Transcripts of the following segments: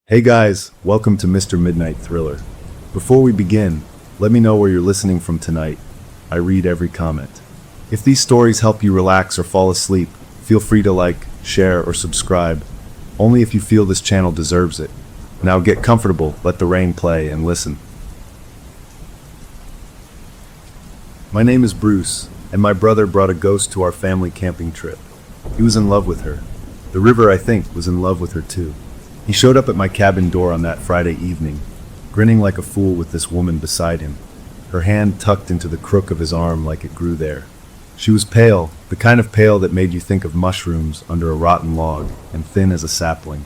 Hey guys, welcome to Mr. Midnight Thriller. Before we begin, let me know where you're listening from tonight. I read every comment. If these stories help you relax or fall asleep, feel free to like, share, or subscribe, only if you feel this channel deserves it. Now get comfortable, let the rain play, and listen. My name is Bruce, and my brother brought a ghost to our family camping trip. He was in love with her. The river, I think, was in love with her too. He showed up at my cabin door on that Friday evening, grinning like a fool with this woman beside him, her hand tucked into the crook of his arm like it grew there. She was pale, the kind of pale that made you think of mushrooms under a rotten log, and thin as a sapling.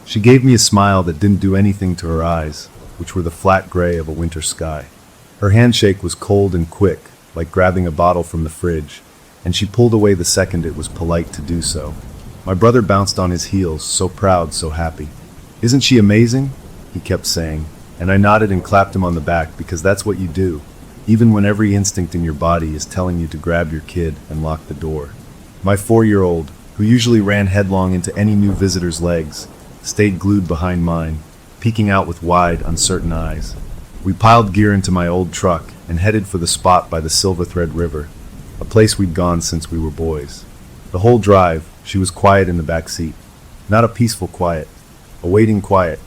She gave me a smile that didn't do anything to her eyes, which were the flat gray of a winter sky. Her handshake was cold and quick, like grabbing a bottle from the fridge, and she pulled away the second it was polite to do so. My brother bounced on his heels, so proud, so happy. "Isn't she amazing?" he kept saying, and I nodded and clapped him on the back because that's what you do, even when every instinct in your body is telling you to grab your kid and lock the door. My 4-year-old, who usually ran headlong into any new visitor's legs, stayed glued behind mine, peeking out with wide, uncertain eyes. We piled gear into my old truck and headed for the spot by the Silver Thread River, a place we'd gone since we were boys. The whole drive, she was quiet in the back seat. Not a peaceful quiet. A waiting quiet.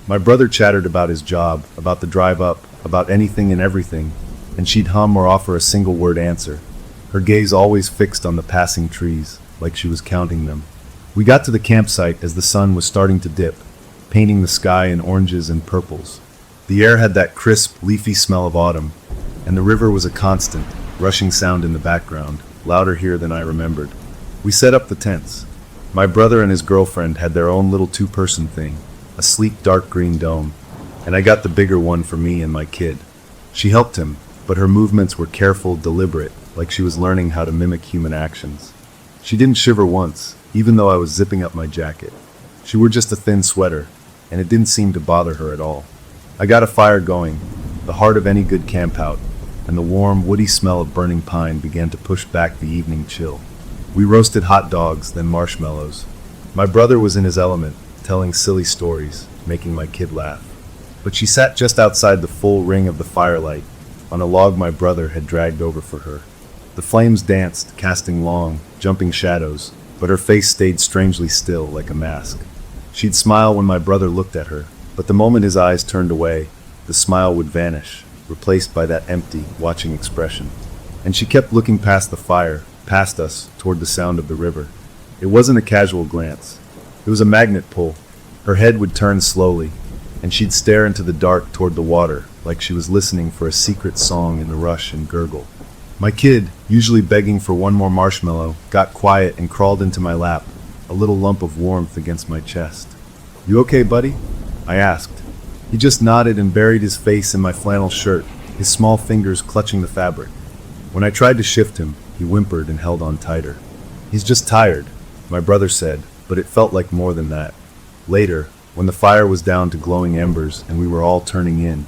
My brother chattered about his job, about the drive up, about anything and everything, and she'd hum or offer a single word answer, her gaze always fixed on the passing trees, like she was counting them. We got to the campsite as the sun was starting to dip, painting the sky in oranges and purples. The air had that crisp, leafy smell of autumn, and the river was a constant, rushing sound in the background, louder here than I remembered. We set up the tents. My brother and his girlfriend had their own little two-person thing, a sleek dark green dome, and I got the bigger one for me and my kid. She helped him, but her movements were careful, deliberate, like she was learning how to mimic human actions. She didn't shiver once, even though I was zipping up my jacket. She wore just a thin sweater, and it didn't seem to bother her at all. I got a fire going, the heart of any good campout, and the warm, woody smell of burning pine began to push back the evening chill. We roasted hot dogs, then marshmallows. My brother was in his element, telling silly stories, making my kid laugh. But she sat just outside the full ring of the firelight, on a log my brother had dragged over for her. The flames danced, casting long, jumping shadows, but her face stayed strangely still, like a mask. She'd smile when my brother looked at her, but the moment his eyes turned away, the smile would vanish, replaced by that empty, watching expression. And she kept looking past the fire, past us, toward the sound of the river. It wasn't a casual glance. It was a magnet pull. Her head would turn slowly, and she'd stare into the dark toward the water, like she was listening for a secret song in the rush and gurgle. My kid, usually begging for one more marshmallow, got quiet and crawled into my lap, a little lump of warmth against my chest. "You okay, buddy?" I asked. He just nodded and buried his face in my flannel shirt, his small fingers clutching the fabric. When I tried to shift him, he whimpered and held on tighter. "He's just tired," my brother said, but it felt like more than that. Later, when the fire was down to glowing embers and we were all turning in,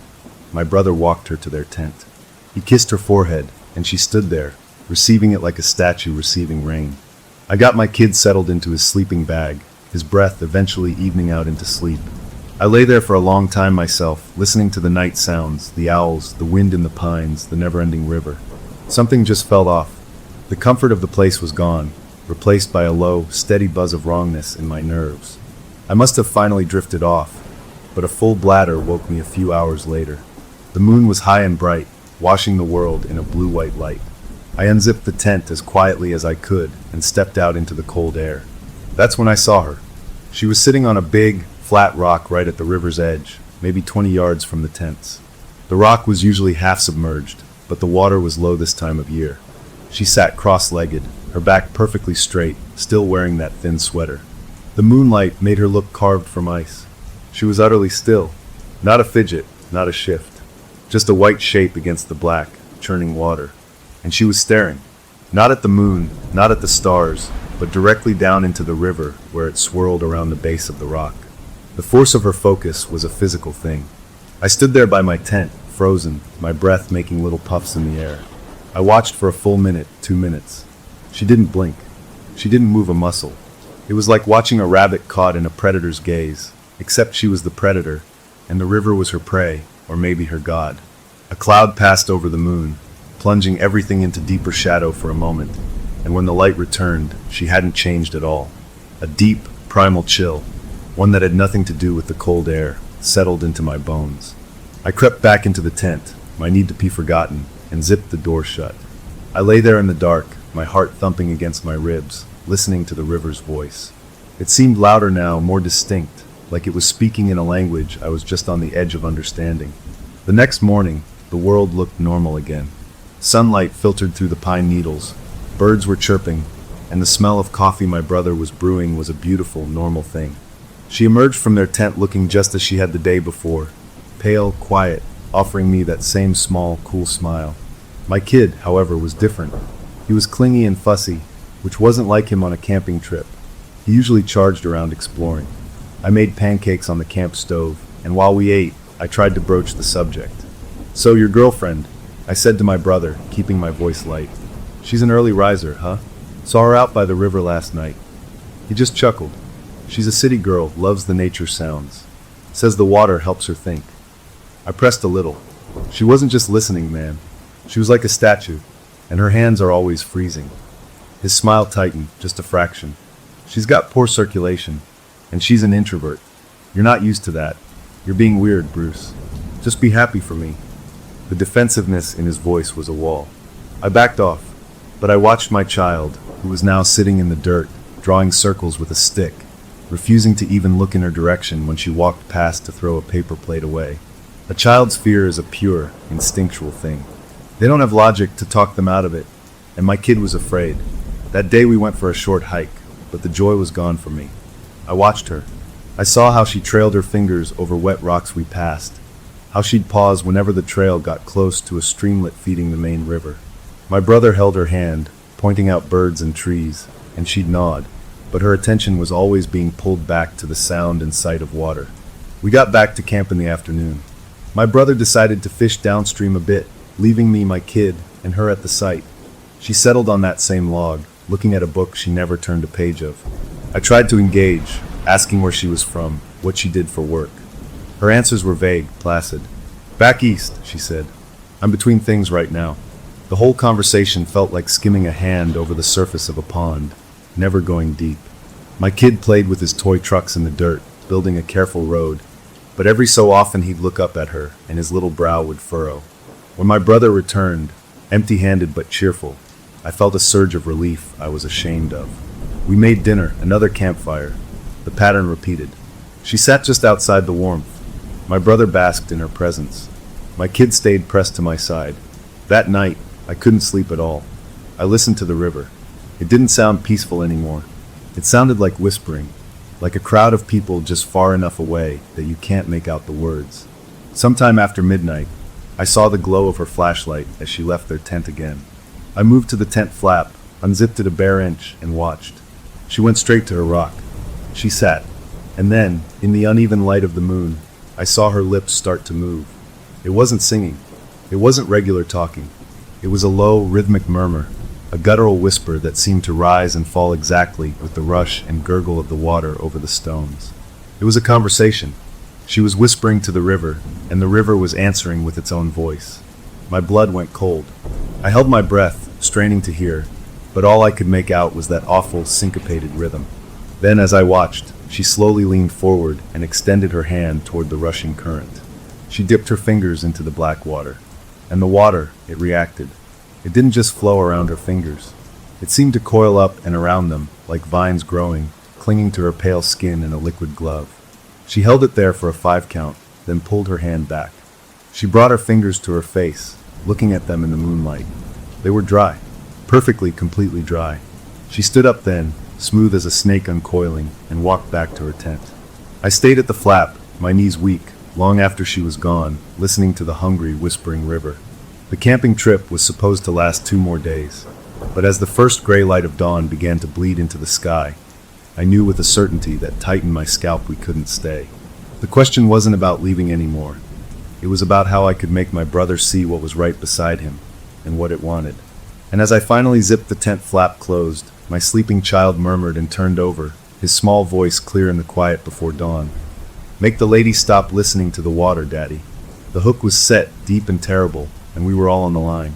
my brother walked her to their tent. He kissed her forehead, and she stood there, receiving it like a statue receiving rain. I got my kid settled into his sleeping bag, his breath eventually evening out into sleep. I lay there for a long time myself, listening to the night sounds, the owls, the wind in the pines, the never-ending river. Something just fell off. The comfort of the place was gone, replaced by a low, steady buzz of wrongness in my nerves. I must have finally drifted off, but a full bladder woke me a few hours later. The moon was high and bright, washing the world in a blue-white light. I unzipped the tent as quietly as I could and stepped out into the cold air. That's when I saw her. She was sitting on a big, flat rock right at the river's edge, maybe 20 yards from the tents. The rock was usually half submerged, but the water was low this time of year. She sat cross-legged, her back perfectly straight, still wearing that thin sweater. The moonlight made her look carved from ice. She was utterly still. Not a fidget, not a shift. Just a white shape against the black, churning water. And she was staring. Not at the moon, not at the stars, but directly down into the river where it swirled around the base of the rock. The force of her focus was a physical thing. I stood there by my tent, frozen, my breath making little puffs in the air. I watched for a full minute, 2 minutes. She didn't blink. She didn't move a muscle. It was like watching a rabbit caught in a predator's gaze. except she was the predator, and the river was her prey, or maybe her god. A cloud passed over the moon, plunging everything into deeper shadow for a moment, and when the light returned, she hadn't changed at all. A deep, primal chill, one that had nothing to do with the cold air, settled into my bones. I crept back into the tent, my need to be forgotten, and zipped the door shut. I lay there in the dark, my heart thumping against my ribs, listening to the river's voice. It seemed louder now, more distinct, like it was speaking in a language I was just on the edge of understanding. The next morning, the world looked normal again. Sunlight filtered through the pine needles, birds were chirping, and the smell of coffee my brother was brewing was a beautiful, normal thing. She emerged from their tent looking just as she had the day before, pale, quiet, offering me that same small, cool smile. My kid, however, was different. He was clingy and fussy, which wasn't like him on a camping trip. He usually charged around exploring. I made pancakes on the camp stove, and while we ate, I tried to broach the subject. "So, your girlfriend," I said to my brother, keeping my voice light. "She's an early riser, huh? Saw her out by the river last night." He just chuckled. "She's a city girl, loves the nature sounds. Says the water helps her think." I pressed a little. She wasn't just listening, man. She was like a statue, and her hands are always freezing. His smile tightened, just a fraction. "She's got poor circulation, and she's an introvert. You're not used to that. You're being weird, Bruce. Just be happy for me." The defensiveness in his voice was a wall. I backed off, but I watched my child, who was now sitting in the dirt, drawing circles with a stick, refusing to even look in her direction when she walked past to throw a paper plate away. A child's fear is a pure, instinctual thing. They don't have logic to talk them out of it, and my kid was afraid. That day we went for a short hike, but the joy was gone from me. I watched her. I saw how she trailed her fingers over wet rocks we passed, how she'd pause whenever the trail got close to a streamlet feeding the main river. My brother held her hand, pointing out birds and trees, and she'd nod, but her attention was always being pulled back to the sound and sight of water. We got back to camp in the afternoon. My brother decided to fish downstream a bit, leaving me, my kid, and her at the site. She settled on that same log, looking at a book she never turned a page of. I tried to engage, asking where she was from, what she did for work. Her answers were vague, placid. "Back east," she said. "I'm between things right now." The whole conversation felt like skimming a hand over the surface of a pond, never going deep. My kid played with his toy trucks in the dirt, building a careful road, but every so often he'd look up at her, and his little brow would furrow. When my brother returned, empty-handed but cheerful, I felt a surge of relief I was ashamed of. We made dinner, another campfire. The pattern repeated. She sat just outside the warmth. My brother basked in her presence. My kid stayed pressed to my side. That night, I couldn't sleep at all. I listened to the river. It didn't sound peaceful anymore. It sounded like whispering, like a crowd of people just far enough away that you can't make out the words. Sometime after midnight, I saw the glow of her flashlight as she left their tent again. I moved to the tent flap, unzipped it a bare inch, and watched. She went straight to her rock. She sat, and then, in the uneven light of the moon, I saw her lips start to move. It wasn't singing. It wasn't regular talking. It was a low, rhythmic murmur, a guttural whisper that seemed to rise and fall exactly with the rush and gurgle of the water over the stones. It was a conversation. She was whispering to the river, and the river was answering with its own voice. My blood went cold. I held my breath, straining to hear, but all I could make out was that awful, syncopated rhythm. Then, as I watched, she slowly leaned forward and extended her hand toward the rushing current. She dipped her fingers into the black water, and the water, it reacted. It didn't just flow around her fingers. It seemed to coil up and around them, like vines growing, clinging to her pale skin in a liquid glove. She held it there for a 5 count, then pulled her hand back. She brought her fingers to her face, looking at them in the moonlight. They were dry, perfectly, completely dry. She stood up then, smooth as a snake uncoiling, and walked back to her tent. I stayed at the flap, my knees weak, long after she was gone, listening to the hungry, whispering river. The camping trip was supposed to last 2 more days, but as the first gray light of dawn began to bleed into the sky, I knew with a certainty that tightened my scalp we couldn't stay. The question wasn't about leaving anymore. It was about how I could make my brother see what was right beside him, and what it wanted. And as I finally zipped the tent flap closed, my sleeping child murmured and turned over, his small voice clear in the quiet before dawn. Make the lady stop listening to the water, Daddy. The hook was set, deep and terrible, and we were all on the line.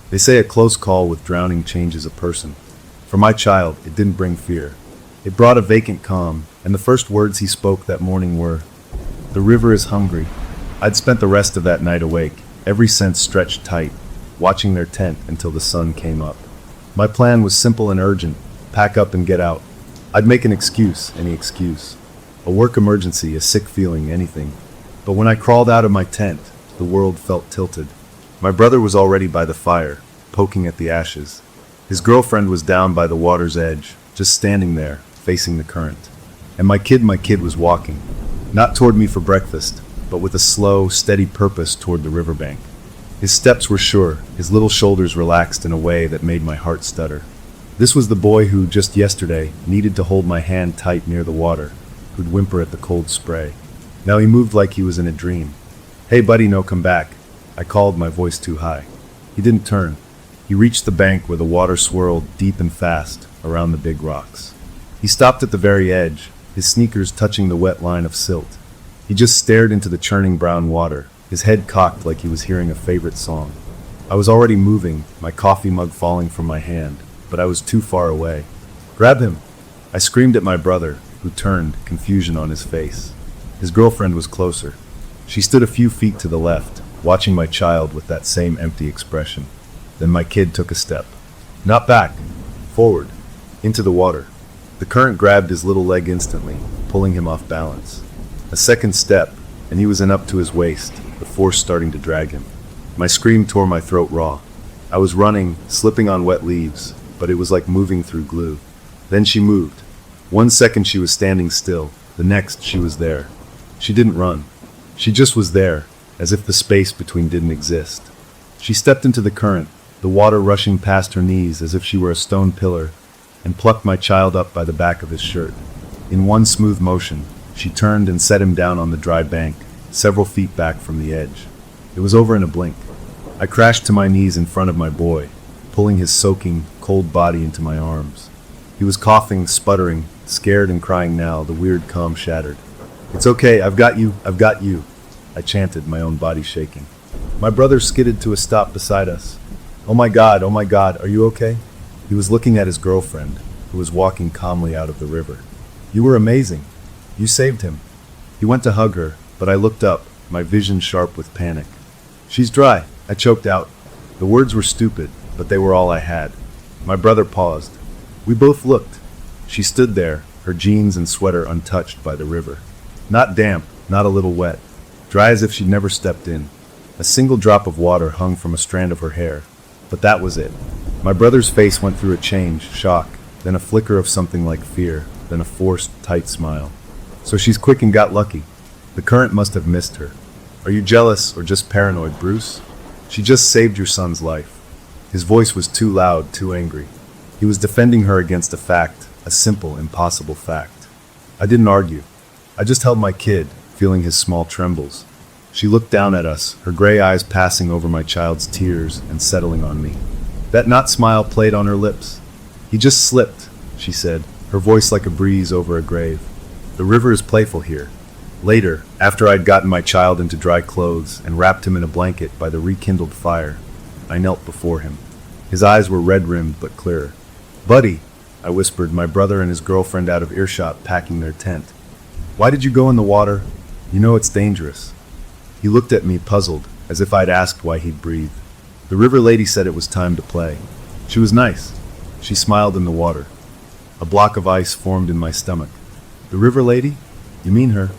They say a close call with drowning changes a person. For my child, it didn't bring fear. It brought a vacant calm, and the first words he spoke that morning were, "The river is hungry." I'd spent the rest of that night awake, every sense stretched tight, watching their tent until the sun came up. My plan was simple and urgent: pack up and get out. I'd make an excuse, any excuse. A work emergency, a sick feeling, anything. But when I crawled out of my tent, the world felt tilted. My brother was already by the fire, poking at the ashes. His girlfriend was down by the water's edge, just standing there, facing the current. And my kid was walking, not toward me for breakfast, but with a slow, steady purpose toward the riverbank. His steps were sure, his little shoulders relaxed in a way that made my heart stutter. This was the boy who, just yesterday, needed to hold my hand tight near the water, who'd whimper at the cold spray. Now he moved like he was in a dream. "Hey buddy, no, come back." I called, my voice too high. He didn't turn. He reached the bank where the water swirled deep and fast around the big rocks. He stopped at the very edge, his sneakers touching the wet line of silt. He just stared into the churning brown water, his head cocked like he was hearing a favorite song. I was already moving, my coffee mug falling from my hand, but I was too far away. "Grab him!" I screamed at my brother, who turned, confusion on his face. His girlfriend was closer. She stood a few feet to the left, watching my child with that same empty expression. Then my kid took a step. Not back, forward, into the water. The current grabbed his little leg instantly, pulling him off balance. A second step, and he was in up to his waist, the force starting to drag him. My scream tore my throat raw. I was running, slipping on wet leaves, but it was like moving through glue. Then she moved. 1 second she was standing still, the next she was there. She didn't run. She just was there, as if the space between didn't exist. She stepped into the current, the water rushing past her knees as if she were a stone pillar, and plucked my child up by the back of his shirt. In one smooth motion, she turned and set him down on the dry bank, several feet back from the edge. It was over in a blink. I crashed to my knees in front of my boy, pulling his soaking, cold body into my arms. He was coughing, sputtering, scared and crying now, the weird calm shattered. "It's okay, I've got you, I've got you," I chanted, my own body shaking. My brother skidded to a stop beside us. Oh my God, are you okay?" He was looking at his girlfriend, who was walking calmly out of the river. "You were amazing. You saved him." He went to hug her, but I looked up, my vision sharp with panic. "She's dry," I choked out. The words were stupid, but they were all I had. My brother paused. We both looked. She stood there, her jeans and sweater untouched by the river. Not damp, not a little wet. Dry as if she'd never stepped in. A single drop of water hung from a strand of her hair. But that was it. My brother's face went through a change, shock, then a flicker of something like fear, then a forced, tight smile. "So she's quick and got lucky. The current must have missed her. Are you jealous or just paranoid, Bruce? She just saved your son's life." His voice was too loud, too angry. He was defending her against a fact, a simple, impossible fact. I didn't argue. I just held my kid, feeling his small trembles. She looked down at us, her gray eyes passing over my child's tears and settling on me. That not smile played on her lips. "He just slipped," she said, her voice like a breeze over a grave. "The river is playful here." Later, after I'd gotten my child into dry clothes and wrapped him in a blanket by the rekindled fire, I knelt before him. His eyes were red-rimmed but clearer. "Buddy," I whispered, my brother and his girlfriend out of earshot packing their tent. "Why did you go in the water? You know it's dangerous." He looked at me puzzled, as if I'd asked why he'd breathe. "The river lady said it was time to play. She was nice." She smiled in the water. A block of ice formed in my stomach. "The river lady? You mean her?"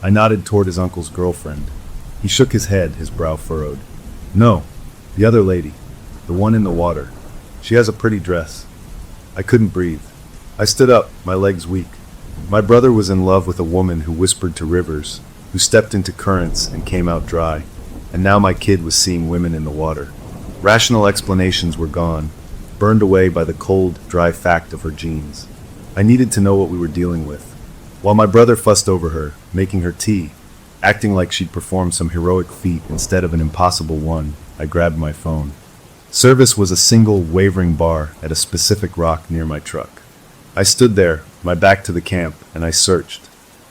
I nodded toward his uncle's girlfriend. He shook his head, his brow furrowed. "No, the other lady. The one in the water. She has a pretty dress." I couldn't breathe. I stood up, my legs weak. My brother was in love with a woman who whispered to rivers, who stepped into currents and came out dry. And now my kid was seeing women in the water. Rational explanations were gone, burned away by the cold, dry fact of her jeans. I needed to know what we were dealing with. While my brother fussed over her, making her tea, acting like she'd performed some heroic feat instead of an impossible one, I grabbed my phone. Service was a single, wavering bar at a specific rock near my truck. I stood there, my back to the camp, and I searched.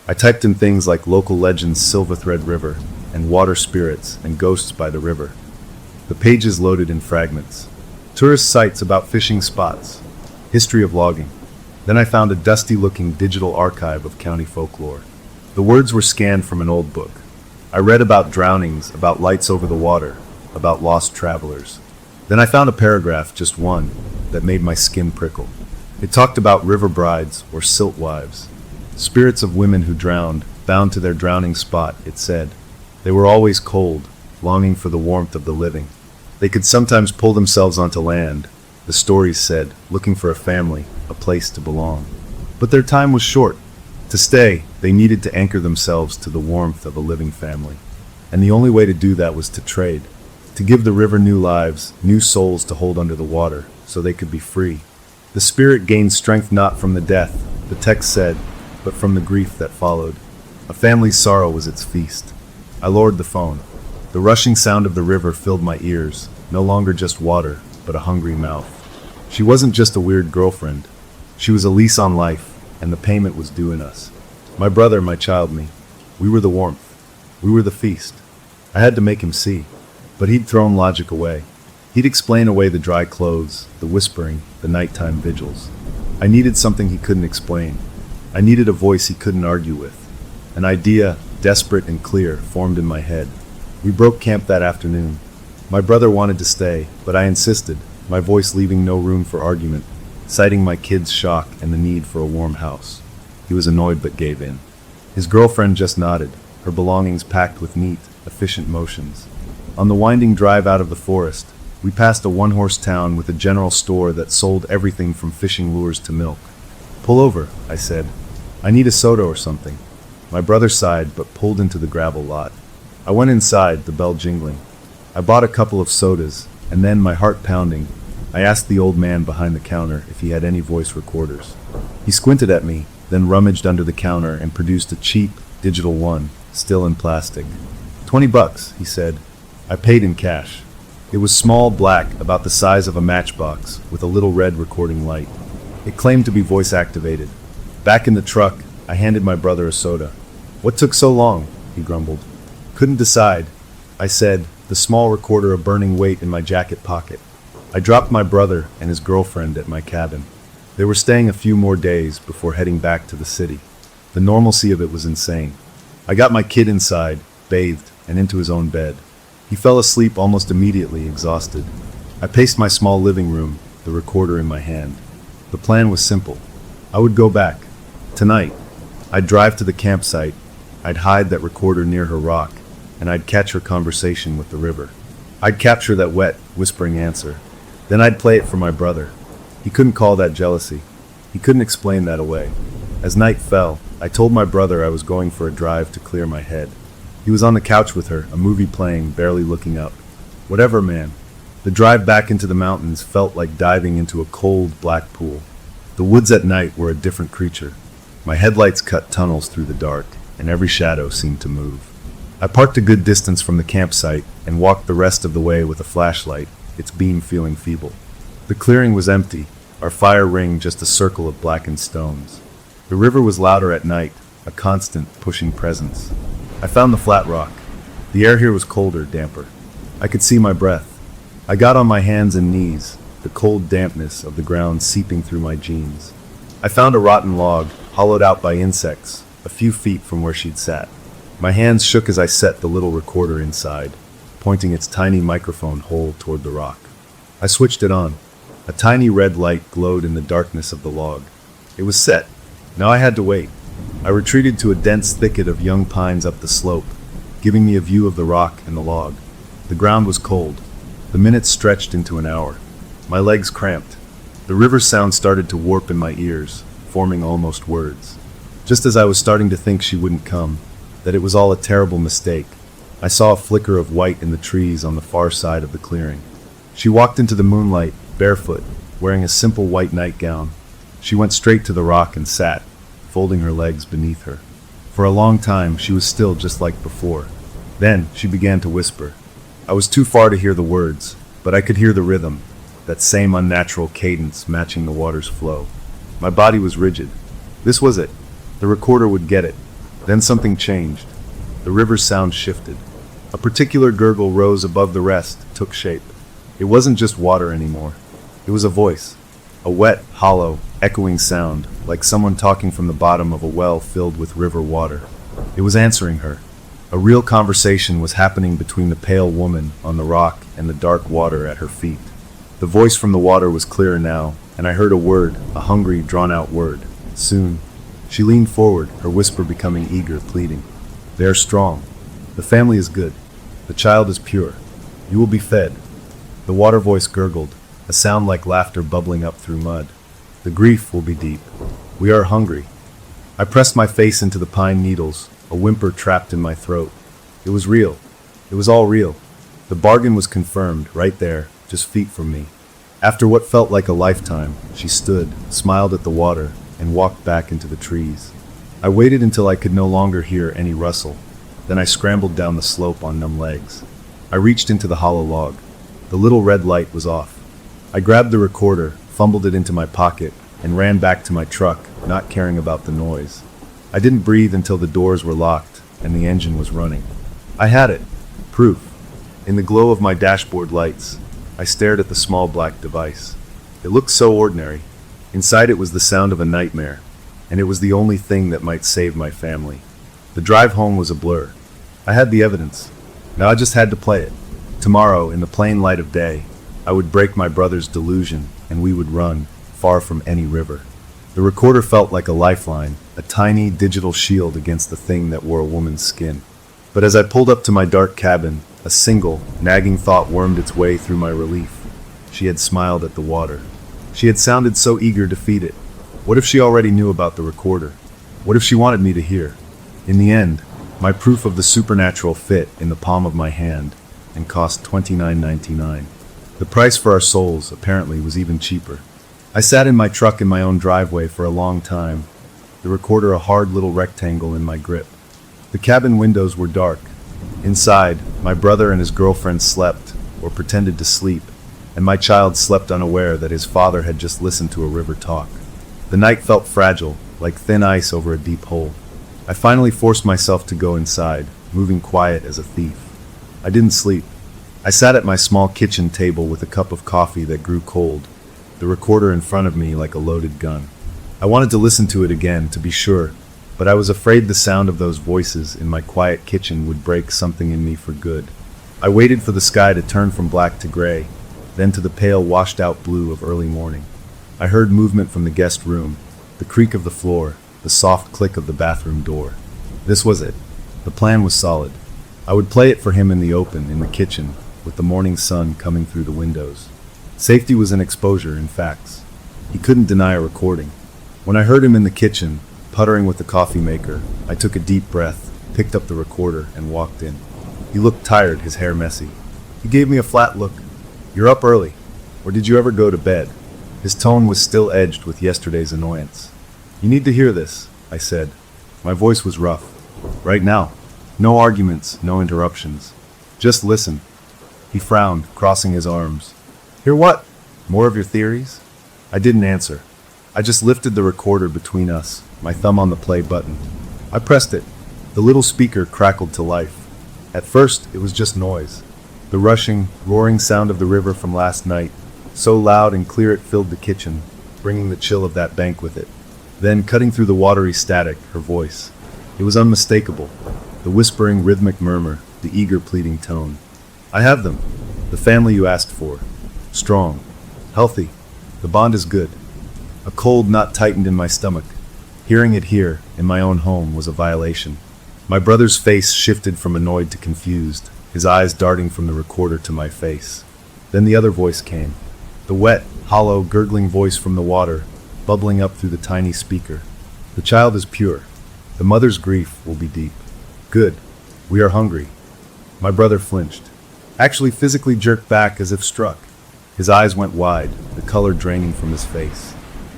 I typed in things like local legends, Silver Thread River, and water spirits and ghosts by the river. The pages loaded in fragments. Tourist sites about fishing spots. History of logging. Then I found a dusty-looking digital archive of county folklore. The words were scanned from an old book. I read about drownings, about lights over the water, about lost travelers. Then I found a paragraph, just one, that made my skin prickle. It talked about river brides or silt wives. Spirits of women who drowned, bound to their drowning spot, it said. They were always cold, longing for the warmth of the living. They could sometimes pull themselves onto land, the stories said, looking for a family, a place to belong. But their time was short. To stay, they needed to anchor themselves to the warmth of a living family. And the only way to do that was to trade, to give the river new lives, new souls to hold under the water, so they could be free. The spirit gained strength not from the death, the text said, but from the grief that followed. A family's sorrow was its feast. I lowered the phone. The rushing sound of the river filled my ears, no longer just water, but a hungry mouth. She wasn't just a weird girlfriend. She was a lease on life, and the payment was due in us. My brother, my child me. We were the warmth. We were the feast. I had to make him see. But he'd thrown logic away. He'd explain away the dry clothes, the whispering, the nighttime vigils. I needed something he couldn't explain. I needed a voice he couldn't argue with. An idea, desperate and clear, formed in my head. We broke camp that afternoon. My brother wanted to stay, but I insisted, my voice leaving no room for argument, citing my kids' shock and the need for a warm house. He was annoyed but gave in. His girlfriend just nodded, her belongings packed with neat, efficient motions. On the winding drive out of the forest, we passed a one-horse town with a general store that sold everything from fishing lures to milk. "Pull over," I said. "I need a soda or something." My brother sighed but pulled into the gravel lot. I went inside, the bell jingling. I bought a couple of sodas, and then, my heart pounding, I asked the old man behind the counter if he had any voice recorders. He squinted at me, then rummaged under the counter and produced a cheap, digital one, still in plastic. $20, he said. I paid in cash. It was small, black, about the size of a matchbox, with a little red recording light. It claimed to be voice activated. Back in the truck, I handed my brother a soda. "What took so long?" he grumbled. "Couldn't decide," I said, the small recorder a burning weight in my jacket pocket. I dropped my brother and his girlfriend at my cabin. They were staying a few more days before heading back to the city. The normalcy of it was insane. I got my kid inside, bathed, and into his own bed. He fell asleep almost immediately, exhausted. I paced my small living room, the recorder in my hand. The plan was simple. I would go back. Tonight. I'd drive to the campsite. I'd hide that recorder near her rock, and I'd catch her conversation with the river. I'd capture that wet, whispering answer. Then I'd play it for my brother. He couldn't call that jealousy. He couldn't explain that away. As night fell, I told my brother I was going for a drive to clear my head. He was on the couch with her, a movie playing, barely looking up. Whatever, man. The drive back into the mountains felt like diving into a cold, black pool. The woods at night were a different creature. My headlights cut tunnels through the dark, and every shadow seemed to move. I parked a good distance from the campsite and walked the rest of the way with a flashlight, its beam feeling feeble. The clearing was empty, our fire ring just a circle of blackened stones. The river was louder at night, a constant, pushing presence. I found the flat rock. The air here was colder, damper. I could see my breath. I got on my hands and knees, the cold dampness of the ground seeping through my jeans. I found a rotten log, hollowed out by insects, a few feet from where she'd sat. My hands shook as I set the little recorder inside, pointing its tiny microphone hole toward the rock. I switched it on. A tiny red light glowed in the darkness of the log. It was set. Now I had to wait. I retreated to a dense thicket of young pines up the slope, giving me a view of the rock and the log. The ground was cold. The minutes stretched into an hour. My legs cramped. The river sound started to warp in my ears, forming almost words. Just as I was starting to think she wouldn't come, that it was all a terrible mistake, I saw a flicker of white in the trees on the far side of the clearing. She walked into the moonlight, barefoot, wearing a simple white nightgown. She went straight to the rock and sat, folding her legs beneath her. For a long time, she was still just like before. Then, she began to whisper. I was too far to hear the words, but I could hear the rhythm, that same unnatural cadence matching the water's flow. My body was rigid. This was it. The recorder would get it. Then something changed. The river's sound shifted. A particular gurgle rose above the rest, took shape. It wasn't just water anymore. It was a voice. A wet, hollow, echoing sound, like someone talking from the bottom of a well filled with river water. It was answering her. A real conversation was happening between the pale woman on the rock and the dark water at her feet. The voice from the water was clearer now, and I heard a word, a hungry, drawn-out word. Soon. She leaned forward, her whisper becoming eager, pleading. They are strong. The family is good. The child is pure. You will be fed. The water voice gurgled, a sound like laughter bubbling up through mud. The grief will be deep. We are hungry. I pressed my face into the pine needles, a whimper trapped in my throat. It was real. It was all real. The bargain was confirmed, right there, just feet from me. After what felt like a lifetime, she stood, smiled at the water, and walked back into the trees. I waited until I could no longer hear any rustle. Then I scrambled down the slope on numb legs. I reached into the hollow log. The little red light was off. I grabbed the recorder, fumbled it into my pocket, and ran back to my truck, not caring about the noise. I didn't breathe until the doors were locked and the engine was running. I had it. Proof. In the glow of my dashboard lights, I stared at the small black device. It looked so ordinary. Inside it was the sound of a nightmare, and it was the only thing that might save my family. The drive home was a blur. I had the evidence. Now I just had to play it. Tomorrow, in the plain light of day, I would break my brother's delusion, and we would run, far from any river. The recorder felt like a lifeline, a tiny digital shield against the thing that wore a woman's skin. But as I pulled up to my dark cabin, a single, nagging thought wormed its way through my relief. She had smiled at the water. She had sounded so eager to feed it. What if she already knew about the recorder? What if she wanted me to hear? In the end, my proof of the supernatural fit in the palm of my hand and cost $29.99. The price for our souls, apparently, was even cheaper. I sat in my truck in my own driveway for a long time, the recorder a hard little rectangle in my grip. The cabin windows were dark. Inside, my brother and his girlfriend slept, or pretended to sleep, and my child slept unaware that his father had just listened to a river talk. The night felt fragile, like thin ice over a deep hole. I finally forced myself to go inside, moving quiet as a thief. I didn't sleep. I sat at my small kitchen table with a cup of coffee that grew cold, the recorder in front of me like a loaded gun. I wanted to listen to it again, to be sure, but I was afraid the sound of those voices in my quiet kitchen would break something in me for good. I waited for the sky to turn from black to gray, then to the pale washed-out blue of early morning. I heard movement from the guest room, the creak of the floor, the soft click of the bathroom door. This was it. The plan was solid. I would play it for him in the open, in the kitchen, with the morning sun coming through the windows. Safety was in exposure, in facts. He couldn't deny a recording. When I heard him in the kitchen, puttering with the coffee maker, I took a deep breath, picked up the recorder, and walked in. He looked tired, his hair messy. He gave me a flat look. "You're up early. Or did you ever go to bed?" His tone was still edged with yesterday's annoyance. "You need to hear this," I said. My voice was rough. "Right now. No arguments, no interruptions. Just listen." He frowned, crossing his arms. "Hear what? More of your theories?" I didn't answer. I just lifted the recorder between us, my thumb on the play button. I pressed it. The little speaker crackled to life. At first, it was just noise. The rushing, roaring sound of the river from last night, so loud and clear it filled the kitchen, bringing the chill of that bank with it. Then, cutting through the watery static, her voice. It was unmistakable. The whispering, rhythmic murmur, the eager, pleading tone. "I have them. The family you asked for. Strong. Healthy. The bond is good." A cold knot tightened in my stomach. Hearing it here, in my own home, was a violation. My brother's face shifted from annoyed to confused, his eyes darting from the recorder to my face. Then the other voice came. The wet, hollow, gurgling voice from the water, bubbling up through the tiny speaker. "The child is pure. The mother's grief will be deep. Good. We are hungry." My brother flinched. Actually physically jerked back as if struck. His eyes went wide, the color draining from his face.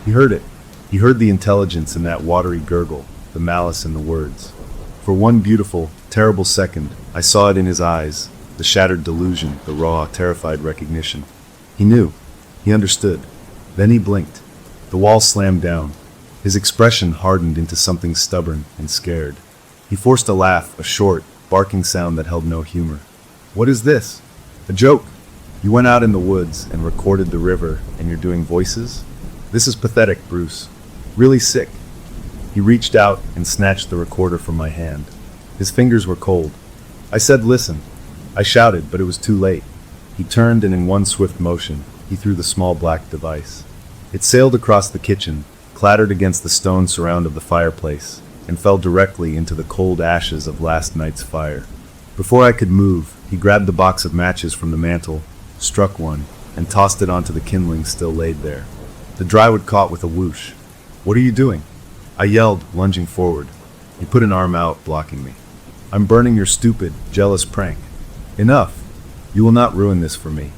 He heard it. He heard the intelligence in that watery gurgle, the malice in the words. For one beautiful, terrible second, I saw it in his eyes, the shattered delusion, the raw, terrified recognition. He knew. He understood. Then he blinked. The wall slammed down. His expression hardened into something stubborn and scared. He forced a laugh, a short, barking sound that held no humor. "What is this? A joke? You went out in the woods and recorded the river, and you're doing voices? This is pathetic, Bruce. Really sick." He reached out and snatched the recorder from my hand. His fingers were cold. I said, "Listen." I shouted, but it was too late. He turned, and in one swift motion, he threw the small black device. It sailed across the kitchen, clattered against the stone surround of the fireplace, and fell directly into the cold ashes of last night's fire. Before I could move, he grabbed the box of matches from the mantel, struck one, and tossed it onto the kindling still laid there. The drywood caught with a whoosh. "What are you doing?" I yelled, lunging forward. He put an arm out, blocking me. "I'm burning your stupid, jealous prank." "Enough! You will not ruin this for me."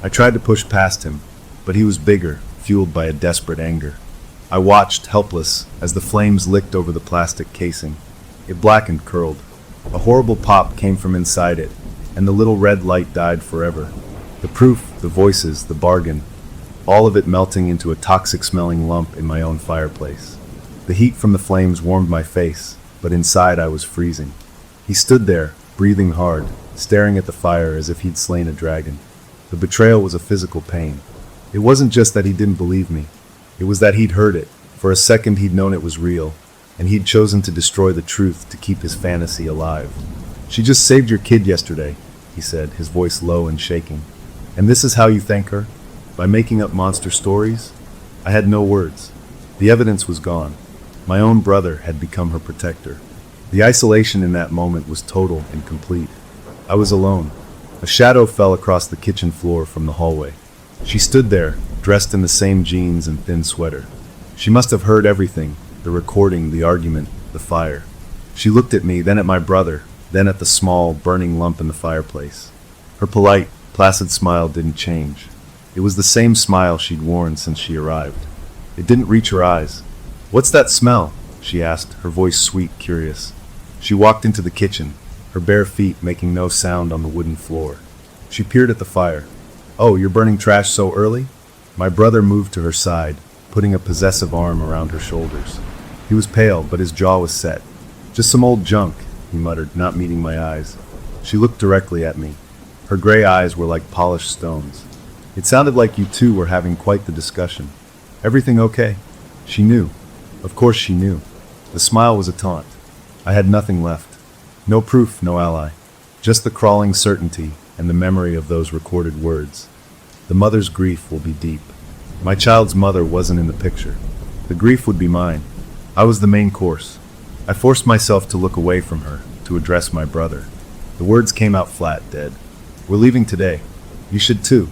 I tried to push past him, but he was bigger, fueled by a desperate anger. I watched, helpless, as the flames licked over the plastic casing. It blackened, curled. A horrible pop came from inside it, and the little red light died forever. The proof, the voices, the bargain, all of it melting into a toxic-smelling lump in my own fireplace. The heat from the flames warmed my face, but inside I was freezing. He stood there, breathing hard, staring at the fire as if he'd slain a dragon. The betrayal was a physical pain. It wasn't just that he didn't believe me. It was that he'd heard it. For a second he'd known it was real, and he'd chosen to destroy the truth to keep his fantasy alive. "She just saved your kid yesterday," he said, his voice low and shaking. "And this is how you thank her? By making up monster stories?" I had no words. The evidence was gone. My own brother had become her protector. The isolation in that moment was total and complete. I was alone. A shadow fell across the kitchen floor from the hallway. She stood there, dressed in the same jeans and thin sweater. She must have heard everything, the recording, the argument, the fire. She looked at me, then at my brother, then at the small, burning lump in the fireplace. Her polite, placid smile didn't change. It was the same smile she'd worn since she arrived. It didn't reach her eyes. "What's that smell?" she asked, her voice sweet, curious. She walked into the kitchen, her bare feet making no sound on the wooden floor. She peered at the fire. "Oh, you're burning trash so early?" My brother moved to her side, putting a possessive arm around her shoulders. He was pale, but his jaw was set. "Just some old junk," he muttered, not meeting my eyes. She looked directly at me. Her gray eyes were like polished stones. "It sounded like you two were having quite the discussion. Everything okay?" She knew. Of course she knew. The smile was a taunt. I had nothing left. No proof, no ally. Just the crawling certainty and the memory of those recorded words. The mother's grief will be deep. My child's mother wasn't in the picture. The grief would be mine. I was the main course. I forced myself to look away from her, to address my brother. The words came out flat, dead. "We're leaving today. You should too.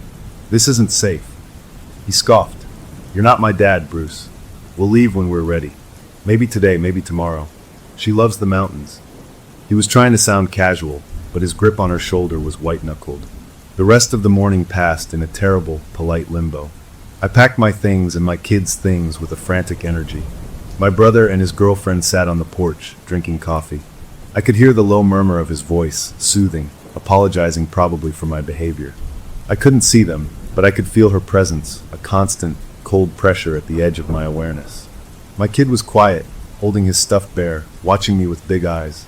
This isn't safe." He scoffed. "You're not my dad, Bruce. We'll leave when we're ready. Maybe today, maybe tomorrow. She loves the mountains." He was trying to sound casual, but his grip on her shoulder was white-knuckled. The rest of the morning passed in a terrible, polite limbo. I packed my things and my kids' things with a frantic energy. My brother and his girlfriend sat on the porch, drinking coffee. I could hear the low murmur of his voice, soothing, apologizing probably for my behavior. I couldn't see them, but I could feel her presence, a constant, cold pressure at the edge of my awareness. My kid was quiet, holding his stuffed bear, watching me with big eyes.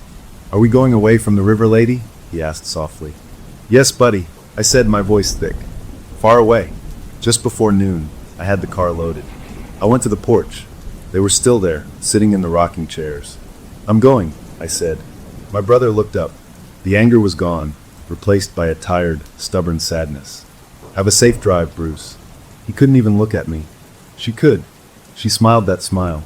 "Are we going away from the river, lady?" he asked softly. "Yes, buddy," I said, my voice thick. "Far away." Just before noon, I had the car loaded. I went to the porch. They were still there, sitting in the rocking chairs. "I'm going," I said. My brother looked up. The anger was gone, replaced by a tired, stubborn sadness. "Have a safe drive, Bruce." He couldn't even look at me. She could. She smiled that smile.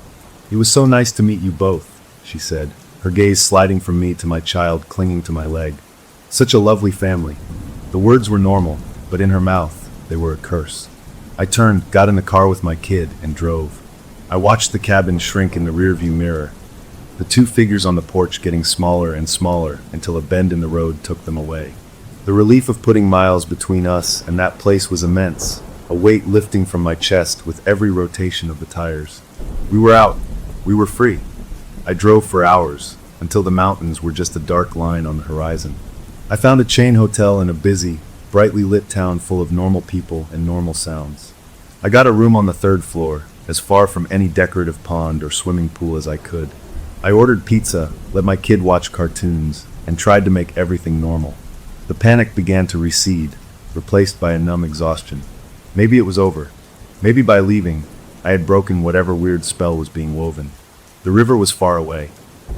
"It was so nice to meet you both," she said, her gaze sliding from me to my child clinging to my leg. "Such a lovely family." The words were normal, but in her mouth, they were a curse. I turned, got in the car with my kid, and drove. I watched the cabin shrink in the rearview mirror, the two figures on the porch getting smaller and smaller until a bend in the road took them away. The relief of putting miles between us and that place was immense, a weight lifting from my chest with every rotation of the tires. We were out. We were free. I drove for hours, until the mountains were just a dark line on the horizon. I found a chain hotel in a busy, brightly lit town full of normal people and normal sounds. I got a room on the third floor, as far from any decorative pond or swimming pool as I could. I ordered pizza, let my kid watch cartoons, and tried to make everything normal. The panic began to recede, replaced by a numb exhaustion. Maybe it was over. Maybe by leaving, I had broken whatever weird spell was being woven. The river was far away.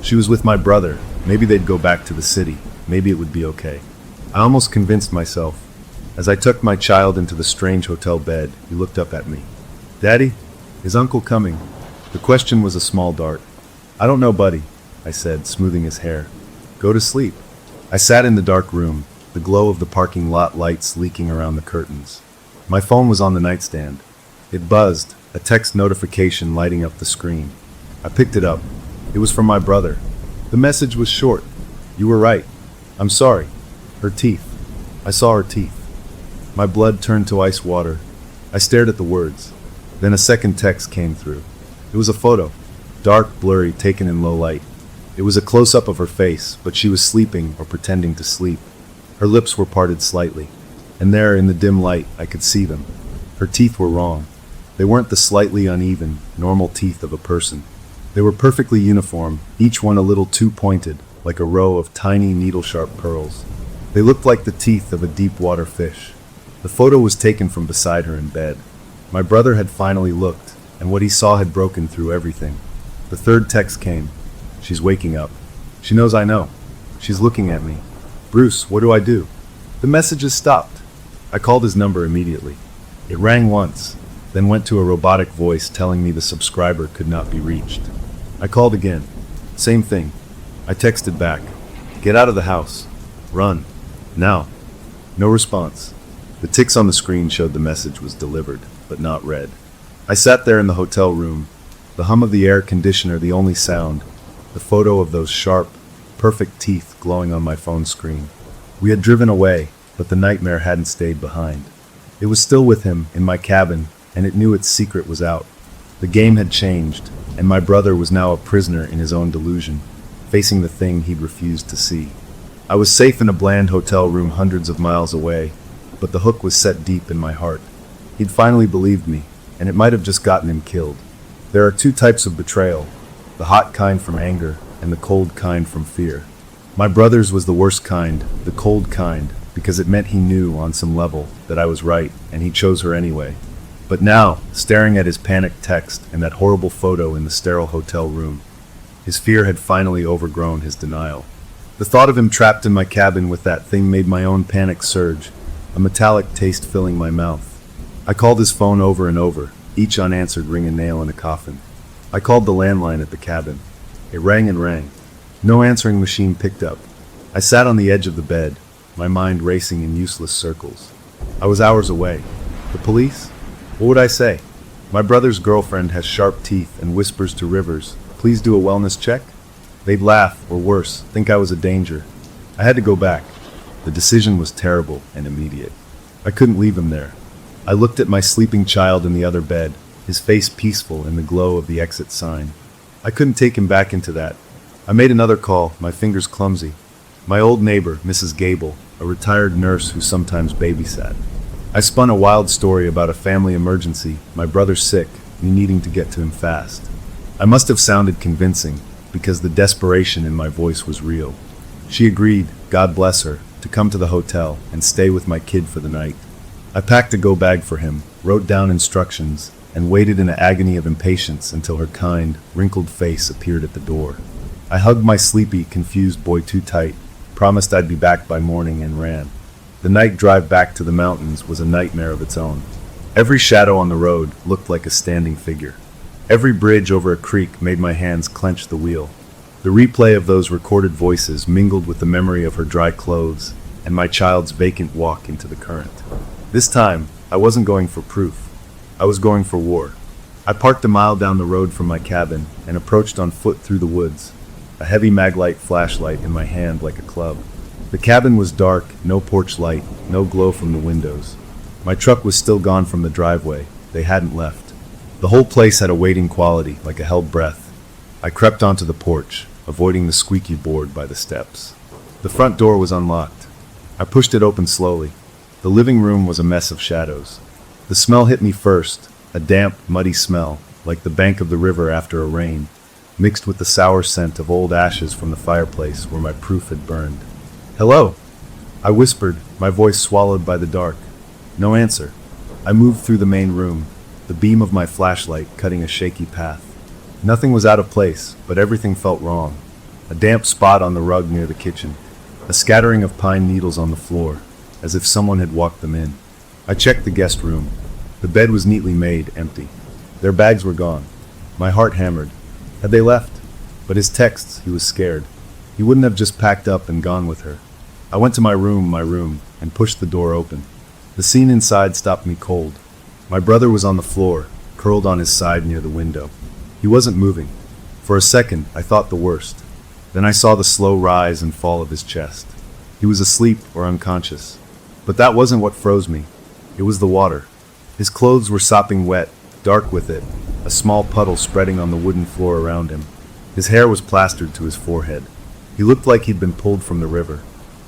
She was with my brother. Maybe they'd go back to the city. Maybe it would be okay. I almost convinced myself. As I tucked my child into the strange hotel bed, he looked up at me. "Daddy, is Uncle coming?" The question was a small dart. "I don't know, buddy," I said, smoothing his hair. "Go to sleep." I sat in the dark room, the glow of the parking lot lights leaking around the curtains. My phone was on the nightstand. It buzzed, a text notification lighting up the screen. I picked it up. It was from my brother. The message was short. "You were right. I'm sorry." Her teeth. I saw her teeth. My blood turned to ice water. I stared at the words. Then a second text came through. It was a photo. Dark, blurry, taken in low light. It was a close-up of her face, but she was sleeping or pretending to sleep. Her lips were parted slightly, and there, in the dim light, I could see them. Her teeth were wrong. They weren't the slightly uneven, normal teeth of a person. They were perfectly uniform, each one a little too pointed, like a row of tiny needle-sharp pearls. They looked like the teeth of a deep-water fish. The photo was taken from beside her in bed. My brother had finally looked, and what he saw had broken through everything. The third text came. "She's waking up. She knows I know. She's looking at me. Bruce, what do I do?" The messages stopped. I called his number immediately. It rang once, then went to a robotic voice telling me the subscriber could not be reached. I called again. Same thing. I texted back. "Get out of the house. Run. Now." No response. The ticks on the screen showed the message was delivered, but not read. I sat there in the hotel room, the hum of the air conditioner the only sound, the photo of those sharp, perfect teeth glowing on my phone screen. We had driven away, but the nightmare hadn't stayed behind. It was still with him, in my cabin, and it knew its secret was out. The game had changed, and my brother was now a prisoner in his own delusion, facing the thing he'd refused to see. I was safe in a bland hotel room hundreds of miles away, but the hook was set deep in my heart. He'd finally believed me, and it might have just gotten him killed. There are two types of betrayal, the hot kind from anger, and the cold kind from fear. My brother's was the worst kind, the cold kind, because it meant he knew, on some level, that I was right, and he chose her anyway. But now, staring at his panicked text and that horrible photo in the sterile hotel room, his fear had finally overgrown his denial. The thought of him trapped in my cabin with that thing made my own panic surge, a metallic taste filling my mouth. I called his phone over and over, each unanswered ring a nail in a coffin. I called the landline at the cabin. It rang and rang. No answering machine picked up. I sat on the edge of the bed, my mind racing in useless circles. I was hours away. The police? What would I say? My brother's girlfriend has sharp teeth and whispers to Rivers, "Please do a wellness check?" They'd laugh, or worse, think I was a danger. I had to go back. The decision was terrible and immediate. I couldn't leave him there. I looked at my sleeping child in the other bed, his face peaceful in the glow of the exit sign. I couldn't take him back into that. I made another call, my fingers clumsy. My old neighbor, Mrs. Gable, a retired nurse who sometimes babysat. I spun a wild story about a family emergency, my brother sick, me needing to get to him fast. I must have sounded convincing, because the desperation in my voice was real. She agreed, God bless her, to come to the hotel and stay with my kid for the night. I packed a go bag for him, wrote down instructions, and waited in an agony of impatience until her kind, wrinkled face appeared at the door. I hugged my sleepy, confused boy too tight, promised I'd be back by morning, and ran. The night drive back to the mountains was a nightmare of its own. Every shadow on the road looked like a standing figure. Every bridge over a creek made my hands clench the wheel. The replay of those recorded voices mingled with the memory of her dry clothes and my child's vacant walk into the current. This time, I wasn't going for proof. I was going for war. I parked a mile down the road from my cabin and approached on foot through the woods, a heavy maglite flashlight in my hand like a club. The cabin was dark, no porch light, no glow from the windows. My truck was still gone from the driveway. They hadn't left. The whole place had a waiting quality, like a held breath. I crept onto the porch, avoiding the squeaky board by the steps. The front door was unlocked. I pushed it open slowly. The living room was a mess of shadows. The smell hit me first, a damp, muddy smell, like the bank of the river after a rain. mixed with the sour scent of old ashes from the fireplace where my proof had burned. "Hello," I whispered, my voice swallowed by the dark. No answer. I moved through the main room, the beam of my flashlight cutting a shaky path. Nothing was out of place, but everything felt wrong. A damp spot on the rug near the kitchen, a scattering of pine needles on the floor, as if someone had walked them in. I checked the guest room. The bed was neatly made, empty. Their bags were gone. My heart hammered. Had they left? But his texts, he was scared. He wouldn't have just packed up and gone with her. I went to my room, and pushed the door open. The scene inside stopped me cold. My brother was on the floor, curled on his side near the window. He wasn't moving. For a second, I thought the worst. Then I saw the slow rise and fall of his chest. He was asleep or unconscious. But that wasn't what froze me. It was the water. His clothes were sopping wet, dark with it, a small puddle spreading on the wooden floor around him. His hair was plastered to his forehead. He looked like he'd been pulled from the river.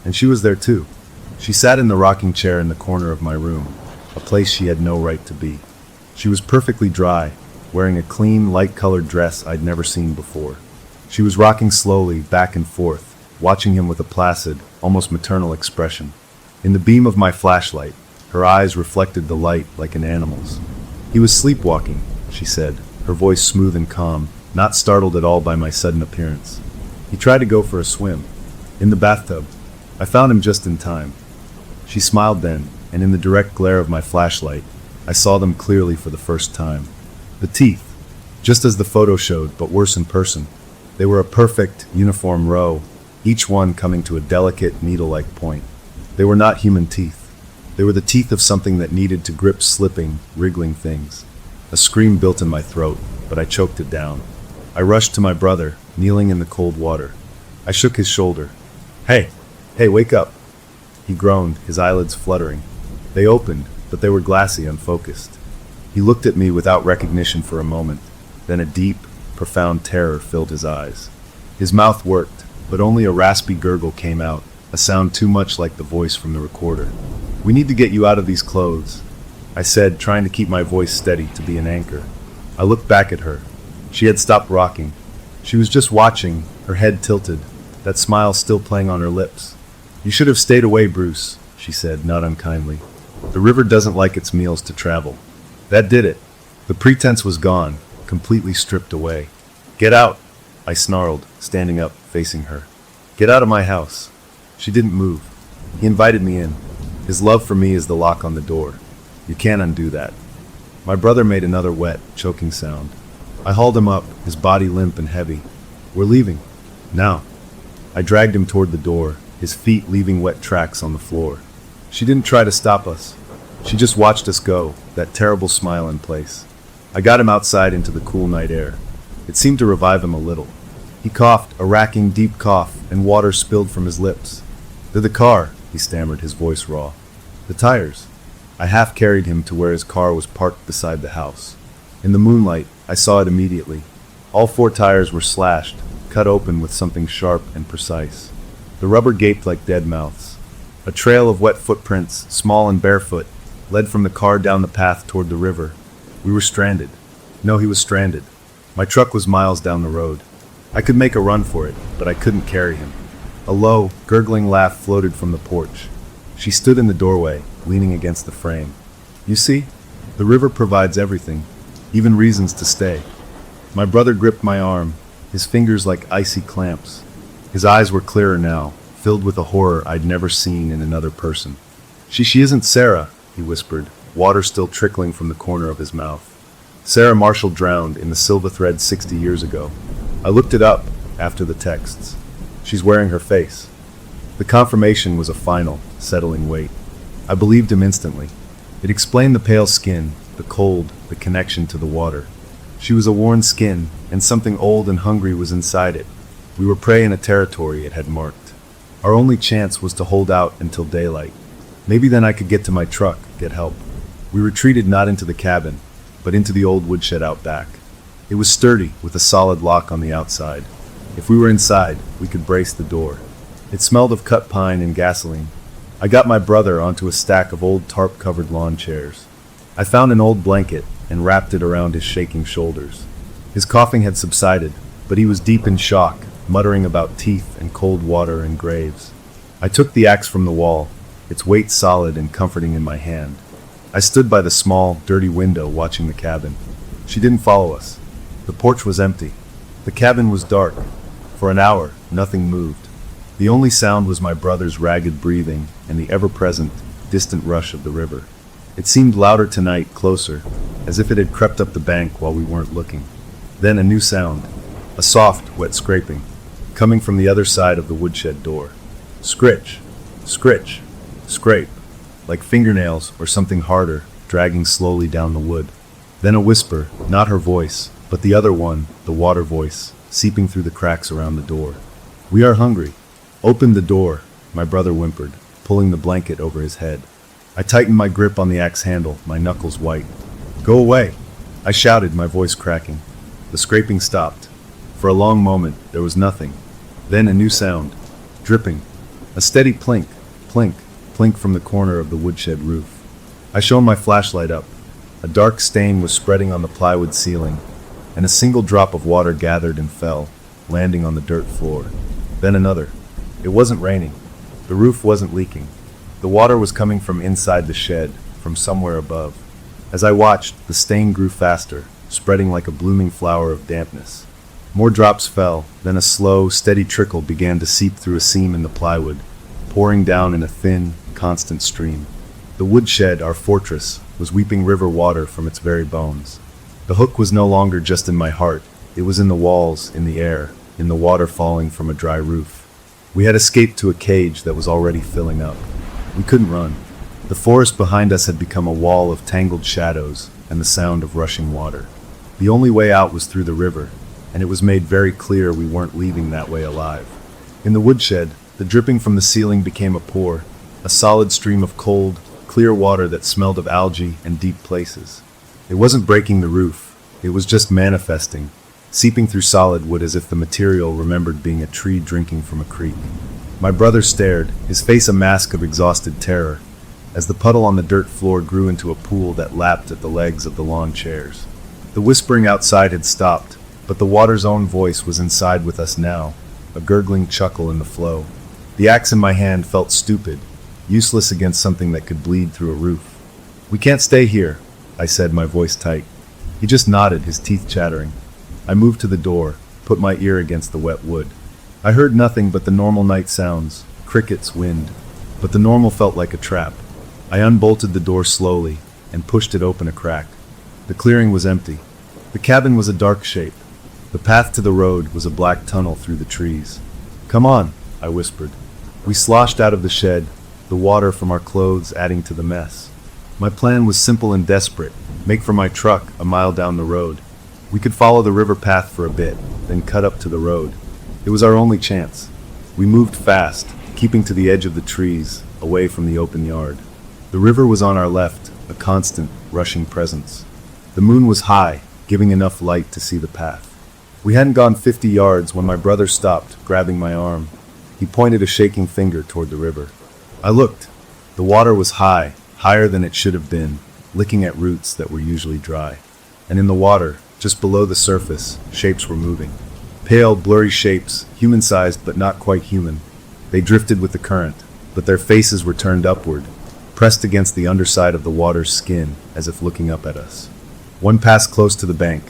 And she was there too. She sat in the rocking chair in the corner of my room, a place she had no right to be. She was perfectly dry, wearing a clean, light-colored dress I'd never seen before. She was rocking slowly, back and forth, watching him with a placid, almost maternal expression. In the beam of my flashlight, her eyes reflected the light like an animal's. "He was sleepwalking," she said, her voice smooth and calm, not startled at all by my sudden appearance. "He tried to go for a swim. In the bathtub. I found him just in time." She smiled then, and in the direct glare of my flashlight, I saw them clearly for the first time. The teeth, just as the photo showed, but worse in person. They were a perfect, uniform row, each one coming to a delicate, needle-like point. They were not human teeth. They were the teeth of something that needed to grip slipping, wriggling things. A scream built in my throat, but I choked it down. I rushed to my brother, kneeling in the cold water. I shook his shoulder. Hey, wake up." He groaned, his eyelids fluttering. They opened, but they were glassy, unfocused. He looked at me without recognition for a moment. Then a deep, profound terror filled his eyes. His mouth worked, but only a raspy gurgle came out, a sound too much like the voice from the recorder. "We need to get you out of these clothes," I said, trying to keep my voice steady to be an anchor. I looked back at her. She had stopped rocking. She was just watching, her head tilted, that smile still playing on her lips. "You should have stayed away, Bruce," she said, not unkindly. "The river doesn't like its meals to travel." That did it. The pretense was gone, completely stripped away. "Get out," I snarled, standing up, facing her. "Get out of my house." She didn't move. He invited me in. His love for me is the lock on the door. You can't undo that. My brother made another wet, choking sound. I hauled him up, his body limp and heavy. "We're leaving. Now." I dragged him toward the door, his feet leaving wet tracks on the floor. She didn't try to stop us. She just watched us go, that terrible smile in place. I got him outside into the cool night air. It seemed to revive him a little. He coughed, a racking, deep cough, and water spilled from his lips. "They're the car," he stammered, his voice raw. "The tires." I half carried him to where his car was parked beside the house. In the moonlight, I saw it immediately. All 4 tires were slashed, cut open with something sharp and precise. The rubber gaped like dead mouths. A trail of wet footprints, small and barefoot, led from the car down the path toward the river. We were stranded. No, he was stranded. My truck was miles down the road. I could make a run for it, but I couldn't carry him. A low, gurgling laugh floated from the porch. She stood in the doorway, leaning against the frame. "You see, the river provides everything, even reasons to stay." My brother gripped my arm, his fingers like icy clamps. His eyes were clearer now, filled with a horror I'd never seen in another person. She isn't Sarah," he whispered, water still trickling from the corner of his mouth. "Sarah Marshall drowned in the Silva Thread 60 years ago. I looked it up after the texts. She's wearing her face." The confirmation was a final, settling weight. I believed him instantly. It explained the pale skin, the cold, the connection to the water. She was a worn skin, and something old and hungry was inside it. We were prey in a territory it had marked. Our only chance was to hold out until daylight. Maybe then I could get to my truck, get help. We retreated not into the cabin, but into the old woodshed out back. It was sturdy, with a solid lock on the outside. If we were inside, we could brace the door. It smelled of cut pine and gasoline. I got my brother onto a stack of old tarp-covered lawn chairs. I found an old blanket and wrapped it around his shaking shoulders. His coughing had subsided, but he was deep in shock, muttering about teeth and cold water and graves. I took the axe from the wall, its weight solid and comforting in my hand. I stood by the small, dirty window watching the cabin. She didn't follow us. The porch was empty. The cabin was dark. For an hour, nothing moved. The only sound was my brother's ragged breathing and the ever-present, distant rush of the river. It seemed louder tonight, closer, as if it had crept up the bank while we weren't looking. Then a new sound, a soft, wet scraping, coming from the other side of the woodshed door. Scritch, scritch, scrape, like fingernails or something harder, dragging slowly down the wood. Then a whisper, not her voice, but the other one, the water voice, seeping through the cracks around the door. "We are hungry. Open the door," my brother whimpered, pulling the blanket over his head. I tightened my grip on the axe handle, my knuckles white. "Go away," I shouted, my voice cracking. The scraping stopped. For a long moment, there was nothing. Then a new sound. Dripping. A steady plink, plink, plink from the corner of the woodshed roof. I shone my flashlight up. A dark stain was spreading on the plywood ceiling, and a single drop of water gathered and fell, landing on the dirt floor. Then another. It wasn't raining. The roof wasn't leaking. The water was coming from inside the shed, from somewhere above. As I watched, the stain grew faster, spreading like a blooming flower of dampness. More drops fell, then a slow, steady trickle began to seep through a seam in the plywood, pouring down in a thin, constant stream. The woodshed, our fortress, was weeping river water from its very bones. The hook was no longer just in my heart, it was in the walls, in the air, in the water falling from a dry roof. We had escaped to a cage that was already filling up. We couldn't run. The forest behind us had become a wall of tangled shadows and the sound of rushing water. The only way out was through the river, and it was made very clear we weren't leaving that way alive. In the woodshed, the dripping from the ceiling became a pour, a solid stream of cold, clear water that smelled of algae and deep places. It wasn't breaking the roof, it was just manifesting, seeping through solid wood as if the material remembered being a tree drinking from a creek. My brother stared, his face a mask of exhausted terror, as the puddle on the dirt floor grew into a pool that lapped at the legs of the lawn chairs. The whispering outside had stopped, but the water's own voice was inside with us now, a gurgling chuckle in the flow. The axe in my hand felt stupid, useless against something that could bleed through a roof. "We can't stay here," I said, my voice tight. He just nodded, his teeth chattering. I moved to the door, put my ear against the wet wood. I heard nothing but the normal night sounds, crickets, wind, but the normal felt like a trap. I unbolted the door slowly and pushed it open a crack. The clearing was empty. The cabin was a dark shape. The path to the road was a black tunnel through the trees. "Come on," I whispered. We sloshed out of the shed, the water from our clothes adding to the mess. My plan was simple and desperate, make for my truck a mile down the road. We could follow the river path for a bit, then cut up to the road. It was our only chance. We moved fast, keeping to the edge of the trees, away from the open yard. The river was on our left, a constant, rushing presence. The moon was high, giving enough light to see the path. We hadn't gone 50 yards when my brother stopped, grabbing my arm. He pointed a shaking finger toward the river. I looked. The water was high, higher than it should have been, licking at roots that were usually dry. And in the water, just below the surface, shapes were moving. Pale, blurry shapes, human-sized but not quite human. They drifted with the current, but their faces were turned upward, pressed against the underside of the water's skin, as if looking up at us. One passed close to the bank.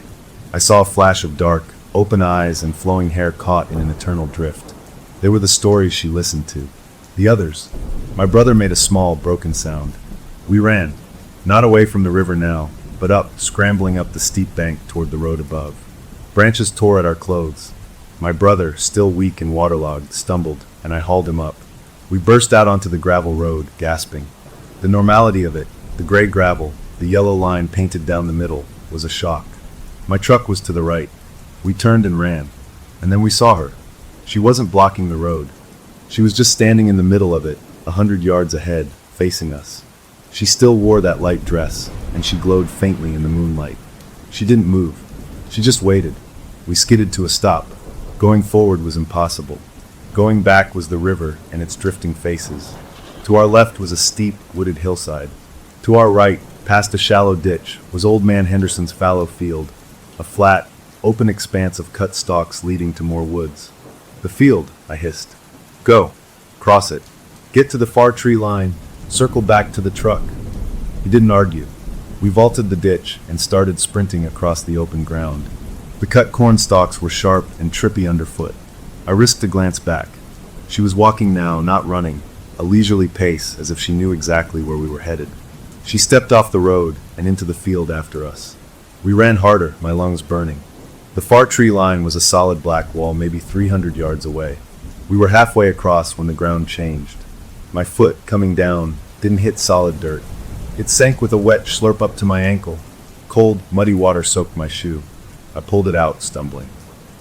I saw a flash of dark, open eyes and flowing hair caught in an eternal drift. They were the stories she listened to. The others. My brother made a small, broken sound. We ran, not away from the river now, but up, scrambling up the steep bank toward the road above. Branches tore at our clothes. My brother, still weak and waterlogged, stumbled, and I hauled him up. We burst out onto the gravel road, gasping. The normality of it, the gray gravel, the yellow line painted down the middle, was a shock. My truck was to the right. We turned and ran, and then we saw her. She wasn't blocking the road. She was just standing in the middle of it, 100 yards ahead, facing us. She still wore that light dress, and she glowed faintly in the moonlight. She didn't move. She just waited. We skidded to a stop. Going forward was impossible. Going back was the river and its drifting faces. To our left was a steep, wooded hillside. To our right, past a shallow ditch, was Old Man Henderson's fallow field, a flat, open expanse of cut stalks leading to more woods. "The field," I hissed. "Go. Cross it. Get to the far tree line. Circle back to the truck." He didn't argue. We vaulted the ditch and started sprinting across the open ground. The cut corn stalks were sharp and trippy underfoot. I risked a glance back. She was walking now, not running, a leisurely pace as if she knew exactly where we were headed. She stepped off the road and into the field after us. We ran harder, my lungs burning. The far tree line was a solid black wall maybe 300 yards away. We were halfway across when the ground changed. My foot, coming down, didn't hit solid dirt. It sank with a wet slurp up to my ankle. Cold, muddy water soaked my shoe. I pulled it out, stumbling.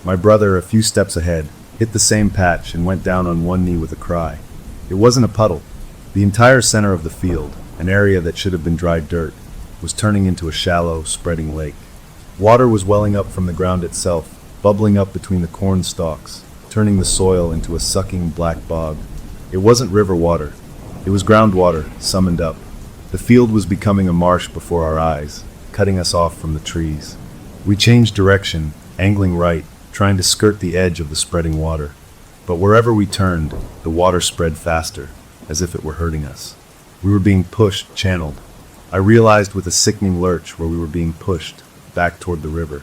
My brother, a few steps ahead, hit the same patch and went down on one knee with a cry. It wasn't a puddle. The entire center of the field, an area that should have been dry dirt, was turning into a shallow, spreading lake. Water was welling up from the ground itself, bubbling up between the corn stalks, turning the soil into a sucking black bog. It wasn't river water. It was groundwater, summoned up. The field was becoming a marsh before our eyes, cutting us off from the trees. We changed direction, angling right, trying to skirt the edge of the spreading water. But wherever we turned, the water spread faster, as if it were hurting us. We were being pushed, channeled. I realized with a sickening lurch where we were being pushed, back toward the river.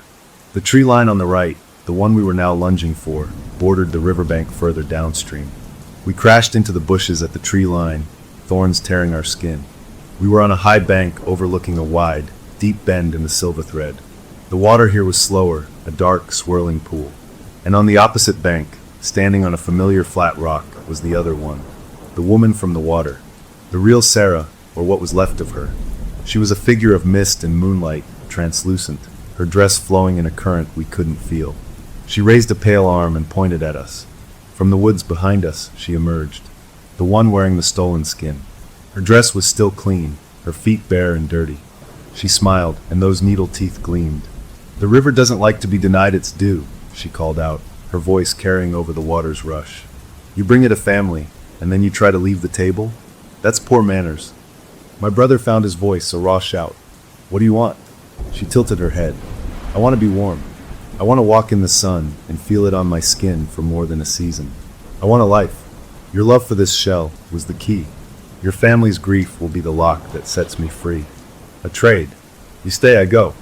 The tree line on the right, the one we were now lunging for, bordered the riverbank further downstream. We crashed into the bushes at the tree line, thorns tearing our skin. We were on a high bank overlooking a wide, deep bend in the Silver Thread. The water here was slower, a dark, swirling pool. And on the opposite bank, standing on a familiar flat rock, was the other one. The woman from the water. The real Sarah, or what was left of her. She was a figure of mist and moonlight, translucent, her dress flowing in a current we couldn't feel. She raised a pale arm and pointed at us. From the woods behind us, she emerged, the one wearing the stolen skin. Her dress was still clean, her feet bare and dirty. She smiled, and those needle teeth gleamed. "The river doesn't like to be denied its due," she called out, her voice carrying over the water's rush. "You bring it a family, and then you try to leave the table? That's poor manners." My brother found his voice, a raw shout. "What do you want?" She tilted her head. "I want to be warm. I want to walk in the sun and feel it on my skin for more than a season. I want a life. Your love for this shell was the key. Your family's grief will be the lock that sets me free. A trade. You stay, I go."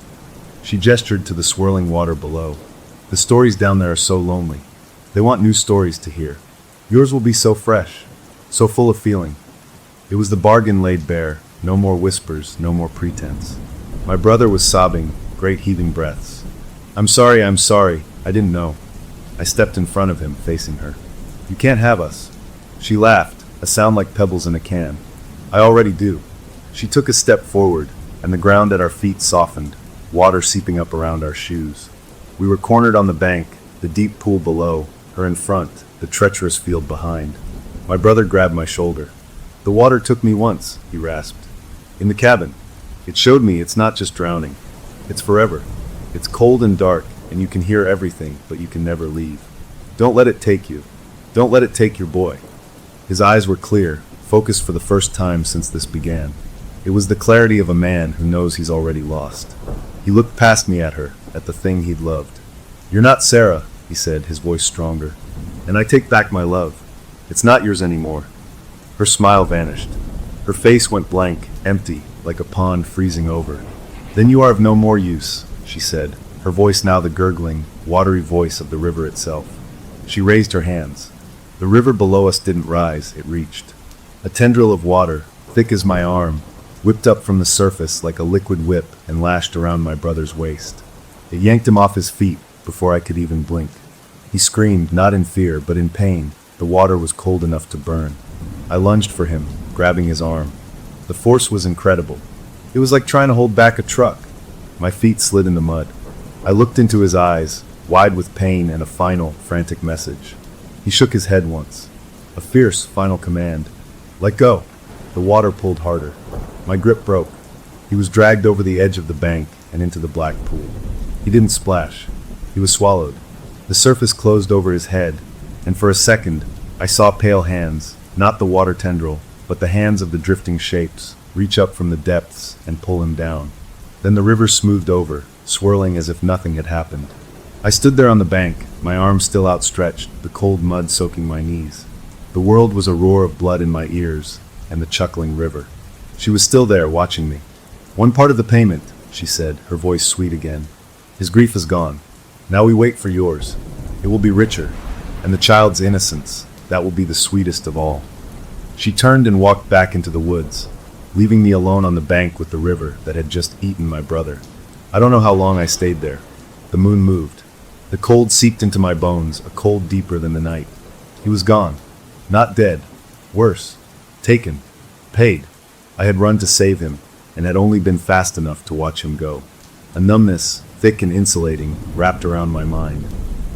She gestured to the swirling water below. "The stories down there are so lonely. They want new stories to hear. Yours will be so fresh, so full of feeling." It was the bargain laid bare. No more whispers, no more pretense. My brother was sobbing, great heaving breaths. I'm sorry, I didn't know." I stepped in front of him, facing her. "You can't have us." She laughed, a sound like pebbles in a can. "I already do." She took a step forward, and the ground at our feet softened, water seeping up around our shoes. We were cornered on the bank, the deep pool below, her in front, the treacherous field behind. My brother grabbed my shoulder. "The water took me once," he rasped. "In the cabin. It showed me it's not just drowning. It's forever. It's cold and dark, and you can hear everything, but you can never leave. Don't let it take you. Don't let it take your boy." His eyes were clear, focused for the first time since this began. It was the clarity of a man who knows he's already lost. He looked past me at her, at the thing he'd loved. "You're not Sarah," he said, his voice stronger. "And I take back my love. It's not yours anymore." Her smile vanished. Her face went blank, empty, like a pond freezing over. "Then you are of no more use," she said, her voice now the gurgling, watery voice of the river itself. She raised her hands. The river below us didn't rise, it reached. A tendril of water, thick as my arm, whipped up from the surface like a liquid whip and lashed around my brother's waist. It yanked him off his feet before I could even blink. He screamed, not in fear, but in pain. The water was cold enough to burn. I lunged for him, grabbing his arm. The force was incredible. It was like trying to hold back a truck. My feet slid in the mud. I looked into his eyes, wide with pain and a final, frantic message. He shook his head once. A fierce, final command. "Let go." The water pulled harder. My grip broke. He was dragged over the edge of the bank and into the black pool. He didn't splash. He was swallowed. The surface closed over his head, and for a second, I saw pale hands, not the water tendril, but the hands of the drifting shapes, reach up from the depths and pull him down. Then the river smoothed over, swirling as if nothing had happened. I stood there on the bank, my arms still outstretched, the cold mud soaking my knees. The world was a roar of blood in my ears, and the chuckling river. She was still there, watching me. "One part of the payment," she said, her voice sweet again. "His grief is gone. Now we wait for yours. It will be richer, and the child's innocence, that will be the sweetest of all." She turned and walked back into the woods, leaving me alone on the bank with the river that had just eaten my brother. I don't know how long I stayed there. The moon moved. The cold seeped into my bones, a cold deeper than the night. He was gone. Not dead. Worse. Taken. Paid. I had run to save him, and had only been fast enough to watch him go. A numbness, thick and insulating, wrapped around my mind.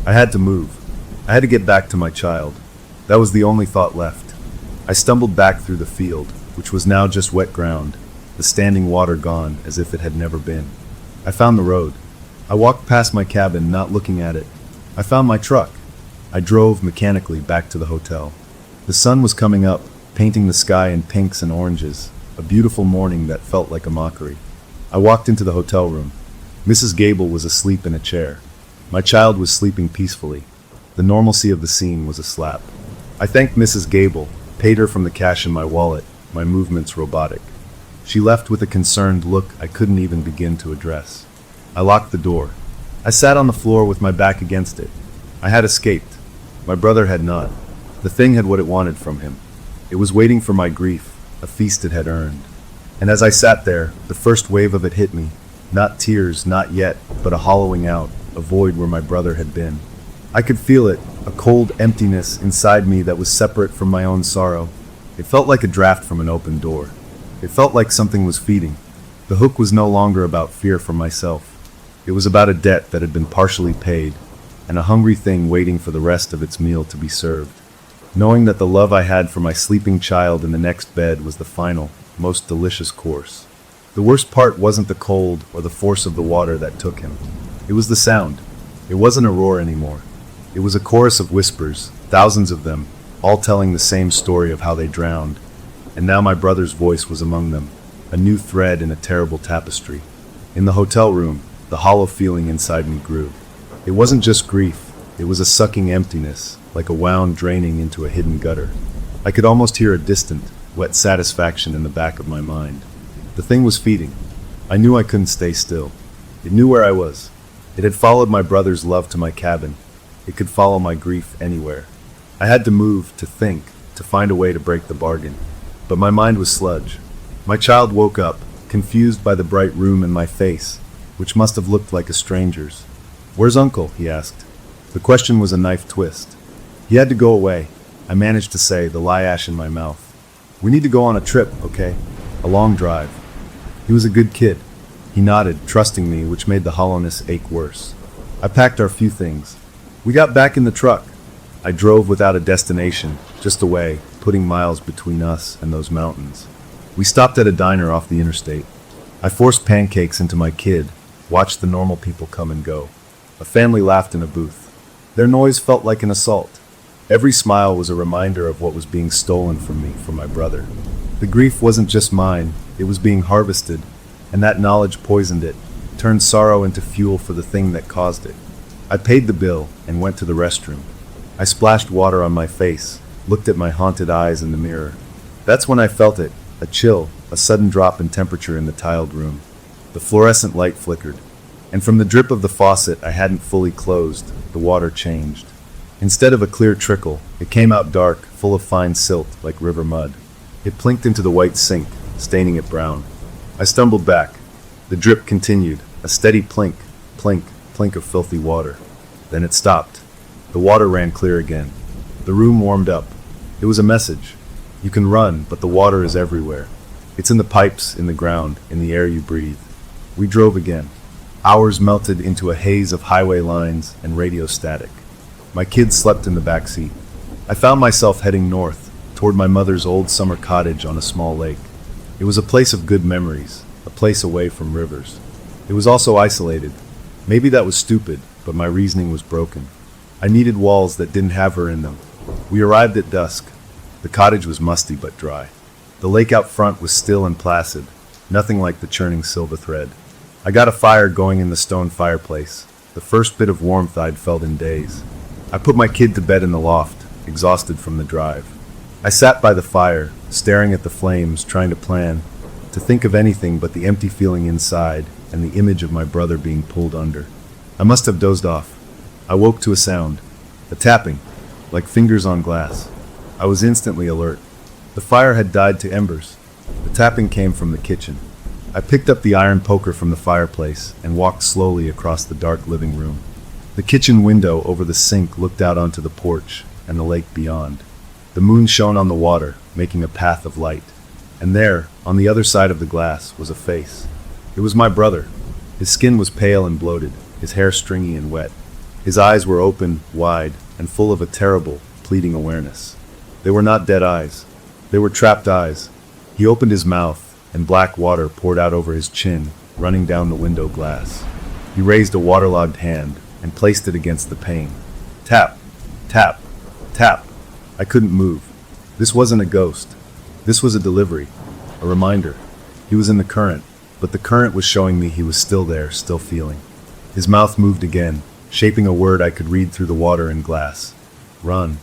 I had to move. I had to get back to my child. That was the only thought left. I stumbled back through the field, which was now just wet ground, the standing water gone as if it had never been. I found the road. I walked past my cabin, not looking at it. I found my truck. I drove mechanically back to the hotel. The sun was coming up, painting the sky in pinks and oranges, a beautiful morning that felt like a mockery. I walked into the hotel room. Mrs. Gable was asleep in a chair. My child was sleeping peacefully. The normalcy of the scene was a slap. I thanked Mrs. Gable, paid her from the cash in my wallet, my movements robotic. She left with a concerned look I couldn't even begin to address. I locked the door. I sat on the floor with my back against it. I had escaped. My brother had not. The thing had what it wanted from him. It was waiting for my grief, a feast it had earned. And as I sat there, the first wave of it hit me. Not tears, not yet, but a hollowing out, a void where my brother had been. I could feel it, a cold emptiness inside me that was separate from my own sorrow. It felt like a draft from an open door. It felt like something was feeding. The hook was no longer about fear for myself. It was about a debt that had been partially paid, and a hungry thing waiting for the rest of its meal to be served. Knowing that the love I had for my sleeping child in the next bed was the final, most delicious course. The worst part wasn't the cold or the force of the water that took him. It was the sound. It wasn't a roar anymore. It was a chorus of whispers, thousands of them, all telling the same story of how they drowned. And now my brother's voice was among them, a new thread in a terrible tapestry. In the hotel room, the hollow feeling inside me grew. It wasn't just grief, it was a sucking emptiness, like a wound draining into a hidden gutter. I could almost hear a distant, wet satisfaction in the back of my mind. The thing was feeding. I knew I couldn't stay still. It knew where I was. It had followed my brother's love to my cabin. It could follow my grief anywhere. I had to move, to think, to find a way to break the bargain. But my mind was sludge. My child woke up, confused by the bright room in my face, which must have looked like a stranger's. "Where's Uncle?" he asked. The question was a knife twist. "He had to go away," I managed to say, the lye ash in my mouth. "We need to go on a trip, okay? A long drive." He was a good kid. He nodded, trusting me, which made the hollowness ache worse. I packed our few things. We got back in the truck. I drove without a destination, just away, putting miles between us and those mountains. We stopped at a diner off the interstate. I forced pancakes into my kid, watched the normal people come and go. A family laughed in a booth. Their noise felt like an assault. Every smile was a reminder of what was being stolen from me, from my brother. The grief wasn't just mine, it was being harvested, and that knowledge poisoned it, turned sorrow into fuel for the thing that caused it. I paid the bill and went to the restroom. I splashed water on my face, looked at my haunted eyes in the mirror. That's when I felt it, a chill, a sudden drop in temperature in the tiled room. The fluorescent light flickered, and from the drip of the faucet I hadn't fully closed, the water changed. Instead of a clear trickle, it came out dark, full of fine silt, like river mud. It plinked into the white sink, staining it brown. I stumbled back. The drip continued, a steady plink, plink, plink of filthy water. Then it stopped. The water ran clear again. The room warmed up. It was a message. You can run, but the water is everywhere. It's in the pipes, in the ground, in the air you breathe. We drove again. Hours melted into a haze of highway lines and radio static. My kids slept in the back seat. I found myself heading north, toward my mother's old summer cottage on a small lake. It was a place of good memories, a place away from rivers. It was also isolated. Maybe that was stupid, but my reasoning was broken. I needed walls that didn't have her in them. We arrived at dusk. The cottage was musty but dry. The lake out front was still and placid, nothing like the churning silver thread. I got a fire going in the stone fireplace. the first bit of warmth I'd felt in days. I put my kid to bed in the loft, exhausted from the drive. I sat by the fire, staring at the flames, trying to plan, to think of anything but the empty feeling inside and the image of my brother being pulled under. I must have dozed off. I woke to a sound, a tapping, like fingers on glass. I was instantly alert. The fire had died to embers. The tapping came from the kitchen. I picked up the iron poker from the fireplace and walked slowly across the dark living room. The kitchen window over the sink looked out onto the porch and the lake beyond. The moon shone on the water, making a path of light. And there, on the other side of the glass, was a face. It was my brother. His skin was pale and bloated, his hair stringy and wet. His eyes were open, wide, and full of a terrible, pleading awareness. They were not dead eyes. They were trapped eyes. He opened his mouth, and black water poured out over his chin, running down the window glass. He raised a waterlogged hand and placed it against the pane. Tap, tap, tap. I couldn't move. This wasn't a ghost. This was a delivery, a reminder. He was in the current, but the current was showing me he was still there, still feeling. His mouth moved again, shaping a word I could read through the water and glass. Run.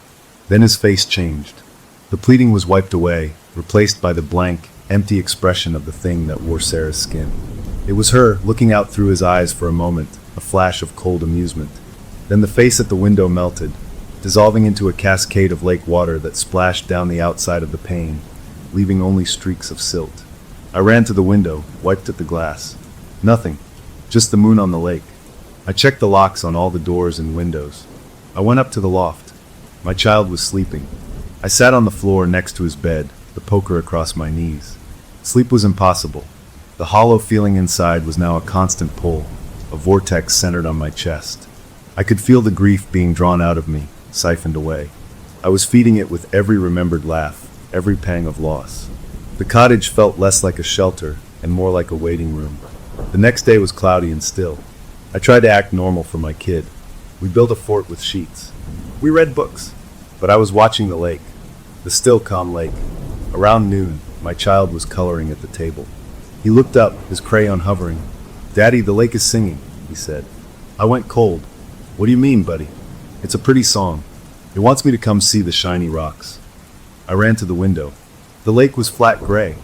Then his face changed. The pleading was wiped away, replaced by the blank, empty expression of the thing that wore Sarah's skin. It was her, looking out through his eyes for a moment, a flash of cold amusement. Then the face at the window melted, dissolving into a cascade of lake water that splashed down the outside of the pane, leaving only streaks of silt. I ran to the window, wiped at the glass. Nothing, just the moon on the lake. I checked the locks on all the doors and windows. I went up to the loft. My child was sleeping. I sat on the floor next to his bed, the poker across my knees. Sleep was impossible. The hollow feeling inside was now a constant pull, a vortex centered on my chest. I could feel the grief being drawn out of me, siphoned away. I was feeding it with every remembered laugh, every pang of loss. The cottage felt less like a shelter and more like a waiting room. The next day was cloudy and still. I tried to act normal for my kid. We built a fort with sheets. We read books. But I was watching the lake, the still calm lake. Around noon, my child was coloring at the table. He looked up, his crayon hovering. "Daddy, the lake is singing," he said. I went cold. "What do you mean, buddy?" "It's a pretty song. It wants me to come see the shiny rocks." I ran to the window. The lake was flat gray.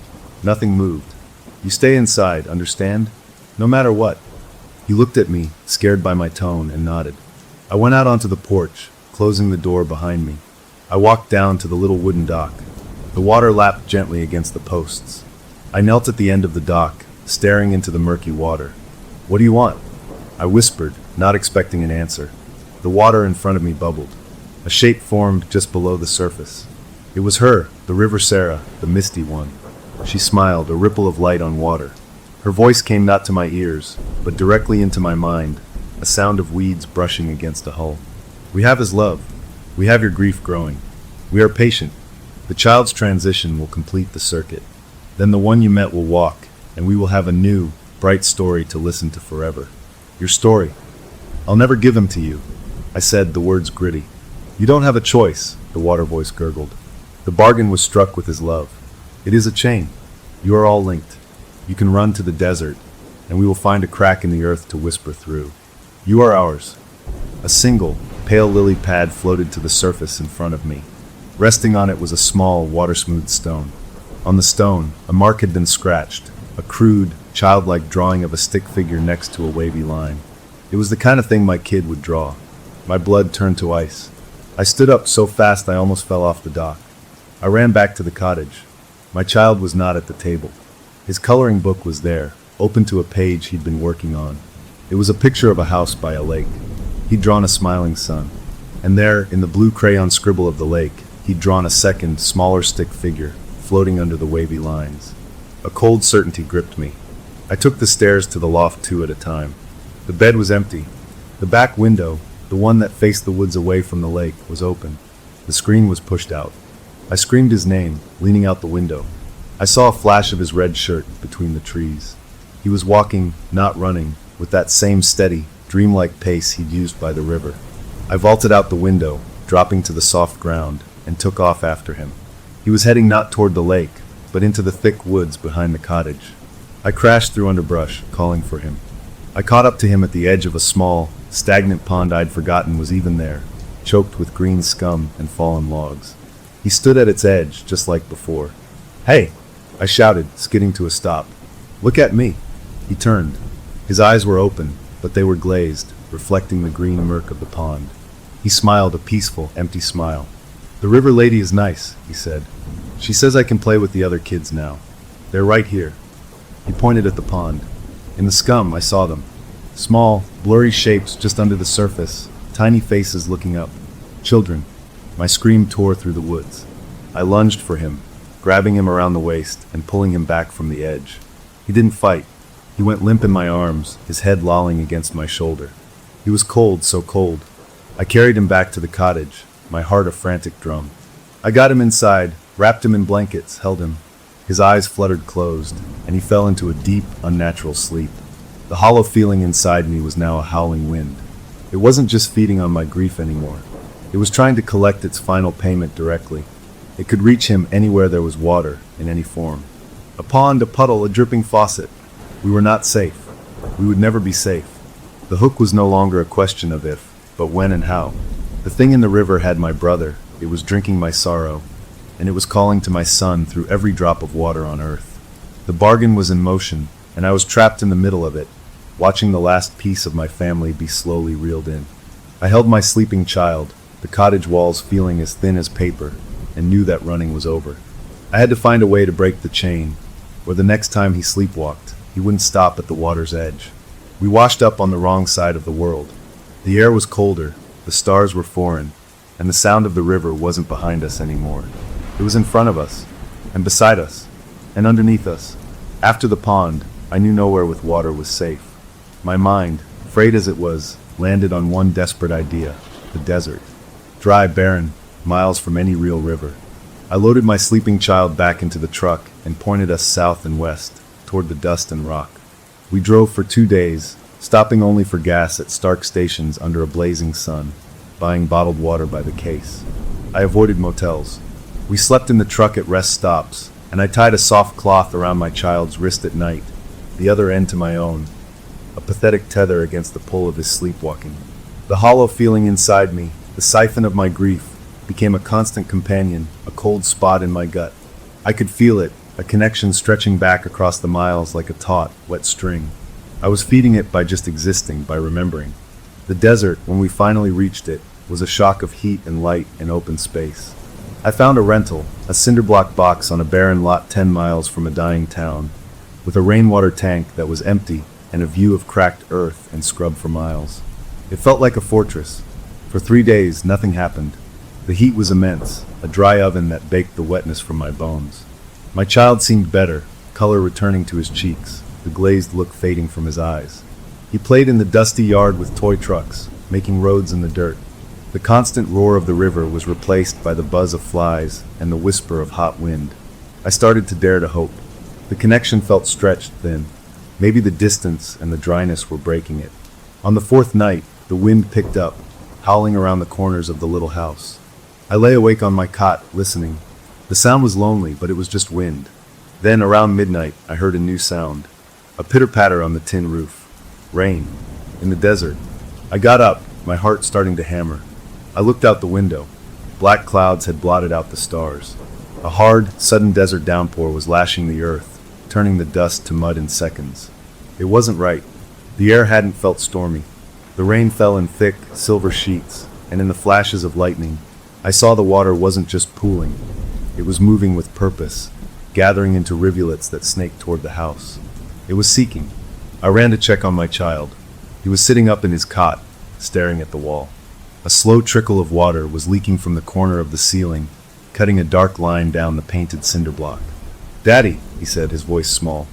Nothing moved. "You stay inside, understand? No matter what." He looked at me, scared by my tone, and nodded. I went out onto the porch, closing the door behind me. I walked down to the little wooden dock. The water lapped gently against the posts. I knelt at the end of the dock, staring into the murky water. "What do you want?" I whispered, not expecting an answer. The water in front of me bubbled. A shape formed just below the surface. It was her, the River Sarah, the misty one. She smiled, a ripple of light on water. Her voice came not to my ears, but directly into my mind, a sound of weeds brushing against a hull. "We have his love. We have your grief growing. We are patient. The child's transition will complete the circuit. Then the one you met will walk, and we will have a new, bright story to listen to forever. Your story. I'll never give him to you," I said, the words gritty. "You don't have a choice," the water voice gurgled. "The bargain was struck with his love. It is a chain. You are all linked. You can run to the desert, and we will find a crack in the earth to whisper through. You are ours." A single, pale lily pad floated to the surface in front of me. Resting on it was a small, water-smoothed stone. On the stone, a mark had been scratched, a crude, childlike drawing of a stick figure next to a wavy line. It was the kind of thing my kid would draw. My blood turned to ice. I stood up so fast I almost fell off the dock. I ran back to the cottage. My child was not at the table. His coloring book was there, open to a page he'd been working on. It was a picture of a house by a lake. He'd drawn a smiling sun. And there, in the blue crayon scribble of the lake, he'd drawn a second, smaller stick figure, floating under the wavy lines. A cold certainty gripped me. I took the stairs to the loft 2 at a time. The bed was empty. The back window, the one that faced the woods away from the lake, was open. The screen was pushed out. I screamed his name, leaning out the window. I saw a flash of his red shirt between the trees. He was walking, not running, with that same steady, dreamlike pace he'd used by the river. I vaulted out the window, dropping to the soft ground, and took off after him. He was heading not toward the lake, but into the thick woods behind the cottage. I crashed through underbrush, calling for him. I caught up to him at the edge of a small, stagnant pond I'd forgotten was even there, choked with green scum and fallen logs. He stood at its edge, just like before. "Hey!" I shouted, skidding to a stop. "Look at me!" He turned. His eyes were open, but they were glazed, reflecting the green murk of the pond. He smiled a peaceful, empty smile. "The river lady is nice," he said. "She says I can play with the other kids now. They're right here." He pointed at the pond. In the scum, I saw them. Small, blurry shapes just under the surface, tiny faces looking up. Children. My scream tore through the woods. I lunged for him, grabbing him around the waist and pulling him back from the edge. He didn't fight. He went limp in my arms, his head lolling against my shoulder. He was cold, so cold. I carried him back to the cottage, my heart a frantic drum. I got him inside, wrapped him in blankets, held him. His eyes fluttered closed, and he fell into a deep, unnatural sleep. The hollow feeling inside me was now a howling wind. It wasn't just feeding on my grief anymore. It was trying to collect its final payment directly. It could reach him anywhere there was water, in any form. A pond, a puddle, a dripping faucet. We were not safe. We would never be safe. The hook was no longer a question of if, but when and how. The thing in the river had my brother. It was drinking my sorrow, and it was calling to my son through every drop of water on earth. The bargain was in motion, and I was trapped in the middle of it, watching the last piece of my family be slowly reeled in. I held my sleeping child, the cottage walls feeling as thin as paper, and knew that running was over. I had to find a way to break the chain, or the next time he sleepwalked, he wouldn't stop at the water's edge. We washed up on the wrong side of the world. The air was colder, the stars were foreign, and the sound of the river wasn't behind us anymore. It was in front of us, and beside us, and underneath us. After the pond, I knew nowhere with water was safe. My mind, frayed as it was, landed on one desperate idea: the desert. Dry, barren, miles from any real river. I loaded my sleeping child back into the truck and pointed us south and west, toward the dust and rock. We drove for 2 days, stopping only for gas at Stark stations under a blazing sun, buying bottled water by the case. I avoided motels. We slept in the truck at rest stops, and I tied a soft cloth around my child's wrist at night, the other end to my own, a pathetic tether against the pull of his sleepwalking. The hollow feeling inside me, the siphon of my grief, became a constant companion, a cold spot in my gut. I could feel it, a connection stretching back across the miles like a taut, wet string. I was feeding it by just existing, by remembering. The desert, when we finally reached it, was a shock of heat and light and open space. I found a rental, a cinderblock box on a barren lot 10 miles from a dying town, with a rainwater tank that was empty and a view of cracked earth and scrub for miles. It felt like a fortress. For 3 days, nothing happened. The heat was immense, a dry oven that baked the wetness from my bones. My child seemed better, color returning to his cheeks, the glazed look fading from his eyes. He played in the dusty yard with toy trucks, making roads in the dirt. The constant roar of the river was replaced by the buzz of flies and the whisper of hot wind. I started to dare to hope. The connection felt stretched thin. Maybe the distance and the dryness were breaking it. On the 4th night, the wind picked up, howling around the corners of the little house. I lay awake on my cot, listening. The sound was lonely, but it was just wind. Then, around midnight, I heard a new sound. A pitter-patter on the tin roof. Rain. In the desert. I got up, my heart starting to hammer. I looked out the window. Black clouds had blotted out the stars. A hard, sudden desert downpour was lashing the earth, turning the dust to mud in seconds. It wasn't right. The air hadn't felt stormy. The rain fell in thick, silver sheets, and in the flashes of lightning, I saw the water wasn't just pooling. It was moving with purpose, gathering into rivulets that snaked toward the house. It was seeking. I ran to check on my child. He was sitting up in his cot, staring at the wall. A slow trickle of water was leaking from the corner of the ceiling, cutting a dark line down the painted cinder block. "Daddy," he said, his voice small.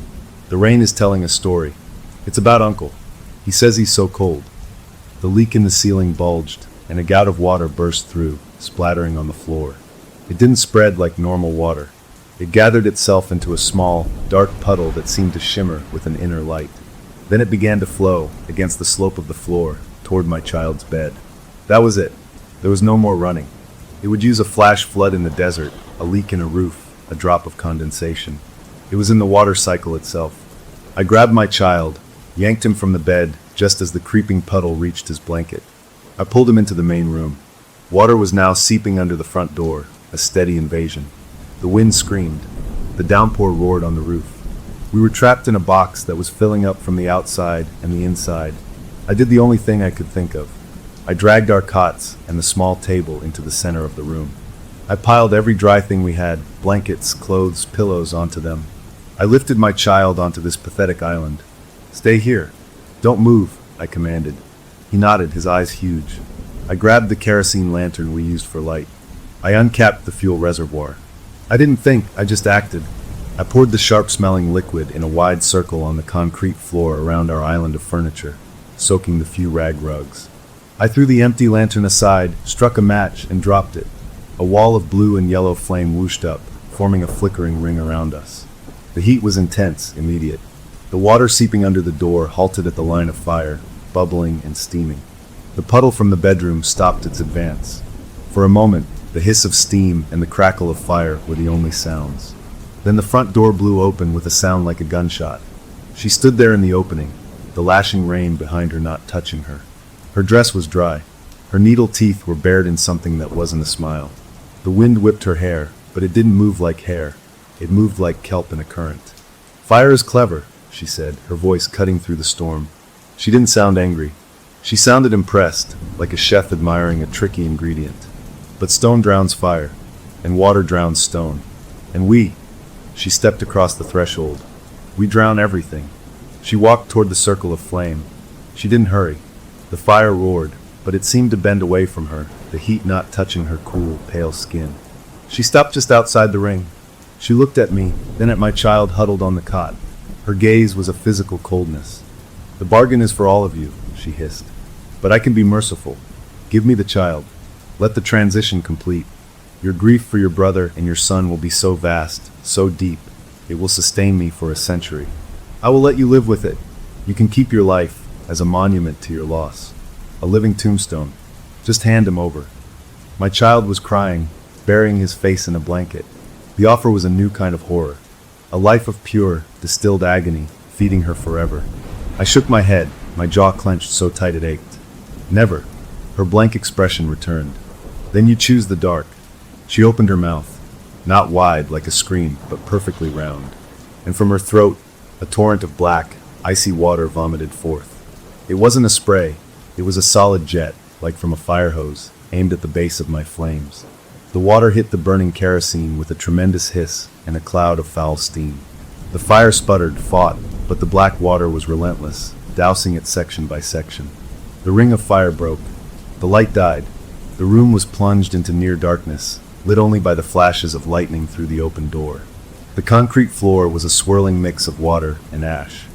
"The rain is telling a story. It's about Uncle. He says he's so cold." The leak in the ceiling bulged, and a gout of water burst through, splattering on the floor. It didn't spread like normal water. It gathered itself into a small, dark puddle that seemed to shimmer with an inner light. Then it began to flow, against the slope of the floor, toward my child's bed. That was it. There was no more running. It would use a flash flood in the desert, a leak in a roof, a drop of condensation. It was in the water cycle itself. I grabbed my child, yanked him from the bed, just as the creeping puddle reached his blanket. I pulled him into the main room. Water was now seeping under the front door, a steady invasion. The wind screamed. The downpour roared on the roof. We were trapped in a box that was filling up from the outside and the inside. I did the only thing I could think of. I dragged our cots and the small table into the center of the room. I piled every dry thing we had, blankets, clothes, pillows, onto them. I lifted my child onto this pathetic island. "Stay here. Don't move," I commanded. He nodded, his eyes huge. I grabbed the kerosene lantern we used for light. I uncapped the fuel reservoir. I didn't think, I just acted. I poured the sharp-smelling liquid in a wide circle on the concrete floor around our island of furniture, soaking the few rag rugs. I threw the empty lantern aside, struck a match, and dropped it. A wall of blue and yellow flame whooshed up, forming a flickering ring around us. The heat was intense, immediate. The water seeping under the door halted at the line of fire, bubbling and steaming. The puddle from the bedroom stopped its advance. For a moment, the hiss of steam and the crackle of fire were the only sounds. Then the front door blew open with a sound like a gunshot. She stood there in the opening, the lashing rain behind her not touching her. Her dress was dry. Her needle teeth were bared in something that wasn't a smile. The wind whipped her hair, but it didn't move like hair. It moved like kelp in a current. "Fire is clever," she said, her voice cutting through the storm. She didn't sound angry. She sounded impressed, like a chef admiring a tricky ingredient. But stone drowns fire, and water drowns stone. And she stepped across the threshold. We drown everything. She walked toward the circle of flame. She didn't hurry. The fire roared, but it seemed to bend away from her, the heat not touching her cool, pale skin. She stopped just outside the ring. She looked at me, then at my child huddled on the cot. Her gaze was a physical coldness. "The bargain is for all of you," she hissed. "But I can be merciful. Give me the child. Let the transition complete. Your grief for your brother and your son will be so vast, so deep, it will sustain me for a century. I will let you live with it. You can keep your life as a monument to your loss. A living tombstone. Just hand him over." My child was crying, burying his face in a blanket. The offer was a new kind of horror. A life of pure, distilled agony, feeding her forever. I shook my head, my jaw clenched so tight it ached. "Never." Her blank expression returned. "Then you choose the dark." She opened her mouth, not wide like a scream, but perfectly round. And from her throat, a torrent of black, icy water vomited forth. It wasn't a spray, it was a solid jet, like from a fire hose, aimed at the base of my flames. The water hit the burning kerosene with a tremendous hiss and a cloud of foul steam. The fire sputtered, fought, but the black water was relentless, dousing it section by section. The ring of fire broke. The light died. The room was plunged into near darkness, lit only by the flashes of lightning through the open door. The concrete floor was a swirling mix of water and ash.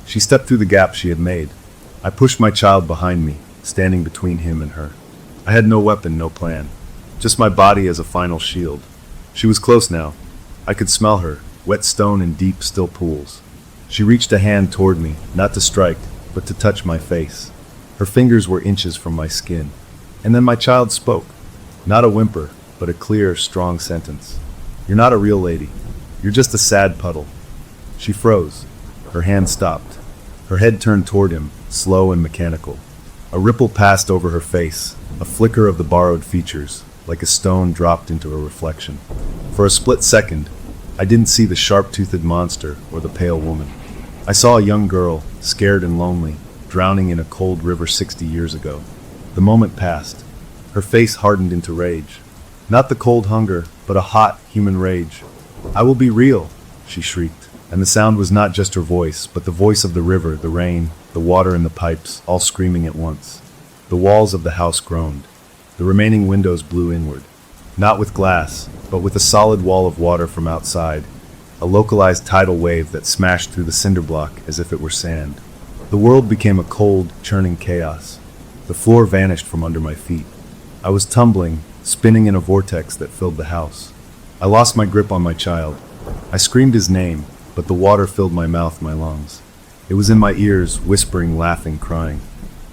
She stepped through the gap she had made. I pushed my child behind me, standing between him and her. I had no weapon, no plan. Just my body as a final shield. She was close now. I could smell her, wet stone in deep, still pools. She reached a hand toward me, not to strike, but to touch my face. Her fingers were inches from my skin. And then my child spoke. Not a whimper, but a clear, strong sentence. "You're not a real lady. You're just a sad puddle." She froze. Her hand stopped. Her head turned toward him, slow and mechanical. A ripple passed over her face, a flicker of the borrowed features, like a stone dropped into a reflection. For a split second, I didn't see the sharp-toothed monster or the pale woman. I saw a young girl, scared and lonely, drowning in a cold river 60 years ago. The moment passed. Her face hardened into rage. Not the cold hunger, but a hot, human rage. "I will be real," she shrieked. And the sound was not just her voice, but the voice of the river, the rain, the water in the pipes, all screaming at once. The walls of the house groaned. The remaining windows blew inward. Not with glass, but with a solid wall of water from outside. A localized tidal wave that smashed through the cinder block as if it were sand. The world became a cold, churning chaos. The floor vanished from under my feet. I was tumbling, spinning in a vortex that filled the house. I lost my grip on my child. I screamed his name, but the water filled my mouth, my lungs. It was in my ears, whispering, laughing, crying.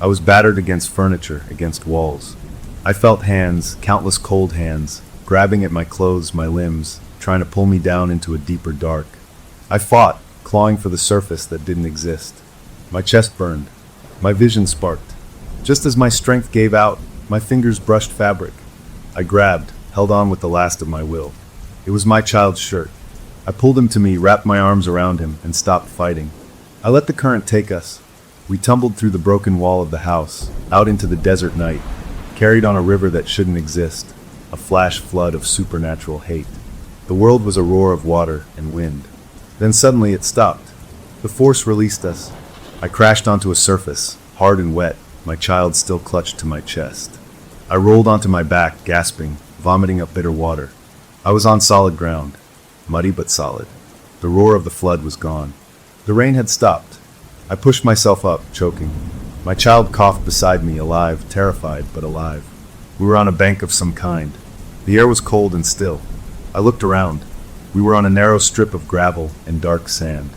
I was battered against furniture, against walls. I felt hands, countless cold hands, grabbing at my clothes, my limbs, trying to pull me down into a deeper dark. I fought, clawing for the surface that didn't exist. My chest burned. My vision sparked. Just as my strength gave out, my fingers brushed fabric. I grabbed, held on with the last of my will. It was my child's shirt. I pulled him to me, wrapped my arms around him, and stopped fighting. I let the current take us. We tumbled through the broken wall of the house, out into the desert night, carried on a river that shouldn't exist, a flash flood of supernatural hate. The world was a roar of water and wind. Then suddenly it stopped. The force released us. I crashed onto a surface, hard and wet, my child still clutched to my chest. I rolled onto my back, gasping, vomiting up bitter water. I was on solid ground, muddy but solid. The roar of the flood was gone. The rain had stopped. I pushed myself up, choking. My child coughed beside me, alive, terrified, but alive. We were on a bank of some kind. The air was cold and still. I looked around. We were on a narrow strip of gravel and dark sand.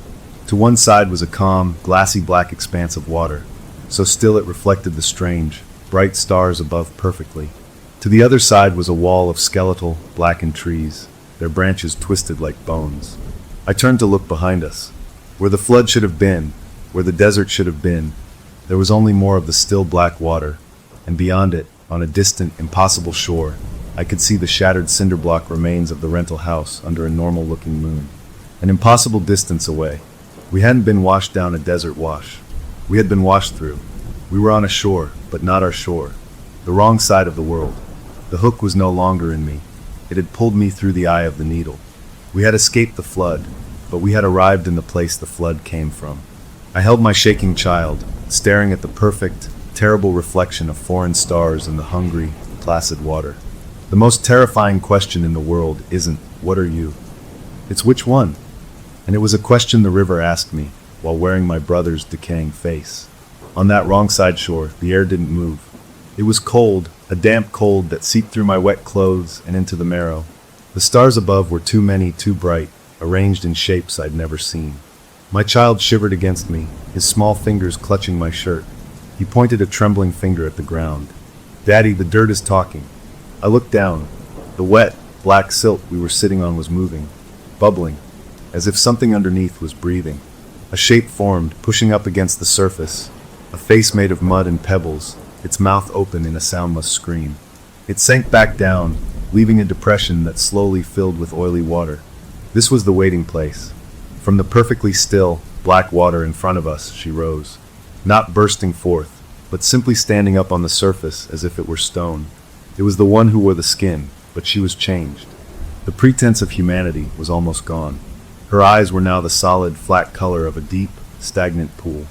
To one side was a calm, glassy black expanse of water, so still it reflected the strange, bright stars above perfectly. To the other side was a wall of skeletal, blackened trees, their branches twisted like bones. I turned to look behind us. Where the flood should have been, where the desert should have been, there was only more of the still black water, and beyond it, on a distant, impossible shore, I could see the shattered cinder block remains of the rental house under a normal-looking moon. An impossible distance away. We hadn't been washed down a desert wash. We had been washed through. We were on a shore, but not our shore. The wrong side of the world. The hook was no longer in me. It had pulled me through the eye of the needle. We had escaped the flood, but we had arrived in the place the flood came from. I held my shaking child, staring at the perfect, terrible reflection of foreign stars in the hungry, placid water. The most terrifying question in the world isn't, "What are you?" It's "Which one?" And it was a question the river asked me, while wearing my brother's decaying face. On that wrong side shore, the air didn't move. It was cold, a damp cold that seeped through my wet clothes and into the marrow. The stars above were too many, too bright, arranged in shapes I'd never seen. My child shivered against me, his small fingers clutching my shirt. He pointed a trembling finger at the ground. "Daddy, the dirt is talking." I looked down. The wet, black silt we were sitting on was moving, bubbling, as if something underneath was breathing. A shape formed, pushing up against the surface, a face made of mud and pebbles, its mouth open in a soundless scream. It sank back down, leaving a depression that slowly filled with oily water. This was the waiting place. From the perfectly still, black water in front of us, she rose, not bursting forth, but simply standing up on the surface as if it were stone. It was the one who wore the skin, but she was changed. The pretense of humanity was almost gone. Her eyes were now the solid, flat color of a deep, stagnant pool.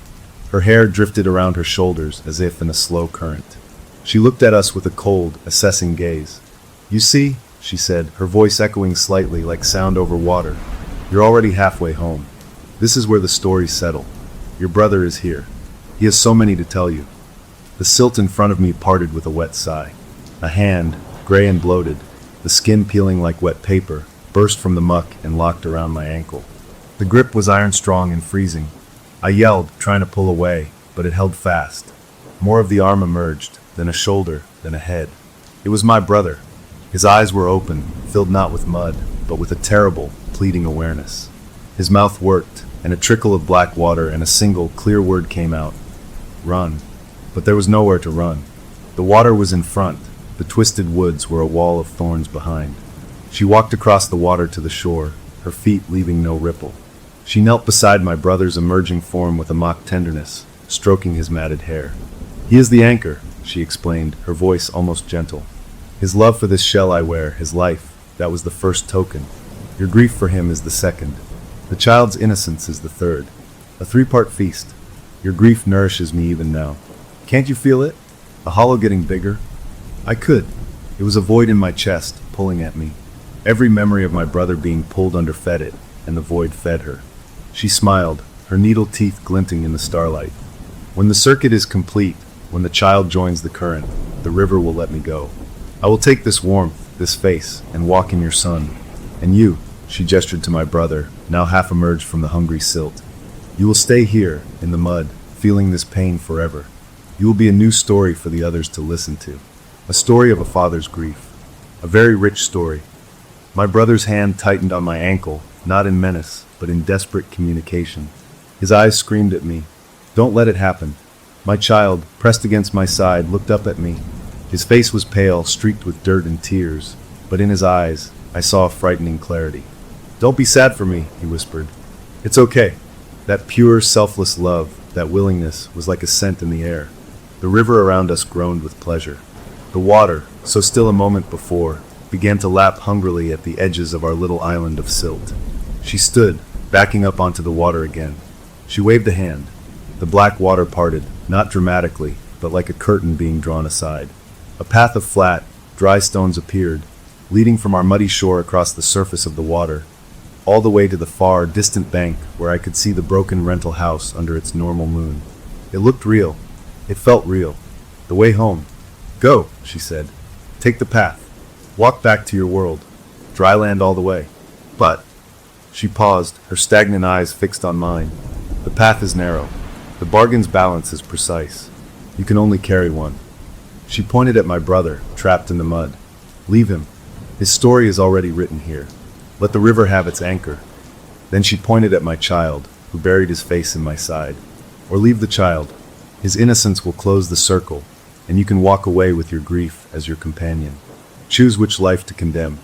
Her hair drifted around her shoulders as if in a slow current. She looked at us with a cold, assessing gaze. "You see," she said, her voice echoing slightly like sound over water, "you're already halfway home. This is where the stories settle. Your brother is here. He has so many to tell you." The silt in front of me parted with a wet sigh. A hand, gray and bloated, the skin peeling like wet paper, burst from the muck and locked around my ankle. The grip was iron-strong and freezing. I yelled, trying to pull away, but it held fast. More of the arm emerged, then a shoulder, then a head. It was my brother. His eyes were open, filled not with mud, but with a terrible, pleading awareness. His mouth worked, and a trickle of black water and a single, clear word came out. "Run." But there was nowhere to run. The water was in front. The twisted woods were a wall of thorns behind. She walked across the water to the shore, her feet leaving no ripple. She knelt beside my brother's emerging form with a mock tenderness, stroking his matted hair. "He is the anchor," she explained, her voice almost gentle. "His love for this shell I wear, his life, that was the first token. Your grief for him is the second. The child's innocence is the third. A three-part feast. Your grief nourishes me even now. Can't you feel it? A hollow getting bigger?" I could. It was a void in my chest, pulling at me. Every memory of my brother being pulled under fed it, and the void fed her. She smiled, her needle teeth glinting in the starlight. "When the circuit is complete, when the child joins the current, the river will let me go. I will take this warmth, this face, and walk in your sun. And you," she gestured to my brother, now half emerged from the hungry silt, "you will stay here, in the mud, feeling this pain forever. You will be a new story for the others to listen to. A story of a father's grief. A very rich story." My brother's hand tightened on my ankle, not in menace, but in desperate communication. His eyes screamed at me. "Don't let it happen. My child, pressed against my side, looked up at me. His face was pale, streaked with dirt and tears, but in his eyes, I saw a frightening clarity. "Don't be sad for me," he whispered. "It's okay." That pure, selfless love, that willingness, was like a scent in the air. The river around us groaned with pleasure. The water, so still a moment before, began to lap hungrily at the edges of our little island of silt. She stood, backing up onto the water again. She waved a hand. The black water parted, not dramatically, but like a curtain being drawn aside. A path of flat, dry stones appeared, leading from our muddy shore across the surface of the water, all the way to the far, distant bank where I could see the broken rental house under its normal moon. It looked real. It felt real. The way home. "Go," she said. "Take the path. Walk back to your world. Dry land all the way." "But—" She paused, her stagnant eyes fixed on mine. "The path is narrow. The bargain's balance is precise. You can only carry one." She pointed at my brother, trapped in the mud. "Leave him. His story is already written here. Let the river have its anchor." Then she pointed at my child, who buried his face in my side. "Or leave the child. His innocence will close the circle, and you can walk away with your grief as your companion. Choose which life to condemn.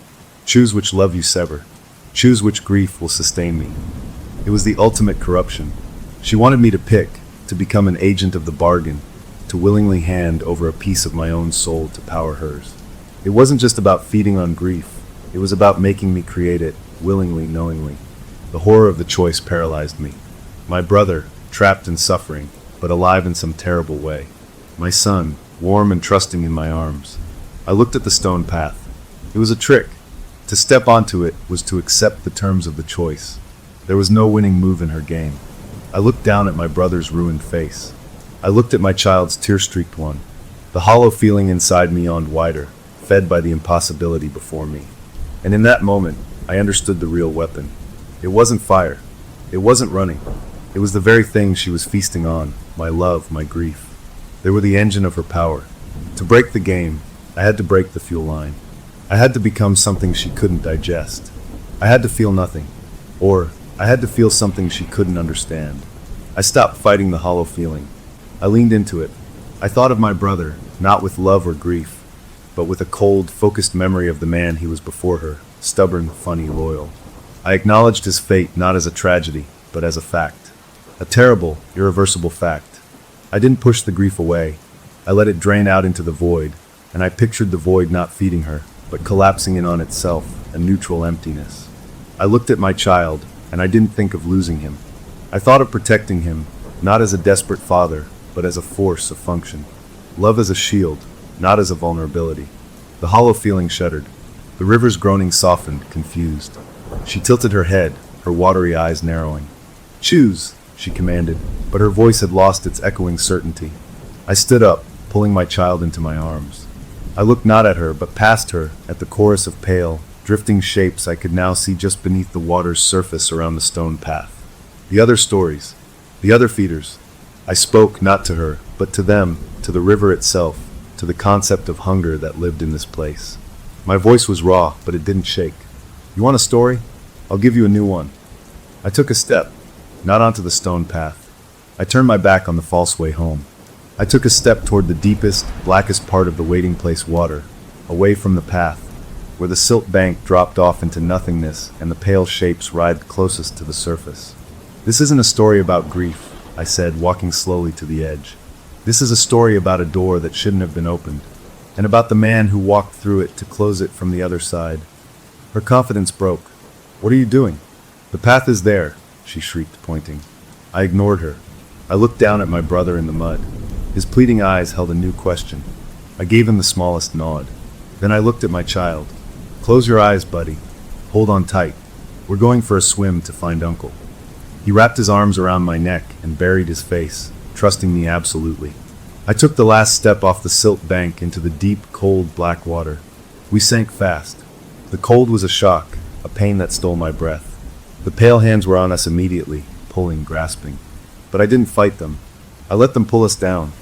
Choose which love you sever. Choose which grief will sustain me." It was the ultimate corruption. She wanted me to pick, to become an agent of the bargain, to willingly hand over a piece of my own soul to power hers. It wasn't just about feeding on grief. It was about making me create it, willingly, knowingly. The horror of the choice paralyzed me. My brother, trapped in suffering, but alive in some terrible way. My son, warm and trusting in my arms. I looked at the stone path. It was a trick. To step onto it was to accept the terms of the choice. There was no winning move in her game. I looked down at my brother's ruined face. I looked at my child's tear-streaked one. The hollow feeling inside me yawned wider, fed by the impossibility before me. And in that moment, I understood the real weapon. It wasn't fire. It wasn't running. It was the very thing she was feasting on, my love, my grief. They were the engine of her power. To break the game, I had to break the fuel line. I had to become something she couldn't digest. I had to feel nothing. Or, I had to feel something she couldn't understand. I stopped fighting the hollow feeling. I leaned into it. I thought of my brother, not with love or grief, but with a cold, focused memory of the man he was before her, stubborn, funny, loyal. I acknowledged his fate not as a tragedy, but as a fact. A terrible, irreversible fact. I didn't push the grief away. I let it drain out into the void, and I pictured the void not feeding her, but collapsing in on itself, a neutral emptiness. I looked at my child, and I didn't think of losing him. I thought of protecting him, not as a desperate father, but as a force of function. Love as a shield, not as a vulnerability. The hollow feeling shuddered. The river's groaning softened, confused. She tilted her head, her watery eyes narrowing. "Choose," she commanded, but her voice had lost its echoing certainty. I stood up, pulling my child into my arms. I looked not at her, but past her, at the chorus of pale, drifting shapes I could now see just beneath the water's surface around the stone path. The other stories, the other feeders. I spoke not to her, but to them, to the river itself, to the concept of hunger that lived in this place. My voice was raw, but it didn't shake. "You want a story? I'll give you a new one." I took a step, not onto the stone path. I turned my back on the false way home. I took a step toward the deepest, blackest part of the waiting place water, away from the path, where the silt bank dropped off into nothingness and the pale shapes writhed closest to the surface. "This isn't a story about grief," I said, walking slowly to the edge. "This is a story about a door that shouldn't have been opened, and about the man who walked through it to close it from the other side." Her confidence broke. "What are you doing?" "The path is there," she shrieked, pointing. I ignored her. I looked down at my brother in the mud. His pleading eyes held a new question. I gave him the smallest nod. Then I looked at my child. "Close your eyes, buddy. Hold on tight. We're going for a swim to find Uncle." He wrapped his arms around my neck and buried his face, trusting me absolutely. I took the last step off the silt bank into the deep, cold, black water. We sank fast. The cold was a shock, a pain that stole my breath. The pale hands were on us immediately, pulling, grasping. But I didn't fight them. I let them pull us down.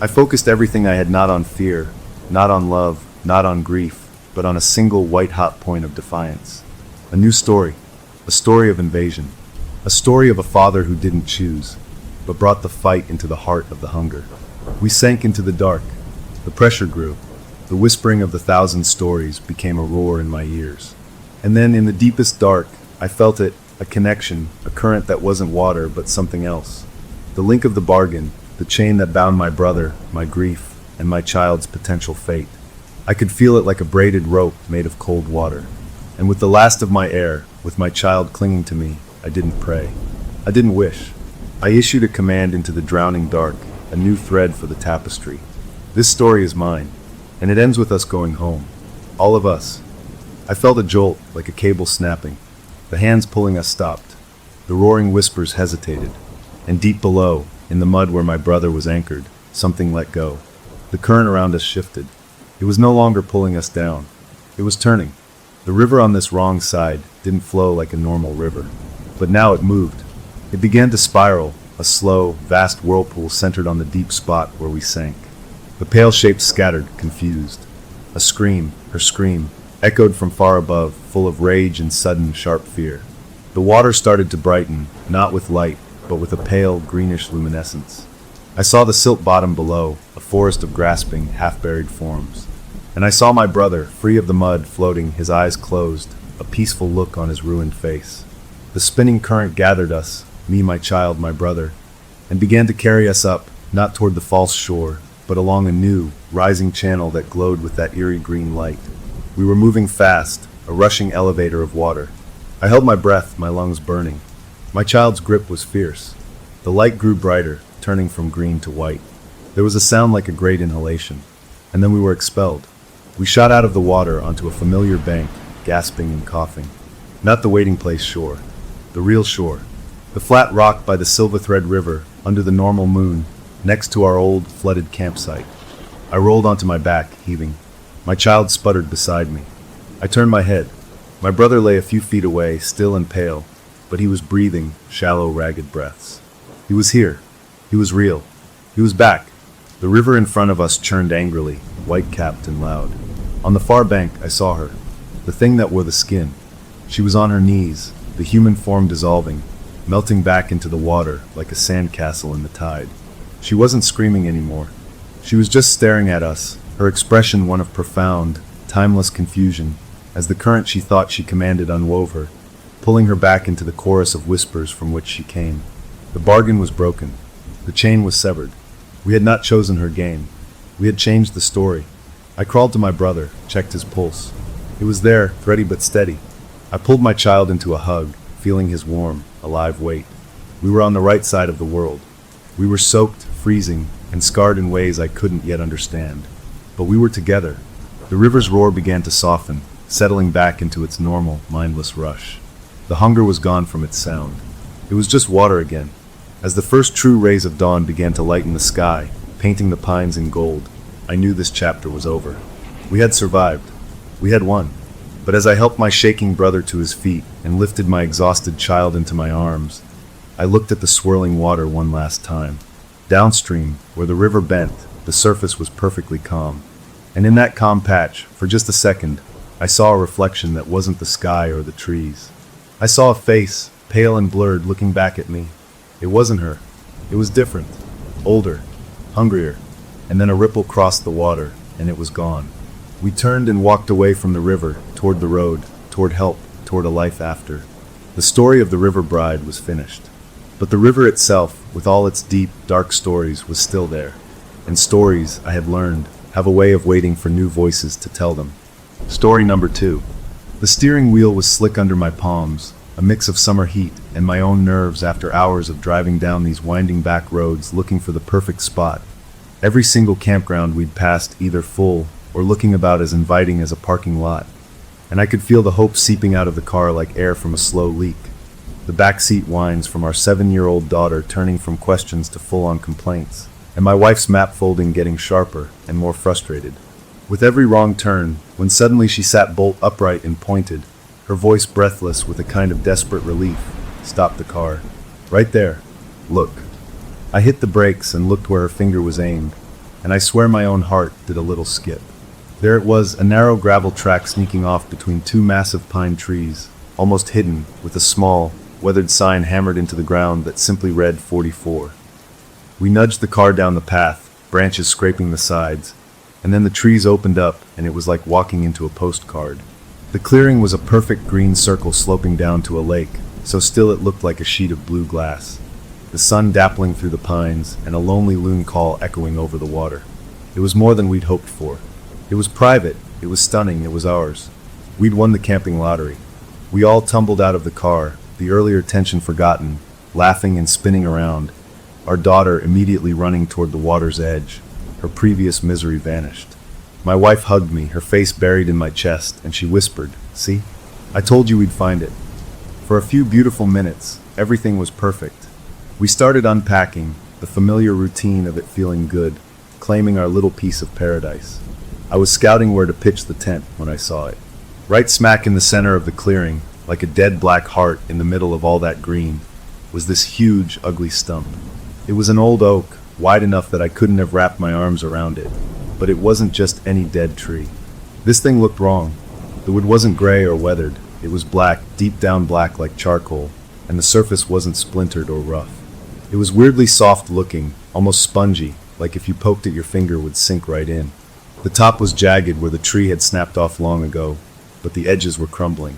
I focused everything I had not on fear, not on love, not on grief, but on a single white-hot point of defiance. A new story. A story of invasion. A story of a father who didn't choose. but brought the fight into the heart of the hunger. We sank into the dark. The pressure grew. The whispering of the thousand stories became a roar in my ears. And then, in the deepest dark, I felt it, a connection, a current that wasn't water but something else. The link of the bargain, the chain that bound my brother, my grief, and my child's potential fate. I could feel it like a braided rope made of cold water. And with the last of my air, with my child clinging to me, I didn't pray. I didn't wish. I issued a command into the drowning dark, a new thread for the tapestry. This story is mine, and it ends with us going home. All of us. I felt a jolt, like a cable snapping. The hands pulling us stopped. The roaring whispers hesitated. And deep below, in the mud where my brother was anchored, something let go. The current around us shifted. It was no longer pulling us down. It was turning. The river on this wrong side didn't flow like a normal river. But now it moved. It began to spiral, a slow, vast whirlpool centered on the deep spot where we sank. The pale shapes scattered, confused. A scream, her scream, echoed from far above, full of rage and sudden, sharp fear. The water started to brighten, not with light, but with a pale, greenish luminescence. I saw the silt bottom below, a forest of grasping, half-buried forms. And I saw my brother, free of the mud, floating, his eyes closed, a peaceful look on his ruined face. The spinning current gathered us, me, my child, my brother, and began to carry us up, not toward the false shore, but along a new, rising channel that glowed with that eerie green light. We were moving fast, a rushing elevator of water. I held my breath, my lungs burning. My child's grip was fierce. The light grew brighter, turning from green to white. There was a sound like a great inhalation, and then we were expelled. We shot out of the water onto a familiar bank, gasping and coughing. Not the waiting place shore, the real shore. The flat rock by the Silver Thread River, under the normal moon, next to our old, flooded campsite. I rolled onto my back, heaving. My child sputtered beside me. I turned my head. My brother lay a few feet away, still and pale, but he was breathing shallow, ragged breaths. He was here. He was real. He was back. The river in front of us churned angrily, white-capped and loud. On the far bank, I saw her, the thing that wore the skin. She was on her knees, the human form dissolving, melting back into the water like a sandcastle in the tide. She wasn't screaming anymore. She was just staring at us, her expression one of profound, timeless confusion, as the current she thought she commanded unwove her, pulling her back into the chorus of whispers from which she came. The bargain was broken. The chain was severed. We had not chosen her game. We had changed the story. I crawled to my brother, checked his pulse. It was there, thready but steady. I pulled my child into a hug, feeling his warm, alive weight. We were on the right side of the world. We were soaked, freezing, and scarred in ways I couldn't yet understand. But we were together. The river's roar began to soften, settling back into its normal, mindless rush. The hunger was gone from its sound. It was just water again. As the first true rays of dawn began to lighten the sky, painting the pines in gold, I knew this chapter was over. We had survived. We had won. But as I helped my shaking brother to his feet and lifted my exhausted child into my arms, I looked at the swirling water one last time. Downstream, where the river bent, the surface was perfectly calm. And in that calm patch, for just a second, I saw a reflection that wasn't the sky or the trees. I saw a face, pale and blurred, looking back at me. It wasn't her. It was different, older, hungrier, and then a ripple crossed the water, and it was gone. We turned and walked away from the river, toward the road, toward help, toward a life after. The story of the river bride was finished. But the river itself, with all its deep, dark stories, was still there. And stories, I had learned, have a way of waiting for new voices to tell them. Story number 2. The steering wheel was slick under my palms, a mix of summer heat and my own nerves after hours of driving down these winding back roads looking for the perfect spot. Every single campground we'd passed either full or looking about as inviting as a parking lot. And I could feel the hope seeping out of the car like air from a slow leak. The back seat whines from our 7-year-old daughter turning from questions to full-on complaints, and my wife's map folding getting sharper and more frustrated. With every wrong turn, when suddenly she sat bolt upright and pointed, her voice breathless with a kind of desperate relief, stopped the car. Right there. Look. I hit the brakes and looked where her finger was aimed, and I swear my own heart did a little skip. There it was, a narrow gravel track sneaking off between 2 massive pine trees, almost hidden, with a small, weathered sign hammered into the ground that simply read 44. We nudged the car down the path, branches scraping the sides, and then the trees opened up and it was like walking into a postcard. The clearing was a perfect green circle sloping down to a lake, so still it looked like a sheet of blue glass. The sun dappling through the pines and a lonely loon call echoing over the water. It was more than we'd hoped for. It was private, it was stunning, it was ours. We'd won the camping lottery. We all tumbled out of the car, the earlier tension forgotten, laughing and spinning around, our daughter immediately running toward the water's edge. Her previous misery vanished. My wife hugged me, her face buried in my chest, and she whispered, "See? I told you we'd find it." For a few beautiful minutes, everything was perfect. We started unpacking, the familiar routine of it feeling good, claiming our little piece of paradise. I was scouting where to pitch the tent when I saw it. Right smack in the center of the clearing, like a dead black heart in the middle of all that green, was this huge, ugly stump. It was an old oak, wide enough that I couldn't have wrapped my arms around it, but it wasn't just any dead tree. This thing looked wrong. The wood wasn't gray or weathered. It was black, deep down black like charcoal, and the surface wasn't splintered or rough. It was weirdly soft looking, almost spongy, like if you poked it your finger would sink right in. The top was jagged where the tree had snapped off long ago, but the edges were crumbling.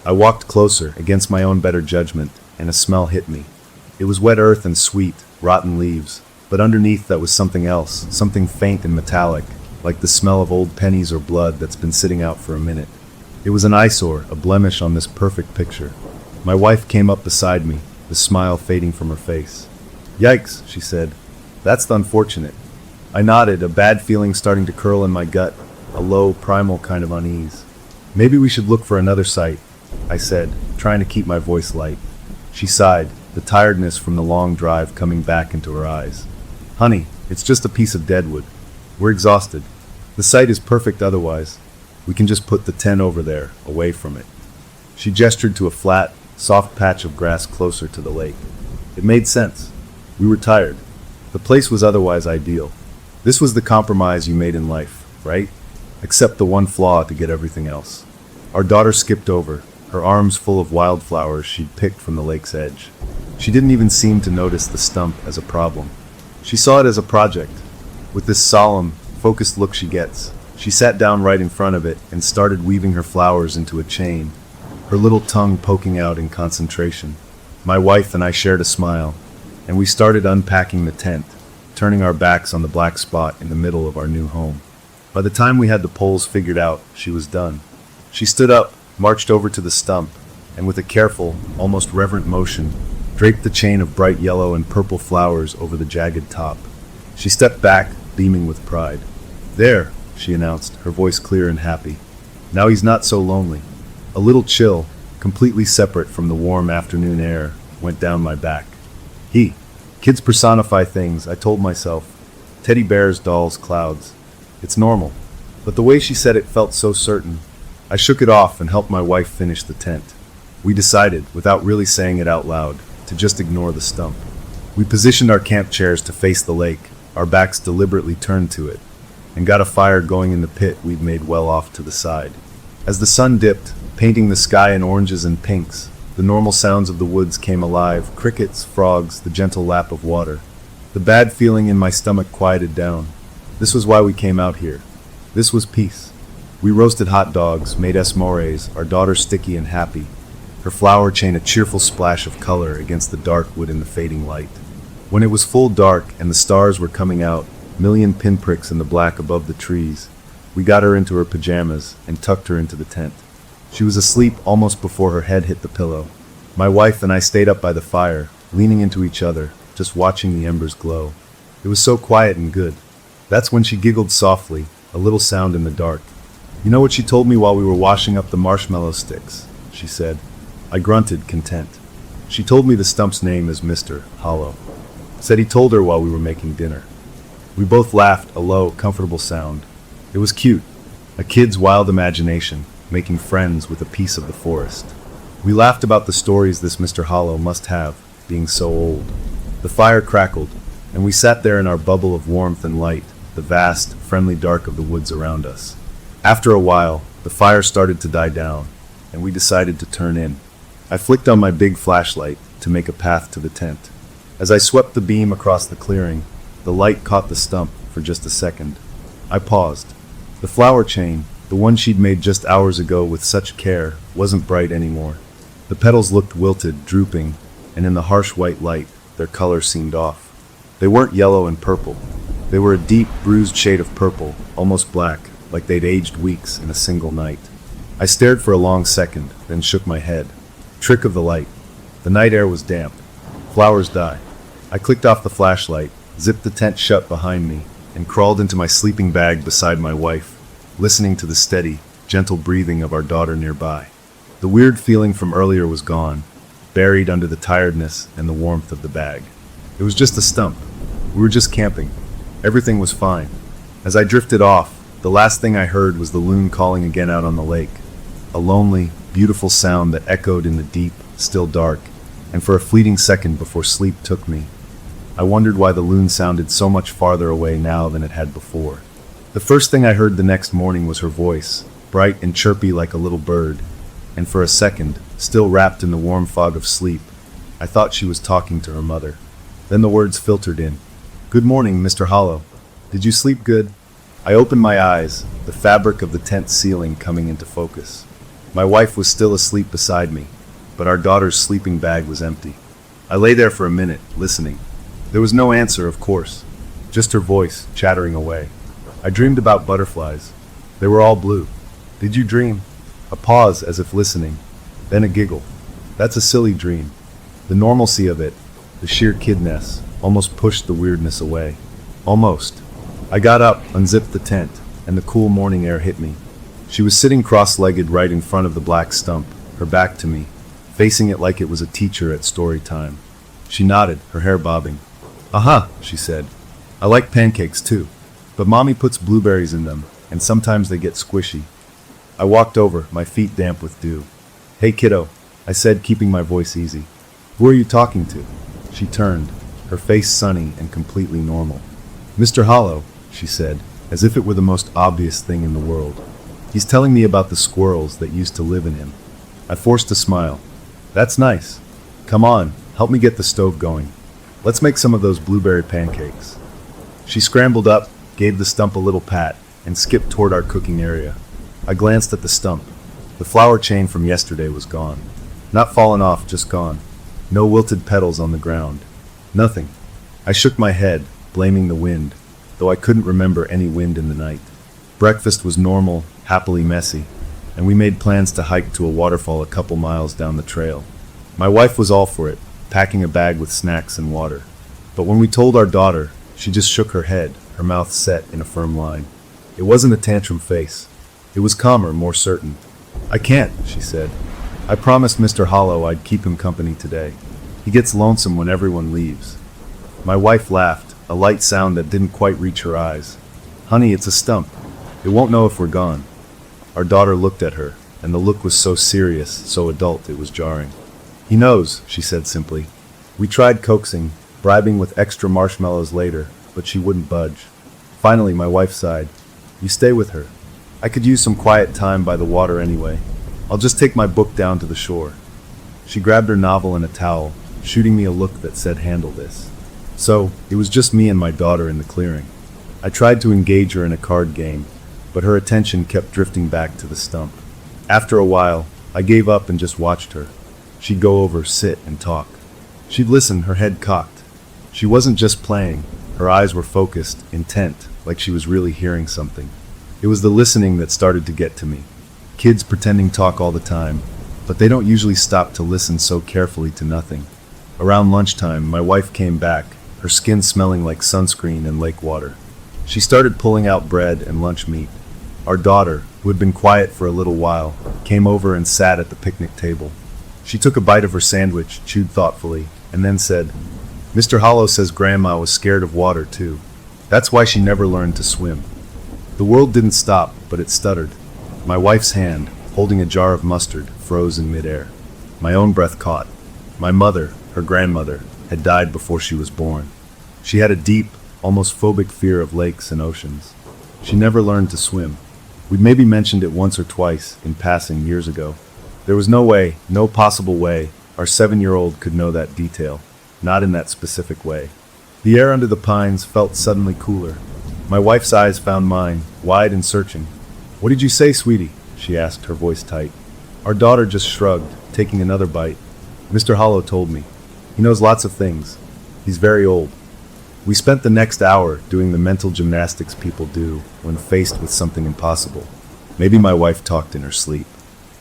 I walked closer, against my own better judgment, and a smell hit me. It was wet earth and sweet, rotten leaves, but underneath that was something else, something faint and metallic, like the smell of old pennies or blood that's been sitting out for a minute. It was an eyesore, a blemish on this perfect picture. My wife came up beside me, the smile fading from her face. "Yikes," she said. "That's the unfortunate." I nodded, a bad feeling starting to curl in my gut, a low, primal kind of unease. "Maybe we should look for another site," I said, trying to keep my voice light. She sighed, the tiredness from the long drive coming back into her eyes. "Honey, it's just a piece of deadwood. We're exhausted. The site is perfect otherwise. We can just put the tent over there, away from it." She gestured to a flat, soft patch of grass closer to the lake. It made sense. We were tired. The place was otherwise ideal. This was the compromise you made in life, right? Except the one flaw to get everything else. Our daughter skipped over, her arms full of wildflowers she'd picked from the lake's edge. She didn't even seem to notice the stump as a problem. She saw it as a project. With this solemn, focused look she gets, she sat down right in front of it and started weaving her flowers into a chain, her little tongue poking out in concentration. My wife and I shared a smile, and we started unpacking the tent, turning our backs on the black spot in the middle of our new home. By the time we had the poles figured out, she was done. She stood up, marched over to the stump, and with a careful, almost reverent motion, draped the chain of bright yellow and purple flowers over the jagged top. She stepped back, beaming with pride. "There," she announced, her voice clear and happy. "Now he's not so lonely." A little chill, completely separate from the warm afternoon air, went down my back. Kids personify things, I told myself. Teddy bears, dolls, clouds. It's normal. But the way she said it felt so certain. I shook it off and helped my wife finish the tent. We decided, without really saying it out loud, to just ignore the stump. We positioned our camp chairs to face the lake, our backs deliberately turned to it, and got a fire going in the pit we'd made well off to the side. As the sun dipped, painting the sky in oranges and pinks, the normal sounds of the woods came alive, crickets, frogs, the gentle lap of water. The bad feeling in my stomach quieted down. This was why we came out here. This was peace. We roasted hot dogs, made esmores, our daughter sticky and happy, her flower chain a cheerful splash of color against the dark wood in the fading light. When it was full dark and the stars were coming out, million pinpricks in the black above the trees, we got her into her pajamas and tucked her into the tent. She was asleep almost before her head hit the pillow. My wife and I stayed up by the fire, leaning into each other, just watching the embers glow. It was so quiet and good. That's when she giggled softly, a little sound in the dark. "You know what she told me while we were washing up the marshmallow sticks?" she said. I grunted, content. She told me the stump's name is Mr. Hollow. Said he told her while we were making dinner. We both laughed, a low, comfortable sound. It was cute, a kid's wild imagination, making friends with a piece of the forest. We laughed about the stories this Mr. Hollow must have, being so old. The fire crackled, and we sat there in our bubble of warmth and light, the vast, friendly dark of the woods around us. After a while, the fire started to die down, and we decided to turn in. I flicked on my big flashlight to make a path to the tent. As I swept the beam across the clearing, the light caught the stump for just a second. I paused. The flower chain, the one she'd made just hours ago with such care, wasn't bright anymore. The petals looked wilted, drooping, and in the harsh white light, their color seemed off. They weren't yellow and purple. They were a deep, bruised shade of purple, almost black, like they'd aged weeks in a single night. I stared for a long second, then shook my head. Trick of the light. The night air was damp. Flowers die. I clicked off the flashlight, zipped the tent shut behind me, and crawled into my sleeping bag beside my wife, listening to the steady, gentle breathing of our daughter nearby. The weird feeling from earlier was gone, buried under the tiredness and the warmth of the bag. It was just a stump. We were just camping. Everything was fine. As I drifted off, the last thing I heard was the loon calling again out on the lake. A lonely, beautiful sound that echoed in the deep, still dark, and for a fleeting second before sleep took me, I wondered why the loon sounded so much farther away now than it had before. The first thing I heard the next morning was her voice, bright and chirpy like a little bird, and for a second, still wrapped in the warm fog of sleep, I thought she was talking to her mother. Then the words filtered in. "Good morning, Mr. Hollow. Did you sleep good?" I opened my eyes, the fabric of the tent ceiling coming into focus. My wife was still asleep beside me, but our daughter's sleeping bag was empty. I lay there for a minute, listening. There was no answer, of course, just her voice chattering away. I dreamed about butterflies. They were all blue. Did you dream? A pause as if listening, then a giggle. That's a silly dream. The normalcy of it, the sheer kidness, almost pushed the weirdness away. Almost. I got up, unzipped the tent, and the cool morning air hit me. She was sitting cross-legged right in front of the black stump, her back to me, facing it like it was a teacher at story time. She nodded, her hair bobbing. "Aha," she said. "I like pancakes too, but Mommy puts blueberries in them, and sometimes they get squishy." I walked over, my feet damp with dew. "Hey kiddo," I said, keeping my voice easy. "Who are you talking to?" She turned, her face sunny and completely normal. "Mr. Hollow," she said, as if it were the most obvious thing in the world. "He's telling me about the squirrels that used to live in him." I forced a smile. "That's nice. Come on, help me get the stove going. Let's make some of those blueberry pancakes." She scrambled up, gave the stump a little pat, and skipped toward our cooking area. I glanced at the stump. The flower chain from yesterday was gone. Not fallen off, just gone. No wilted petals on the ground. Nothing. I shook my head, blaming the wind, though I couldn't remember any wind in the night. Breakfast was normal, happily messy, and we made plans to hike to a waterfall a couple miles down the trail. My wife was all for it, packing a bag with snacks and water. But when we told our daughter, she just shook her head, her mouth set in a firm line. It wasn't a tantrum face. It was calmer, more certain. "I can't," she said. "I promised Mr. Hollow I'd keep him company today. He gets lonesome when everyone leaves." My wife laughed, a light sound that didn't quite reach her eyes. "Honey, it's a stump. It won't know if we're gone." Our daughter looked at her, and the look was so serious, so adult, it was jarring. "He knows," she said simply. We tried coaxing, bribing with extra marshmallows later, but she wouldn't budge. Finally, my wife sighed. "You stay with her. I could use some quiet time by the water anyway. I'll just take my book down to the shore." She grabbed her novel and a towel, shooting me a look that said, "Handle this." So, it was just me and my daughter in the clearing. I tried to engage her in a card game, but her attention kept drifting back to the stump. After a while, I gave up and just watched her. She'd go over, sit, and talk. She'd listen, her head cocked. She wasn't just playing. Her eyes were focused, intent, like she was really hearing something. It was the listening that started to get to me. Kids pretending talk all the time, but they don't usually stop to listen so carefully to nothing. Around lunchtime, my wife came back, her skin smelling like sunscreen and lake water. She started pulling out bread and lunch meat. Our daughter, who had been quiet for a little while, came over and sat at the picnic table. She took a bite of her sandwich, chewed thoughtfully, and then said, "Mr. Hollow says Grandma was scared of water too. That's why she never learned to swim." The world didn't stop, but it stuttered. My wife's hand, holding a jar of mustard, froze in midair. My own breath caught. My mother, her grandmother, had died before she was born. She had a deep, almost phobic fear of lakes and oceans. She never learned to swim. We'd maybe mentioned it once or twice in passing years ago. There was no way, no possible way, our 7-year-old could know that detail. not in that specific way. The air under the pines felt suddenly cooler. My wife's eyes found mine, wide and searching. "What did you say, sweetie?" she asked, her voice tight. Our daughter just shrugged, taking another bite. "Mr. Hollow told me. He knows lots of things. He's very old." We spent the next hour doing the mental gymnastics people do when faced with something impossible. Maybe my wife talked in her sleep.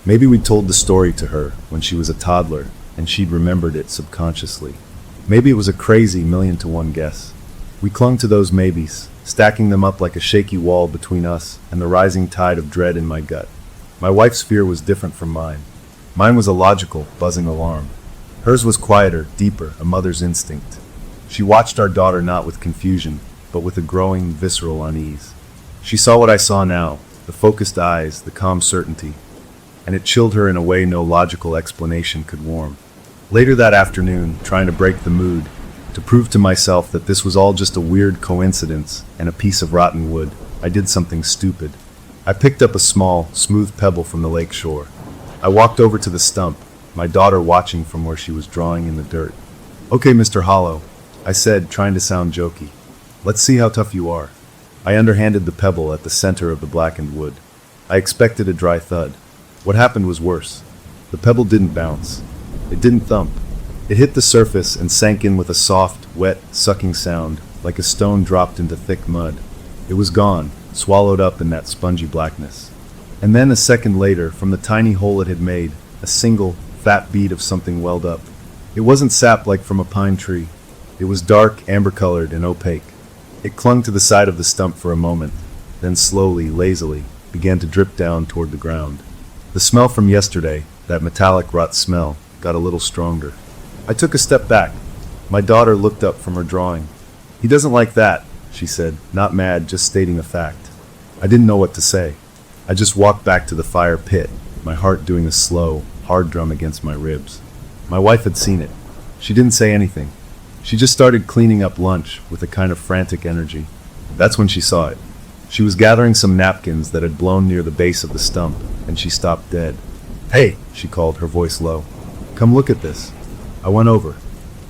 Maybe we told the story to her when she was a toddler and she'd remembered it subconsciously. Maybe it was a crazy 1,000,000-to-1 guess. We clung to those maybes, stacking them up like a shaky wall between us and the rising tide of dread in my gut. My wife's fear was different from mine. Mine was a logical, buzzing alarm. Hers was quieter, deeper, a mother's instinct. She watched our daughter not with confusion, but with a growing, visceral unease. She saw what I saw now, the focused eyes, the calm certainty, and it chilled her in a way no logical explanation could warm. Later that afternoon, trying to break the mood, to prove to myself that this was all just a weird coincidence and a piece of rotten wood, I did something stupid. I picked up a small, smooth pebble from the lake shore. I walked over to the stump, my daughter watching from where she was drawing in the dirt. "Okay, Mr. Hollow," I said, trying to sound jokey. "Let's see how tough you are." I underhanded the pebble at the center of the blackened wood. I expected a dry thud. What happened was worse. The pebble didn't bounce. It didn't thump. It hit the surface and sank in with a soft, wet, sucking sound, like a stone dropped into thick mud. It was gone, swallowed up in that spongy blackness. And then a second later, from the tiny hole it had made, a single, fat bead of something welled up. It wasn't sap like from a pine tree. It was dark, amber-colored, and opaque. It clung to the side of the stump for a moment, then slowly, lazily, began to drip down toward the ground. The smell from yesterday, that metallic rot smell, got a little stronger. I took a step back. My daughter looked up from her drawing. "He doesn't like that," she said, not mad, just stating a fact. I didn't know what to say. I just walked back to the fire pit, my heart doing a slow, hard drum against my ribs. My wife had seen it. She didn't say anything. She just started cleaning up lunch with a kind of frantic energy. That's when she saw it. She was gathering some napkins that had blown near the base of the stump, and she stopped dead. "Hey," she called, her voice low. "Come look at this." I went over.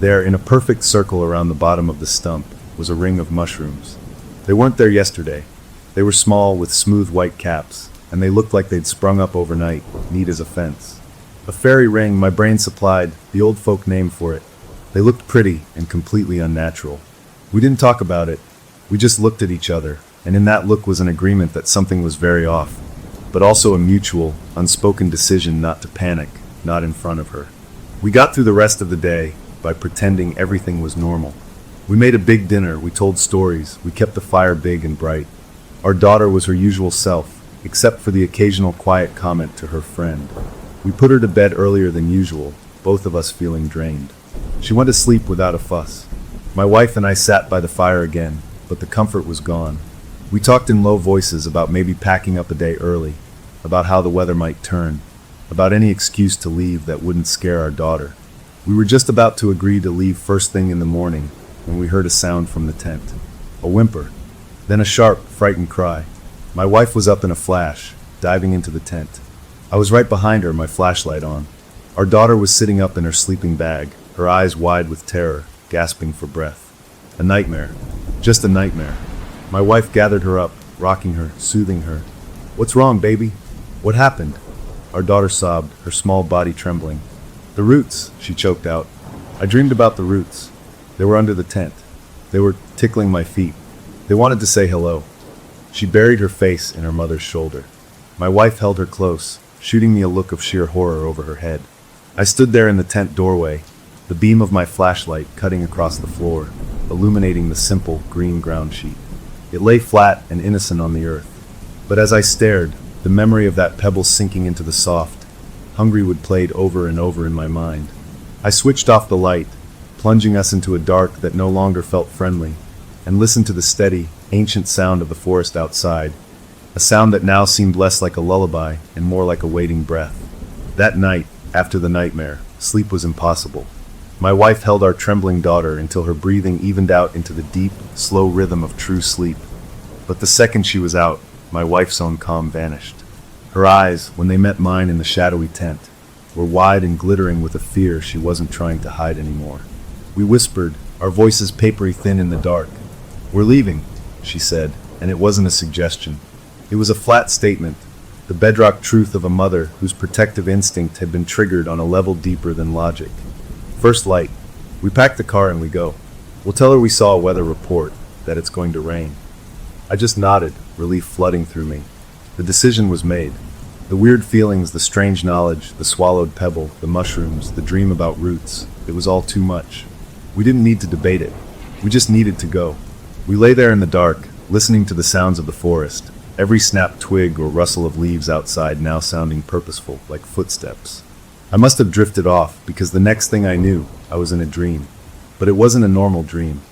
There, in a perfect circle around the bottom of the stump, was a ring of mushrooms. They weren't there yesterday. They were small, with smooth white caps, and they looked like they'd sprung up overnight, neat as a fence. A fairy ring, my brain supplied, the old folk name for it. They looked pretty and completely unnatural. We didn't talk about it. We just looked at each other, and in that look was an agreement that something was very off, but also a mutual, unspoken decision not to panic, not in front of her. We got through the rest of the day by pretending everything was normal. We made a big dinner, we told stories, we kept the fire big and bright. Our daughter was her usual self, except for the occasional quiet comment to her friend. We put her to bed earlier than usual, both of us feeling drained. She went to sleep without a fuss. My wife and I sat by the fire again, but the comfort was gone. We talked in low voices about maybe packing up a day early, about how the weather might turn, about any excuse to leave that wouldn't scare our daughter. We were just about to agree to leave first thing in the morning when we heard a sound from the tent. A whimper, then a sharp, frightened cry. My wife was up in a flash, diving into the tent. I was right behind her, my flashlight on. Our daughter was sitting up in her sleeping bag, her eyes wide with terror, gasping for breath. A nightmare. Just a nightmare. My wife gathered her up, rocking her, soothing her. "What's wrong, baby? What happened?" Our daughter sobbed, her small body trembling. "The roots," she choked out. "I dreamed about the roots. They were under the tent. They were tickling my feet. They wanted to say hello." She buried her face in her mother's shoulder. My wife held her close, shooting me a look of sheer horror over her head. I stood there in the tent doorway, the beam of my flashlight cutting across the floor, illuminating the simple green ground sheet. It lay flat and innocent on the earth. But as I stared, the memory of that pebble sinking into the soft, hungry wood played over and over in my mind. I switched off the light, plunging us into a dark that no longer felt friendly, and listened to the steady, ancient sound of the forest outside, a sound that now seemed less like a lullaby and more like a waiting breath. That night, after the nightmare, sleep was impossible. My wife held our trembling daughter until her breathing evened out into the deep, slow rhythm of true sleep. But the second she was out, my wife's own calm vanished. Her eyes, when they met mine in the shadowy tent, were wide and glittering with a fear she wasn't trying to hide anymore. We whispered, our voices papery thin in the dark. "We're leaving," she said, and it wasn't a suggestion. It was a flat statement, the bedrock truth of a mother whose protective instinct had been triggered on a level deeper than logic. First light. We pack the car and we go. We'll tell her we saw a weather report, that it's going to rain. I just nodded, relief flooding through me. The decision was made. The weird feelings, the strange knowledge, the swallowed pebble, the mushrooms, the dream about roots, it was all too much. We didn't need to debate it. We just needed to go. We lay there in the dark, listening to the sounds of the forest, every snapped twig or rustle of leaves outside now sounding purposeful, like footsteps. I must have drifted off, because the next thing I knew, I was in a dream. But it wasn't a normal dream.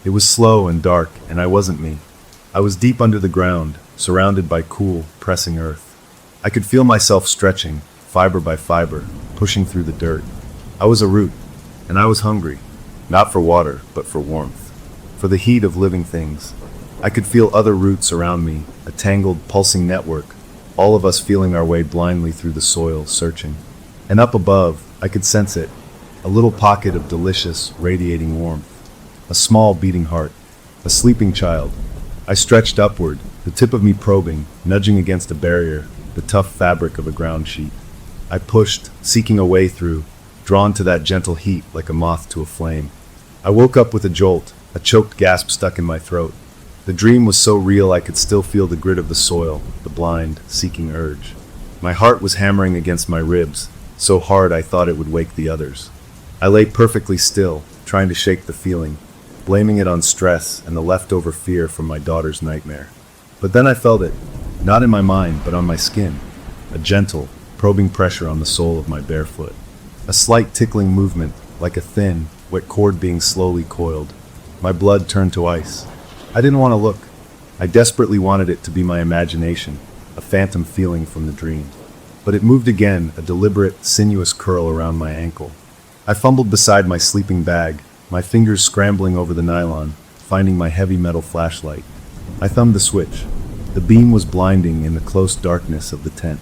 It was slow and dark, and I wasn't me. I was deep under the ground, surrounded by cool, pressing earth. I could feel myself stretching, fiber by fiber, pushing through the dirt. I was a root, and I was hungry, not for water, but for warmth, for the heat of living things. I could feel other roots around me, a tangled, pulsing network, all of us feeling our way blindly through the soil, searching. And up above, I could sense it, a little pocket of delicious, radiating warmth. A small beating heart, a sleeping child. I stretched upward, the tip of me probing, nudging against a barrier, the tough fabric of a ground sheet. I pushed, seeking a way through, drawn to that gentle heat like a moth to a flame. I woke up with a jolt, a choked gasp stuck in my throat. The dream was so real I could still feel the grit of the soil, the blind, seeking urge. My heart was hammering against my ribs, so hard I thought it would wake the others. I lay perfectly still, trying to shake the feeling, blaming it on stress and the leftover fear from my daughter's nightmare. But then I felt it, not in my mind, but on my skin, a gentle, probing pressure on the sole of my bare foot. A slight tickling movement, like a thin, wet cord being slowly coiled. My blood turned to ice. I didn't want to look. I desperately wanted it to be my imagination, a phantom feeling from the dream. But it moved again, a deliberate, sinuous curl around my ankle. I fumbled beside my sleeping bag, my fingers scrambling over the nylon, finding my heavy metal flashlight. I thumbed the switch. The beam was blinding in the close darkness of the tent.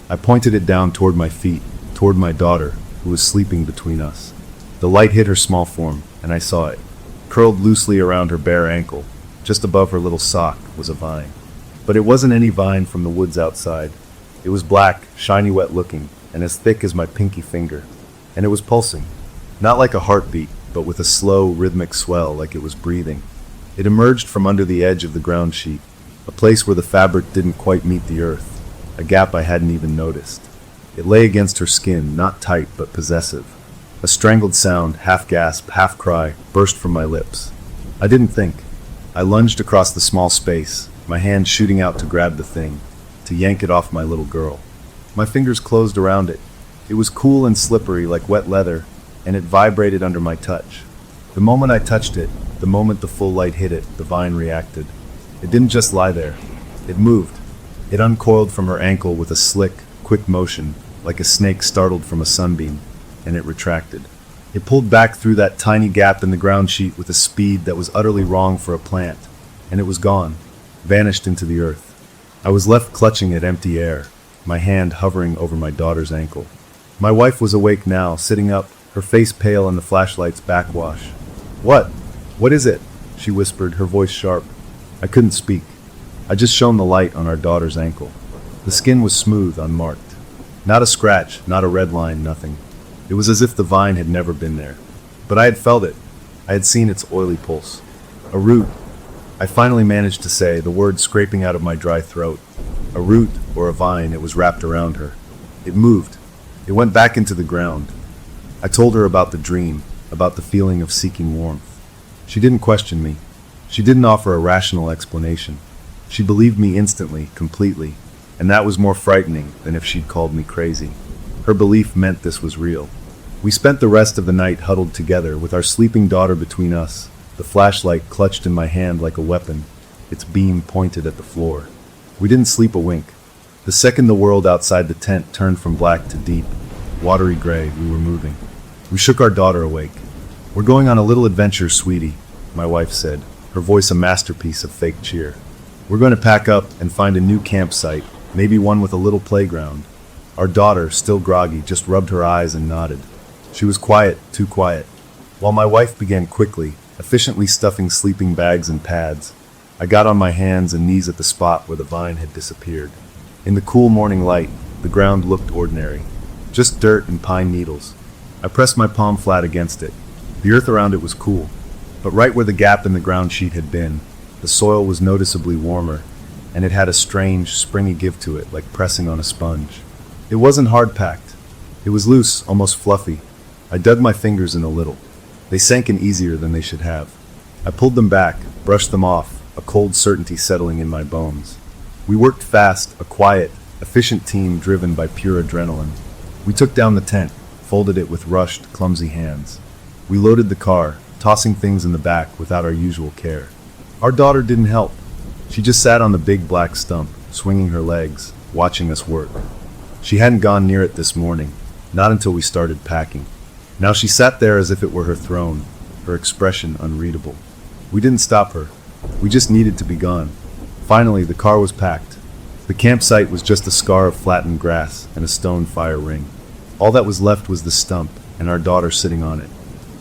I pointed it down toward my feet, toward my daughter, who was sleeping between us. The light hit her small form, and I saw it. Curled loosely around her bare ankle, just above her little sock, was a vine. But it wasn't any vine from the woods outside. It was black, shiny wet looking, and as thick as my pinky finger. And it was pulsing, not like a heartbeat, but with a slow, rhythmic swell like it was breathing. It emerged from under the edge of the ground sheet, a place where the fabric didn't quite meet the earth, a gap I hadn't even noticed. It lay against her skin, not tight but possessive. A strangled sound, half gasp, half cry, burst from my lips. I didn't think. I lunged across the small space, my hand shooting out to grab the thing, to yank it off my little girl. My fingers closed around it. It was cool and slippery like wet leather, and it vibrated under my touch. The moment I touched it, the moment the full light hit it, the vine reacted. It didn't just lie there. It moved. It uncoiled from her ankle with a slick, quick motion, like a snake startled from a sunbeam, and it retracted. It pulled back through that tiny gap in the ground sheet with a speed that was utterly wrong for a plant, and it was gone, vanished into the earth. I was left clutching at empty air, my hand hovering over my daughter's ankle. My wife was awake now, sitting up, her face pale in the flashlight's backwash. "What? What is it?" she whispered, her voice sharp. I couldn't speak. I just shone the light on our daughter's ankle. The skin was smooth, unmarked. Not a scratch, not a red line, nothing. It was as if the vine had never been there. But I had felt it. I had seen its oily pulse. A root. I finally managed to say, the word scraping out of my dry throat. A root, or a vine, it was wrapped around her. It moved. It went back into the ground. I told her about the dream, about the feeling of seeking warmth. She didn't question me. She didn't offer a rational explanation. She believed me instantly, completely, and that was more frightening than if she'd called me crazy. Her belief meant this was real. We spent the rest of the night huddled together, with our sleeping daughter between us, the flashlight clutched in my hand like a weapon, its beam pointed at the floor. We didn't sleep a wink. The second the world outside the tent turned from black to deep, watery gray, we were moving. We shook our daughter awake. "We're going on a little adventure, sweetie," my wife said, her voice a masterpiece of fake cheer. "We're going to pack up and find a new campsite, maybe one with a little playground." Our daughter, still groggy, just rubbed her eyes and nodded. She was quiet, too quiet. While my wife began quickly, efficiently stuffing sleeping bags and pads, I got on my hands and knees at the spot where the vine had disappeared. In the cool morning light, the ground looked ordinary, just dirt and pine needles. I pressed my palm flat against it. The earth around it was cool, but right where the gap in the ground sheet had been, the soil was noticeably warmer, and it had a strange, springy give to it, like pressing on a sponge. It wasn't hard-packed. It was loose, almost fluffy. I dug my fingers in a little. They sank in easier than they should have. I pulled them back, brushed them off, a cold certainty settling in my bones. We worked fast, a quiet, efficient team driven by pure adrenaline. We took down the tent, folded it with rushed, clumsy hands. We loaded the car, tossing things in the back without our usual care. Our daughter didn't help. She just sat on the big black stump, swinging her legs, watching us work. She hadn't gone near it this morning, not until we started packing. Now she sat there as if it were her throne, her expression unreadable. We didn't stop her. We just needed to be gone. Finally, the car was packed. The campsite was just a scar of flattened grass and a stone fire ring. All that was left was the stump and our daughter sitting on it.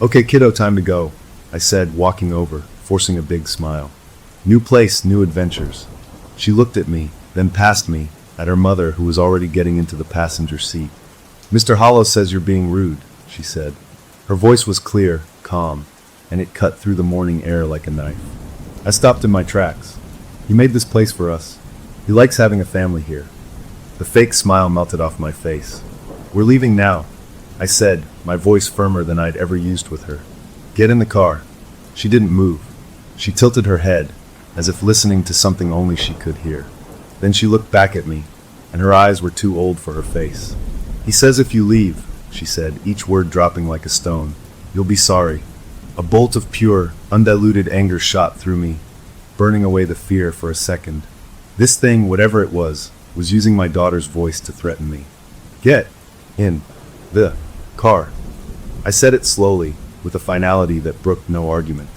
"Okay, kiddo, time to go," I said, walking over, forcing a big smile. New place, new adventures. She looked at me, then past me, at her mother, who was already getting into the passenger seat. "Mr. Hollow says you're being rude," she said. Her voice was clear, calm, and it cut through the morning air like a knife. I stopped in my tracks. "He made this place for us. He likes having a family here." The fake smile melted off my face. "We're leaving now," I said, my voice firmer than I'd ever used with her. "Get in the car." She didn't move. She tilted her head, as if listening to something only she could hear. Then she looked back at me, and her eyes were too old for her face. "He says if you leave," she said, each word dropping like a stone, "you'll be sorry." A bolt of pure, undiluted anger shot through me, burning away the fear for a second. This thing, whatever it was using my daughter's voice to threaten me. "Get in the car." I said it slowly, with a finality that brooked no argument.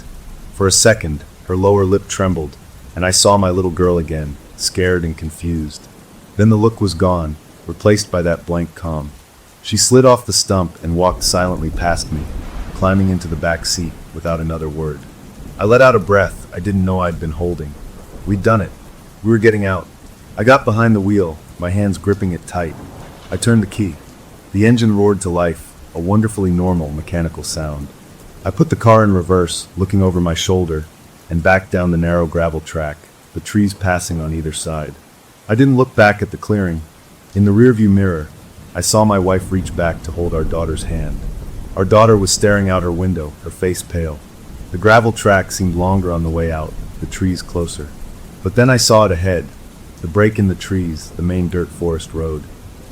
For a second, her lower lip trembled, and I saw my little girl again, scared and confused. Then the look was gone, replaced by that blank calm. She slid off the stump and walked silently past me, climbing into the back seat without another word. I let out a breath I didn't know I'd been holding. We'd done it. We were getting out. I got behind the wheel, my hands gripping it tight. I turned the key. The engine roared to life, a wonderfully normal mechanical sound. I put the car in reverse, looking over my shoulder, and backed down the narrow gravel track, the trees passing on either side. I didn't look back at the clearing. In the rearview mirror, I saw my wife reach back to hold our daughter's hand. Our daughter was staring out her window, her face pale. The gravel track seemed longer on the way out, the trees closer. But then I saw it ahead, the break in the trees, the main dirt forest road.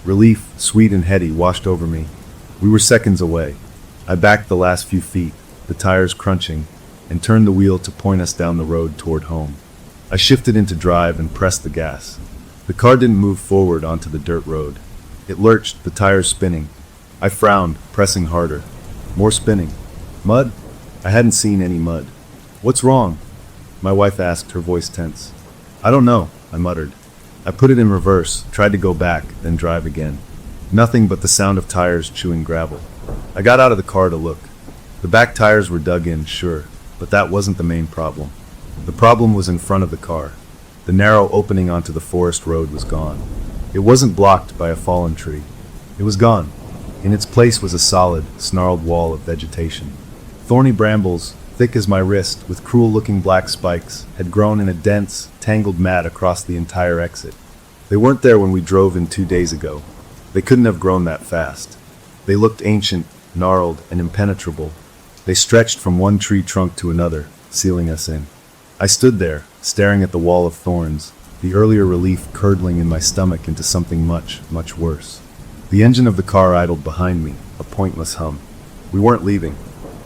Relief, sweet and heady, washed over me. We were seconds away. I backed the last few feet, the tires crunching, and turned the wheel to point us down the road toward home. I shifted into drive and pressed the gas. The car didn't move forward onto the dirt road. It lurched, the tires spinning. I frowned, pressing harder. More spinning. Mud? I hadn't seen any mud. "What's wrong?" my wife asked, her voice tense. "I don't know," I muttered. I put it in reverse, tried to go back, then drive again. Nothing but the sound of tires chewing gravel. I got out of the car to look. The back tires were dug in, sure, but that wasn't the main problem. The problem was in front of the car. The narrow opening onto the forest road was gone. It wasn't blocked by a fallen tree. It was gone. In its place was a solid, snarled wall of vegetation. Thorny brambles, thick as my wrist, with cruel-looking black spikes, had grown in a dense, tangled mat across the entire exit. They weren't there when we drove in 2 days ago. They couldn't have grown that fast. They looked ancient, gnarled, and impenetrable. They stretched from one tree trunk to another, sealing us in. I stood there, staring at the wall of thorns, the earlier relief curdling in my stomach into something much, much worse. The engine of the car idled behind me, a pointless hum. We weren't leaving.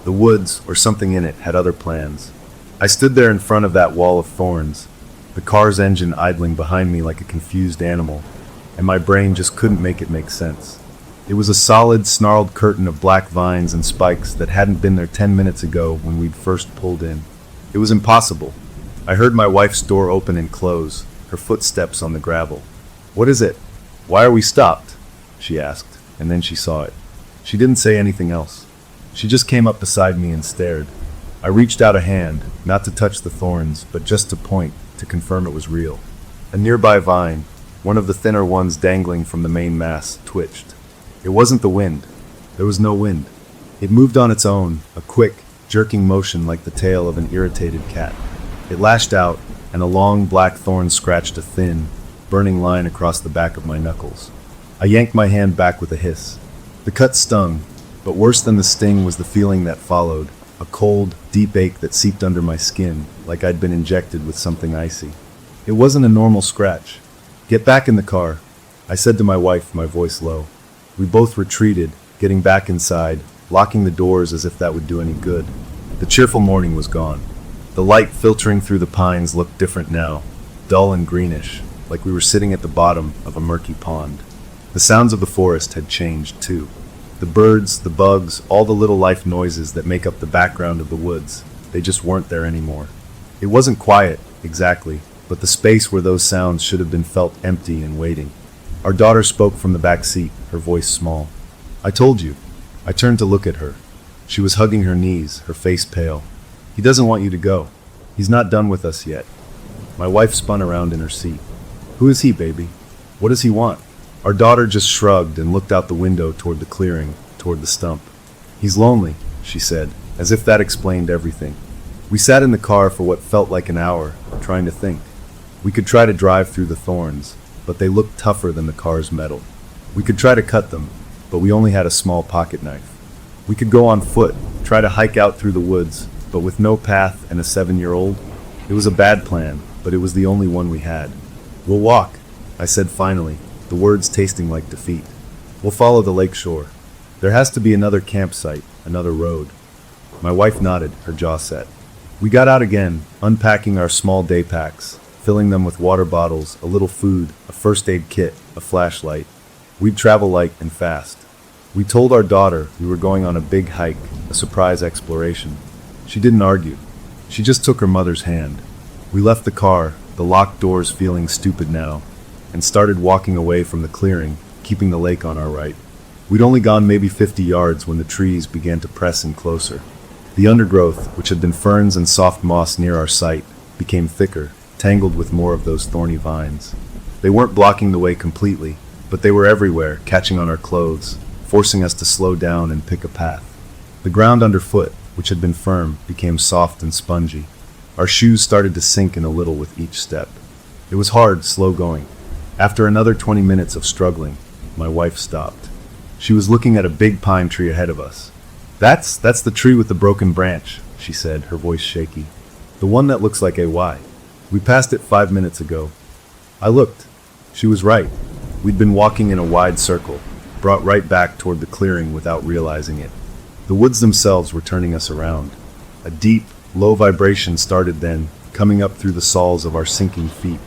The woods, or something in it, had other plans. I stood there in front of that wall of thorns, the car's engine idling behind me like a confused animal, and my brain just couldn't make it make sense. It was a solid, snarled curtain of black vines and spikes that hadn't been there 10 minutes ago when we'd first pulled in. It was impossible. I heard my wife's door open and close, her footsteps on the gravel. "What is it? Why are we stopped?" she asked, and then she saw it. She didn't say anything else. She just came up beside me and stared. I reached out a hand, not to touch the thorns, but just to point, to confirm it was real. A nearby vine, one of the thinner ones dangling from the main mass, twitched. It wasn't the wind. There was no wind. It moved on its own, a quick, jerking motion like the tail of an irritated cat. It lashed out, and a long black thorn scratched a thin, burning line across the back of my knuckles. I yanked my hand back with a hiss. The cut stung, but worse than the sting was the feeling that followed, a cold, deep ache that seeped under my skin, like I'd been injected with something icy. It wasn't a normal scratch. "Get back in the car," I said to my wife, my voice low. We both retreated, getting back inside, locking the doors as if that would do any good. The cheerful morning was gone. The light filtering through the pines looked different now, dull and greenish, like we were sitting at the bottom of a murky pond. The sounds of the forest had changed, too. The birds, the bugs, all the little life noises that make up the background of the woods, they just weren't there anymore. It wasn't quiet, exactly, but the space where those sounds should have been felt empty and waiting. Our daughter spoke from the back seat, her voice small. "I told you." I turned to look at her. She was hugging her knees, her face pale. "He doesn't want you to go. He's not done with us yet." My wife spun around in her seat. "Who is he, baby? What does he want?" Our daughter just shrugged and looked out the window toward the clearing, toward the stump. "He's lonely," she said, as if that explained everything. We sat in the car for what felt like an hour, trying to think. We could try to drive through the thorns, but they looked tougher than the car's metal. We could try to cut them, but we only had a small pocket knife. We could go on foot, try to hike out through the woods, but with no path and a 7-year-old, it was a bad plan, but it was the only one we had. "We'll walk," I said finally, the words tasting like defeat. "We'll follow the lake shore. There has to be another campsite, another road." My wife nodded, her jaw set. We got out again, unpacking our small day packs, filling them with water bottles, a little food, a first aid kit, a flashlight. We'd travel light and fast. We told our daughter we were going on a big hike, a surprise exploration. She didn't argue. She just took her mother's hand. We left the car, the locked doors feeling stupid now, and started walking away from the clearing, keeping the lake on our right. We'd only gone maybe 50 yards when the trees began to press in closer. The undergrowth, which had been ferns and soft moss near our sight, became thicker, tangled with more of those thorny vines. They weren't blocking the way completely, but they were everywhere, catching on our clothes, forcing us to slow down and pick a path. The ground underfoot, which had been firm, became soft and spongy. Our shoes started to sink in a little with each step. It was hard, slow going. After another 20 minutes of struggling, my wife stopped. She was looking at a big pine tree ahead of us. That's the tree with the broken branch," she said, her voice shaky. "The one that looks like a Y. We passed it 5 minutes ago." I looked. She was right. We'd been walking in a wide circle, brought right back toward the clearing without realizing it. The woods themselves were turning us around. A deep, low vibration started then, coming up through the soles of our sinking feet.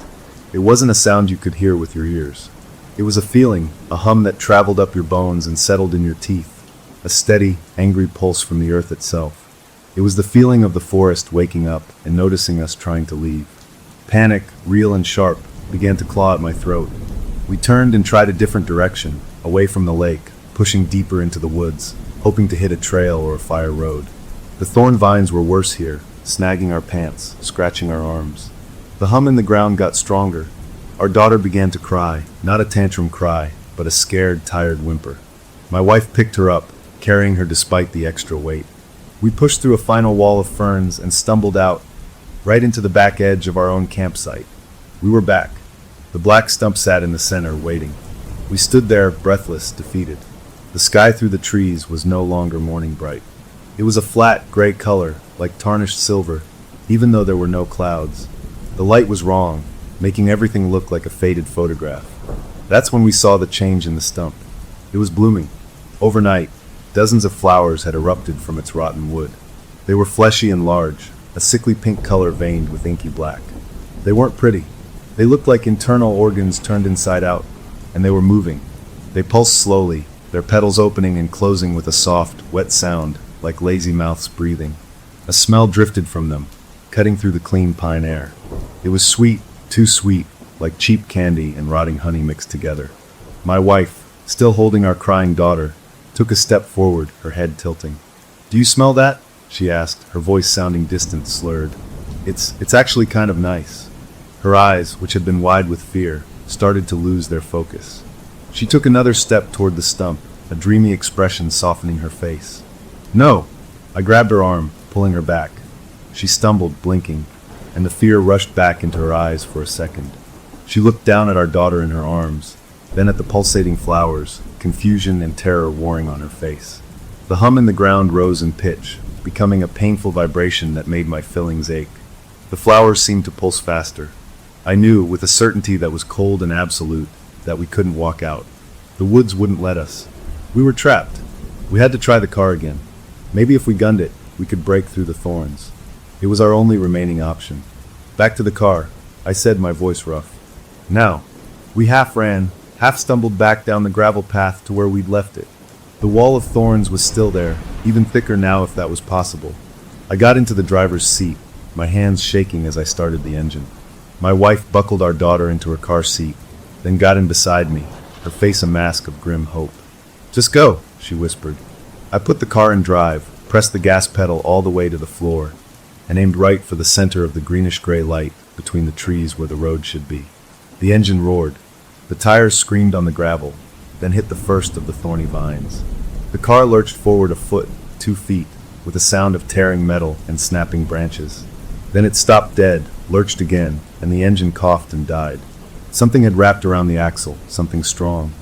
It wasn't a sound you could hear with your ears. It was a feeling, a hum that traveled up your bones and settled in your teeth, a steady, angry pulse from the earth itself. It was the feeling of the forest waking up and noticing us trying to leave. Panic, real and sharp, began to claw at my throat. We turned and tried a different direction, away from the lake, pushing deeper into the woods, hoping to hit a trail or a fire road. The thorn vines were worse here, snagging our pants, scratching our arms. The hum in the ground got stronger. Our daughter began to cry, not a tantrum cry, but a scared, tired whimper. My wife picked her up, carrying her despite the extra weight. We pushed through a final wall of ferns and stumbled out, right into the back edge of our own campsite. We were back. The black stump sat in the center, waiting. We stood there, breathless, defeated. The sky through the trees was no longer morning bright. It was a flat, gray color, like tarnished silver, even though there were no clouds. The light was wrong, making everything look like a faded photograph. That's when we saw the change in the stump. It was blooming. Overnight, dozens of flowers had erupted from its rotten wood. They were fleshy and large, a sickly pink color veined with inky black. They weren't pretty. They looked like internal organs turned inside out, and they were moving. They pulsed slowly, their petals opening and closing with a soft, wet sound, like lazy mouths breathing. A smell drifted from them, cutting through the clean pine air. It was sweet, too sweet, like cheap candy and rotting honey mixed together. My wife, still holding our crying daughter, took a step forward, her head tilting. "Do you smell that?" she asked, her voice sounding distant, slurred. It's actually kind of nice." Her eyes, which had been wide with fear, started to lose their focus. She took another step toward the stump, a dreamy expression softening her face. "No!" I grabbed her arm, pulling her back. She stumbled, blinking, and the fear rushed back into her eyes for a second. She looked down at our daughter in her arms, then at the pulsating flowers, confusion and terror warring on her face. The hum in the ground rose in pitch, becoming a painful vibration that made my fillings ache. The flowers seemed to pulse faster. I knew, with a certainty that was cold and absolute, that we couldn't walk out. The woods wouldn't let us. We were trapped. We had to try the car again. Maybe if we gunned it, we could break through the thorns. It was our only remaining option. "Back to the car," I said, my voice rough. Now, we half ran, half stumbled back down the gravel path to where we'd left it. The wall of thorns was still there, even thicker now if that was possible. I got into the driver's seat, my hands shaking as I started the engine. My wife buckled our daughter into her car seat, then got in beside me, her face a mask of grim hope. "Just go," she whispered. I put the car in drive, pressed the gas pedal all the way to the floor, and aimed right for the center of the greenish-gray light between the trees where the road should be. The engine roared. The tires screamed on the gravel, then hit the first of the thorny vines. The car lurched forward a foot, 2 feet, with a sound of tearing metal and snapping branches. Then it stopped dead, lurched again, and the engine coughed and died. Something had wrapped around the axle, something strong.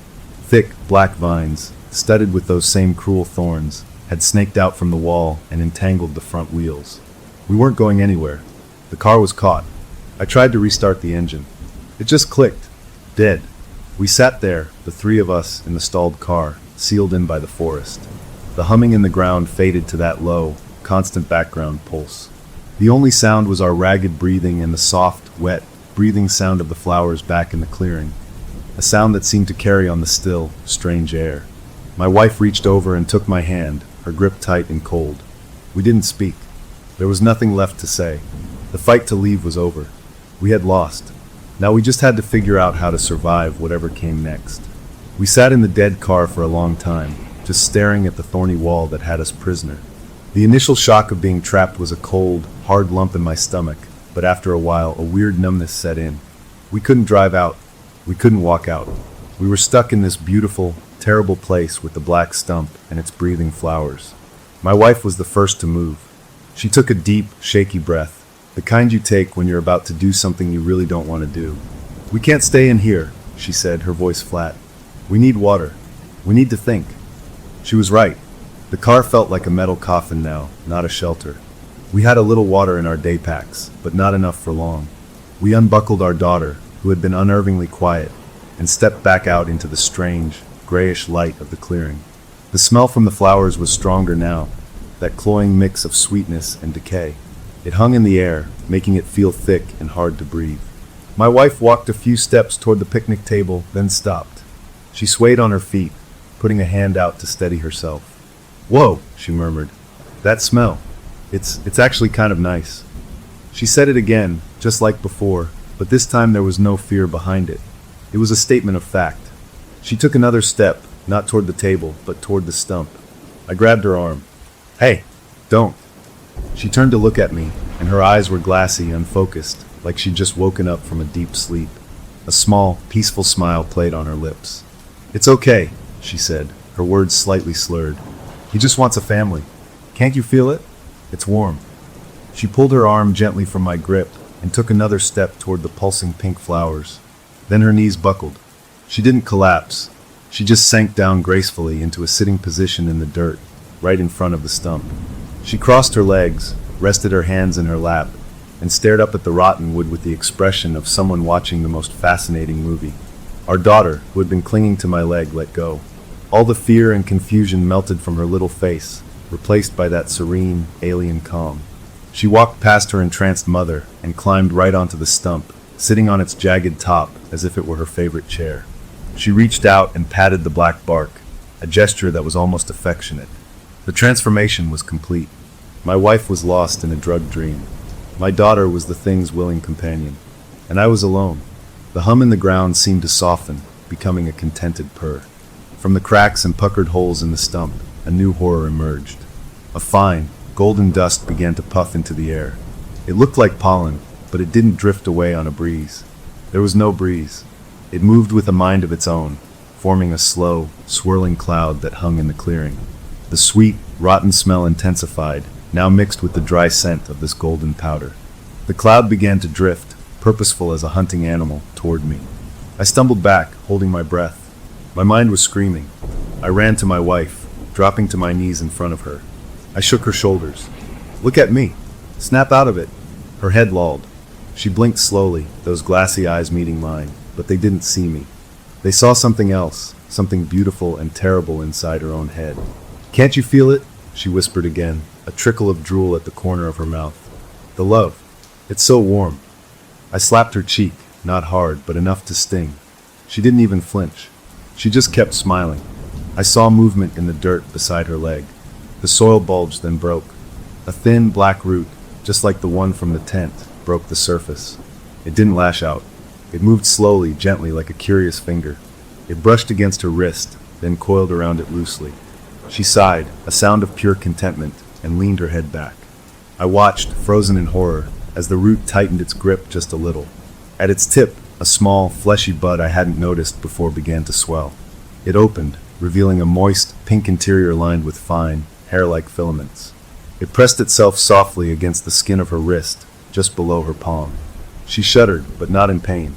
Thick, black vines, studded with those same cruel thorns, had snaked out from the wall and entangled the front wheels. We weren't going anywhere. The car was caught. I tried to restart the engine. It just clicked. Dead. We sat there, the 3 of us in the stalled car, sealed in by the forest. The humming in the ground faded to that low, constant background pulse. The only sound was our ragged breathing and the soft, wet, breathing sound of the flowers back in the clearing, a sound that seemed to carry on the still, strange air. My wife reached over and took my hand, her grip tight and cold. We didn't speak. There was nothing left to say. The fight to leave was over. We had lost. Now we just had to figure out how to survive whatever came next. We sat in the dead car for a long time, just staring at the thorny wall that had us prisoner. The initial shock of being trapped was a cold, hard lump in my stomach, but after a while, a weird numbness set in. We couldn't drive out. We couldn't walk out. We were stuck in this beautiful, terrible place with the black stump and its breathing flowers. My wife was the first to move. She took a deep, shaky breath, the kind you take when you're about to do something you really don't want to do. "We can't stay in here," she said, her voice flat. "We need water. We need to think." She was right. The car felt like a metal coffin now, not a shelter. We had a little water in our day packs, but not enough for long. We unbuckled our daughter, who had been unnervingly quiet, and stepped back out into the strange, grayish light of the clearing. The smell from the flowers was stronger now, that cloying mix of sweetness and decay. It hung in the air, making it feel thick and hard to breathe. My wife walked a few steps toward the picnic table, then stopped. She swayed on her feet, putting a hand out to steady herself. "Whoa," she murmured. "That smell. It's actually kind of nice." She said it again, just like before, but this time there was no fear behind it. It was a statement of fact. She took another step, not toward the table, but toward the stump. I grabbed her arm. "Hey, don't." She turned to look at me, and her eyes were glassy, unfocused, like she'd just woken up from a deep sleep. A small, peaceful smile played on her lips. "It's okay," she said, her words slightly slurred. "He just wants a family. Can't you feel it? It's warm." She pulled her arm gently from my grip and took another step toward the pulsing pink flowers. Then her knees buckled. She didn't collapse. She just sank down gracefully into a sitting position in the dirt, right in front of the stump. She crossed her legs, rested her hands in her lap, and stared up at the rotten wood with the expression of someone watching the most fascinating movie. Our daughter, who had been clinging to my leg, let go. All the fear and confusion melted from her little face, replaced by that serene, alien calm. She walked past her entranced mother and climbed right onto the stump, sitting on its jagged top as if it were her favorite chair. She reached out and patted the black bark, a gesture that was almost affectionate. The transformation was complete. My wife was lost in a drugged dream. My daughter was the thing's willing companion, and I was alone. The hum in the ground seemed to soften, becoming a contented purr. From the cracks and puckered holes in the stump, a new horror emerged. A fine, golden dust began to puff into the air. It looked like pollen, but it didn't drift away on a breeze. There was no breeze. It moved with a mind of its own, forming a slow, swirling cloud that hung in the clearing. The sweet, rotten smell intensified, now mixed with the dry scent of this golden powder. The cloud began to drift, purposeful as a hunting animal, toward me. I stumbled back, holding my breath. My mind was screaming. I ran to my wife, dropping to my knees in front of her. I shook her shoulders. "Look at me. Snap out of it." Her head lolled. She blinked slowly, those glassy eyes meeting mine, but they didn't see me. They saw something else, something beautiful and terrible inside her own head. "Can't you feel it?" she whispered again, a trickle of drool at the corner of her mouth. "The love. It's so warm." I slapped her cheek, not hard, but enough to sting. She didn't even flinch. She just kept smiling. I saw movement in the dirt beside her leg. The soil bulged, then broke. A thin, black root, just like the one from the tent, broke the surface. It didn't lash out. It moved slowly, gently, like a curious finger. It brushed against her wrist, then coiled around it loosely. She sighed, a sound of pure contentment, and leaned her head back. I watched, frozen in horror, as the root tightened its grip just a little. At its tip, a small, fleshy bud I hadn't noticed before began to swell. It opened, revealing a moist, pink interior lined with fine, hair-like filaments. It pressed itself softly against the skin of her wrist, just below her palm. She shuddered, but not in pain.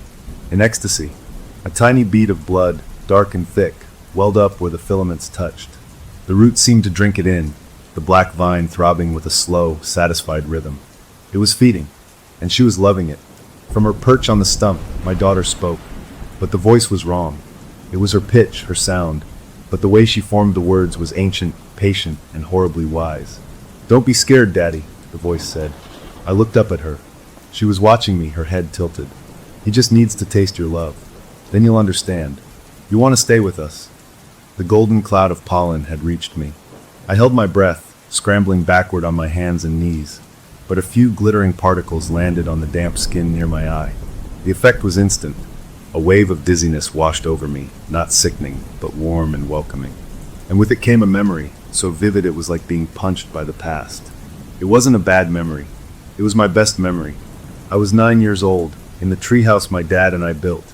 In ecstasy. A tiny bead of blood, dark and thick, welled up where the filaments touched. The root seemed to drink it in, the black vine throbbing with a slow, satisfied rhythm. It was feeding, and she was loving it. From her perch on the stump, my daughter spoke, but the voice was wrong. It was her pitch, her sound, but the way she formed the words was ancient, patient, and horribly wise. "Don't be scared, Daddy," the voice said. I looked up at her. She was watching me, her head tilted. "He just needs to taste your love. Then you'll understand. You want to stay with us." The golden cloud of pollen had reached me. I held my breath, scrambling backward on my hands and knees, but a few glittering particles landed on the damp skin near my eye. The effect was instant. A wave of dizziness washed over me, not sickening, but warm and welcoming. And with it came a memory, so vivid it was like being punched by the past. It wasn't a bad memory. It was my best memory. I was 9 years old, in the treehouse my dad and I built.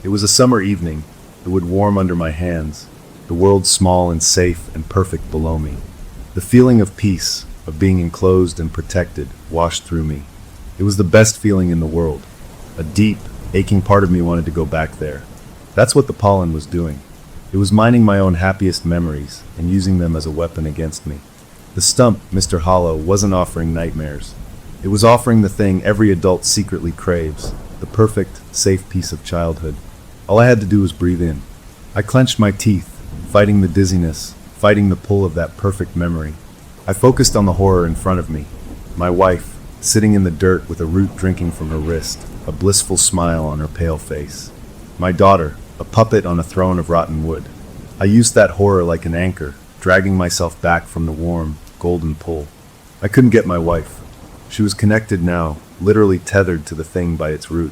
It was a summer evening, the wood warm under my hands, the world small and safe and perfect below me. The feeling of peace, of being enclosed and protected, washed through me. It was the best feeling in the world. A deep, aching part of me wanted to go back there. That's what the pollen was doing. It was mining my own happiest memories and using them as a weapon against me. The stump, Mr. Hollow, wasn't offering nightmares. It was offering the thing every adult secretly craves, the perfect, safe piece of childhood. All I had to do was breathe in. I clenched my teeth, fighting the dizziness, fighting the pull of that perfect memory. I focused on the horror in front of me. My wife, sitting in the dirt with a root drinking from her wrist, a blissful smile on her pale face. My daughter, a puppet on a throne of rotten wood. I used that horror like an anchor, dragging myself back from the warm, golden pull. I couldn't get my wife. She was connected now, literally tethered to the thing by its root.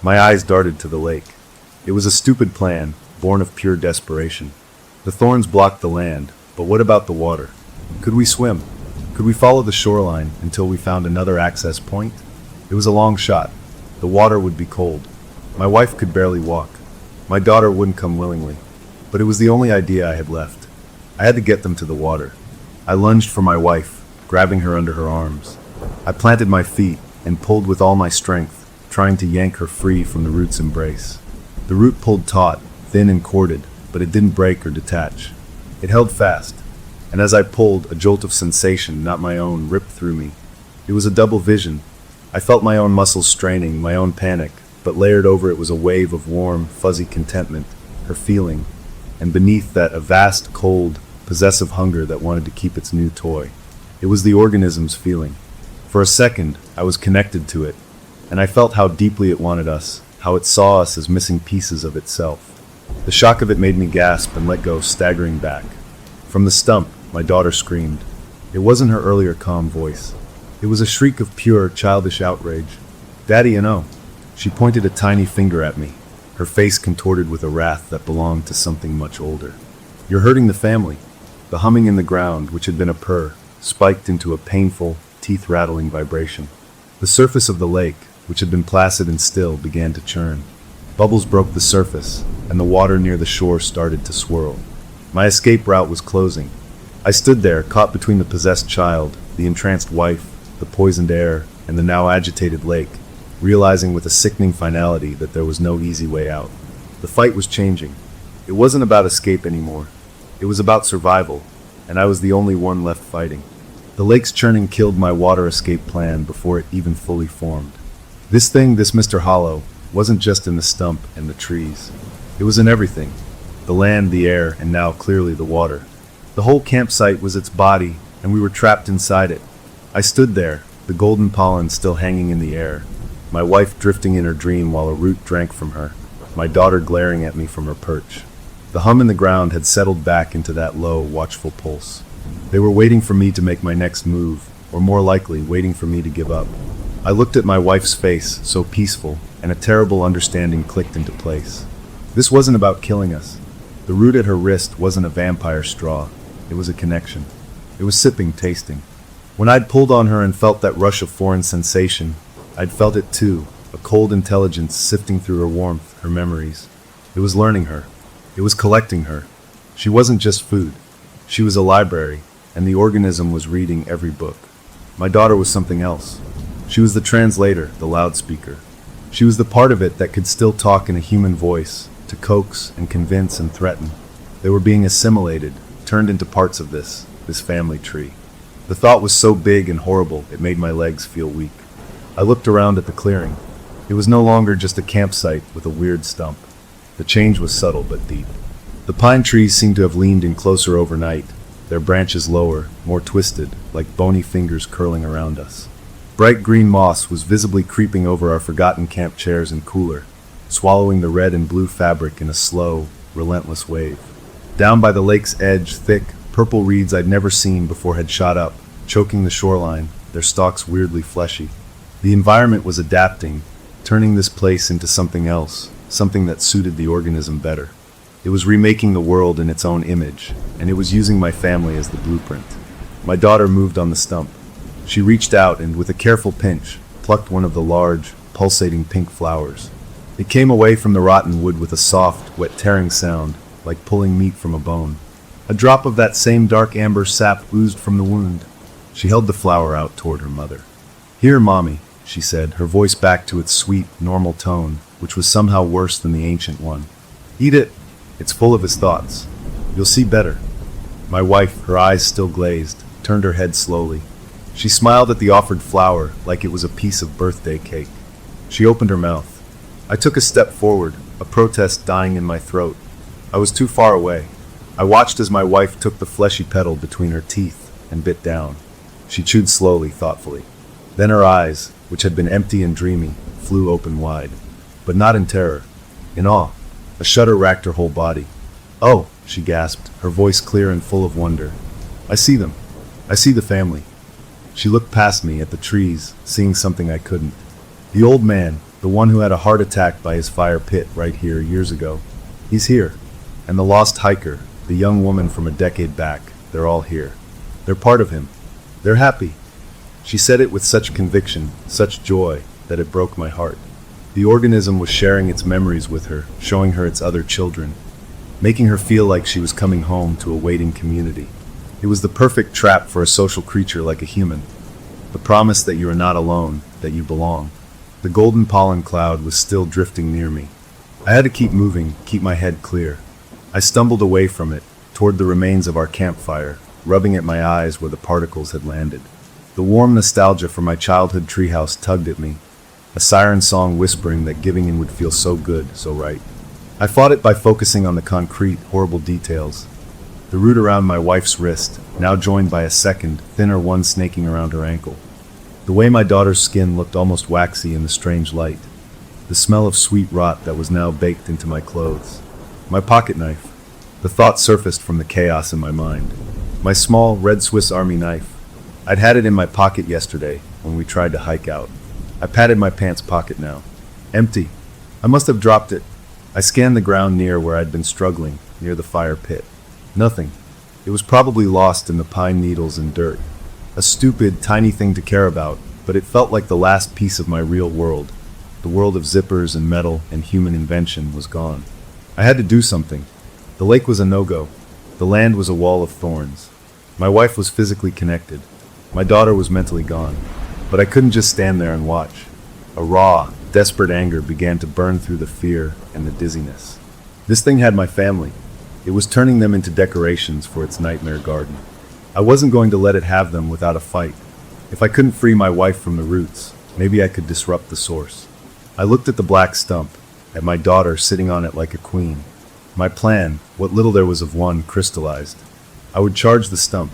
My eyes darted to the lake. It was a stupid plan, born of pure desperation. The thorns blocked the land, but what about the water? Could we swim? Could we follow the shoreline until we found another access point? It was a long shot. The water would be cold. My wife could barely walk. My daughter wouldn't come willingly. But it was the only idea I had left. I had to get them to the water. I lunged for my wife, grabbing her under her arms. I planted my feet and pulled with all my strength, trying to yank her free from the root's embrace. The root pulled taut, thin and corded, but it didn't break or detach. It held fast, and as I pulled, a jolt of sensation, not my own, ripped through me. It was a double vision. I felt my own muscles straining, my own panic, but layered over it was a wave of warm, fuzzy contentment, her feeling, and beneath that a vast, cold, possessive hunger that wanted to keep its new toy. It was the organism's feeling. For a second, I was connected to it, and I felt how deeply it wanted us, how it saw us as missing pieces of itself. The shock of it made me gasp and let go, staggering back. From the stump, my daughter screamed. It wasn't her earlier calm voice. It was a shriek of pure, childish outrage. "Daddy, you know." She pointed a tiny finger at me, her face contorted with a wrath that belonged to something much older. "You're hurting the family." The humming in the ground, which had been a purr, spiked into a painful, teeth-rattling vibration. The surface of the lake, which had been placid and still, began to churn. Bubbles broke the surface, and the water near the shore started to swirl. My escape route was closing. I stood there, caught between the possessed child, the entranced wife, the poisoned air, and the now agitated lake, realizing with a sickening finality that there was no easy way out. The fight was changing. It wasn't about escape anymore. It was about survival, and I was the only one left fighting. The lake's churning killed my water escape plan before it even fully formed. This Mr. Hollow, wasn't just in the stump and the trees. It was in everything. The land, the air, and now clearly the water. The whole campsite was its body, and we were trapped inside it. I stood there, the golden pollen still hanging in the air, my wife drifting in her dream while a root drank from her, my daughter glaring at me from her perch. The hum in the ground had settled back into that low, watchful pulse. They were waiting for me to make my next move, or more likely, waiting for me to give up. I looked at my wife's face, so peaceful, and a terrible understanding clicked into place. This wasn't about killing us. The root at her wrist wasn't a vampire straw. It was a connection. It was sipping, tasting. When I'd pulled on her and felt that rush of foreign sensation, I'd felt it too, a cold intelligence sifting through her warmth, her memories. It was learning her. It was collecting her. She wasn't just food. She was a library, and the organism was reading every book. My daughter was something else. She was the translator, the loudspeaker. She was the part of it that could still talk in a human voice, to coax and convince and threaten. They were being assimilated, turned into parts of this family tree. The thought was so big and horrible, it made my legs feel weak. I looked around at the clearing. It was no longer just a campsite with a weird stump. The change was subtle but deep. The pine trees seemed to have leaned in closer overnight, their branches lower, more twisted, like bony fingers curling around us. Bright green moss was visibly creeping over our forgotten camp chairs and cooler, swallowing the red and blue fabric in a slow, relentless wave. Down by the lake's edge, thick, purple reeds I'd never seen before had shot up, choking the shoreline, their stalks weirdly fleshy. The environment was adapting, turning this place into something else, something that suited the organism better. It was remaking the world in its own image, and it was using my family as the blueprint. My daughter moved on the stump. She reached out and, with a careful pinch, plucked one of the large, pulsating pink flowers. It came away from the rotten wood with a soft, wet tearing sound, like pulling meat from a bone. A drop of that same dark amber sap oozed from the wound. She held the flower out toward her mother. "Here, Mommy," she said, her voice back to its sweet, normal tone, which was somehow worse than the ancient one. "Eat it. It's full of his thoughts. You'll see better." My wife, her eyes still glazed, turned her head slowly. She smiled at the offered flower like it was a piece of birthday cake. She opened her mouth. I took a step forward, a protest dying in my throat. I was too far away. I watched as my wife took the fleshy petal between her teeth and bit down. She chewed slowly, thoughtfully. Then her eyes, which had been empty and dreamy, flew open wide. But not in terror. In awe. A shudder racked her whole body. "Oh," she gasped, her voice clear and full of wonder. "I see them. I see the family." She looked past me at the trees, seeing something I couldn't. The old man, the one who had a heart attack by his fire pit right here years ago. He's here. And the lost hiker, the young woman from a decade back, they're all here. They're part of him. They're happy. She said it with such conviction, such joy, that it broke my heart. The organism was sharing its memories with her, showing her its other children, making her feel like she was coming home to a waiting community. It was the perfect trap for a social creature like a human. The promise that you are not alone, that you belong. The golden pollen cloud was still drifting near me. I had to keep moving, keep my head clear. I stumbled away from it, toward the remains of our campfire, rubbing at my eyes where the particles had landed. The warm nostalgia for my childhood treehouse tugged at me, a siren song whispering that giving in would feel so good, so right. I fought it by focusing on the concrete, horrible details. The root around my wife's wrist, now joined by a second, thinner one snaking around her ankle. The way my daughter's skin looked almost waxy in the strange light. The smell of sweet rot that was now baked into my clothes. My pocket knife. The thought surfaced from the chaos in my mind. My small, red Swiss Army knife. I'd had it in my pocket yesterday when we tried to hike out. I patted my pants pocket now. Empty. I must have dropped it. I scanned the ground near where I'd been struggling, near the fire pit. Nothing. It was probably lost in the pine needles and dirt. A stupid, tiny thing to care about, but it felt like the last piece of my real world. The world of zippers and metal and human invention was gone. I had to do something. The lake was a no-go. The land was a wall of thorns. My wife was physically connected. My daughter was mentally gone. But I couldn't just stand there and watch. A raw, desperate anger began to burn through the fear and the dizziness. This thing had my family. It was turning them into decorations for its nightmare garden. I wasn't going to let it have them without a fight. If I couldn't free my wife from the roots, maybe I could disrupt the source. I looked at the black stump, at my daughter sitting on it like a queen. My plan, what little there was of one, crystallized. I would charge the stump.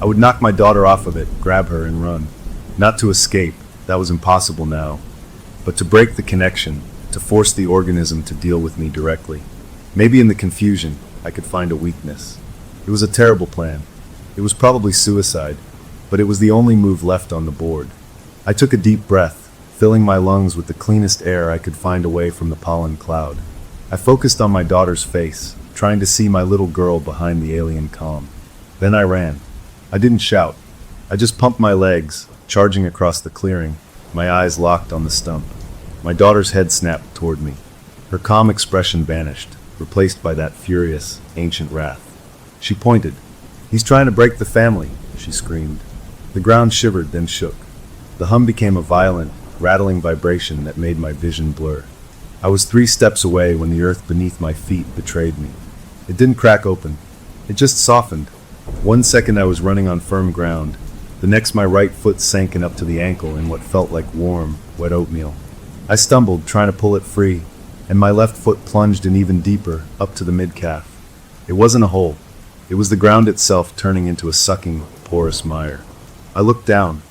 I would knock my daughter off of it, grab her, and run. Not to escape, that was impossible now, but to break the connection, to force the organism to deal with me directly. Maybe in the confusion, I could find a weakness. It was a terrible plan. It was probably suicide, but it was the only move left on the board. I took a deep breath, filling my lungs with the cleanest air I could find away from the pollen cloud. I focused on my daughter's face, trying to see my little girl behind the alien calm. Then I ran. I didn't shout. I just pumped my legs, charging across the clearing, my eyes locked on the stump. My daughter's head snapped toward me. Her calm expression vanished, replaced by that furious, ancient wrath. She pointed. "He's trying to break the family," she screamed. The ground shivered, then shook. The hum became a violent, rattling vibration that made my vision blur. I was 3 steps away when the earth beneath my feet betrayed me. It didn't crack open. It just softened. 1 second I was running on firm ground. The next my right foot sank in up to the ankle in what felt like warm, wet oatmeal. I stumbled, trying to pull it free, and my left foot plunged in even deeper, up to the mid-calf. It wasn't a hole. It was the ground itself turning into a sucking, porous mire. I looked down.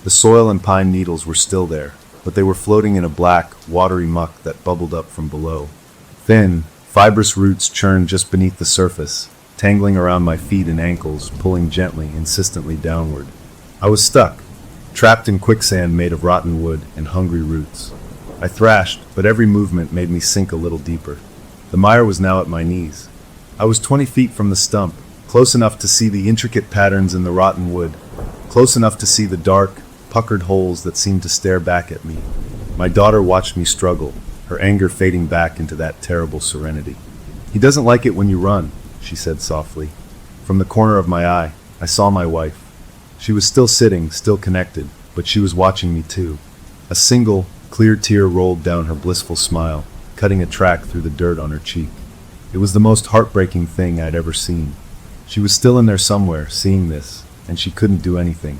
The soil and pine needles were still there, but they were floating in a black, watery muck that bubbled up from below. Thin, fibrous roots churned just beneath the surface, tangling around my feet and ankles, pulling gently, insistently downward. I was stuck, trapped in quicksand made of rotten wood and hungry roots. I thrashed, but every movement made me sink a little deeper. The mire was now at my knees. I was 20 feet from the stump, close enough to see the intricate patterns in the rotten wood, close enough to see the dark, puckered holes that seemed to stare back at me. My daughter watched me struggle, her anger fading back into that terrible serenity. "He doesn't like it when you run," she said softly. From the corner of my eye, I saw my wife. She was still sitting, still connected, but she was watching me too. A single, clear tear rolled down her blissful smile, cutting a track through the dirt on her cheek. It was the most heartbreaking thing I'd ever seen. She was still in there somewhere, seeing this, and she couldn't do anything.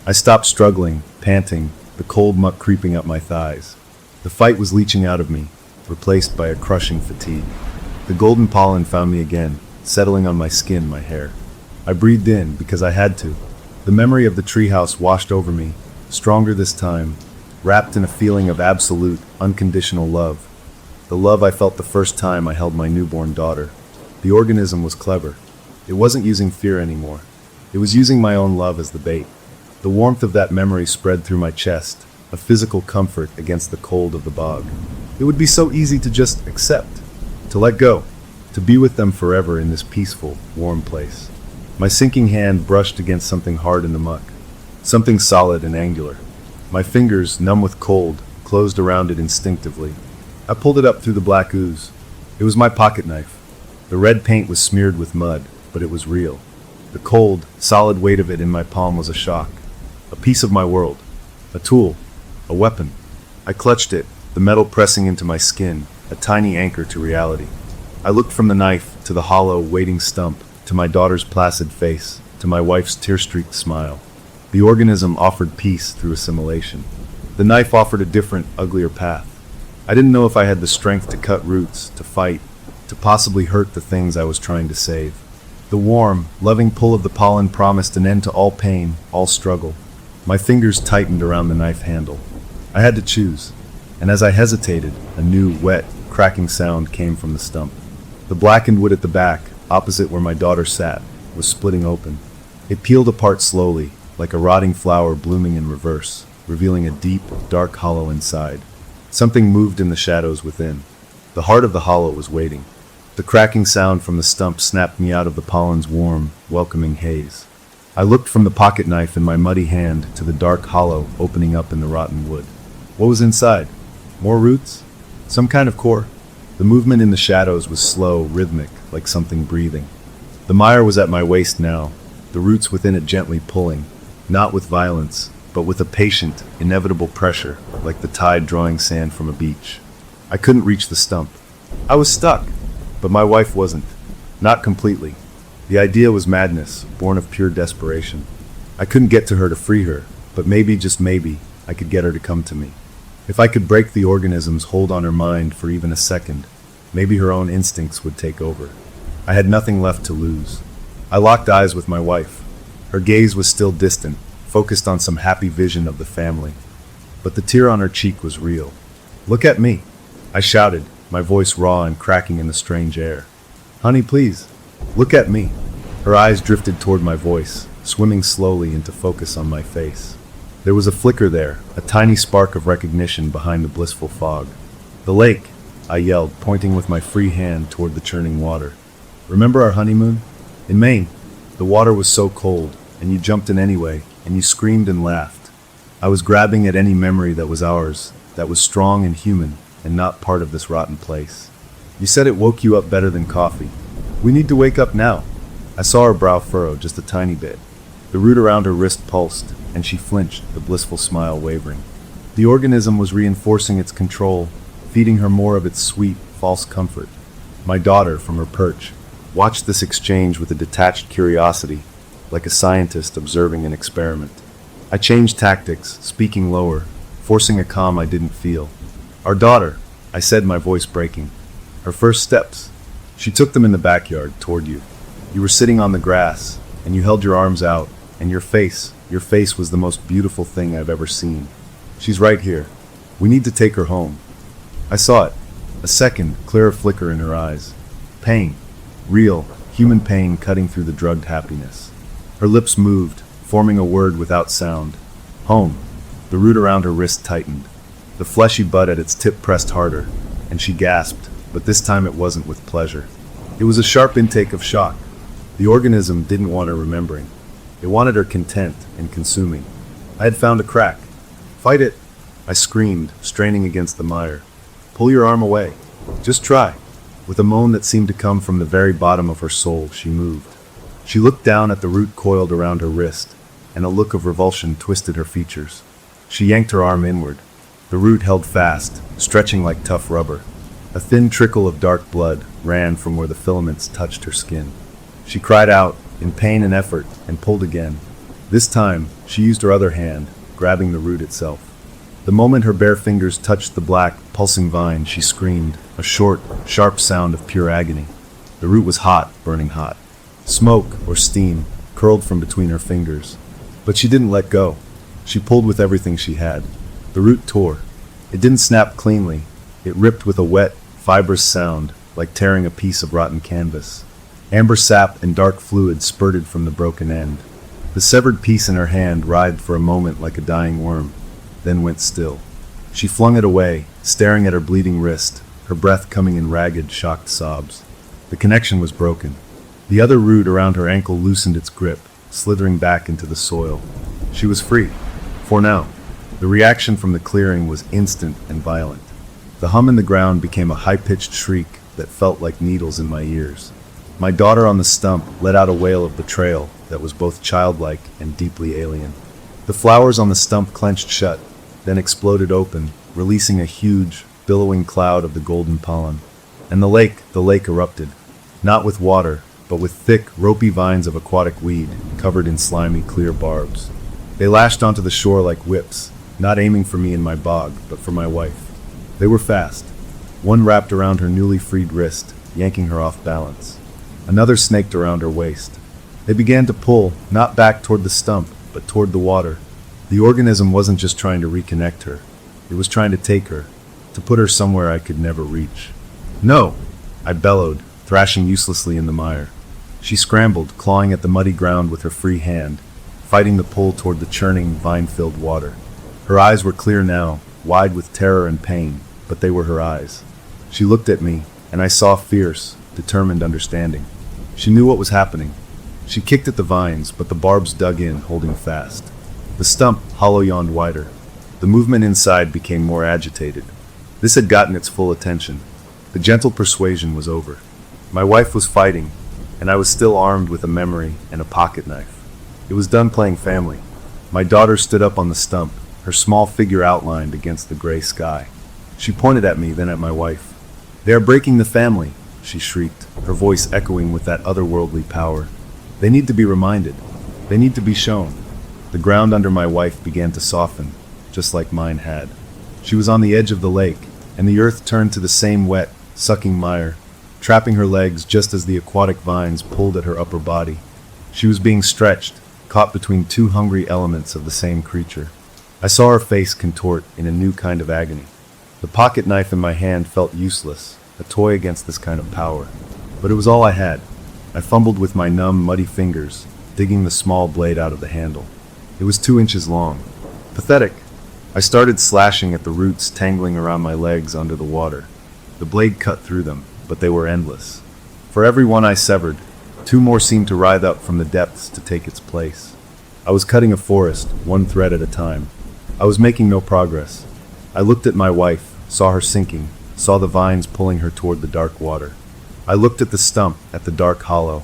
I stopped struggling, panting, the cold muck creeping up my thighs. The fight was leaching out of me, replaced by a crushing fatigue. The golden pollen found me again, settling on my skin, my hair. I breathed in because I had to. The memory of the treehouse washed over me, stronger this time, wrapped in a feeling of absolute, unconditional love. The love I felt the first time I held my newborn daughter. The organism was clever. It wasn't using fear anymore. It was using my own love as the bait. The warmth of that memory spread through my chest, a physical comfort against the cold of the bog. It would be so easy to just accept, to let go, to be with them forever in this peaceful, warm place. My sinking hand brushed against something hard in the muck, something solid and angular. My fingers, numb with cold, closed around it instinctively. I pulled it up through the black ooze. It was my pocket knife. The red paint was smeared with mud, but it was real. The cold, solid weight of it in my palm was a shock. A piece of my world. A tool. A weapon. I clutched it, the metal pressing into my skin, a tiny anchor to reality. I looked from the knife to the hollow, waiting stump, to my daughter's placid face, to my wife's tear-streaked smile. The organism offered peace through assimilation. The knife offered a different, uglier path. I didn't know if I had the strength to cut roots, to fight, to possibly hurt the things I was trying to save. The warm, loving pull of the pollen promised an end to all pain, all struggle. My fingers tightened around the knife handle. I had to choose, and as I hesitated, a new, wet, cracking sound came from the stump. The blackened wood at the back, opposite where my daughter sat, was splitting open. It peeled apart slowly, like a rotting flower blooming in reverse, revealing a deep, dark hollow inside. Something moved in the shadows within. The heart of the hollow was waiting. The cracking sound from the stump snapped me out of the pollen's warm, welcoming haze. I looked from the pocket knife in my muddy hand to the dark hollow opening up in the rotten wood. What was inside? More roots? Some kind of core? The movement in the shadows was slow, rhythmic, like something breathing. The mire was at my waist now, the roots within it gently pulling, not with violence, but with a patient, inevitable pressure, like the tide drawing sand from a beach. I couldn't reach the stump. I was stuck, but my wife wasn't. Not completely. The idea was madness, born of pure desperation. I couldn't get to her to free her, but maybe, just maybe, I could get her to come to me. If I could break the organism's hold on her mind for even a second, maybe her own instincts would take over. I had nothing left to lose. I locked eyes with my wife. Her gaze was still distant, focused on some happy vision of the family. But the tear on her cheek was real. "Look at me," I shouted, my voice raw and cracking in the strange air. "Honey, please, look at me." Her eyes drifted toward my voice, swimming slowly into focus on my face. There was a flicker there, a tiny spark of recognition behind the blissful fog. "The lake," I yelled, pointing with my free hand toward the churning water. "Remember our honeymoon? In Maine. The water was so cold, and you jumped in anyway, and you screamed and laughed. I was grabbing at any memory that was ours, that was strong and human, and not part of this rotten place. You said it woke you up better than coffee. We need to wake up now." I saw her brow furrow just a tiny bit. The root around her wrist pulsed, and she flinched, the blissful smile wavering. The organism was reinforcing its control, feeding her more of its sweet, false comfort. My daughter, from her perch, watched this exchange with a detached curiosity, like a scientist observing an experiment. I changed tactics, speaking lower, forcing a calm I didn't feel. "Our daughter," I said, my voice breaking. "Her first steps. She took them in the backyard, toward you. You were sitting on the grass, and you held your arms out, and your face was the most beautiful thing I've ever seen. She's right here. We need to take her home." I saw it, a second, clearer flicker in her eyes. Pain. Real, human pain cutting through the drugged happiness. Her lips moved, forming a word without sound. "Home." The root around her wrist tightened. The fleshy bud at its tip pressed harder, and she gasped, but this time it wasn't with pleasure. It was a sharp intake of shock. The organism didn't want her remembering. It wanted her content and consuming. I had found a crack. "Fight it," I screamed, straining against the mire. "Pull your arm away. Just try." With a moan that seemed to come from the very bottom of her soul, she moved. She looked down at the root coiled around her wrist, and a look of revulsion twisted her features. She yanked her arm inward. The root held fast, stretching like tough rubber. A thin trickle of dark blood ran from where the filaments touched her skin. She cried out, in pain and effort, and pulled again. This time, she used her other hand, grabbing the root itself. The moment her bare fingers touched the black, pulsing vine, she screamed, a short, sharp sound of pure agony. The root was hot, burning hot. Smoke, or steam, curled from between her fingers. But she didn't let go. She pulled with everything she had. The root tore. It didn't snap cleanly. It ripped with a wet, fibrous sound, like tearing a piece of rotten canvas. Amber sap and dark fluid spurted from the broken end. The severed piece in her hand writhed for a moment like a dying worm, then went still. She flung it away, staring at her bleeding wrist, her breath coming in ragged, shocked sobs. The connection was broken. The other root around her ankle loosened its grip, slithering back into the soil. She was free. For now. The reaction from the clearing was instant and violent. The hum in the ground became a high-pitched shriek that felt like needles in my ears. My daughter on the stump let out a wail of betrayal that was both childlike and deeply alien. The flowers on the stump clenched shut, then exploded open, releasing a huge, billowing cloud of the golden pollen. And the lake erupted, not with water, but with thick, ropey vines of aquatic weed covered in slimy, clear barbs. They lashed onto the shore like whips, not aiming for me in my bog, but for my wife. They were fast. One wrapped around her newly freed wrist, yanking her off balance. Another snaked around her waist. They began to pull, not back toward the stump, but toward the water. The organism wasn't just trying to reconnect her. It was trying to take her, to put her somewhere I could never reach. "No!" I bellowed, thrashing uselessly in the mire. She scrambled, clawing at the muddy ground with her free hand, fighting the pull toward the churning, vine-filled water. Her eyes were clear now, wide with terror and pain, but they were her eyes. She looked at me, and I saw fierce, determined understanding. She knew what was happening. She kicked at the vines, but the barbs dug in, holding fast. The stump, hollow, yawned wider. The movement inside became more agitated. This had gotten its full attention. The gentle persuasion was over. My wife was fighting, and I was still armed with a memory and a pocket knife. It was done playing family. My daughter stood up on the stump, her small figure outlined against the gray sky. She pointed at me, then at my wife. "They are breaking the family," she shrieked, her voice echoing with that otherworldly power. "They need to be reminded. They need to be shown." The ground under my wife began to soften, just like mine had. She was on the edge of the lake, and the earth turned to the same wet, sucking mire, trapping her legs just as the aquatic vines pulled at her upper body. She was being stretched, caught between two hungry elements of the same creature. I saw her face contort in a new kind of agony. The pocket knife in my hand felt useless, a toy against this kind of power. But it was all I had. I fumbled with my numb, muddy fingers, digging the small blade out of the handle. It was 2 inches long. Pathetic. I started slashing at the roots tangling around my legs under the water. The blade cut through them, but they were endless. For every one I severed, 2 more seemed to writhe up from the depths to take its place. I was cutting a forest, one thread at a time. I was making no progress. I looked at my wife, saw her sinking, saw the vines pulling her toward the dark water. I looked at the stump, at the dark hollow.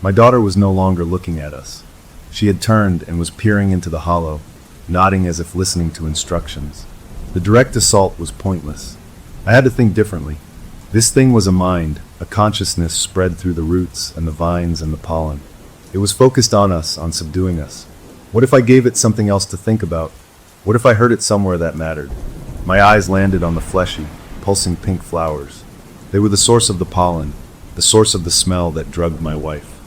My daughter was no longer looking at us. She had turned and was peering into the hollow, nodding as if listening to instructions. The direct assault was pointless. I had to think differently. This thing was a mind, a consciousness spread through the roots and the vines and the pollen. It was focused on us, on subduing us. What if I gave it something else to think about? What if I hurt it somewhere that mattered? My eyes landed on the fleshy, pulsing pink flowers. They were the source of the pollen, the source of the smell that drugged my wife.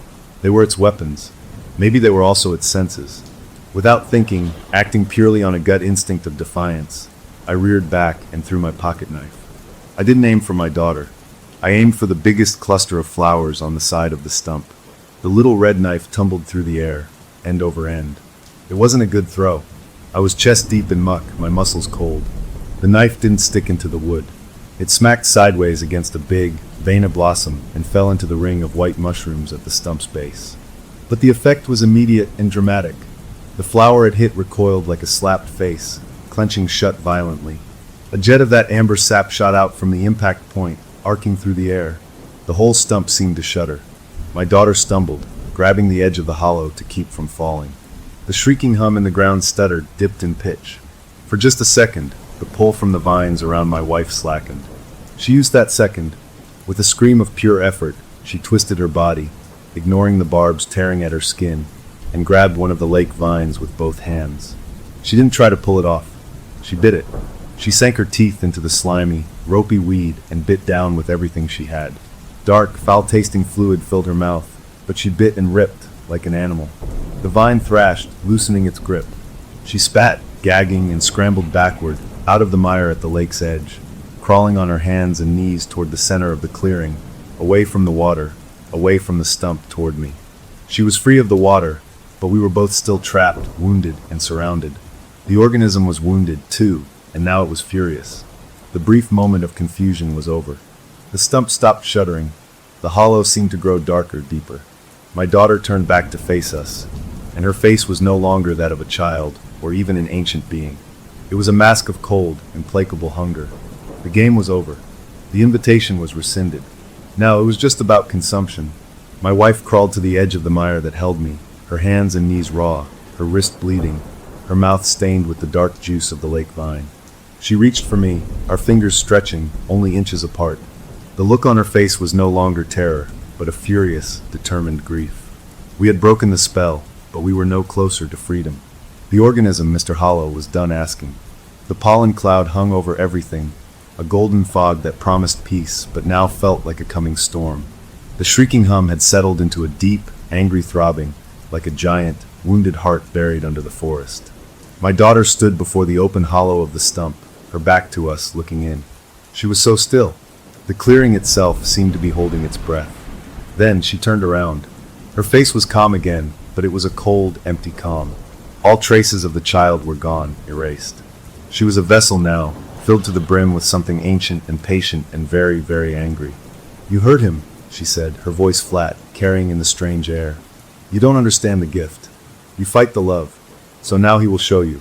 They were its weapons. Maybe they were also its senses. Without thinking, acting purely on a gut instinct of defiance, I reared back and threw my pocket knife. I didn't aim for my daughter. I aimed for the biggest cluster of flowers on the side of the stump. The little red knife tumbled through the air, end over end. It wasn't a good throw. I was chest deep in muck, my muscles cold. The knife didn't stick into the wood. It smacked sideways against a big, vena blossom and fell into the ring of white mushrooms at the stump's base. But the effect was immediate and dramatic. The flower it hit recoiled like a slapped face, clenching shut violently. A jet of that amber sap shot out from the impact point, arcing through the air. The whole stump seemed to shudder. My daughter stumbled, grabbing the edge of the hollow to keep from falling. The shrieking hum in the ground stuttered, dipped in pitch. For just a second, the pull from the vines around my wife slackened. She used that second. With a scream of pure effort, she twisted her body, ignoring the barbs tearing at her skin, and grabbed one of the lake vines with both hands. She didn't try to pull it off. She bit it. She sank her teeth into the slimy, ropey weed and bit down with everything she had. Dark, foul-tasting fluid filled her mouth, but she bit and ripped like an animal. The vine thrashed, loosening its grip. She spat, gagging, and scrambled backward, out of the mire at the lake's edge, crawling on her hands and knees toward the center of the clearing, away from the water, away from the stump toward me. She was free of the water, but we were both still trapped, wounded, and surrounded. The organism was wounded, too, and now it was furious. The brief moment of confusion was over. The stump stopped shuddering. The hollow seemed to grow darker, deeper. My daughter turned back to face us, and her face was no longer that of a child, or even an ancient being. It was a mask of cold, implacable hunger. The game was over. The invitation was rescinded. Now it was just about consumption. My wife crawled to the edge of the mire that held me, her hands and knees raw, her wrist bleeding, her mouth stained with the dark juice of the lake vine. She reached for me, our fingers stretching, only inches apart. The look on her face was no longer terror, but a furious, determined grief. We had broken the spell, but we were no closer to freedom. The organism, Mr. Hollow, was done asking. The pollen cloud hung over everything, a golden fog that promised peace, but now felt like a coming storm. The shrieking hum had settled into a deep, angry throbbing, like a giant, wounded heart buried under the forest. My daughter stood before the open hollow of the stump, her back to us, looking in. She was so still. The clearing itself seemed to be holding its breath. Then she turned around. Her face was calm again, but it was a cold, empty calm. All traces of the child were gone, erased. She was a vessel now, filled to the brim with something ancient and patient and very, very angry. "You heard him," she said, her voice flat, carrying in the strange air. You don't understand the gift. You fight the love. So now he will show you.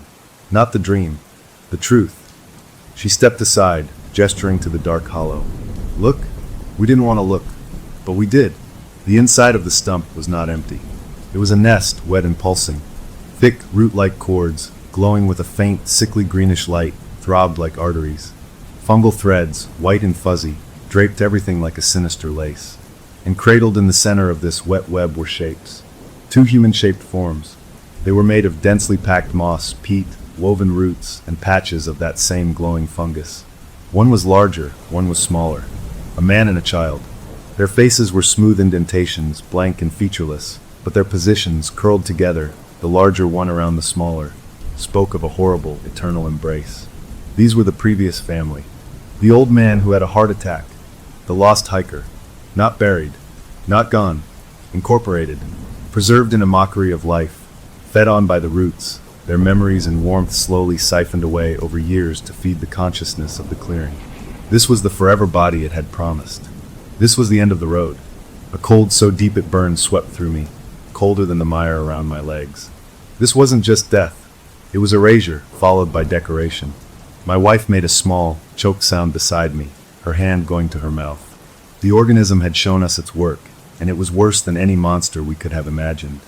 Not the dream. The truth. She stepped aside, gesturing to the dark hollow. Look? We didn't want to look. But we did. The inside of the stump was not empty. It was a nest, wet and pulsing. Thick, root-like cords, glowing with a faint, sickly greenish light, throbbed like arteries. Fungal threads, white and fuzzy, draped everything like a sinister lace. And cradled in the center of this wet web were shapes. Two human-shaped forms. They were made of densely packed moss, peat, woven roots, and patches of that same glowing fungus. One was larger, one was smaller. A man and a child. Their faces were smooth indentations, blank and featureless, but their positions, curled together, the larger one around the smaller, spoke of a horrible, eternal embrace. These were the previous family. The old man who had a heart attack. The lost hiker. Not buried. Not gone. Incorporated. Preserved in a mockery of life. Fed on by the roots, their memories and warmth slowly siphoned away over years to feed the consciousness of the clearing. This was the forever body it had promised. This was the end of the road. A cold so deep it burned swept through me, colder than the mire around my legs. This wasn't just death. It was erasure, followed by decoration. My wife made a small, choked sound beside me, her hand going to her mouth. The organism had shown us its work, and it was worse than any monster we could have imagined.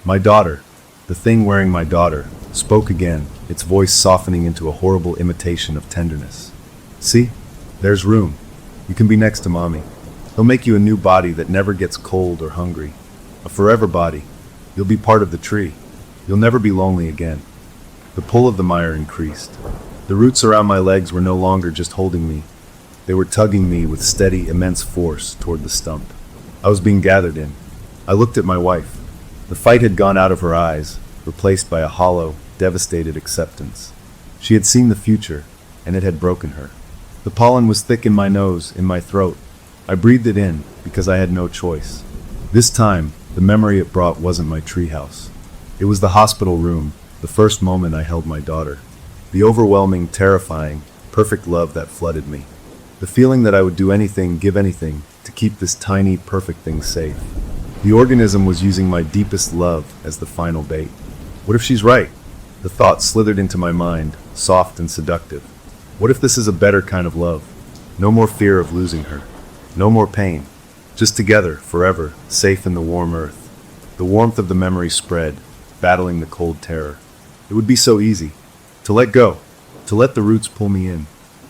My daughter, the thing wearing my daughter, spoke again, its voice softening into a horrible imitation of tenderness. See? There's room. You can be next to Mommy. He'll make you a new body that never gets cold or hungry. A forever body. You'll be part of the tree. You'll never be lonely again. The pull of the mire increased. The roots around my legs were no longer just holding me. They were tugging me with steady, immense force toward the stump. I was being gathered in. I looked at my wife. The fight had gone out of her eyes, replaced by a hollow, devastated acceptance. She had seen the future, and it had broken her. The pollen was thick in my nose, in my throat. I breathed it in, because I had no choice. This time, the memory it brought wasn't my treehouse. It was the hospital room, the first moment I held my daughter. The overwhelming, terrifying, perfect love that flooded me. The feeling that I would do anything, give anything, to keep this tiny, perfect thing safe. The organism was using my deepest love as the final bait. What if she's right? The thought slithered into my mind, soft and seductive. What if this is a better kind of love? No more fear of losing her. No more pain. Just together, forever, safe in the warm earth. The warmth of the memory spread, battling the cold terror. It would be so easy. To let go. To let the roots pull me in.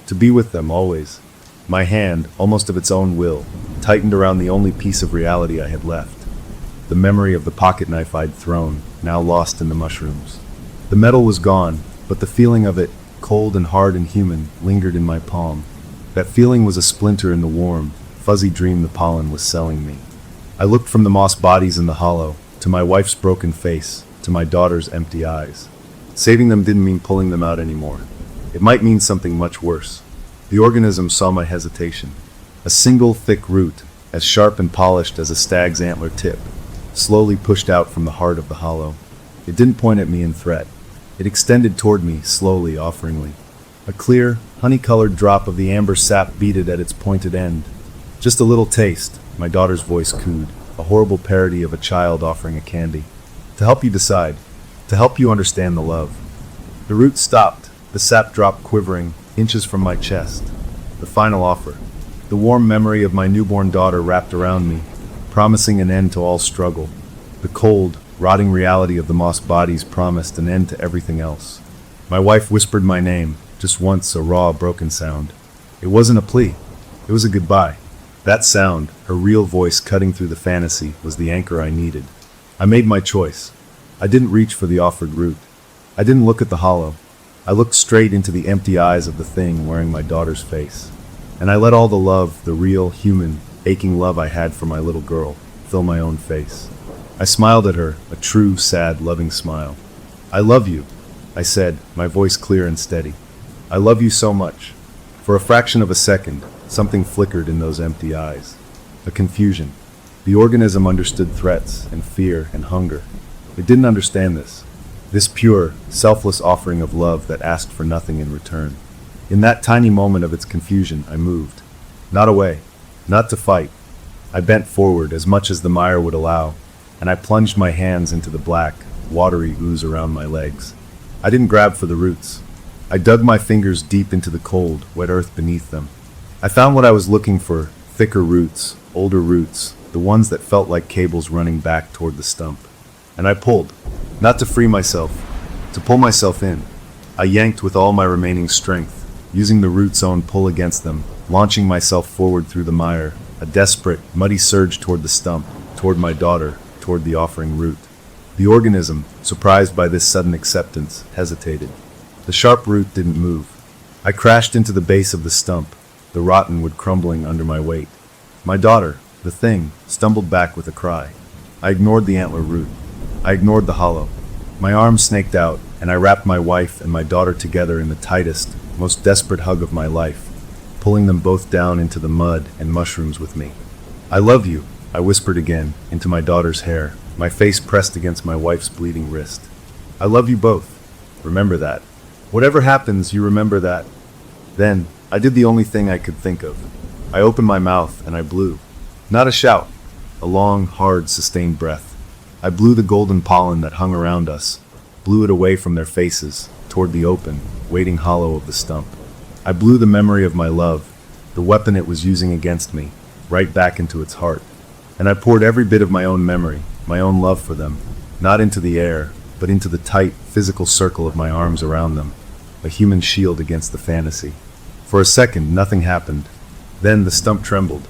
To be with them always. My hand, almost of its own will, tightened around the only piece of reality I had left. The memory of the pocket knife I'd thrown, now lost in the mushrooms. The metal was gone, but the feeling of it, cold and hard and human, lingered in my palm. That feeling was a splinter in the warm, fuzzy dream the pollen was selling me. I looked from the moss bodies in the hollow, to my wife's broken face, to my daughter's empty eyes. Saving them didn't mean pulling them out anymore. It might mean something much worse. The organism saw my hesitation. A single thick root, as sharp and polished as a stag's antler tip, slowly pushed out from the heart of the hollow. It didn't point at me in threat. It extended toward me, slowly, offeringly. A clear, honey-colored drop of the amber sap beaded at its pointed end. Just a little taste, my daughter's voice cooed, a horrible parody of a child offering a candy. To help you decide, to help you understand the love. The root stopped, the sap dropped quivering, inches from my chest. The final offer. The warm memory of my newborn daughter wrapped around me, promising an end to all struggle. The cold, rotting reality of the moss bodies promised an end to everything else. My wife whispered my name, just once, a raw, broken sound. It wasn't a plea. It was a goodbye. That sound, her real voice cutting through the fantasy, was the anchor I needed. I made my choice. I didn't reach for the offered root. I didn't look at the hollow. I looked straight into the empty eyes of the thing wearing my daughter's face. And I let all the love, the real, human, aching love I had for my little girl, fill my own face. I smiled at her, a true, sad, loving smile. I love you, I said, my voice clear and steady. I love you so much. For a fraction of a second, something flickered in those empty eyes. A confusion. The organism understood threats and fear and hunger. It didn't understand this. This pure, selfless offering of love that asked for nothing in return. In that tiny moment of its confusion, I moved. Not away. Not to fight. I bent forward as much as the mire would allow. and I plunged my hands into the black, watery ooze around my legs. I didn't grab for the roots. I dug my fingers deep into the cold, wet earth beneath them. I found what I was looking for: thicker roots, older roots, the ones that felt like cables running back toward the stump. And I pulled, not to free myself, to pull myself in. I yanked with all my remaining strength, using the root's own pull against them, launching myself forward through the mire, a desperate, muddy surge toward the stump, toward my daughter, toward the offering root. The organism, surprised by this sudden acceptance, hesitated. The sharp root didn't move. I crashed into the base of the stump, the rotten wood crumbling under my weight. My daughter, the thing, stumbled back with a cry. I ignored the antler root. I ignored the hollow. My arms snaked out, and I wrapped my wife and my daughter together in the tightest, most desperate hug of my life, pulling them both down into the mud and mushrooms with me. "I love you," I whispered again, into my daughter's hair, my face pressed against my wife's bleeding wrist. "I love you both. Remember that. Whatever happens, you remember that." Then, I did the only thing I could think of. I opened my mouth and I blew. Not a shout, a long, hard, sustained breath. I blew the golden pollen that hung around us, blew it away from their faces, toward the open, waiting hollow of the stump. I blew the memory of my love, the weapon it was using against me, right back into its heart. And I poured every bit of my own memory, my own love for them, not into the air, but into the tight, physical circle of my arms around them, a human shield against the fantasy. For a second, nothing happened. Then the stump trembled.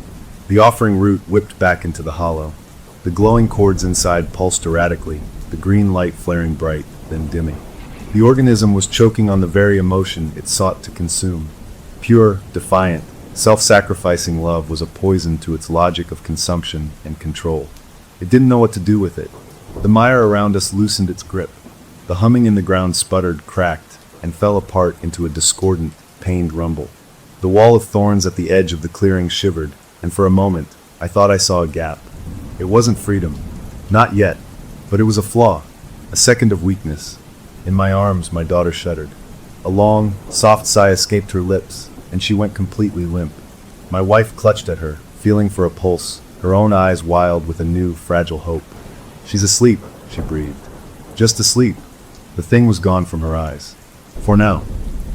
The offering root whipped back into the hollow. The glowing cords inside pulsed erratically, the green light flaring bright, then dimming. The organism was choking on the very emotion it sought to consume. Pure, defiant, self-sacrificing love was a poison to its logic of consumption and control. It didn't know what to do with it. The mire around us loosened its grip. The humming in the ground sputtered, cracked, and fell apart into a discordant, pained rumble. The wall of thorns at the edge of the clearing shivered, and for a moment, I thought I saw a gap. It wasn't freedom. Not yet. But it was a flaw. A second of weakness. In my arms, my daughter shuddered. A long, soft sigh escaped her lips, and she went completely limp. My wife clutched at her, feeling for a pulse, her own eyes wild with a new, fragile hope. "She's asleep," she breathed. "Just asleep." The thing was gone from her eyes. For now.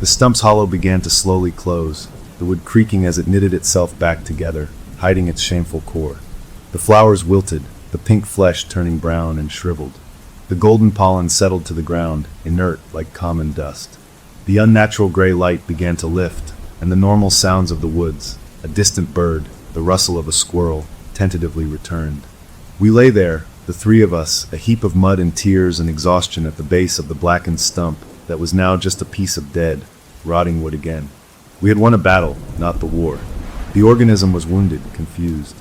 The stump's hollow began to slowly close, the wood creaking as it knitted itself back together, hiding its shameful core. The flowers wilted, the pink flesh turning brown and shriveled. The golden pollen settled to the ground, inert like common dust. The unnatural gray light began to lift, and the normal sounds of the woods, a distant bird, the rustle of a squirrel, tentatively returned. We lay there, the three of us, a heap of mud and tears and exhaustion at the base of the blackened stump that was now just a piece of dead, rotting wood again. We had won a battle, not the war. The organism was wounded, confused.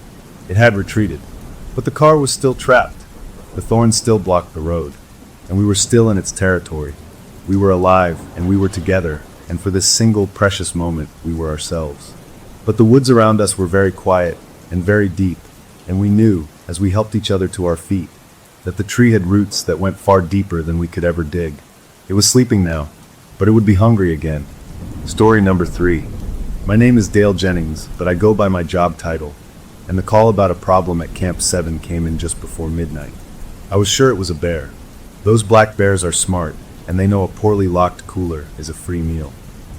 It had retreated. But the car was still trapped. The thorns still blocked the road. And we were still in its territory. We were alive, and we were together, and for this single precious moment, we were ourselves. But the woods around us were very quiet and very deep, and we knew, as we helped each other to our feet, that the tree had roots that went far deeper than we could ever dig. It was sleeping now, but it would be hungry again. Story number 3. My name is Dale Jennings, but I go by my job title, and the call about a problem at Camp 7 came in just before midnight. I was sure it was a bear. Those black bears are smart, and they know a poorly locked cooler is a free meal.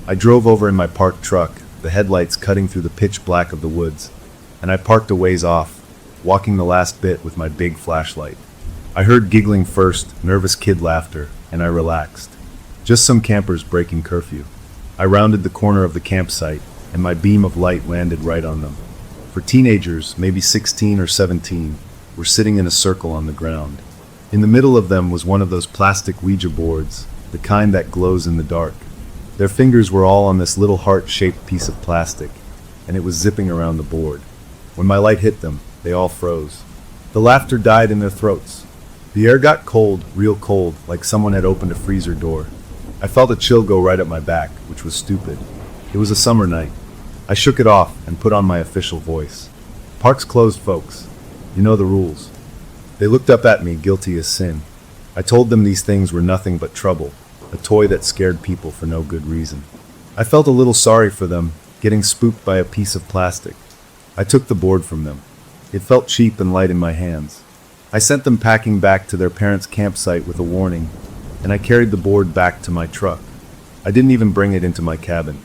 I drove over in my parked truck, the headlights cutting through the pitch black of the woods, and I parked a ways off, walking the last bit with my big flashlight. I heard giggling first, nervous kid laughter, and I relaxed. Just some campers breaking curfew. I rounded the corner of the campsite, and my beam of light landed right on them. For teenagers, maybe 16 or 17, were sitting in a circle on the ground. In the middle of them was one of those plastic Ouija boards, the kind that glows in the dark. Their fingers were all on this little heart-shaped piece of plastic, and it was zipping around the board. When my light hit them, they all froze. The laughter died in their throats. The air got cold, real cold, like someone had opened a freezer door. I felt a chill go right up my back, which was stupid. It was a summer night. I shook it off and put on my official voice. "Park's closed, folks. You know the rules." They looked up at me, guilty as sin. I told them these things were nothing but trouble, a toy that scared people for no good reason. I felt a little sorry for them, getting spooked by a piece of plastic. I took the board from them. It felt cheap and light in my hands. I sent them packing back to their parents' campsite with a warning, and I carried the board back to my truck. I didn't even bring it into my cabin.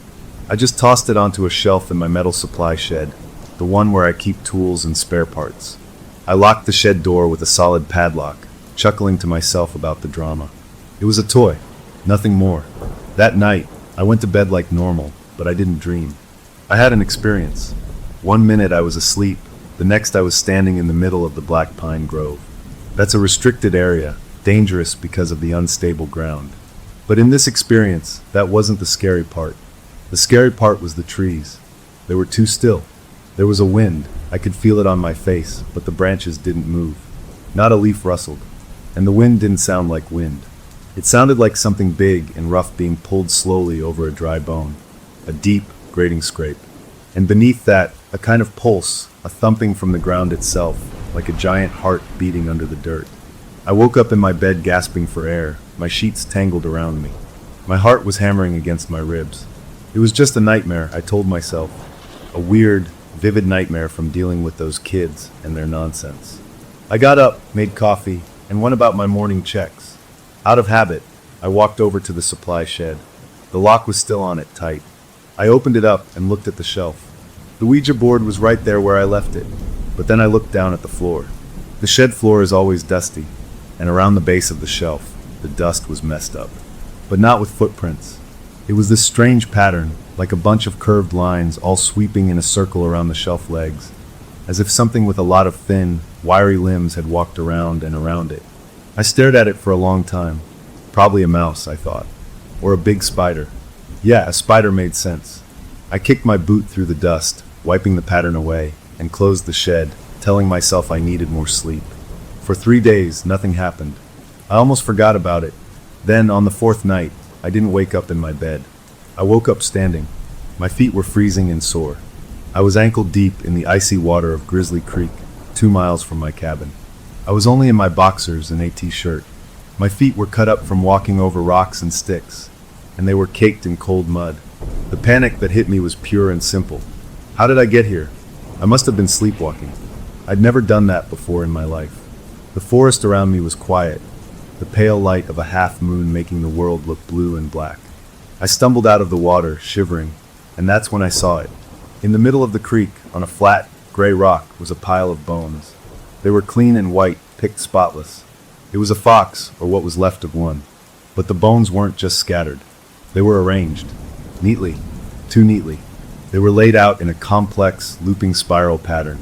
I just tossed it onto a shelf in my metal supply shed, the one where I keep tools and spare parts. I locked the shed door with a solid padlock, chuckling to myself about the drama. It was a toy, nothing more. That night, I went to bed like normal, but I didn't dream. I had an experience. One minute I was asleep, the next I was standing in the middle of the Black Pine Grove. That's a restricted area, dangerous because of the unstable ground. But in this experience, that wasn't the scary part. The scary part was the trees. They were too still. There was a wind. I could feel it on my face, but the branches didn't move. Not a leaf rustled. And the wind didn't sound like wind. It sounded like something big and rough being pulled slowly over a dry bone. A deep, grating scrape. And beneath that, a kind of pulse, a thumping from the ground itself, like a giant heart beating under the dirt. I woke up in my bed gasping for air, my sheets tangled around me. My heart was hammering against my ribs. It was just a nightmare, I told myself. A weird, vivid nightmare from dealing with those kids and their nonsense. I got up, made coffee, and went about my morning checks. Out of habit, I walked over to the supply shed. The lock was still on it, tight. I opened it up and looked at the shelf. The Ouija board was right there where I left it, but then I looked down at the floor. The shed floor is always dusty, and around the base of the shelf, the dust was messed up. But not with footprints. It was this strange pattern, like a bunch of curved lines all sweeping in a circle around the shelf legs, as if something with a lot of thin, wiry limbs had walked around and around it. I stared at it for a long time. Probably a mouse, I thought. Or a big spider. Yeah, a spider made sense. I kicked my boot through the dust, wiping the pattern away, and closed the shed, telling myself I needed more sleep. For 3 days, nothing happened. I almost forgot about it. Then, on the 4th night, I didn't wake up in my bed. I woke up standing. My feet were freezing and sore. I was ankle deep in the icy water of Grizzly Creek, 2 miles from my cabin. I was only in my boxers and a t-shirt. My feet were cut up from walking over rocks and sticks, and they were caked in cold mud. The panic that hit me was pure and simple. How did I get here? I must have been sleepwalking. I'd never done that before in my life. The forest around me was quiet, the pale light of a half moon making the world look blue and black. I stumbled out of the water, shivering, and that's when I saw it. In the middle of the creek, on a flat, gray rock, was a pile of bones. They were clean and white, picked spotless. It was a fox, or what was left of one. But the bones weren't just scattered. They were arranged. Neatly. Too neatly. They were laid out in a complex, looping spiral pattern.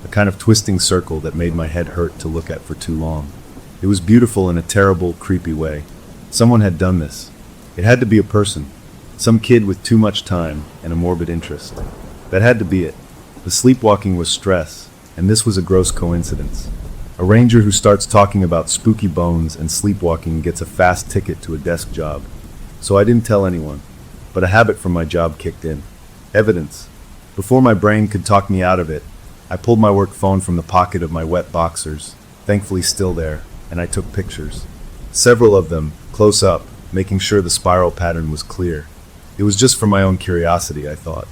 A kind of twisting circle that made my head hurt to look at for too long. It was beautiful in a terrible, creepy way. Someone had done this. It had to be a person. Some kid with too much time and a morbid interest. That had to be it. The sleepwalking was stress, and this was a gross coincidence. A ranger who starts talking about spooky bones and sleepwalking gets a fast ticket to a desk job. So I didn't tell anyone, but a habit from my job kicked in. Evidence. Before my brain could talk me out of it, I pulled my work phone from the pocket of my wet boxers, thankfully still there, and I took pictures. Several of them, close up, making sure the spiral pattern was clear. It was just for my own curiosity, I thought.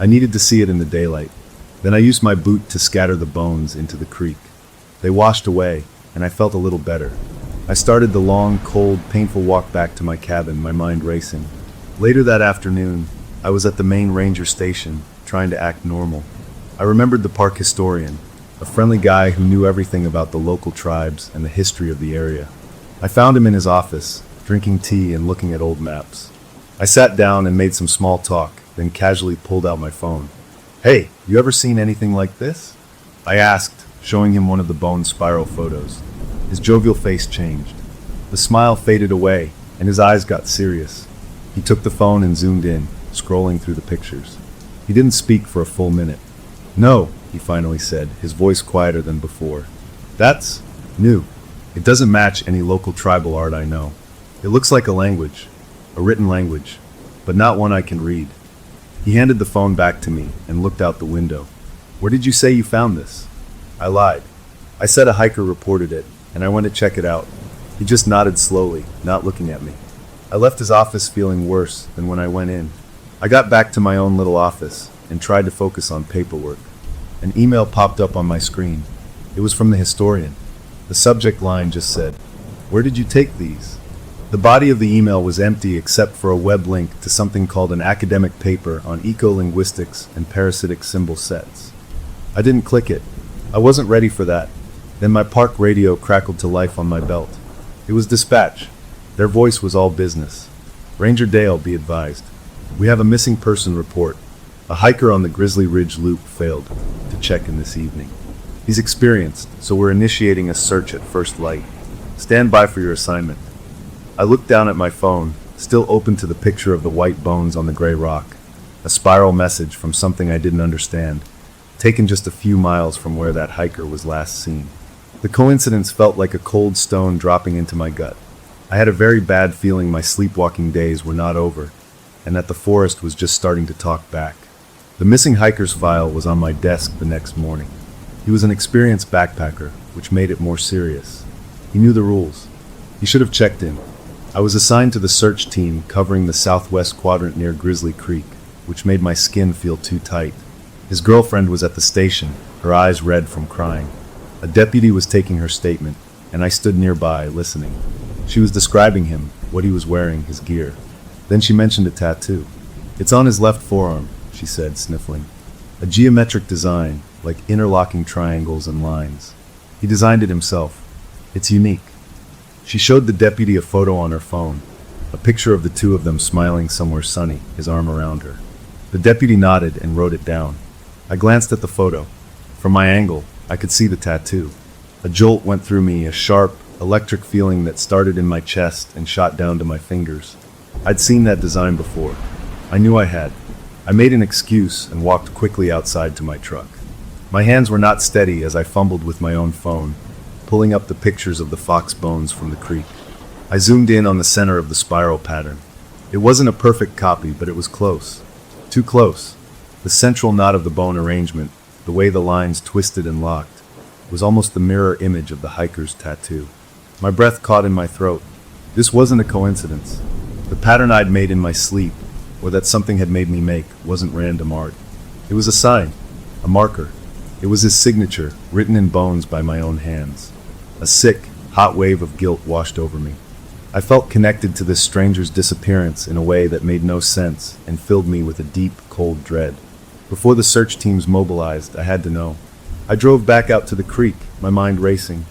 I needed to see it in the daylight. Then I used my boot to scatter the bones into the creek. They washed away, and I felt a little better. I started the long, cold, painful walk back to my cabin, my mind racing. Later that afternoon, I was at the main ranger station, trying to act normal. I remembered the park historian, a friendly guy who knew everything about the local tribes and the history of the area. I found him in his office, drinking tea and looking at old maps. I sat down and made some small talk, then casually pulled out my phone. "Hey, you ever seen anything like this?" I asked, showing him one of the bone spiral photos. His jovial face changed. The smile faded away, and his eyes got serious. He took the phone and zoomed in, scrolling through the pictures. He didn't speak for a full minute. "No," he finally said, his voice quieter than before. "That's new. It doesn't match any local tribal art I know. It looks like a language, a written language, but not one I can read." He handed the phone back to me and looked out the window. "Where did you say you found this?" I lied. I said a hiker reported it, and I went to check it out. He just nodded slowly, not looking at me. I left his office feeling worse than when I went in. I got back to my own little office and tried to focus on paperwork. An email popped up on my screen. It was from the historian. The subject line just said, "Where did you take these?" The body of the email was empty except for a web link to something called an academic paper on ecolinguistics and parasitic symbol sets. I didn't click it. I wasn't ready for that. Then my park radio crackled to life on my belt. It was dispatch. Their voice was all business. "Ranger Dale, be advised. We have a missing person report. A hiker on the Grizzly Ridge Loop failed to check in this evening. He's experienced, so we're initiating a search at first light. Stand by for your assignment." I looked down at my phone, still open to the picture of the white bones on the gray rock. A spiral message from something I didn't understand, taken just a few miles from where that hiker was last seen. The coincidence felt like a cold stone dropping into my gut. I had a very bad feeling my sleepwalking days were not over, and that the forest was just starting to talk back. The missing hiker's file was on my desk the next morning. He was an experienced backpacker, which made it more serious. He knew the rules. He should have checked in. I was assigned to the search team covering the southwest quadrant near Grizzly Creek, which made my skin feel too tight. His girlfriend was at the station, her eyes red from crying. A deputy was taking her statement, and I stood nearby, listening. She was describing him, what he was wearing, his gear. Then she mentioned a tattoo. "It's on his left forearm," she said, sniffling. "A geometric design, like interlocking triangles and lines. He designed it himself. It's unique." She showed the deputy a photo on her phone, a picture of the two of them smiling somewhere sunny, his arm around her. The deputy nodded and wrote it down. I glanced at the photo. From my angle, I could see the tattoo. A jolt went through me, a sharp, electric feeling that started in my chest and shot down to my fingers. I'd seen that design before. I knew I had. I made an excuse and walked quickly outside to my truck. My hands were not steady as I fumbled with my own phone, pulling up the pictures of the fox bones from the creek. I zoomed in on the center of the spiral pattern. It wasn't a perfect copy, but it was close. Too close. The central knot of the bone arrangement, the way the lines twisted and locked, was almost the mirror image of the hiker's tattoo. My breath caught in my throat. This wasn't a coincidence. The pattern I'd made in my sleep, or that something had made me make, wasn't random art. It was a sign, a marker. It was his signature, written in bones by my own hands. A sick, hot wave of guilt washed over me. I felt connected to this stranger's disappearance in a way that made no sense and filled me with a deep, cold dread. Before the search teams mobilized, I had to know. I drove back out to the creek, my mind racing.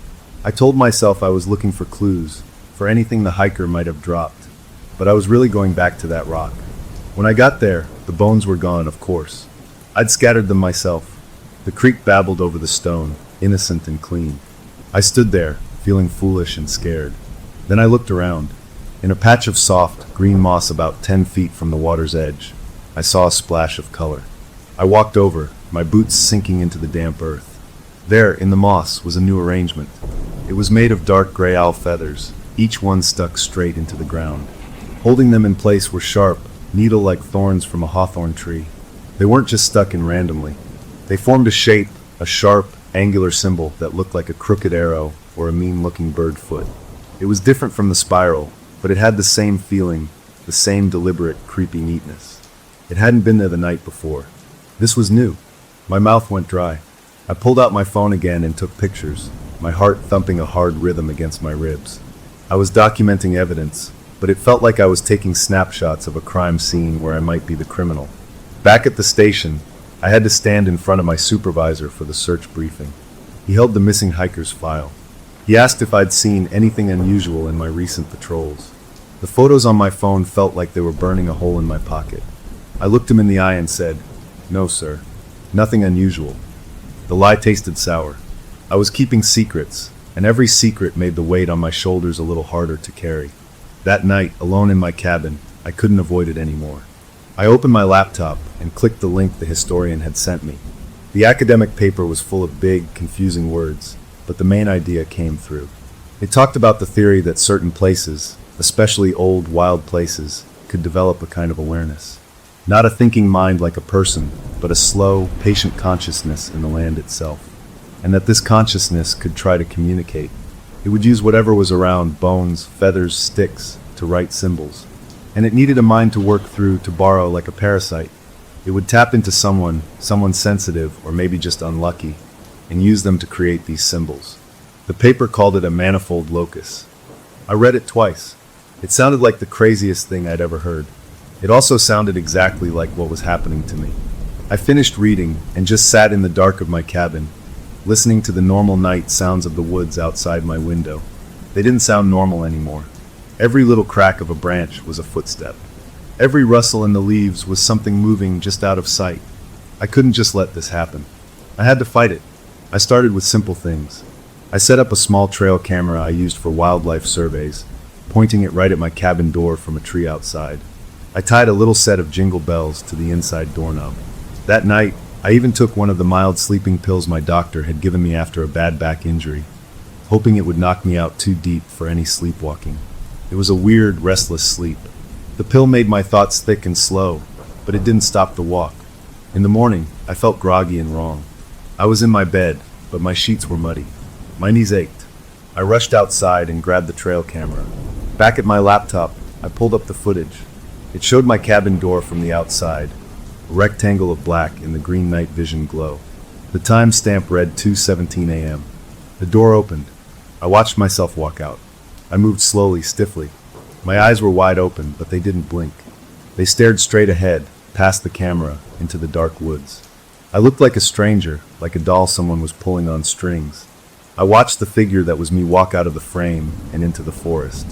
I told myself I was looking for clues, for anything the hiker might have dropped. But I was really going back to that rock. When I got there, the bones were gone, of course. I'd scattered them myself. The creek babbled over the stone, innocent and clean. I stood there, feeling foolish and scared. Then I looked around. In a patch of soft, green moss about 10 feet from the water's edge, I saw a splash of color. I walked over, my boots sinking into the damp earth. There, in the moss, was a new arrangement. It was made of dark gray owl feathers, each one stuck straight into the ground. Holding them in place were sharp, needle-like thorns from a hawthorn tree. They weren't just stuck in randomly. They formed a shape, a sharp, angular symbol that looked like a crooked arrow or a mean-looking bird foot. It was different from the spiral, but it had the same feeling, the same deliberate, creepy neatness. It hadn't been there the night before. This was new. My mouth went dry. I pulled out my phone again and took pictures, my heart thumping a hard rhythm against my ribs. I was documenting evidence, but it felt like I was taking snapshots of a crime scene where I might be the criminal. Back at the station, I had to stand in front of my supervisor for the search briefing. He held the missing hiker's file. He asked if I'd seen anything unusual in my recent patrols. The photos on my phone felt like they were burning a hole in my pocket. I looked him in the eye and said, "No, sir. Nothing unusual." The lie tasted sour. I was keeping secrets, and every secret made the weight on my shoulders a little harder to carry. That night, alone in my cabin, I couldn't avoid it anymore. I opened my laptop and clicked the link the historian had sent me. The academic paper was full of big, confusing words, but the main idea came through. It talked about the theory that certain places, especially old, wild places, could develop a kind of awareness. Not a thinking mind like a person, but a slow, patient consciousness in the land itself. And that this consciousness could try to communicate. It would use whatever was around, bones, feathers, sticks, to write symbols. And it needed a mind to work through, to borrow like a parasite. It would tap into someone sensitive or maybe just unlucky, and use them to create these symbols. The paper called it a manifold locus. I read it twice. It sounded like the craziest thing I'd ever heard. It also sounded exactly like what was happening to me. I finished reading and just sat in the dark of my cabin, listening to the normal night sounds of the woods outside my window. They didn't sound normal anymore. Every little crack of a branch was a footstep. Every rustle in the leaves was something moving just out of sight. I couldn't just let this happen. I had to fight it. I started with simple things. I set up a small trail camera I used for wildlife surveys, pointing it right at my cabin door from a tree outside. I tied a little set of jingle bells to the inside doorknob. That night, I even took one of the mild sleeping pills my doctor had given me after a bad back injury, hoping it would knock me out too deep for any sleepwalking. It was a weird, restless sleep. The pill made my thoughts thick and slow, but it didn't stop the walk. In the morning, I felt groggy and wrong. I was in my bed, but my sheets were muddy. My knees ached. I rushed outside and grabbed the trail camera. Back at my laptop, I pulled up the footage. It showed my cabin door from the outside, a rectangle of black in the green night vision glow. The timestamp read 2:17 a.m. The door opened. I watched myself walk out. I moved slowly, stiffly. My eyes were wide open, but they didn't blink. They stared straight ahead, past the camera, into the dark woods. I looked like a stranger, like a doll someone was pulling on strings. I watched the figure that was me walk out of the frame and into the forest.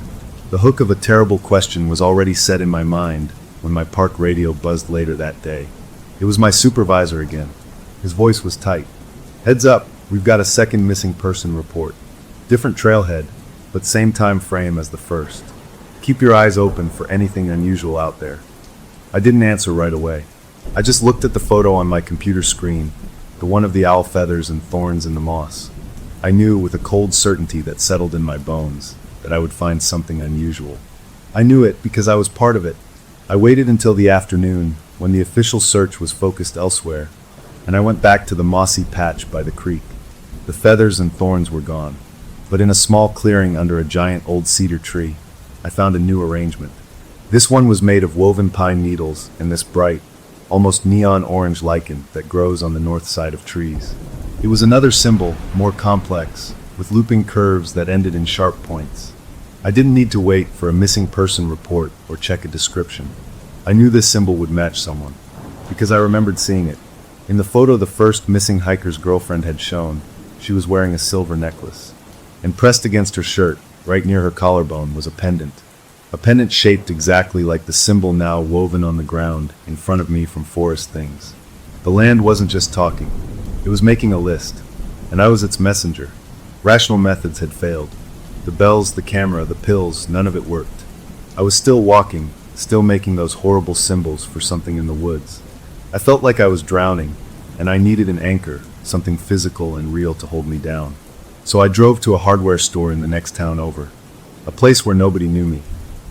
The hook of a terrible question was already set in my mind when my park radio buzzed later that day. It was my supervisor again. His voice was tight. "Heads up, we've got a second missing person report. Different trailhead, but same time frame as the first. Keep your eyes open for anything unusual out there." I didn't answer right away. I just looked at the photo on my computer screen, the one of the owl feathers and thorns in the moss. I knew with a cold certainty that settled in my bones that I would find something unusual. I knew it because I was part of it. I waited until the afternoon, when the official search was focused elsewhere, and I went back to the mossy patch by the creek. The feathers and thorns were gone, but in a small clearing under a giant old cedar tree, I found a new arrangement. This one was made of woven pine needles and this bright, almost neon orange lichen that grows on the north side of trees. It was another symbol, more complex, with looping curves that ended in sharp points. I didn't need to wait for a missing person report or check a description. I knew this symbol would match someone, because I remembered seeing it. In the photo the first missing hiker's girlfriend had shown, she was wearing a silver necklace. And pressed against her shirt, right near her collarbone, was a pendant. A pendant shaped exactly like the symbol now woven on the ground in front of me from forest things. The land wasn't just talking. It was making a list, and I was its messenger. Rational methods had failed. The bells, the camera, the pills, none of it worked. I was still walking, still making those horrible symbols for something in the woods. I felt like I was drowning, and I needed an anchor, something physical and real to hold me down. So I drove to a hardware store in the next town over, a place where nobody knew me.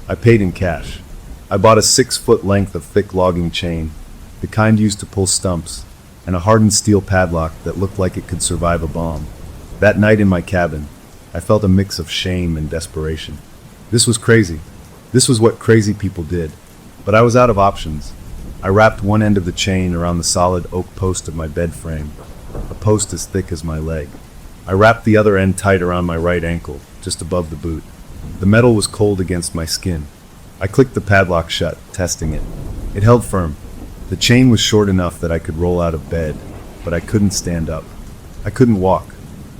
I paid in cash. I bought a 6-foot length of thick logging chain, the kind used to pull stumps, and a hardened steel padlock that looked like it could survive a bomb. That night in my cabin, I felt a mix of shame and desperation. This was crazy. This was what crazy people did. But I was out of options. I wrapped one end of the chain around the solid oak post of my bed frame, a post as thick as my leg. I wrapped the other end tight around my right ankle, just above the boot. The metal was cold against my skin. I clicked the padlock shut, testing it. It held firm. The chain was short enough that I could roll out of bed, but I couldn't stand up. I couldn't walk.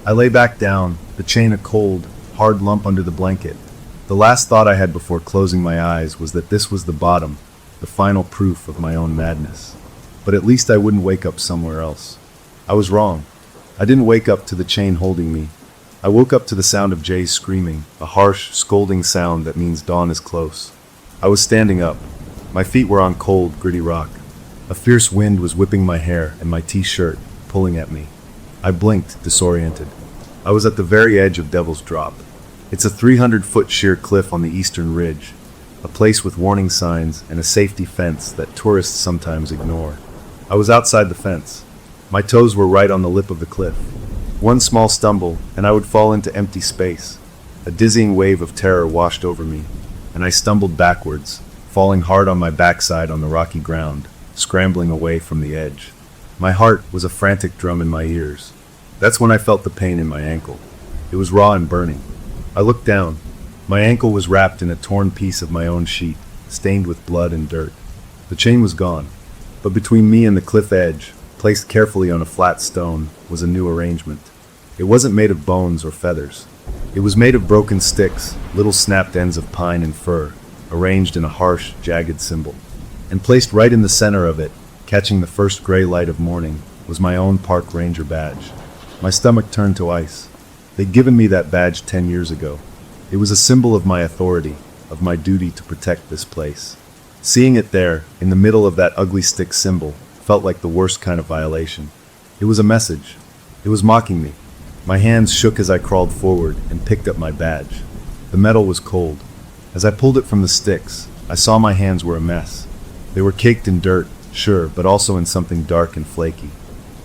I lay back down, the chain a cold, hard lump under the blanket. The last thought I had before closing my eyes was that this was the bottom, the final proof of my own madness. But at least I wouldn't wake up somewhere else. I was wrong. I didn't wake up to the chain holding me. I woke up to the sound of jays screaming, a harsh, scolding sound that means dawn is close. I was standing up. My feet were on cold, gritty rock. A fierce wind was whipping my hair and my t-shirt, pulling at me. I blinked, disoriented. I was at the very edge of Devil's Drop. It's a 300-foot sheer cliff on the eastern ridge, a place with warning signs and a safety fence that tourists sometimes ignore. I was outside the fence. My toes were right on the lip of the cliff. One small stumble, and I would fall into empty space. A dizzying wave of terror washed over me, and I stumbled backwards, falling hard on my backside on the rocky ground, scrambling away from the edge. My heart was a frantic drum in my ears. That's when I felt the pain in my ankle. It was raw and burning. I looked down. My ankle was wrapped in a torn piece of my own sheet, stained with blood and dirt. The chain was gone, but between me and the cliff edge, placed carefully on a flat stone, was a new arrangement. It wasn't made of bones or feathers. It was made of broken sticks, little snapped ends of pine and fir, arranged in a harsh, jagged symbol. And placed right in the center of it, catching the first gray light of morning, was my own park ranger badge. My stomach turned to ice. They'd given me that badge 10 years ago. It was a symbol of my authority, of my duty to protect this place. Seeing it there, in the middle of that ugly stick symbol, felt like the worst kind of violation. It was a message. It was mocking me. My hands shook as I crawled forward and picked up my badge. The metal was cold. As I pulled it from the sticks, I saw my hands were a mess. They were caked in dirt, sure, but also in something dark and flaky.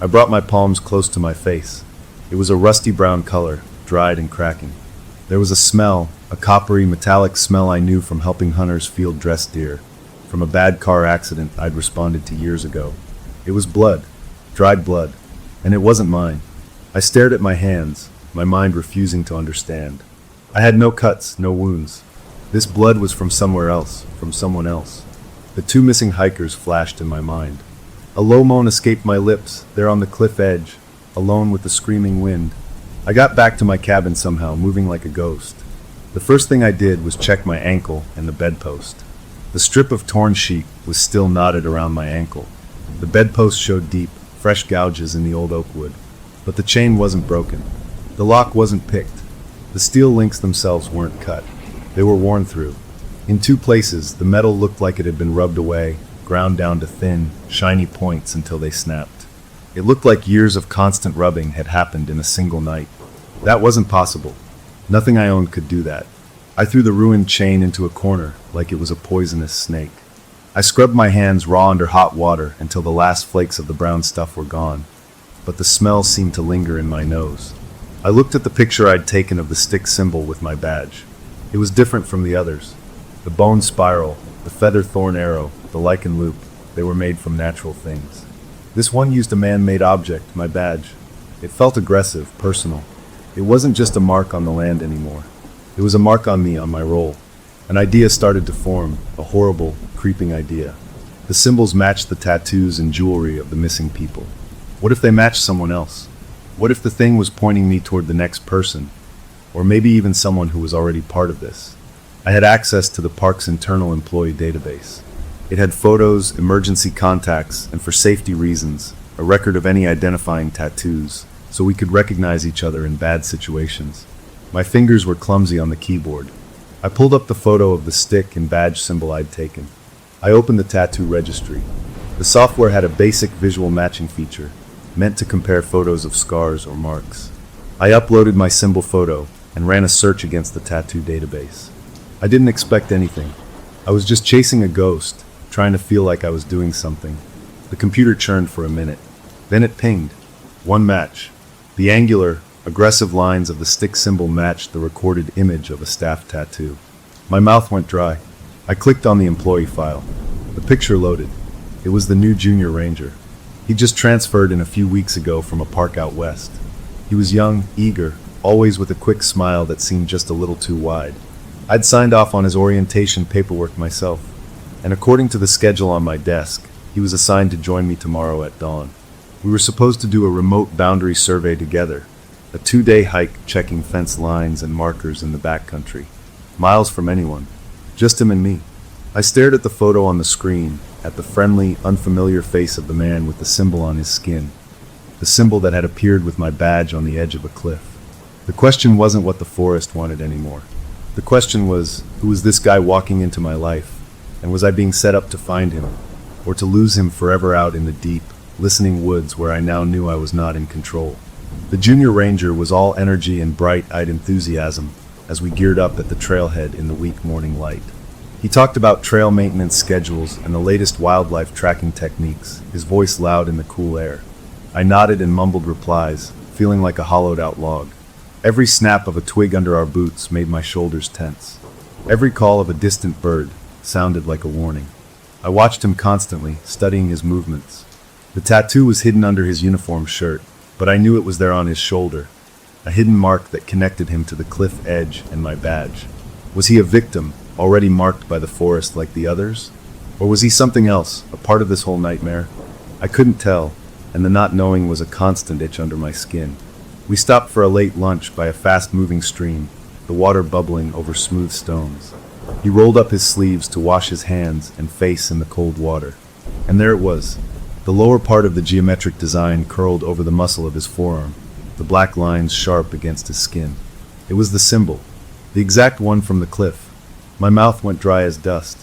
I brought my palms close to my face. It was a rusty brown color, dried and cracking. There was a smell, a coppery, metallic smell I knew from helping hunters field dressed deer, from a bad car accident I'd responded to years ago. It was blood, dried blood, and it wasn't mine. I stared at my hands, my mind refusing to understand. I had no cuts, no wounds. This blood was from somewhere else, from someone else. The two missing hikers flashed in my mind. A low moan escaped my lips, there on the cliff edge, alone with the screaming wind. I got back to my cabin somehow, moving like a ghost. The first thing I did was check my ankle and the bedpost. The strip of torn sheet was still knotted around my ankle. The bedpost showed deep, fresh gouges in the old oak wood. But the chain wasn't broken. The lock wasn't picked. The steel links themselves weren't cut. They were worn through. In two places, the metal looked like it had been rubbed away, ground down to thin, shiny points until they snapped. It looked like years of constant rubbing had happened in a single night. That wasn't possible. Nothing I owned could do that. I threw the ruined chain into a corner like it was a poisonous snake. I scrubbed my hands raw under hot water until the last flakes of the brown stuff were gone. But the smell seemed to linger in my nose. I looked at the picture I'd taken of the stick symbol with my badge. It was different from the others. The bone spiral, the feather thorn arrow, the lichen loop, they were made from natural things. This one used a man-made object, my badge. It felt aggressive, personal. It wasn't just a mark on the land anymore. It was a mark on me, on my role. An idea started to form, a horrible, creeping idea. The symbols matched the tattoos and jewelry of the missing people. What if they matched someone else? What if the thing was pointing me toward the next person? Or maybe even someone who was already part of this? I had access to the park's internal employee database. It had photos, emergency contacts, and for safety reasons, a record of any identifying tattoos, so we could recognize each other in bad situations. My fingers were clumsy on the keyboard. I pulled up the photo of the stick and badge symbol I'd taken. I opened the tattoo registry. The software had a basic visual matching feature, meant to compare photos of scars or marks. I uploaded my symbol photo and ran a search against the tattoo database. I didn't expect anything. I was just chasing a ghost, trying to feel like I was doing something. The computer churned for a minute. Then it pinged. One match. The angular, aggressive lines of the stick symbol matched the recorded image of a staff tattoo. My mouth went dry. I clicked on the employee file. The picture loaded. It was the new junior ranger. He just transferred in a few weeks ago from a park out west. He was young, eager, always with a quick smile that seemed just a little too wide. I'd signed off on his orientation paperwork myself, and according to the schedule on my desk, he was assigned to join me tomorrow at dawn. We were supposed to do a remote boundary survey together, a 2-day hike checking fence lines and markers in the backcountry, miles from anyone, just him and me. I stared at the photo on the screen, at the friendly, unfamiliar face of the man with the symbol on his skin, the symbol that had appeared with my badge on the edge of a cliff. The question wasn't what the forest wanted anymore. The question was, who was this guy walking into my life, and was I being set up to find him, or to lose him forever out in the deep, listening woods where I now knew I was not in control? The junior ranger was all energy and bright-eyed enthusiasm as we geared up at the trailhead in the weak morning light. He talked about trail maintenance schedules and the latest wildlife tracking techniques, his voice loud in the cool air. I nodded and mumbled replies, feeling like a hollowed-out log. Every snap of a twig under our boots made my shoulders tense. Every call of a distant bird sounded like a warning. I watched him constantly, studying his movements. The tattoo was hidden under his uniform shirt, but I knew it was there on his shoulder, a hidden mark that connected him to the cliff edge and my badge. Was he a victim, already marked by the forest like the others? Or was he something else, a part of this whole nightmare? I couldn't tell, and the not knowing was a constant itch under my skin. We stopped for a late lunch by a fast-moving stream, the water bubbling over smooth stones. He rolled up his sleeves to wash his hands and face in the cold water. And there it was. The lower part of the geometric design curled over the muscle of his forearm, the black lines sharp against his skin. It was the symbol, the exact one from the cliff. My mouth went dry as dust.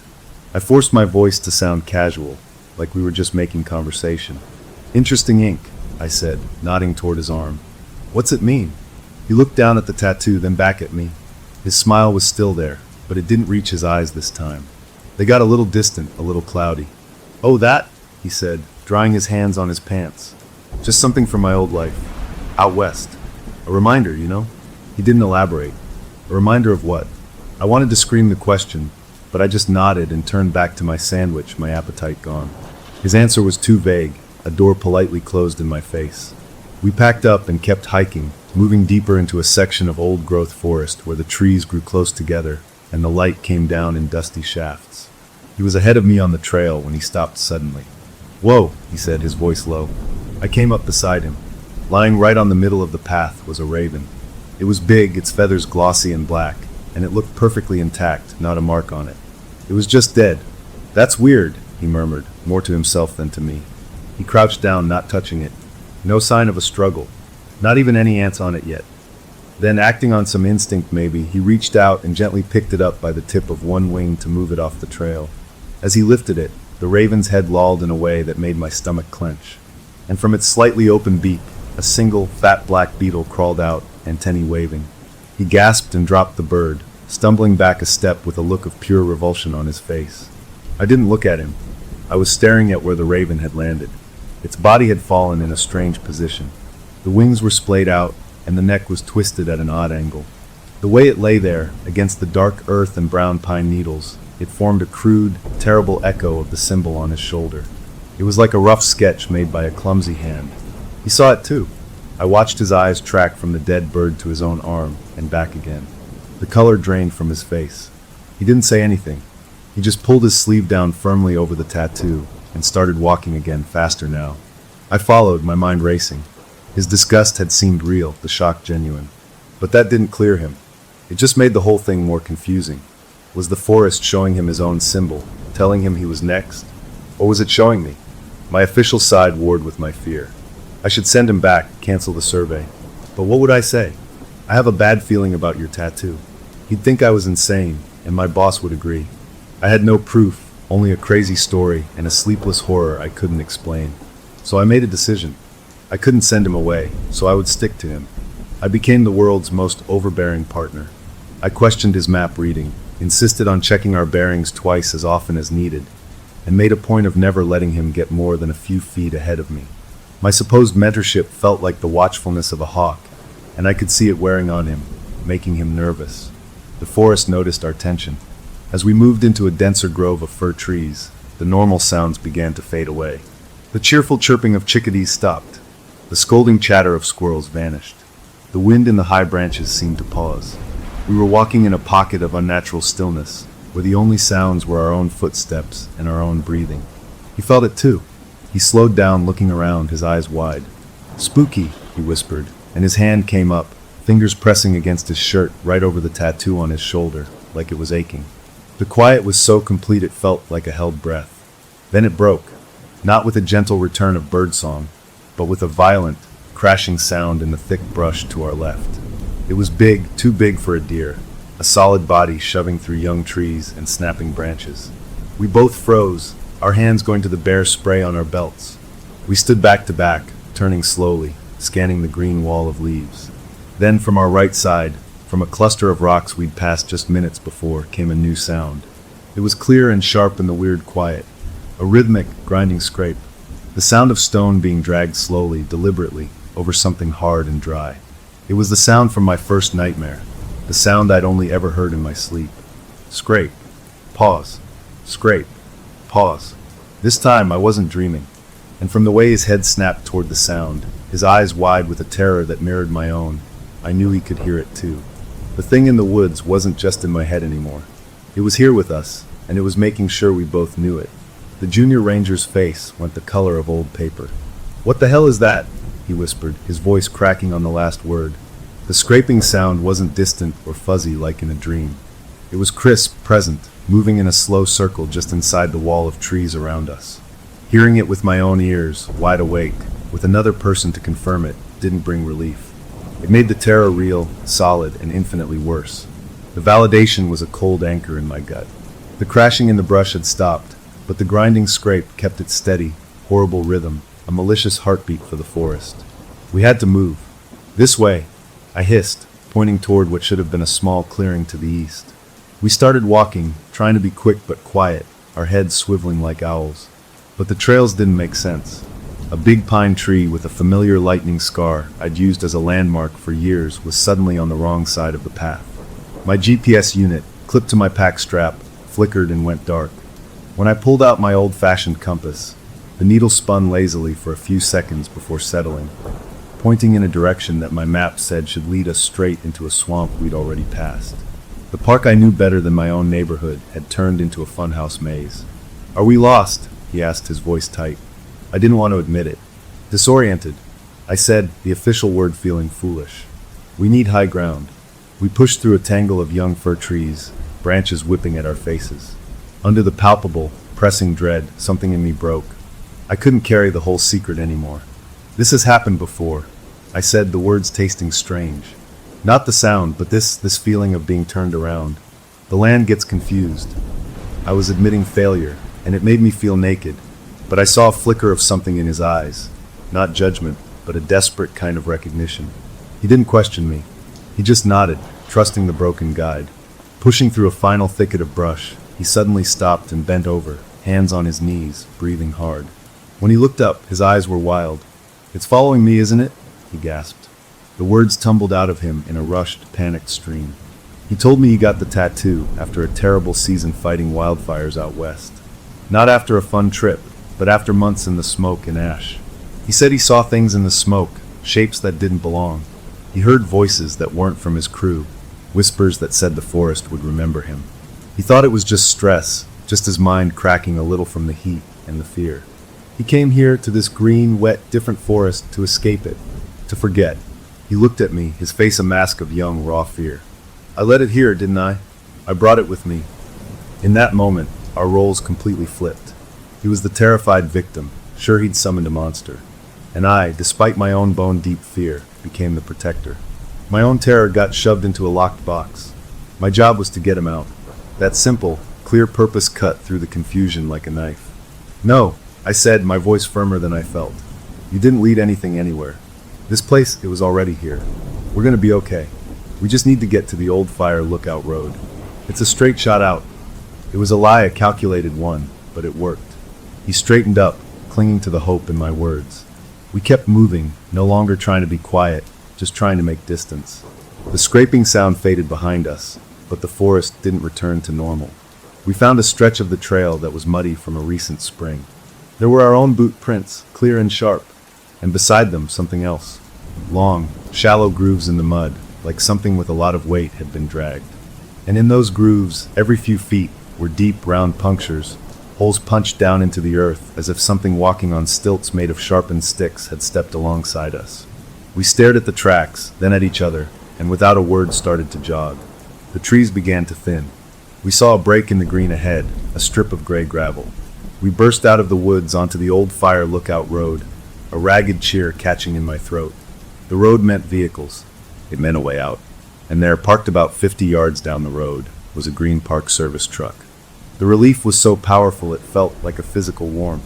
I forced my voice to sound casual, like we were just making conversation. "Interesting ink," I said, nodding toward his arm. "What's it mean?" He looked down at the tattoo, then back at me. His smile was still there, but it didn't reach his eyes this time. They got a little distant, a little cloudy. "Oh, that?" he said, drying his hands on his pants. "Just something from my old life. Out west. A reminder, you know?" He didn't elaborate. A reminder of what? I wanted to scream the question, but I just nodded and turned back to my sandwich, my appetite gone. His answer was too vague, a door politely closed in my face. We packed up and kept hiking, moving deeper into a section of old-growth forest where the trees grew close together and the light came down in dusty shafts. He was ahead of me on the trail when he stopped suddenly. "Whoa," he said, his voice low. I came up beside him. Lying right on the middle of the path was a raven. It was big, its feathers glossy and black, and it looked perfectly intact, not a mark on it. It was just dead. "That's weird," he murmured, more to himself than to me. He crouched down, not touching it. No sign of a struggle. Not even any ants on it yet. Then, acting on some instinct maybe, he reached out and gently picked it up by the tip of one wing to move it off the trail. As he lifted it, the raven's head lolled in a way that made my stomach clench. And from its slightly open beak, a single, fat black beetle crawled out, antennae waving. He gasped and dropped the bird, stumbling back a step with a look of pure revulsion on his face. I didn't look at him. I was staring at where the raven had landed. Its body had fallen in a strange position. The wings were splayed out, and the neck was twisted at an odd angle. The way it lay there, against the dark earth and brown pine needles, it formed a crude, terrible echo of the symbol on his shoulder. It was like a rough sketch made by a clumsy hand. He saw it too. I watched his eyes track from the dead bird to his own arm, and back again. The color drained from his face. He didn't say anything. He just pulled his sleeve down firmly over the tattoo, and started walking again, faster now. I followed, my mind racing. His disgust had seemed real, the shock genuine. But that didn't clear him. It just made the whole thing more confusing. Was the forest showing him his own symbol, telling him he was next? Or was it showing me? My official side warred with my fear. I should send him back, cancel the survey. But what would I say? "I have a bad feeling about your tattoo." He'd think I was insane, and my boss would agree. I had no proof, only a crazy story and a sleepless horror I couldn't explain. So I made a decision. I couldn't send him away, so I would stick to him. I became the world's most overbearing partner. I questioned his map reading, insisted on checking our bearings twice as often as needed, and made a point of never letting him get more than a few feet ahead of me. My supposed mentorship felt like the watchfulness of a hawk, and I could see it wearing on him, making him nervous. The forest noticed our tension. As we moved into a denser grove of fir trees, the normal sounds began to fade away. The cheerful chirping of chickadees stopped. The scolding chatter of squirrels vanished. The wind in the high branches seemed to pause. We were walking in a pocket of unnatural stillness, where the only sounds were our own footsteps and our own breathing. He felt it too. He slowed down, looking around, his eyes wide. "Spooky," he whispered, and his hand came up, fingers pressing against his shirt right over the tattoo on his shoulder, like it was aching. The quiet was so complete it felt like a held breath. Then it broke, not with a gentle return of birdsong, but with a violent, crashing sound in the thick brush to our left. It was big, too big for a deer, a solid body shoving through young trees and snapping branches. We both froze, our hands going to the bare spray on our belts. We stood back to back, turning slowly, scanning the green wall of leaves. Then from our right side, from a cluster of rocks we'd passed just minutes before, came a new sound. It was clear and sharp in the weird quiet, a rhythmic, grinding scrape, the sound of stone being dragged slowly, deliberately, over something hard and dry. It was the sound from my first nightmare, the sound I'd only ever heard in my sleep. Scrape. Pause. Scrape. Pause. This time I wasn't dreaming, and from the way his head snapped toward the sound, his eyes wide with a terror that mirrored my own, I knew he could hear it too. The thing in the woods wasn't just in my head anymore. It was here with us, and it was making sure we both knew it. The junior ranger's face went the color of old paper. "What the hell is that?" he whispered, his voice cracking on the last word. The scraping sound wasn't distant or fuzzy like in a dream. It was crisp, present, moving in a slow circle just inside the wall of trees around us. Hearing it with my own ears, wide awake, with another person to confirm it, didn't bring relief. It made the terror real, solid, and infinitely worse. The validation was a cold anchor in my gut. The crashing in the brush had stopped, but the grinding scrape kept its steady, horrible rhythm, a malicious heartbeat for the forest. We had to move. "This way," I hissed, pointing toward what should have been a small clearing to the east. We started walking, trying to be quick but quiet, our heads swiveling like owls. But the trails didn't make sense. A big pine tree with a familiar lightning scar I'd used as a landmark for years was suddenly on the wrong side of the path. My GPS unit, clipped to my pack strap, flickered and went dark. When I pulled out my old-fashioned compass, the needle spun lazily for a few seconds before settling, pointing in a direction that my map said should lead us straight into a swamp we'd already passed. The park I knew better than my own neighborhood had turned into a funhouse maze. "Are we lost?" he asked, his voice tight. I didn't want to admit it. "Disoriented," I said, the official word feeling foolish. "We need high ground." We pushed through a tangle of young fir trees, branches whipping at our faces. Under the palpable, pressing dread, something in me broke. I couldn't carry the whole secret anymore. "This has happened before," I said, the words tasting strange. Not the sound, but this feeling of being turned around. The land gets confused. I was admitting failure, and it made me feel naked. But I saw a flicker of something in his eyes. Not judgment, but a desperate kind of recognition. He didn't question me. He just nodded, trusting the broken guide. Pushing through a final thicket of brush, he suddenly stopped and bent over, hands on his knees, breathing hard. When he looked up, his eyes were wild. "It's following me, isn't it?" he gasped. The words tumbled out of him in a rushed, panicked stream. He told me he got the tattoo after a terrible season fighting wildfires out west. Not after a fun trip, but after months in the smoke and ash. He said he saw things in the smoke, shapes that didn't belong. He heard voices that weren't from his crew, whispers that said the forest would remember him. He thought it was just stress, just his mind cracking a little from the heat and the fear. He came here to this green, wet, different forest to escape it, to forget. He looked at me, his face a mask of young, raw fear. "I let it here, didn't I? I brought it with me." In that moment, our roles completely flipped. He was the terrified victim, sure he'd summoned a monster. And I, despite my own bone-deep fear, became the protector. My own terror got shoved into a locked box. My job was to get him out. That simple, clear purpose cut through the confusion like a knife. "No," I said, my voice firmer than I felt. "You didn't lead anything anywhere. This place, it was already here. We're gonna be okay. We just need to get to the old fire lookout road. It's a straight shot out." It was a lie, a calculated one, but it worked. He straightened up, clinging to the hope in my words. We kept moving, no longer trying to be quiet, just trying to make distance. The scraping sound faded behind us, but the forest didn't return to normal. We found a stretch of the trail that was muddy from a recent spring. There were our own boot prints, clear and sharp, and beside them something else. Long, shallow grooves in the mud, like something with a lot of weight had been dragged. And in those grooves, every few feet, were deep, round punctures, holes punched down into the earth as if something walking on stilts made of sharpened sticks had stepped alongside us. We stared at the tracks, then at each other, and without a word started to jog. The trees began to thin. We saw a break in the green ahead, a strip of gray gravel. We burst out of the woods onto the old fire lookout road, a ragged cheer catching in my throat. The road meant vehicles. It meant a way out. And there, parked about 50 yards down the road, was a green Park Service truck. The relief was so powerful it felt like a physical warmth.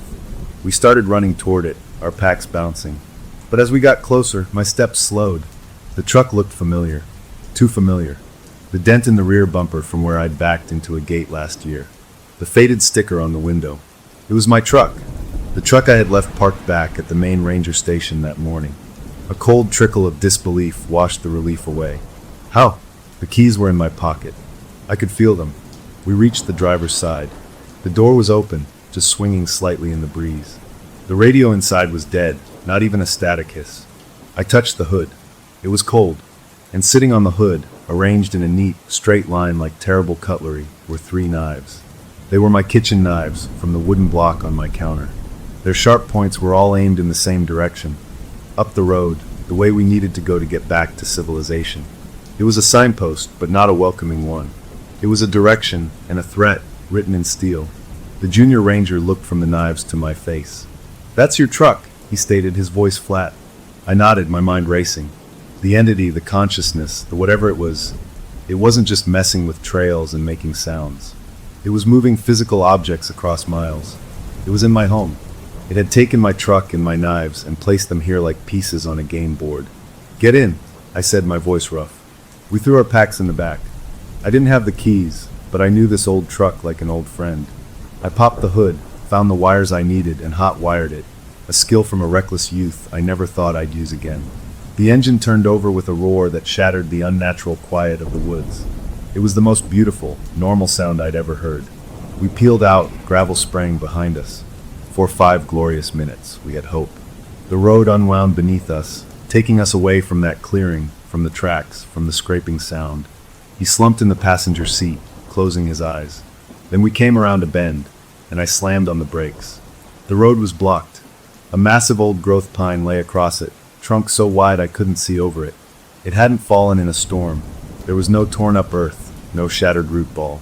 We started running toward it, our packs bouncing. But as we got closer, my steps slowed. The truck looked familiar. Too familiar. The dent in the rear bumper from where I'd backed into a gate last year. The faded sticker on the window. It was my truck. The truck I had left parked back at the main ranger station that morning. A cold trickle of disbelief washed the relief away. How? The keys were in my pocket. I could feel them. We reached the driver's side. The door was open, just swinging slightly in the breeze. The radio inside was dead, not even a static hiss. I touched the hood. It was cold. and sitting on the hood, arranged in a neat, straight line like terrible cutlery, were 3 knives. They were my kitchen knives from the wooden block on my counter. Their sharp points were all aimed in the same direction, up the road, the way we needed to go to get back to civilization. It was a signpost, but not a welcoming one. It was a direction and a threat written in steel. The junior ranger looked from the knives to my face. "That's your truck," he stated, his voice flat. I nodded, my mind racing. The entity, the consciousness, the whatever it wasn't just messing with trails and making sounds. It was moving physical objects across miles. It was in my home. It had taken my truck and my knives and placed them here like pieces on a game board. "Get in," I said, my voice rough. We threw our packs in the back. I didn't have the keys, but I knew this old truck like an old friend. I popped the hood, found the wires I needed, and hot-wired it, a skill from a reckless youth I never thought I'd use again. The engine turned over with a roar that shattered the unnatural quiet of the woods. It was the most beautiful, normal sound I'd ever heard. We peeled out, gravel spraying behind us. For 5 glorious minutes, we had hope. The road unwound beneath us, taking us away from that clearing, from the tracks, from the scraping sound. He slumped in the passenger seat, closing his eyes. Then we came around a bend, and I slammed on the brakes. The road was blocked. A massive old-growth pine lay across it, trunk so wide I couldn't see over it. It hadn't fallen in a storm. There was no torn-up earth, no shattered root ball.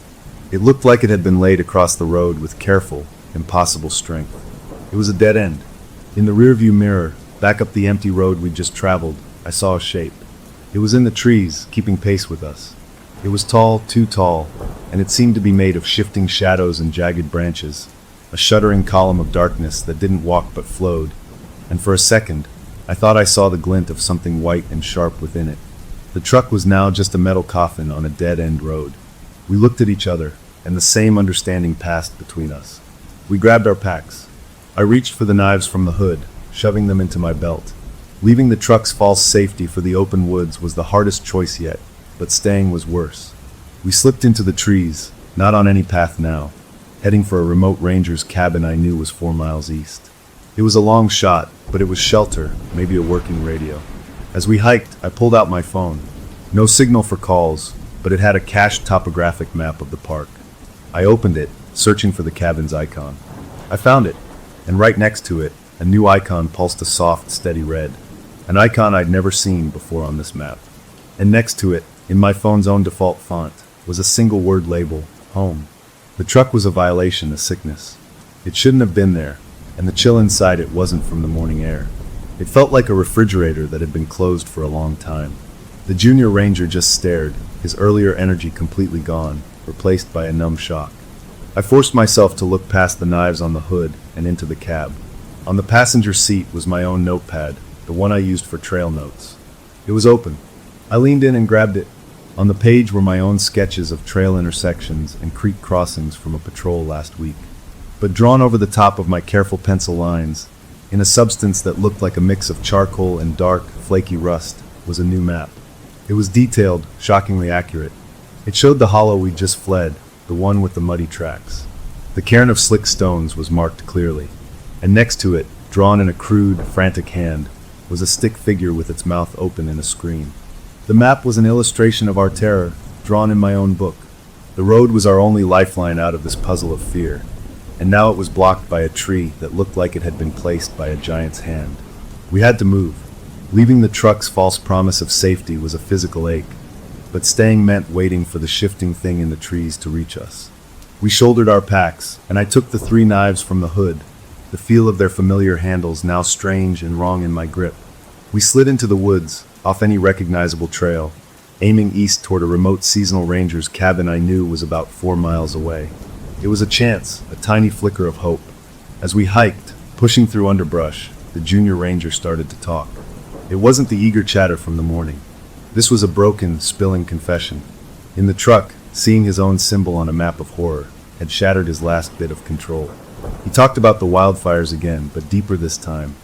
It looked like it had been laid across the road with careful, impossible strength. It was a dead end. In the rearview mirror, back up the empty road we'd just traveled, I saw a shape. It was in the trees, keeping pace with us. It was tall, too tall, and it seemed to be made of shifting shadows and jagged branches, a shuddering column of darkness that didn't walk but flowed, and for a second, I thought I saw the glint of something white and sharp within it. The truck was now just a metal coffin on a dead-end road. We looked at each other, and the same understanding passed between us. We grabbed our packs. I reached for the knives from the hood, shoving them into my belt. Leaving the truck's false safety for the open woods was the hardest choice yet, but staying was worse. We slipped into the trees, not on any path now, heading for a remote ranger's cabin I knew was 4 miles east. It was a long shot, but it was shelter, maybe a working radio. As we hiked, I pulled out my phone. No signal for calls, but it had a cached topographic map of the park. I opened it, searching for the cabin's icon. I found it, and right next to it, a new icon pulsed a soft, steady red, an icon I'd never seen before on this map. And next to it, in my phone's own default font, was a single word label, home. The truck was a violation, a sickness. It shouldn't have been there, and the chill inside it wasn't from the morning air. It felt like a refrigerator that had been closed for a long time. The junior ranger just stared, his earlier energy completely gone, replaced by a numb shock. I forced myself to look past the knives on the hood and into the cab. On the passenger seat was my own notepad, the one I used for trail notes. It was open. I leaned in and grabbed it. On the page were my own sketches of trail intersections and creek crossings from a patrol last week. But drawn over the top of my careful pencil lines, in a substance that looked like a mix of charcoal and dark, flaky rust, was a new map. It was detailed, shockingly accurate. It showed the hollow we'd just fled, the one with the muddy tracks. The cairn of slick stones was marked clearly, and next to it, drawn in a crude, frantic hand, was a stick figure with its mouth open in a scream. The map was an illustration of our terror, drawn in my own book. The road was our only lifeline out of this puzzle of fear, and now it was blocked by a tree that looked like it had been placed by a giant's hand. We had to move. Leaving the truck's false promise of safety was a physical ache, but staying meant waiting for the shifting thing in the trees to reach us. We shouldered our packs, and I took the 3 knives from the hood, the feel of their familiar handles now strange and wrong in my grip. We slid into the woods, off any recognizable trail, aiming east toward a remote seasonal ranger's cabin I knew was about 4 miles away. It was a chance, a tiny flicker of hope. As we hiked, pushing through underbrush, the junior ranger started to talk. It wasn't the eager chatter from the morning. This was a broken, spilling confession. In the truck, seeing his own symbol on a map of horror had shattered his last bit of control. He talked about the wildfires again, but deeper this time.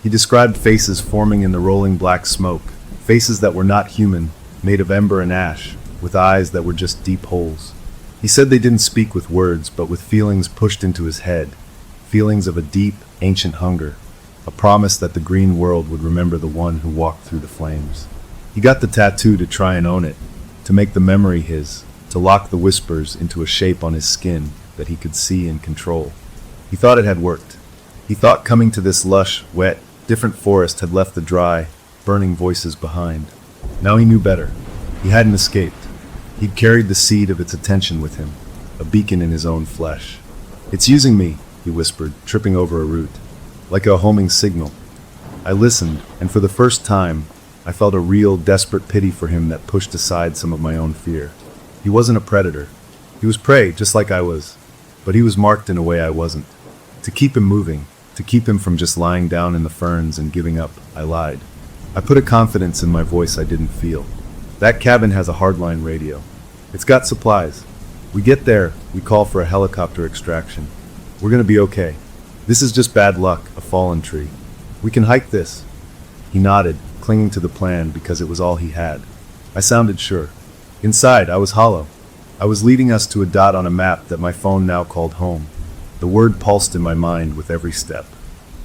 He described faces forming in the rolling black smoke, faces that were not human, made of ember and ash, with eyes that were just deep holes. He said they didn't speak with words, but with feelings pushed into his head, feelings of a deep, ancient hunger, a promise that the green world would remember the one who walked through the flames. He got the tattoo to try and own it, to make the memory his, to lock the whispers into a shape on his skin that he could see and control. He thought it had worked. He thought coming to this lush, wet, different forest had left the dry, burning voices behind. Now he knew better. He hadn't escaped. He'd carried the seed of its attention with him, a beacon in his own flesh. "It's using me," he whispered, tripping over a root, like a homing signal. I listened, and for the first time, I felt a real, desperate pity for him that pushed aside some of my own fear. He wasn't a predator. He was prey, just like I was, but he was marked in a way I wasn't. To keep him moving, to keep him from just lying down in the ferns and giving up, I lied. I put a confidence in my voice I didn't feel. "That cabin has a hardline radio. It's got supplies. We get there, we call for a helicopter extraction. We're gonna be okay. This is just bad luck, a fallen tree. We can hike this." He nodded, clinging to the plan because it was all he had. I sounded sure. Inside, I was hollow. I was leading us to a dot on a map that my phone now called home. The word pulsed in my mind with every step.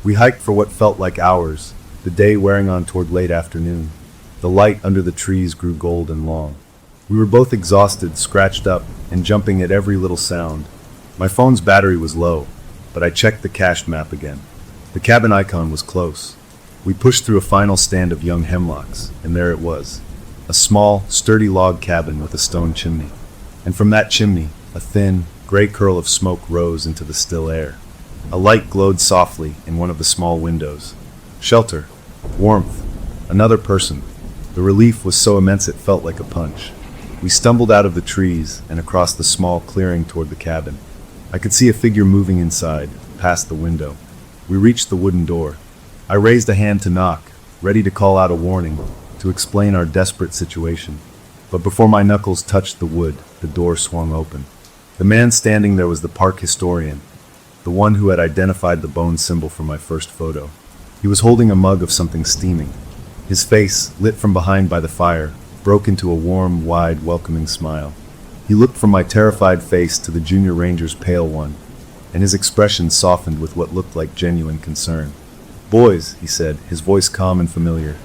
We hiked for what felt like hours, the day wearing on toward late afternoon. The light under the trees grew gold and long. We were both exhausted, scratched up, and jumping at every little sound. My phone's battery was low, but I checked the cached map again. The cabin icon was close. We pushed through a final stand of young hemlocks, and there it was. A small, sturdy log cabin with a stone chimney. And from that chimney, a thin, gray curl of smoke rose into the still air. A light glowed softly in one of the small windows. Shelter. Warmth. Another person. The relief was so immense it felt like a punch. We stumbled out of the trees and across the small clearing toward the cabin. I could see a figure moving inside, past the window. We reached the wooden door. I raised a hand to knock, ready to call out a warning, to explain our desperate situation. But before my knuckles touched the wood, the door swung open. The man standing there was the park historian, the one who had identified the bone symbol for my first photo. He was holding a mug of something steaming. His face, lit from behind by the fire, broke into a warm, wide, welcoming smile. He looked from my terrified face to the junior ranger's pale one, and his expression softened with what looked like genuine concern. "Boys," he said, his voice calm and familiar,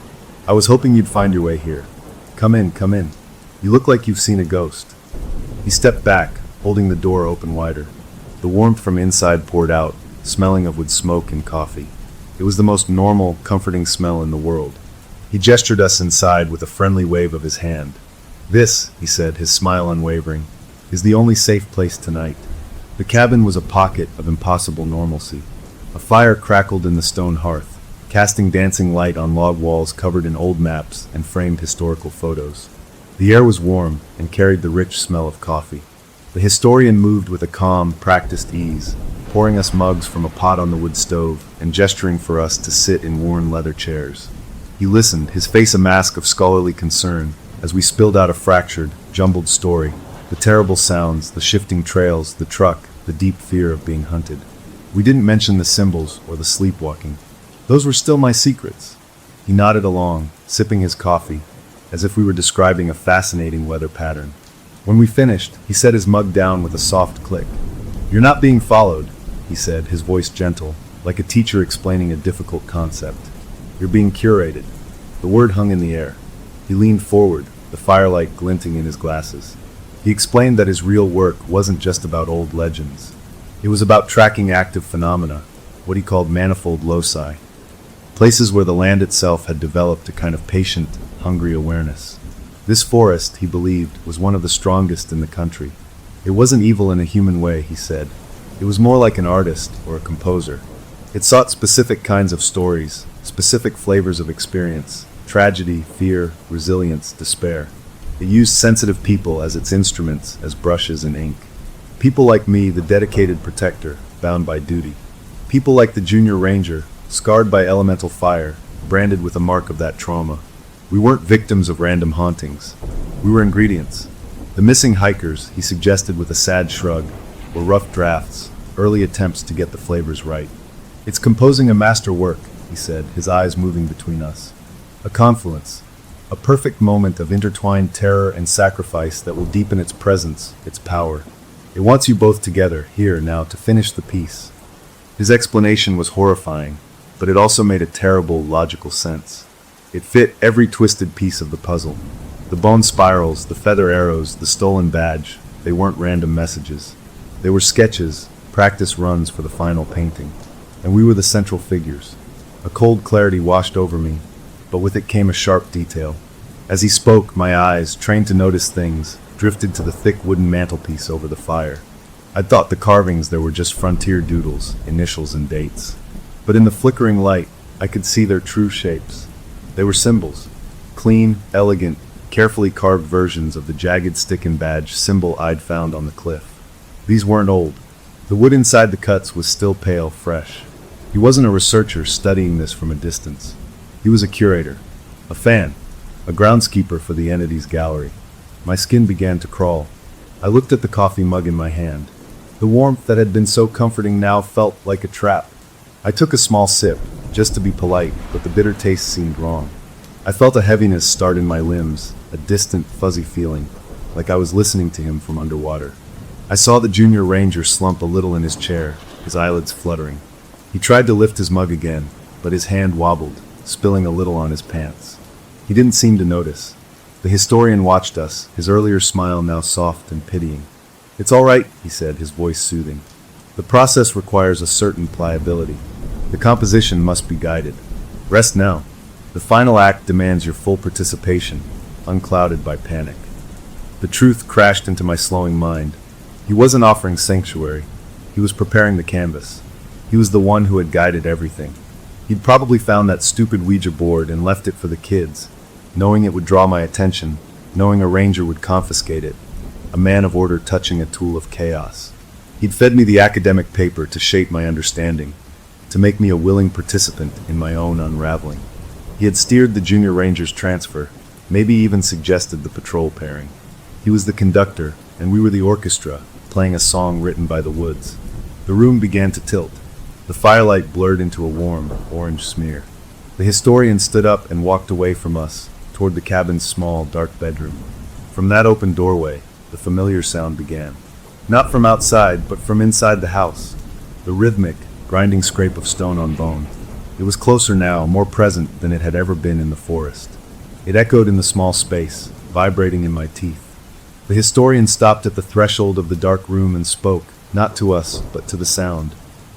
"I was hoping you'd find your way here. Come in, come in. You look like you've seen a ghost." He stepped back, holding the door open wider. The warmth from inside poured out, smelling of wood smoke and coffee. It was the most normal, comforting smell in the world. He gestured us inside with a friendly wave of his hand. "This," he said, his smile unwavering, "is the only safe place tonight." The cabin was a pocket of impossible normalcy. A fire crackled in the stone hearth, casting dancing light on log walls covered in old maps and framed historical photos. The air was warm and carried the rich smell of coffee. The historian moved with a calm, practiced ease, pouring us mugs from a pot on the wood stove and gesturing for us to sit in worn leather chairs. He listened, his face a mask of scholarly concern, as we spilled out a fractured, jumbled story, the terrible sounds, the shifting trails, the truck, the deep fear of being hunted. We didn't mention the symbols or the sleepwalking. Those were still my secrets. He nodded along, sipping his coffee, as if we were describing a fascinating weather pattern. When we finished, he set his mug down with a soft click. "You're not being followed," he said, his voice gentle, like a teacher explaining a difficult concept. "You're being curated." The word hung in the air. He leaned forward, the firelight glinting in his glasses. He explained that his real work wasn't just about old legends. It was about tracking active phenomena, what he called manifold loci, places where the land itself had developed a kind of patient, hungry awareness. This forest, he believed, was one of the strongest in the country. It wasn't evil in a human way, he said. It was more like an artist or a composer. It sought specific kinds of stories, specific flavors of experience, tragedy, fear, resilience, despair. It used sensitive people as its instruments, as brushes and ink. People like me, the dedicated protector, bound by duty. People like the junior ranger, scarred by elemental fire, branded with a mark of that trauma. We weren't victims of random hauntings. We were ingredients. The missing hikers, he suggested with a sad shrug, were rough drafts, early attempts to get the flavors right. "It's composing a master work," he said, his eyes moving between us. "A confluence, a perfect moment of intertwined terror and sacrifice that will deepen its presence, its power. It wants you both together, here, now, to finish the piece." His explanation was horrifying, but it also made a terrible, logical sense. It fit every twisted piece of the puzzle. The bone spirals, the feather arrows, the stolen badge, they weren't random messages. They were sketches, practice runs for the final painting. And we were the central figures. A cold clarity washed over me, but with it came a sharp detail. As he spoke, my eyes, trained to notice things, drifted to the thick wooden mantelpiece over the fire. I'd thought the carvings there were just frontier doodles, initials and dates. But in the flickering light, I could see their true shapes. They were symbols. Clean, elegant, carefully carved versions of the jagged stick and badge symbol I'd found on the cliff. These weren't old. The wood inside the cuts was still pale, fresh. He wasn't a researcher studying this from a distance. He was a curator, a fan, a groundskeeper for the entity's gallery. My skin began to crawl. I looked at the coffee mug in my hand. The warmth that had been so comforting now felt like a trap. I took a small sip, just to be polite, but the bitter taste seemed wrong. I felt a heaviness start in my limbs, a distant, fuzzy feeling, like I was listening to him from underwater. I saw the junior ranger slump a little in his chair, his eyelids fluttering. He tried to lift his mug again, but his hand wobbled, spilling a little on his pants. He didn't seem to notice. The historian watched us, his earlier smile now soft and pitying. "It's all right," he said, his voice soothing. "The process requires a certain pliability. The composition must be guided. Rest now. The final act demands your full participation, unclouded by panic." The truth crashed into my slowing mind. He wasn't offering sanctuary. He was preparing the canvas. He was the one who had guided everything. He'd probably found that stupid Ouija board and left it for the kids, knowing it would draw my attention, knowing a ranger would confiscate it, a man of order touching a tool of chaos. He'd fed me the academic paper to shape my understanding, to make me a willing participant in my own unraveling. He had steered the junior ranger's transfer, maybe even suggested the patrol pairing. He was the conductor, and we were the orchestra, playing a song written by the woods. The room began to tilt. The firelight blurred into a warm, orange smear. The historian stood up and walked away from us, toward the cabin's small, dark bedroom. From that open doorway, the familiar sound began. Not from outside, but from inside the house. The rhythmic, grinding scrape of stone on bone. It was closer now, more present than it had ever been in the forest. It echoed in the small space, vibrating in my teeth. The historian stopped at the threshold of the dark room and spoke, not to us, but to the sound.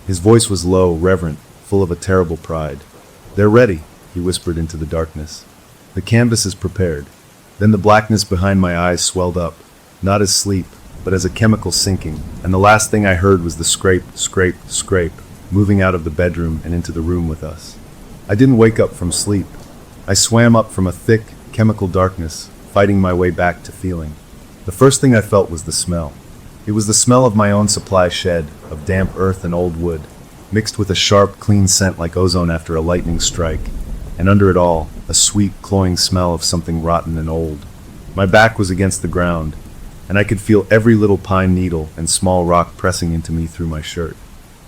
His voice was low, reverent, full of a terrible pride. "They're ready," he whispered into the darkness. "The canvas is prepared." Then the blackness behind my eyes swelled up, not as sleep, but as a chemical sinking, and the last thing I heard was the scrape, scrape, scrape, moving out of the bedroom and into the room with us. I didn't wake up from sleep. I swam up from a thick, chemical darkness, fighting my way back to feeling. The first thing I felt was the smell. It was the smell of my own supply shed, of damp earth and old wood, mixed with a sharp, clean scent like ozone after a lightning strike, and under it all, a sweet, cloying smell of something rotten and old. My back was against the ground, and I could feel every little pine needle and small rock pressing into me through my shirt.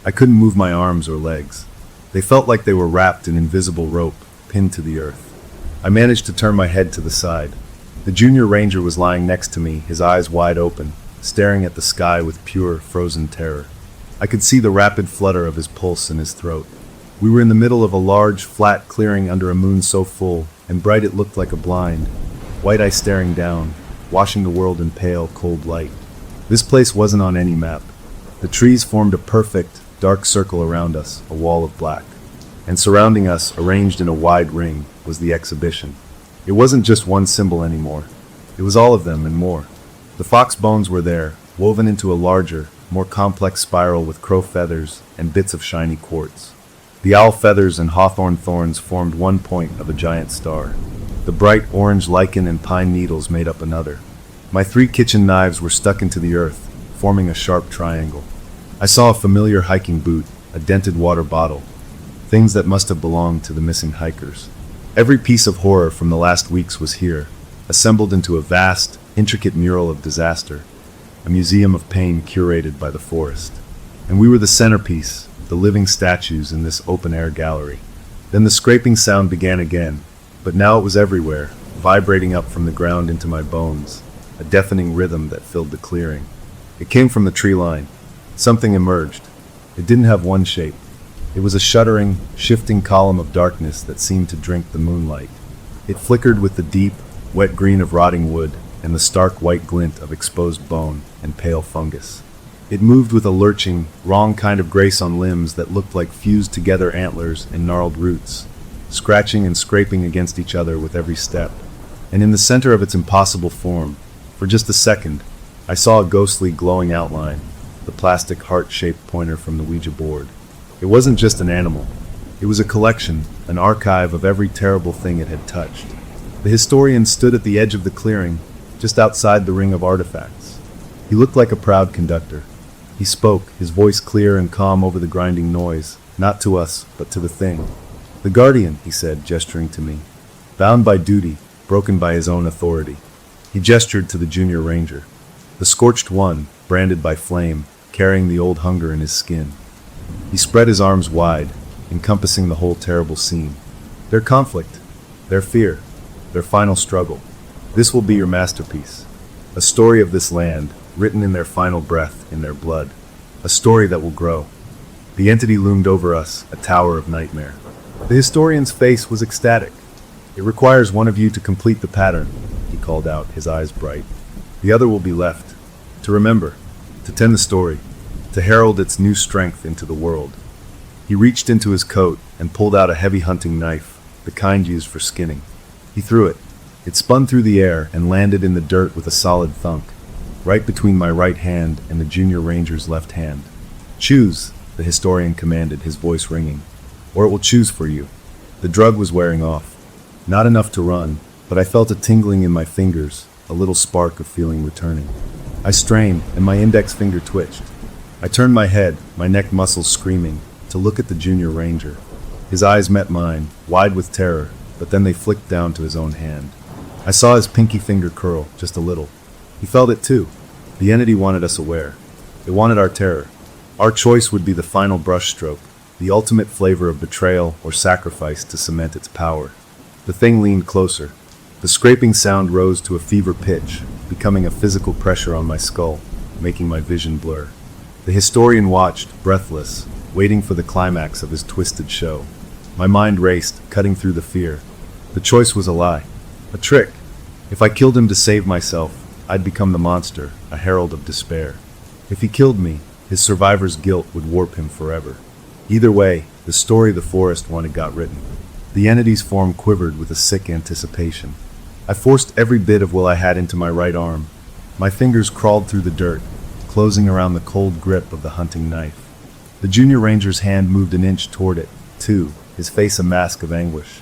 I couldn't move my arms or legs. They felt like they were wrapped in invisible rope, pinned to the earth. I managed to turn my head to the side. The junior ranger was lying next to me, his eyes wide open, staring at the sky with pure, frozen terror. I could see the rapid flutter of his pulse in his throat. We were in the middle of a large, flat clearing under a moon so full and bright it looked like a blind, white eye staring down, washing the world in pale, cold light. This place wasn't on any map. The trees formed a perfect, dark circle around us, a wall of black. And surrounding us, arranged in a wide ring, was the exhibition. It wasn't just one symbol anymore. It was all of them and more. The fox bones were there, woven into a larger, more complex spiral with crow feathers and bits of shiny quartz. The owl feathers and hawthorn thorns formed one point of a giant star. The bright orange lichen and pine needles made up another. My 3 kitchen knives were stuck into the earth, forming a sharp triangle. I saw a familiar hiking boot, a dented water bottle, things that must have belonged to the missing hikers. Every piece of horror from the last weeks was here, assembled into a vast, intricate mural of disaster, a museum of pain curated by the forest. And we were the centerpiece, the living statues in this open-air gallery. Then the scraping sound began again, but now it was everywhere, vibrating up from the ground into my bones, a deafening rhythm that filled the clearing. It came from the tree line. Something emerged. It didn't have one shape. It was a shuddering, shifting column of darkness that seemed to drink the moonlight. It flickered with the deep, wet green of rotting wood and the stark white glint of exposed bone and pale fungus. It moved with a lurching, wrong kind of grace on limbs that looked like fused together antlers and gnarled roots, scratching and scraping against each other with every step. And in the center of its impossible form, for just a second, I saw a ghostly glowing outline, the plastic heart-shaped pointer from the Ouija board. It wasn't just an animal. It was a collection, an archive of every terrible thing it had touched. The historian stood at the edge of the clearing, just outside the ring of artifacts. He looked like a proud conductor. He spoke, his voice clear and calm over the grinding noise, not to us, but to the thing. "The Guardian," he said, gesturing to me. "Bound by duty, broken by his own authority." He gestured to the junior ranger. The scorched one, branded by flame, carrying the old hunger in his skin. He spread his arms wide, encompassing the whole terrible scene. Their conflict, their fear, their final struggle. This will be your masterpiece. A story of this land, written in their final breath, in their blood. A story that will grow. The entity loomed over us, a tower of nightmare. The historian's face was ecstatic. "It requires one of you to complete the pattern," he called out, his eyes bright. "The other will be left. To remember, to tend the story, to herald its new strength into the world." He reached into his coat and pulled out a heavy hunting knife, the kind used for skinning. He threw it. It spun through the air and landed in the dirt with a solid thunk, right between my right hand and the junior ranger's left hand. "Choose," the historian commanded, his voice ringing, "or it will choose for you." The drug was wearing off. Not enough to run, but I felt a tingling in my fingers, a little spark of feeling returning. I strained, and my index finger twitched. I turned my head, my neck muscles screaming, to look at the junior ranger. His eyes met mine, wide with terror, but then they flicked down to his own hand. I saw his pinky finger curl, just a little. He felt it too. The entity wanted us aware. It wanted our terror. Our choice would be the final brushstroke, the ultimate flavor of betrayal or sacrifice to cement its power. The thing leaned closer. The scraping sound rose to a fever pitch, becoming a physical pressure on my skull, making my vision blur. The historian watched, breathless, waiting for the climax of his twisted show. My mind raced, cutting through the fear. The choice was a lie, a trick. If I killed him to save myself, I'd become the monster, a herald of despair. If he killed me, his survivor's guilt would warp him forever. Either way, the story the forest wanted got written. The entity's form quivered with a sick anticipation. I forced every bit of will I had into my right arm. My fingers crawled through the dirt, closing around the cold grip of the hunting knife. The junior ranger's hand moved an inch toward it, too, his face a mask of anguish.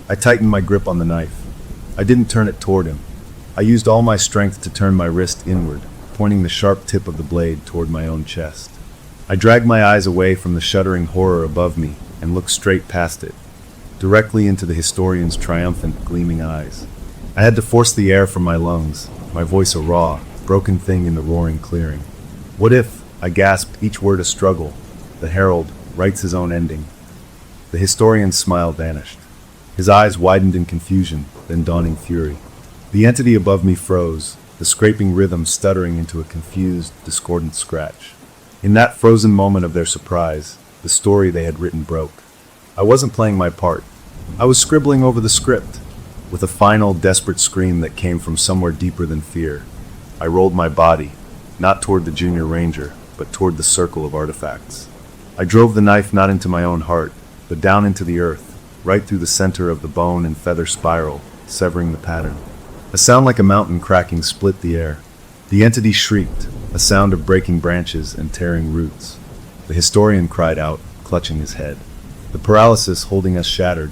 I tightened my grip on the knife. I didn't turn it toward him. I used all my strength to turn my wrist inward, pointing the sharp tip of the blade toward my own chest. I dragged my eyes away from the shuddering horror above me and looked straight past it, directly into the historian's triumphant, gleaming eyes. I had to force the air from my lungs, my voice a raw, broken thing in the roaring clearing. "What if," I gasped, each word a struggle, "the herald writes his own ending?" The historian's smile vanished. His eyes widened in confusion, then dawning fury. The entity above me froze, the scraping rhythm stuttering into a confused, discordant scratch. In that frozen moment of their surprise, the story they had written broke. I wasn't playing my part. I was scribbling over the script, with a final, desperate scream that came from somewhere deeper than fear. I rolled my body, not toward the junior ranger, but toward the circle of artifacts. I drove the knife not into my own heart, but down into the earth, right through the center of the bone and feather spiral, severing the pattern. A sound like a mountain cracking split the air. The entity shrieked, a sound of breaking branches and tearing roots. The historian cried out, clutching his head. The paralysis holding us shattered.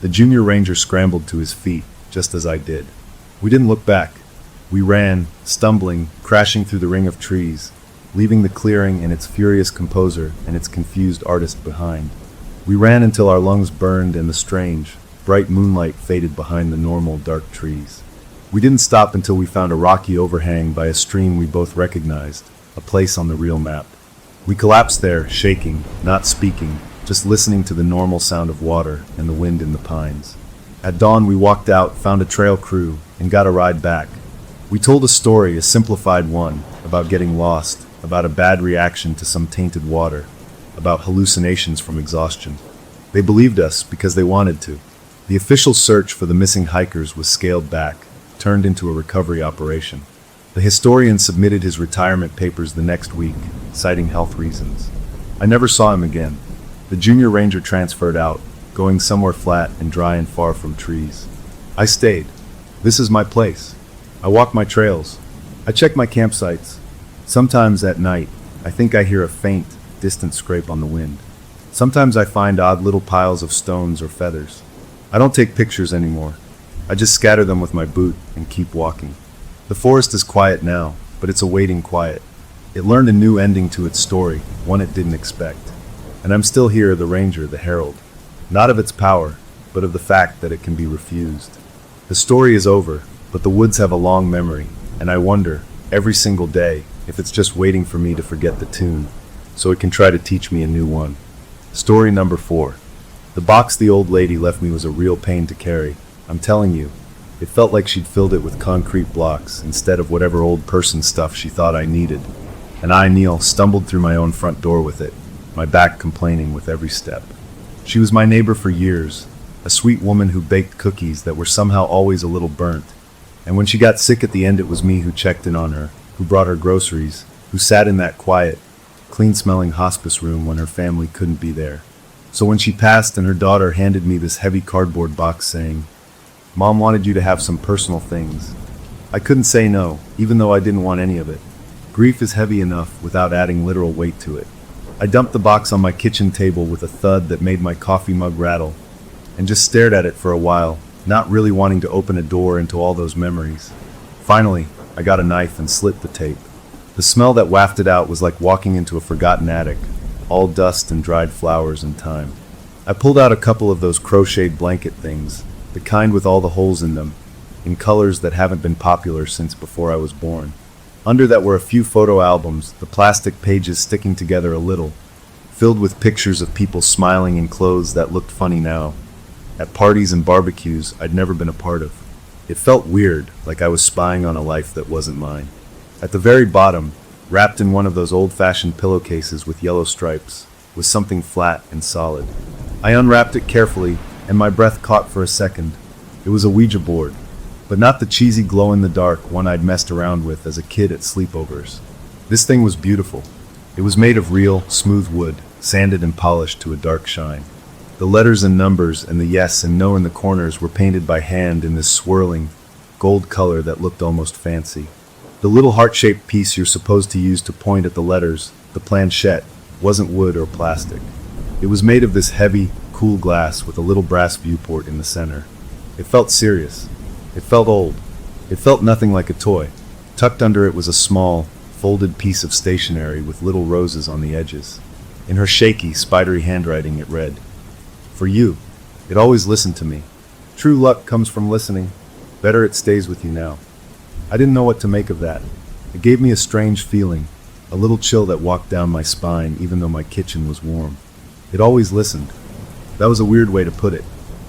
The junior ranger scrambled to his feet, just as I did. We didn't look back. We ran, stumbling, crashing through the ring of trees, leaving the clearing and its furious composer and its confused artist behind. We ran until our lungs burned and the strange, bright moonlight faded behind the normal dark trees. We didn't stop until we found a rocky overhang by a stream we both recognized, a place on the real map. We collapsed there, shaking, not speaking, just listening to the normal sound of water and the wind in the pines. At dawn we walked out, found a trail crew, and got a ride back. We told a story, a simplified one, about getting lost, about a bad reaction to some tainted water, about hallucinations from exhaustion. They believed us because they wanted to. The official search for the missing hikers was scaled back, turned into a recovery operation. The historian submitted his retirement papers the next week, citing health reasons. I never saw him again. The junior ranger transferred out, going somewhere flat and dry and far from trees. I stayed. This is my place. I walk my trails. I check my campsites. Sometimes at night, I think I hear a faint, distant scrape on the wind. Sometimes I find odd little piles of stones or feathers. I don't take pictures anymore. I just scatter them with my boot and keep walking. The forest is quiet now, but it's awaiting quiet. It learned a new ending to its story, one it didn't expect. And I'm still here, the ranger, the herald. Not of its power, but of the fact that it can be refused. The story is over, but the woods have a long memory, and I wonder, every single day, if it's just waiting for me to forget the tune, so it can try to teach me a new one. Story number 4. The box the old lady left me was a real pain to carry. I'm telling you, it felt like she'd filled it with concrete blocks instead of whatever old person stuff she thought I needed. And I, Neil, stumbled through my own front door with it, my back complaining with every step. She was my neighbor for years, a sweet woman who baked cookies that were somehow always a little burnt. And when she got sick at the end, it was me who checked in on her, who brought her groceries, who sat in that quiet, clean-smelling hospice room when her family couldn't be there. So when she passed and her daughter handed me this heavy cardboard box saying, "Mom wanted you to have some personal things," I couldn't say no, even though I didn't want any of it. Grief is heavy enough without adding literal weight to it. I dumped the box on my kitchen table with a thud that made my coffee mug rattle, and just stared at it for a while, not really wanting to open a door into all those memories. Finally, I got a knife and slit the tape. The smell that wafted out was like walking into a forgotten attic, all dust and dried flowers and time. I pulled out a couple of those crocheted blanket things, the kind with all the holes in them, in colors that haven't been popular since before I was born. Under that were a few photo albums, the plastic pages sticking together a little, filled with pictures of people smiling in clothes that looked funny now, at parties and barbecues I'd never been a part of. It felt weird, like I was spying on a life that wasn't mine. At the very bottom, wrapped in one of those old-fashioned pillowcases with yellow stripes, was something flat and solid. I unwrapped it carefully, and my breath caught for a second. It was a Ouija board, but not the cheesy glow-in-the-dark one I'd messed around with as a kid at sleepovers. This thing was beautiful. It was made of real, smooth wood, sanded and polished to a dark shine. The letters and numbers and the yes and no in the corners were painted by hand in this swirling, gold color that looked almost fancy. The little heart-shaped piece you're supposed to use to point at the letters, the planchette, wasn't wood or plastic. It was made of this heavy, cool glass with a little brass viewport in the center. It felt serious. It felt old. It felt nothing like a toy. Tucked under it was a small, folded piece of stationery with little roses on the edges. In her shaky, spidery handwriting it read, "For you. It always listened to me. True luck comes from listening. Better it stays with you now." I didn't know what to make of that. It gave me a strange feeling, a little chill that walked down my spine even though my kitchen was warm. It always listened. That was a weird way to put it.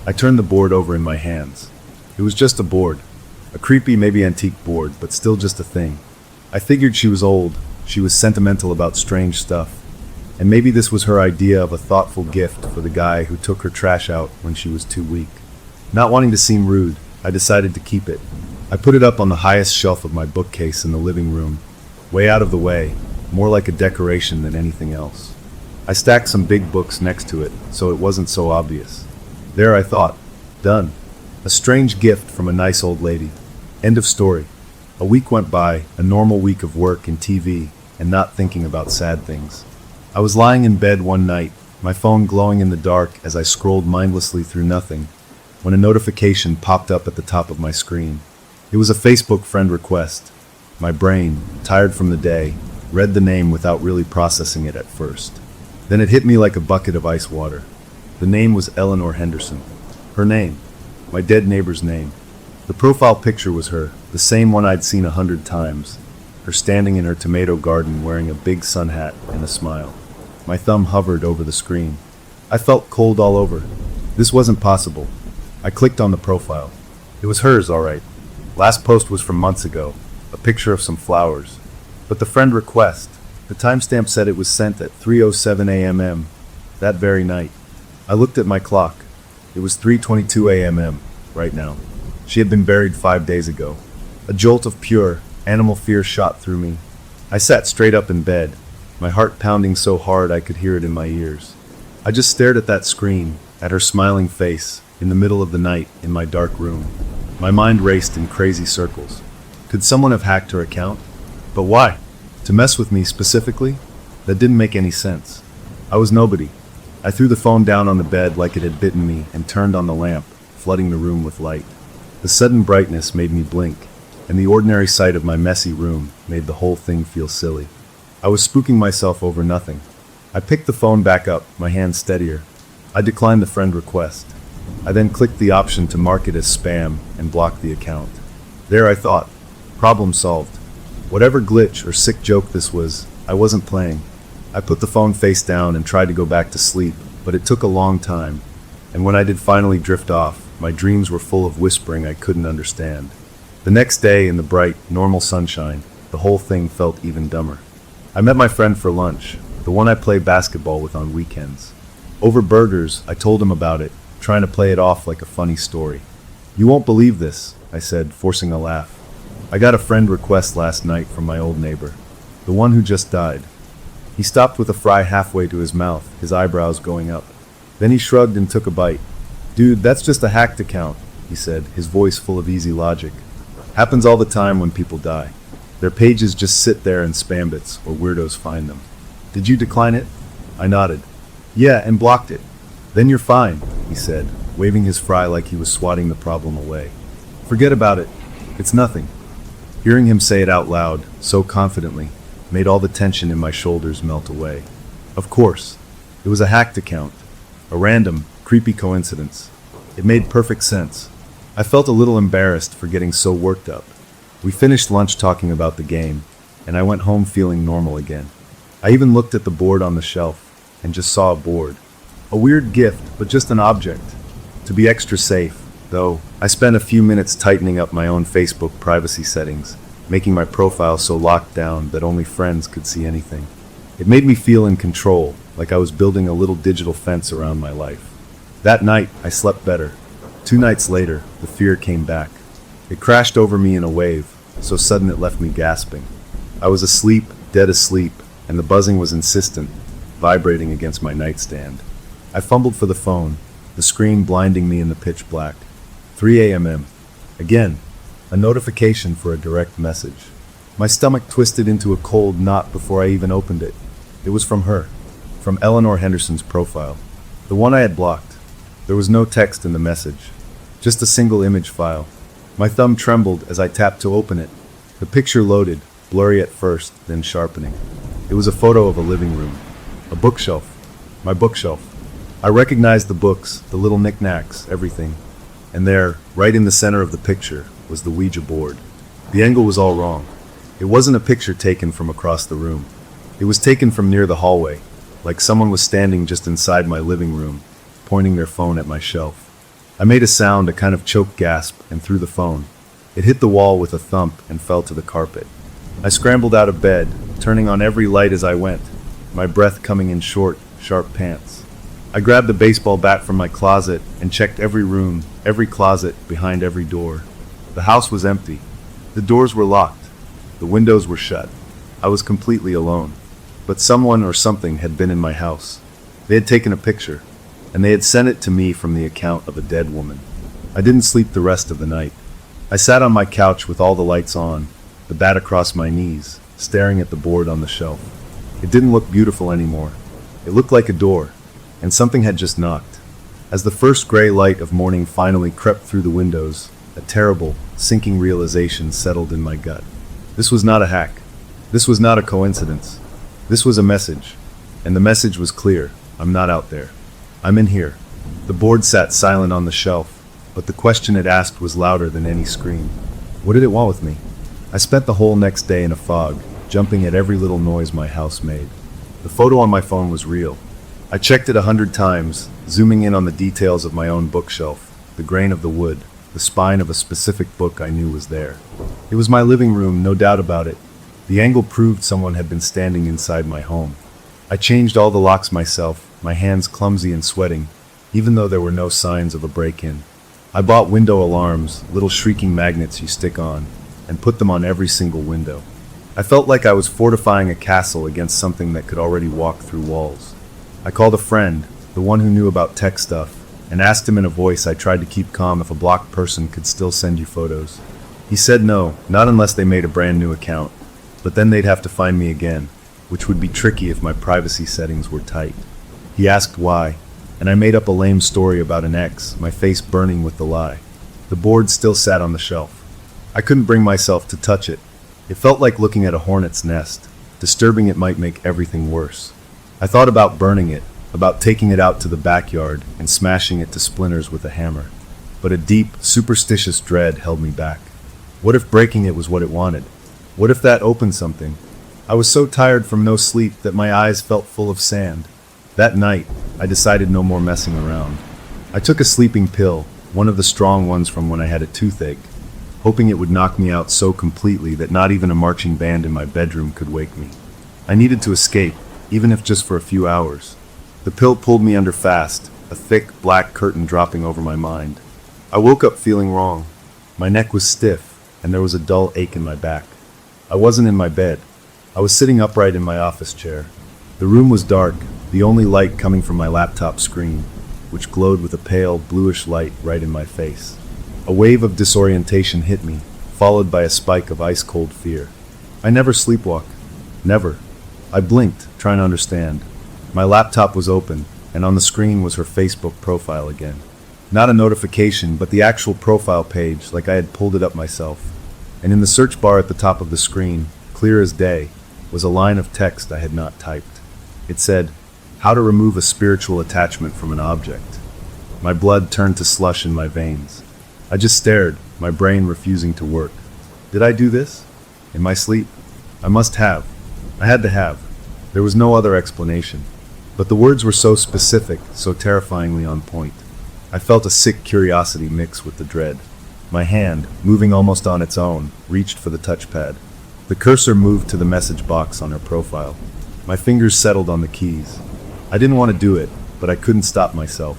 I turned the board over in my hands. It was just a board. A creepy, maybe antique board, but still just a thing. I figured she was old, she was sentimental about strange stuff, and maybe this was her idea of a thoughtful gift for the guy who took her trash out when she was too weak. Not wanting to seem rude, I decided to keep it. I put it up on the highest shelf of my bookcase in the living room, way out of the way, more like a decoration than anything else. I stacked some big books next to it, so it wasn't so obvious. There, I thought. Done. A strange gift from a nice old lady. End of story. A week went by, a normal week of work and TV, and not thinking about sad things. I was lying in bed one night, my phone glowing in the dark as I scrolled mindlessly through nothing, when a notification popped up at the top of my screen. It was a Facebook friend request. My brain, tired from the day, read the name without really processing it at first. Then it hit me like a bucket of ice water. The name was Eleanor Henderson. Her name. My dead neighbor's name. The profile picture was her, the same one I'd seen 100 times. Her standing in her tomato garden wearing a big sun hat and a smile. My thumb hovered over the screen. I felt cold all over. This wasn't possible. I clicked on the profile. It was hers, all right. Last post was from months ago, a picture of some flowers. But the friend request, the timestamp said it was sent at 3:07 a.m. that very night. I looked at my clock. It was 3:22 a.m. right now. She had been buried 5 days ago. A jolt of pure, animal fear shot through me. I sat straight up in bed, my heart pounding so hard I could hear it in my ears. I just stared at that screen, at her smiling face, in the middle of the night, in my dark room. My mind raced in crazy circles. Could someone have hacked her account? But why? To mess with me specifically? That didn't make any sense. I was nobody. I threw the phone down on the bed like it had bitten me and turned on the lamp, flooding the room with light. The sudden brightness made me blink, and the ordinary sight of my messy room made the whole thing feel silly. I was spooking myself over nothing. I picked the phone back up, my hand steadier. I declined the friend request. I then clicked the option to mark it as spam and block the account. There, I thought. Problem solved. Whatever glitch or sick joke this was, I wasn't playing. I put the phone face down and tried to go back to sleep, but it took a long time. And when I did finally drift off, my dreams were full of whispering I couldn't understand. The next day, in the bright, normal sunshine, the whole thing felt even dumber. I met my friend for lunch, the one I play basketball with on weekends. Over burgers, I told him about it, trying to play it off like a funny story. "You won't believe this," I said, forcing a laugh. "I got a friend request last night from my old neighbor, the one who just died." He stopped with a fry halfway to his mouth, his eyebrows going up. Then he shrugged and took a bite. "Dude, that's just a hacked account," he said, his voice full of easy logic. "Happens all the time when people die. Their pages just sit there in spam bits, or weirdos find them." "Did you decline it?" I nodded. "Yeah, and blocked it." "Then you're fine," he said, waving his fry like he was swatting the problem away. "Forget about it. It's nothing." Hearing him say it out loud, so confidently, made all the tension in my shoulders melt away. Of course, it was a hacked account. A random, creepy coincidence. It made perfect sense. I felt a little embarrassed for getting so worked up. We finished lunch talking about the game, and I went home feeling normal again. I even looked at the board on the shelf, and just saw a board. A weird gift, but just an object. To be extra safe, though, I spent a few minutes tightening up my own Facebook privacy settings, making my profile so locked down that only friends could see anything. It made me feel in control, like I was building a little digital fence around my life. That night, I slept better. 2 nights later, the fear came back. It crashed over me in a wave, so sudden it left me gasping. I was asleep, dead asleep, and the buzzing was insistent, vibrating against my nightstand. I fumbled for the phone, the screen blinding me in the pitch black. 3 a.m. Again, a notification for a direct message. My stomach twisted into a cold knot before I even opened it. It was from her, from Eleanor Henderson's profile, the one I had blocked. There was no text in the message, just a single image file. My thumb trembled as I tapped to open it. The picture loaded, blurry at first, then sharpening. It was a photo of a living room, a bookshelf, my bookshelf. I recognized the books, the little knickknacks, everything. And there, right in the center of the picture, was the Ouija board. The angle was all wrong. It wasn't a picture taken from across the room. It was taken from near the hallway, like someone was standing just inside my living room, pointing their phone at my shelf. I made a sound, a kind of choked gasp, and threw the phone. It hit the wall with a thump and fell to the carpet. I scrambled out of bed, turning on every light as I went, my breath coming in short, sharp pants. I grabbed a baseball bat from my closet and checked every room, every closet, behind every door. The house was empty. The doors were locked. The windows were shut. I was completely alone. But someone or something had been in my house. They had taken a picture, and they had sent it to me from the account of a dead woman. I didn't sleep the rest of the night. I sat on my couch with all the lights on, the bat across my knees, staring at the board on the shelf. It didn't look beautiful anymore. It looked like a door, and something had just knocked. As the first gray light of morning finally crept through the windows, a terrible, sinking realization settled in my gut. This was not a hack. This was not a coincidence. This was a message. And the message was clear. I'm not out there. I'm in here. The board sat silent on the shelf, but the question it asked was louder than any scream. What did it want with me? I spent the whole next day in a fog, jumping at every little noise my house made. The photo on my phone was real. I checked it 100 times, zooming in on the details of my own bookshelf, the grain of the wood, the spine of a specific book I knew was there. It was my living room, no doubt about it. The angle proved someone had been standing inside my home. I changed all the locks myself, my hands clumsy and sweating, even though there were no signs of a break-in. I bought window alarms, little shrieking magnets you stick on, and put them on every single window. I felt like I was fortifying a castle against something that could already walk through walls. I called a friend, the one who knew about tech stuff, and asked him in a voice I tried to keep calm if a blocked person could still send you photos. He said no, not unless they made a brand new account, but then they'd have to find me again, which would be tricky if my privacy settings were tight. He asked why, and I made up a lame story about an ex, my face burning with the lie. The board still sat on the shelf. I couldn't bring myself to touch it. It felt like looking at a hornet's nest. Disturbing it might make everything worse. I thought about burning it, about taking it out to the backyard and smashing it to splinters with a hammer. But a deep, superstitious dread held me back. What if breaking it was what it wanted? What if that opened something? I was so tired from no sleep that my eyes felt full of sand. That night, I decided no more messing around. I took a sleeping pill, one of the strong ones from when I had a toothache, hoping it would knock me out so completely that not even a marching band in my bedroom could wake me. I needed to escape, even if just for a few hours. The pill pulled me under fast, a thick, black curtain dropping over my mind. I woke up feeling wrong. My neck was stiff, and there was a dull ache in my back. I wasn't in my bed. I was sitting upright in my office chair. The room was dark, the only light coming from my laptop screen, which glowed with a pale, bluish light right in my face. A wave of disorientation hit me, followed by a spike of ice-cold fear. I never sleepwalk. Never. I blinked, trying to understand. My laptop was open, and on the screen was her Facebook profile again. Not a notification, but the actual profile page, like I had pulled it up myself. And in the search bar at the top of the screen, clear as day, was a line of text I had not typed. It said, "How to remove a spiritual attachment from an object." My blood turned to slush in my veins. I just stared, my brain refusing to work. Did I do this? In my sleep? I must have. I had to have. There was no other explanation. But the words were so specific, so terrifyingly on point. I felt a sick curiosity mix with the dread. My hand, moving almost on its own, reached for the touchpad. The cursor moved to the message box on her profile. My fingers settled on the keys. I didn't want to do it, but I couldn't stop myself.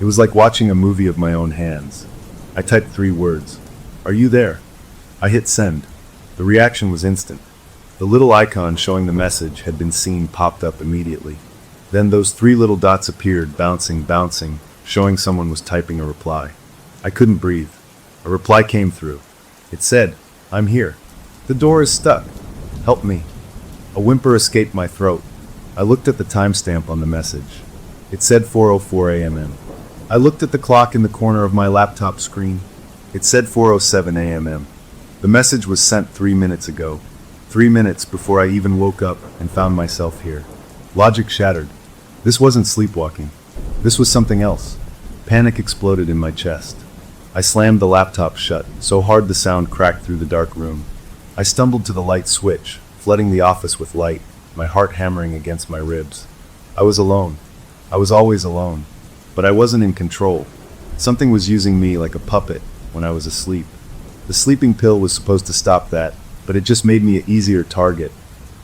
It was like watching a movie of my own hands. I typed 3 words. "Are you there?" I hit send. The reaction was instant. The little icon showing the message had been seen popped up immediately. Then those 3 little dots appeared, bouncing, showing someone was typing a reply. I couldn't breathe. A reply came through. It said, "I'm here. The door is stuck. Help me." A whimper escaped my throat. I looked at the timestamp on the message. It said 4:04 a.m. I looked at the clock in the corner of my laptop screen. It said 4:07 a.m. The message was sent 3 minutes ago. 3 minutes before I even woke up and found myself here. Logic shattered. This wasn't sleepwalking. This was something else. Panic exploded in my chest. I slammed the laptop shut, so hard the sound cracked through the dark room. I stumbled to the light switch, flooding the office with light, my heart hammering against my ribs. I was alone. I was always alone. But I wasn't in control. Something was using me like a puppet when I was asleep. The sleeping pill was supposed to stop that, but it just made me an easier target,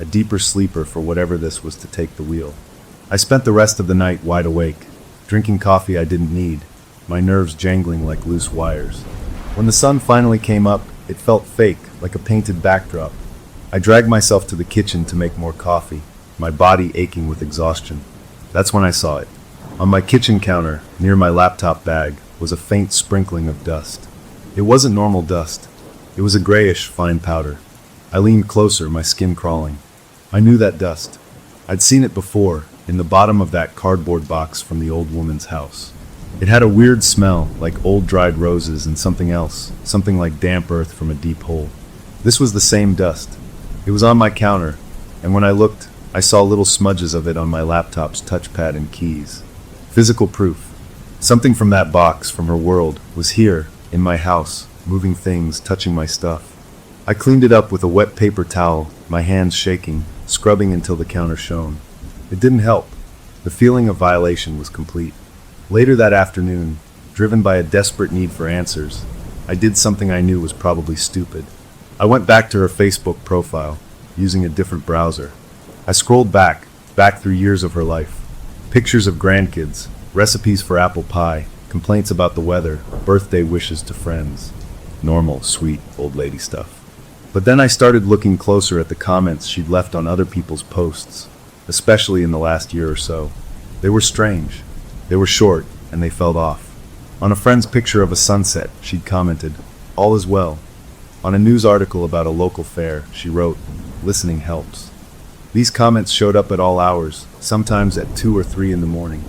a deeper sleeper for whatever this was to take the wheel. I spent the rest of the night wide awake, drinking coffee I didn't need, my nerves jangling like loose wires. When the sun finally came up, it felt fake, like a painted backdrop. I dragged myself to the kitchen to make more coffee, my body aching with exhaustion. That's when I saw it. On my kitchen counter, near my laptop bag, was a faint sprinkling of dust. It wasn't normal dust. It was a grayish, fine powder. I leaned closer, my skin crawling. I knew that dust. I'd seen it before, in the bottom of that cardboard box from the old woman's house. It had a weird smell, like old dried roses and something else, something like damp earth from a deep hole. This was the same dust. It was on my counter, and when I looked, I saw little smudges of it on my laptop's touchpad and keys. Physical proof. Something from that box, from her world, was here, in my house, moving things, touching my stuff. I cleaned it up with a wet paper towel, my hands shaking, scrubbing until the counter shone. It didn't help. The feeling of violation was complete. Later that afternoon, driven by a desperate need for answers, I did something I knew was probably stupid. I went back to her Facebook profile, using a different browser. I scrolled back through years of her life. Pictures of grandkids, Recipes for apple pie, complaints about the weather, birthday wishes to friends. Normal, sweet, old lady stuff. But then I started looking closer at the comments she'd left on other people's posts, especially in the last year or so. They were strange. They were short, and they felt off. On a friend's picture of a sunset, she'd commented, "All is well." On a news article about a local fair, she wrote, "Listening helps." These comments showed up at all hours, sometimes at 2 or 3 in the morning.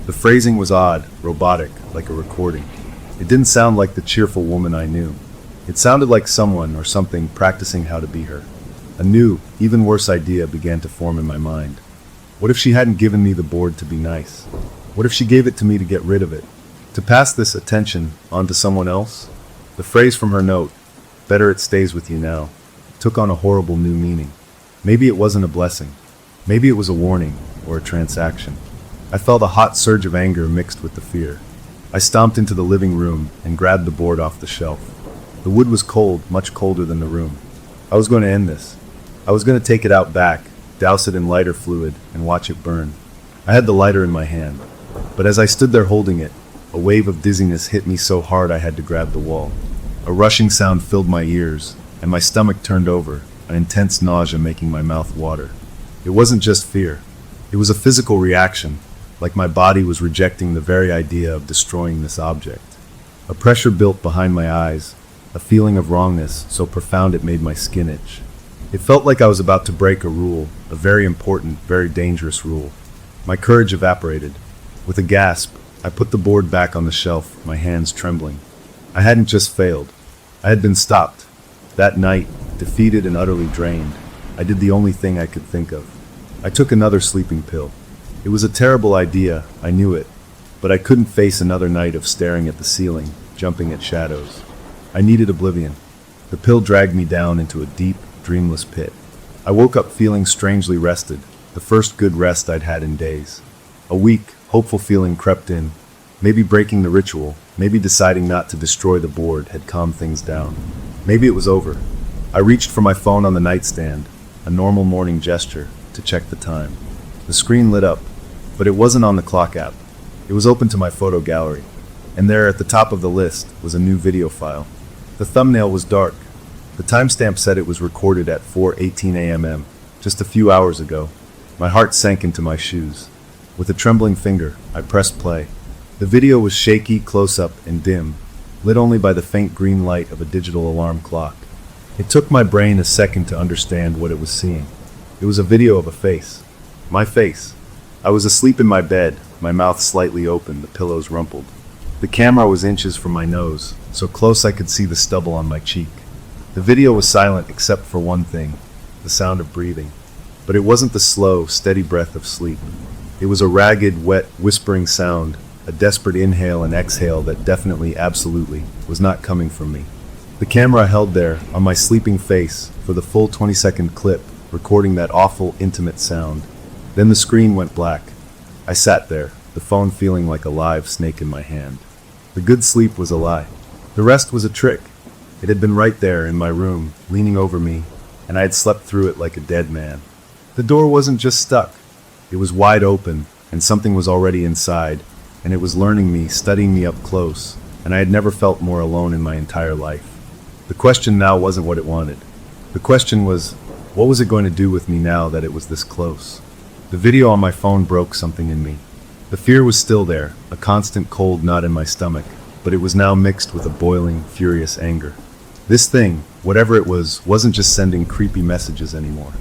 The phrasing was odd, robotic, like a recording. It didn't sound like the cheerful woman I knew. It sounded like someone or something practicing how to be her. A new, even worse idea began to form in my mind. What if she hadn't given me the board to be nice? What if she gave it to me to get rid of it? To pass this attention on to someone else? The phrase from her note, "Better it stays with you now," took on a horrible new meaning. Maybe it wasn't a blessing. Maybe it was a warning or a transaction. I felt a hot surge of anger mixed with the fear. I stomped into the living room and grabbed the board off the shelf. The wood was cold, much colder than the room. I was going to end this. I was going to take it out back, douse it in lighter fluid, and watch it burn. I had the lighter in my hand, but as I stood there holding it, a wave of dizziness hit me so hard I had to grab the wall. A rushing sound filled my ears, and my stomach turned over, an intense nausea making my mouth water. It wasn't just fear. It was a physical reaction, like my body was rejecting the very idea of destroying this object. A pressure built behind my eyes, a feeling of wrongness so profound it made my skin itch. It felt like I was about to break a rule, a very important, very dangerous rule. My courage evaporated. With a gasp, I put the board back on the shelf, my hands trembling. I hadn't just failed. I had been stopped. That night, defeated and utterly drained, I did the only thing I could think of. I took another sleeping pill. It was a terrible idea, I knew it, but I couldn't face another night of staring at the ceiling, jumping at shadows. I needed oblivion. The pill dragged me down into a deep, dreamless pit. I woke up feeling strangely rested, the first good rest I'd had in days. A weak, hopeful feeling crept in. Maybe breaking the ritual, maybe deciding not to destroy the board had calmed things down. Maybe it was over. I reached for my phone on the nightstand, a normal morning gesture, to check the time. The screen lit up, but it wasn't on the clock app. It was open to my photo gallery, and there at the top of the list was a new video file. The thumbnail was dark. The timestamp said it was recorded at 4:18 a.m., just a few hours ago. My heart sank into my shoes. With a trembling finger, I pressed play. The video was shaky, close-up, and dim, lit only by the faint green light of a digital alarm clock. It took my brain a second to understand what it was seeing. It was a video of a face. My face. I was asleep in my bed, my mouth slightly open, the pillows rumpled. The camera was inches from my nose, so close I could see the stubble on my cheek. The video was silent except for one thing, the sound of breathing. But it wasn't the slow, steady breath of sleep. It was a ragged, wet, whispering sound, a desperate inhale and exhale that definitely, absolutely, was not coming from me. The camera held there, on my sleeping face, for the full 20-second clip, recording that awful, intimate sound. Then the screen went black. I sat there, the phone feeling like a live snake in my hand. The good sleep was a lie. The rest was a trick. It had been right there in my room, leaning over me, and I had slept through it like a dead man. The door wasn't just stuck. It was wide open, and something was already inside, and it was learning me, studying me up close, and I had never felt more alone in my entire life. The question now wasn't what it wanted. The question was, what was it going to do with me now that it was this close? The video on my phone broke something in me. The fear was still there, a constant cold knot in my stomach, but it was now mixed with a boiling, furious anger. This thing, whatever it was, wasn't just sending creepy messages anymore.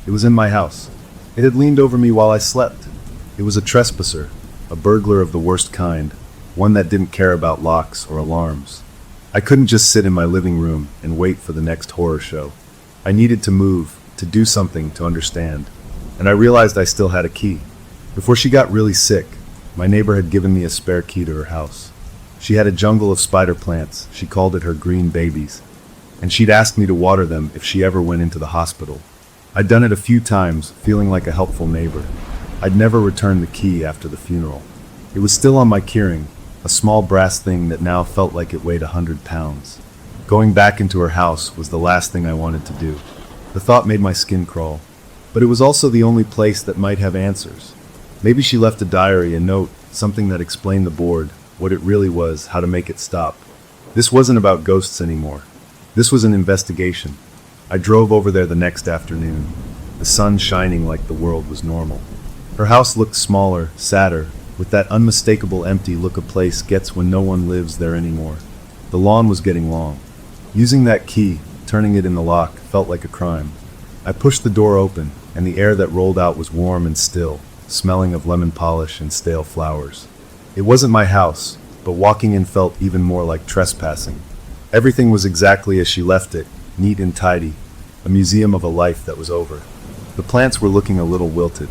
It was in my house. It had leaned over me while I slept. It was a trespasser, a burglar of the worst kind, one that didn't care about locks or alarms. I couldn't just sit in my living room and wait for the next horror show. I needed to move, to do something, to understand. And I realized I still had a key. Before she got really sick, my neighbor had given me a spare key to her house. She had a jungle of spider plants, she called it her green babies, and she'd asked me to water them if she ever went into the hospital. I'd done it a few times, feeling like a helpful neighbor. I'd never returned the key after the funeral. It was still on my keyring, a small brass thing that now felt like it weighed 100 pounds. Going back into her house was the last thing I wanted to do. The thought made my skin crawl. But it was also the only place that might have answers. Maybe she left a diary, a note, something that explained the board, what it really was, how to make it stop. This wasn't about ghosts anymore. This was an investigation. I drove over there the next afternoon, the sun shining like the world was normal. Her house looked smaller, sadder, with that unmistakable empty look a place gets when no one lives there anymore. The lawn was getting long. Using that key, turning it in the lock, felt like a crime. I pushed the door open, and the air that rolled out was warm and still, smelling of lemon polish and stale flowers. It wasn't my house, but walking in felt even more like trespassing. Everything was exactly as she left it, neat and tidy, a museum of a life that was over. The plants were looking a little wilted.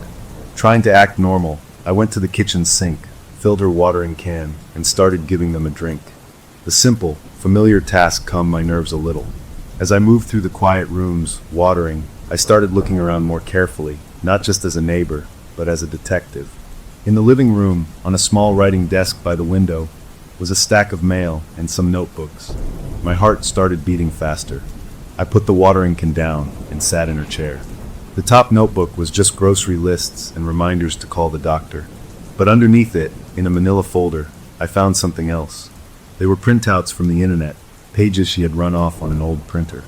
Trying to act normal, I went to the kitchen sink, filled her watering can, and started giving them a drink. The simple, familiar task calmed my nerves a little. As I moved through the quiet rooms, watering, I started looking around more carefully, not just as a neighbor, but as a detective. In the living room, on a small writing desk by the window, was a stack of mail and some notebooks. My heart started beating faster. I put the watering can down and sat in her chair. The top notebook was just grocery lists and reminders to call the doctor. But underneath it, in a manila folder, I found something else. They were printouts from the internet, pages she had run off on an old printer.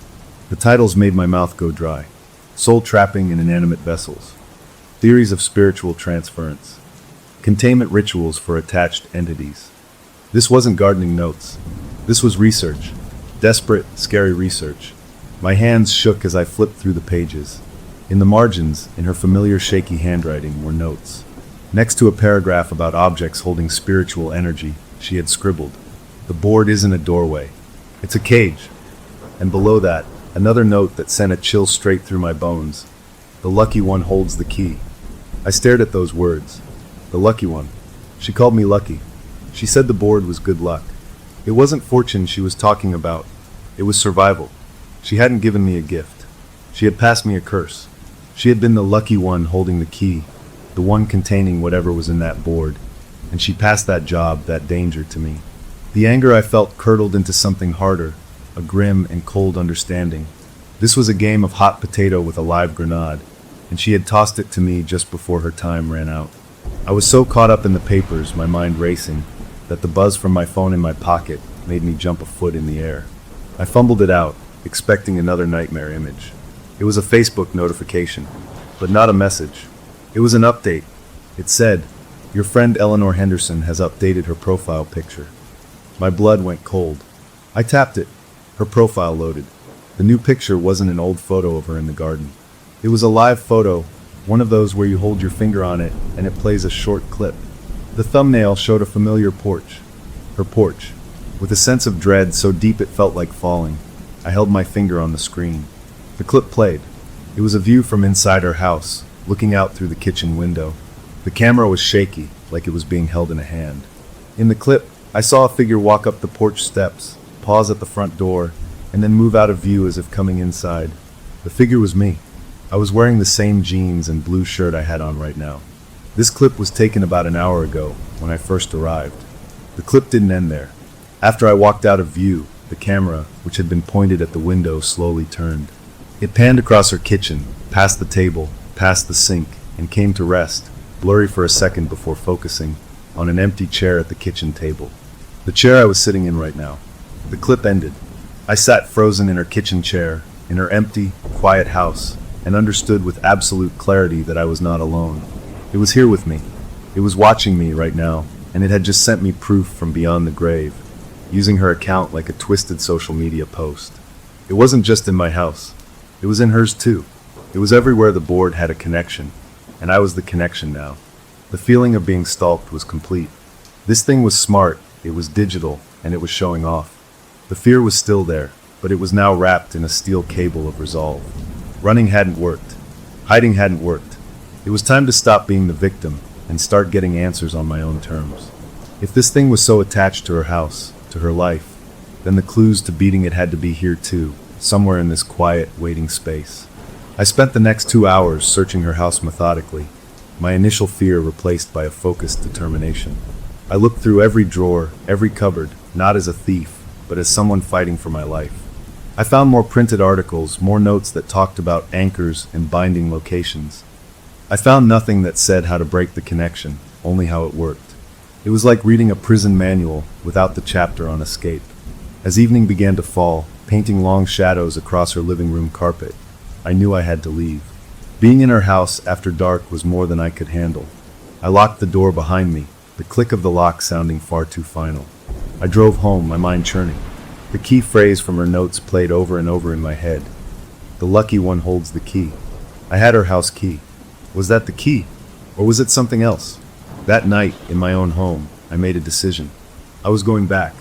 The titles made my mouth go dry. Soul trapping in inanimate vessels. Theories of spiritual transference. Containment rituals for attached entities. This wasn't gardening notes. This was research. Desperate, scary research. My hands shook as I flipped through the pages. In the margins, in her familiar shaky handwriting, were notes. Next to a paragraph about objects holding spiritual energy, she had scribbled, "The board isn't a doorway. It's a cage." And below that, another note that sent a chill straight through my bones. "The lucky one holds the key." I stared at those words. The lucky one. She called me lucky. She said the board was good luck. It wasn't fortune she was talking about. It was survival. She hadn't given me a gift. She had passed me a curse. She had been the lucky one holding the key, the one containing whatever was in that board, and she passed that job, that danger to me. The anger I felt curdled into something harder, a grim and cold understanding. This was a game of hot potato with a live grenade, and she had tossed it to me just before her time ran out. I was so caught up in the papers, my mind racing, that the buzz from my phone in my pocket made me jump a foot in the air. I fumbled it out, expecting another nightmare image. It was a Facebook notification, but not a message. It was an update. It said, "Your friend Eleanor Henderson has updated her profile picture." My blood went cold. I tapped it. Her profile loaded. The new picture wasn't an old photo of her in the garden. It was a live photo, one of those where you hold your finger on it and it plays a short clip. The thumbnail showed a familiar porch. Her porch. With a sense of dread so deep it felt like falling, I held my finger on the screen. The clip played. It was a view from inside her house, looking out through the kitchen window. The camera was shaky, like it was being held in a hand. In the clip, I saw a figure walk up the porch steps, pause at the front door, and then move out of view as if coming inside. The figure was me. I was wearing the same jeans and blue shirt I had on right now. This clip was taken about an hour ago, when I first arrived. The clip didn't end there. After I walked out of view, the camera, which had been pointed at the window, slowly turned. It panned across her kitchen, past the table, past the sink, and came to rest, blurry for a second before focusing, on an empty chair at the kitchen table. The chair I was sitting in right now. The clip ended. I sat frozen in her kitchen chair, in her empty, quiet house, and understood with absolute clarity that I was not alone. It was here with me. It was watching me right now, and it had just sent me proof from beyond the grave, using her account like a twisted social media post. It wasn't just in my house. It was in hers too. It was everywhere the board had a connection, and I was the connection now. The feeling of being stalked was complete. This thing was smart, it was digital, and it was showing off. The fear was still there, but it was now wrapped in a steel cable of resolve. Running hadn't worked. Hiding hadn't worked. It was time to stop being the victim and start getting answers on my own terms. If this thing was so attached to her house, to her life, then the clues to beating it had to be here too, somewhere in this quiet, waiting space. I spent the next 2 hours searching her house methodically, my initial fear replaced by a focused determination. I looked through every drawer, every cupboard, not as a thief, but as someone fighting for my life. I found more printed articles, more notes that talked about anchors and binding locations. I found nothing that said how to break the connection, only how it worked. It was like reading a prison manual without the chapter on escape. As evening began to fall, painting long shadows across her living room carpet, I knew I had to leave. Being in her house after dark was more than I could handle. I locked the door behind me, the click of the lock sounding far too final. I drove home, my mind churning. The key phrase from her notes played over and over in my head. The lucky one holds the key. I had her house key. Was that the key? Or was it something else? That night, in my own home, I made a decision. I was going back.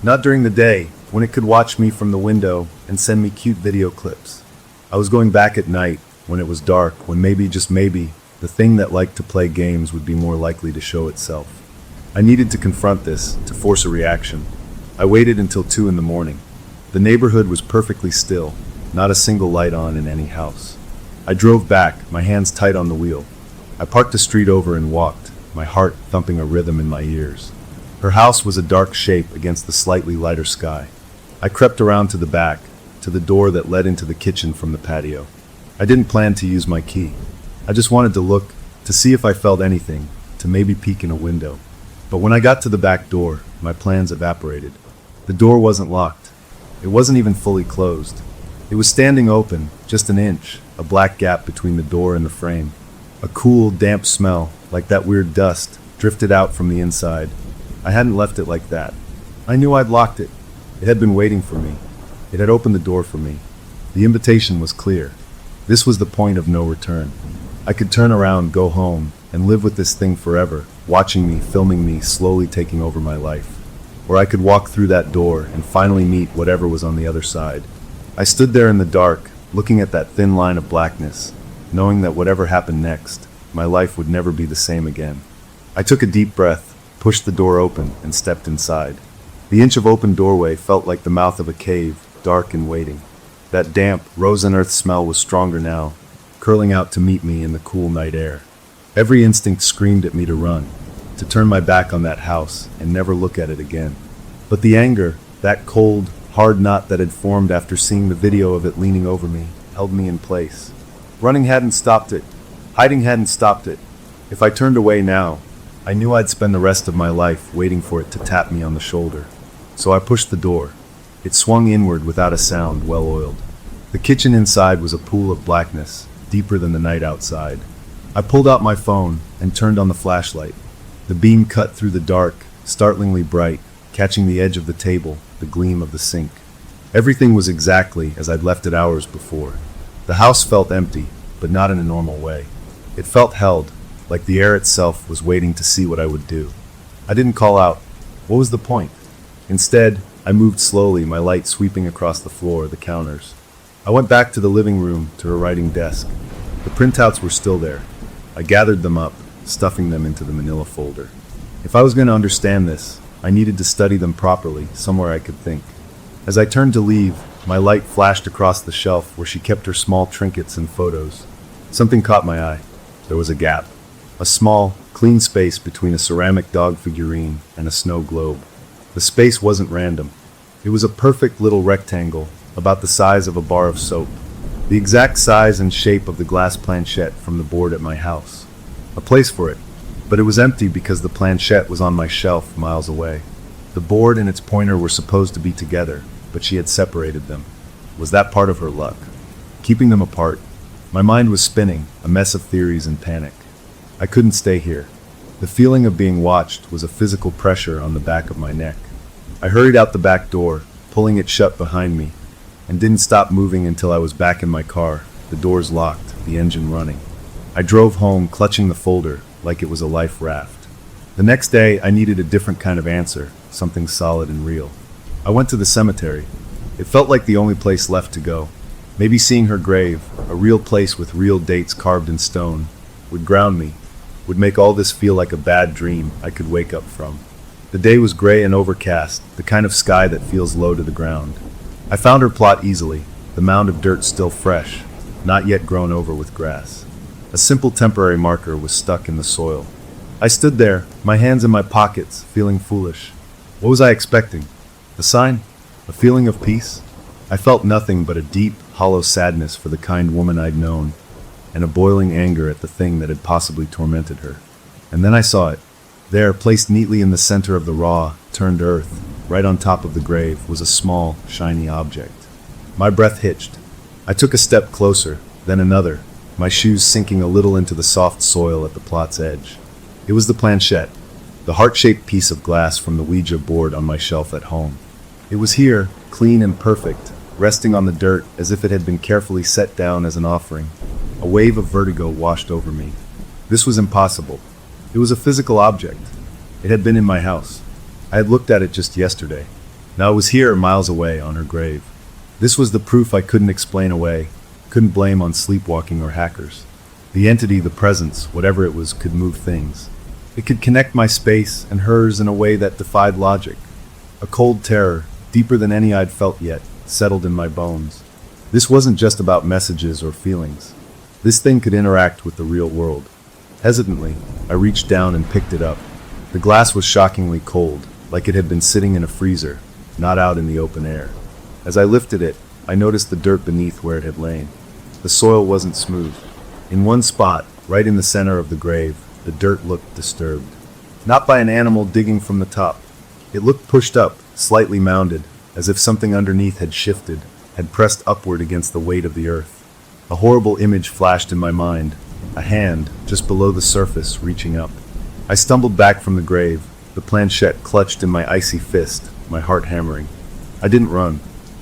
Not during the day, when it could watch me from the window and send me cute video clips. I was going back at night, when it was dark, when maybe, just maybe, the thing that liked to play games would be more likely to show itself. I needed to confront this, to force a reaction. I waited until 2 in the morning. The neighborhood was perfectly still, not a single light on in any house. I drove back, my hands tight on the wheel. I parked the street over and walked, my heart thumping a rhythm in my ears. Her house was a dark shape against the slightly lighter sky. I crept around to the back, to the door that led into the kitchen from the patio. I didn't plan to use my key. I just wanted to look, to see if I felt anything, to maybe peek in a window. But when I got to the back door, my plans evaporated. The door wasn't locked. It wasn't even fully closed. It was standing open, just an inch, a black gap between the door and the frame. A cool, damp smell, like that weird dust, drifted out from the inside. I hadn't left it like that. I knew I'd locked it. It had been waiting for me. It had opened the door for me. The invitation was clear. This was the point of no return. I could turn around, go home, and live with this thing forever, watching me, filming me, slowly taking over my life. Or I could walk through that door and finally meet whatever was on the other side. I stood there in the dark, looking at that thin line of blackness, knowing that whatever happened next, my life would never be the same again. I took a deep breath, pushed the door open, and stepped inside. The inch of open doorway felt like the mouth of a cave, dark and waiting. That damp, rose-unearthed smell was stronger now, curling out to meet me in the cool night air. Every instinct screamed at me to run, to turn my back on that house and never look at it again. But the anger, that cold, hard knot that had formed after seeing the video of it leaning over me, held me in place. Running hadn't stopped it. Hiding hadn't stopped it. If I turned away now, I knew I'd spend the rest of my life waiting for it to tap me on the shoulder. So I pushed the door. It swung inward without a sound, well-oiled. The kitchen inside was a pool of blackness, deeper than the night outside. I pulled out my phone and turned on the flashlight. The beam cut through the dark, startlingly bright, catching the edge of the table, the gleam of the sink. Everything was exactly as I'd left it hours before. The house felt empty, but not in a normal way. It felt held, like the air itself was waiting to see what I would do. I didn't call out. What was the point? Instead, I moved slowly, my light sweeping across the floor, the counters. I went back to the living room, to her writing desk. The printouts were still there. I gathered them up, stuffing them into the manila folder. If I was going to understand this, I needed to study them properly, somewhere I could think. As I turned to leave, my light flashed across the shelf where she kept her small trinkets and photos. Something caught my eye. There was a gap. A small, clean space between a ceramic dog figurine and a snow globe. The space wasn't random. It was a perfect little rectangle, about the size of a bar of soap. The exact size and shape of the glass planchette from the board at my house. A place for it, but it was empty because the planchette was on my shelf miles away. The board and its pointer were supposed to be together, but she had separated them. Was that part of her luck? Keeping them apart? My mind was spinning, a mess of theories and panic. I couldn't stay here. The feeling of being watched was a physical pressure on the back of my neck. I hurried out the back door, pulling it shut behind me, and didn't stop moving until I was back in my car, the doors locked, the engine running. I drove home, clutching the folder like it was a life raft. The next day, I needed a different kind of answer, something solid and real. I went to the cemetery. It felt like the only place left to go. Maybe seeing her grave, a real place with real dates carved in stone, would ground me, would make all this feel like a bad dream I could wake up from. The day was gray and overcast, the kind of sky that feels low to the ground. I found her plot easily, the mound of dirt still fresh, not yet grown over with grass. A simple temporary marker was stuck in the soil. I stood there, my hands in my pockets, feeling foolish. What was I expecting? A sign? A feeling of peace? I felt nothing but a deep, hollow sadness for the kind woman I'd known, and a boiling anger at the thing that had possibly tormented her. And then I saw it. There, placed neatly in the center of the raw, turned earth, right on top of the grave, was a small, shiny object. My breath hitched. I took a step closer, then another, my shoes sinking a little into the soft soil at the plot's edge. It was the planchette, the heart-shaped piece of glass from the Ouija board on my shelf at home. It was here, clean and perfect, resting on the dirt as if it had been carefully set down as an offering. A wave of vertigo washed over me. This was impossible. It was a physical object. It had been in my house. I had looked at it just yesterday. Now it was here, miles away, on her grave. This was the proof I couldn't explain away, couldn't blame on sleepwalking or hackers. The entity, the presence, whatever it was, could move things. It could connect my space and hers in a way that defied logic. A cold terror, deeper than any I'd felt yet, settled in my bones. This wasn't just about messages or feelings. This thing could interact with the real world. Hesitantly, I reached down and picked it up. The glass was shockingly cold, like it had been sitting in a freezer, not out in the open air. As I lifted it, I noticed the dirt beneath where it had lain. The soil wasn't smooth. In one spot, right in the center of the grave, the dirt looked disturbed. Not by an animal digging from the top. It looked pushed up, slightly mounded, as if something underneath had shifted, had pressed upward against the weight of the earth. A horrible image flashed in my mind, a hand, just below the surface, reaching up. I stumbled back from the grave, the planchette clutched in my icy fist, my heart hammering. I didn't run.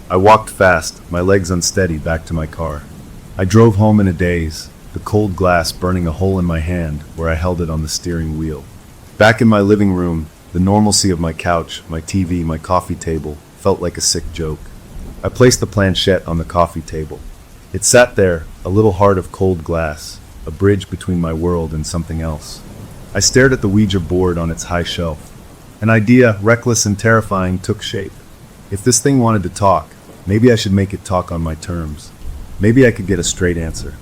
I walked fast, my legs unsteady, back to my car. I drove home in a daze, the cold glass burning a hole in my hand where I held it on the steering wheel. Back in my living room, the normalcy of my couch, my TV, my coffee table, felt like a sick joke. I placed the planchette on the coffee table. It sat there, a little heart of cold glass, a bridge between my world and something else. I stared at the Ouija board on its high shelf. An idea, reckless and terrifying, took shape. If this thing wanted to talk, maybe I should make it talk on my terms. Maybe I could get a straight answer.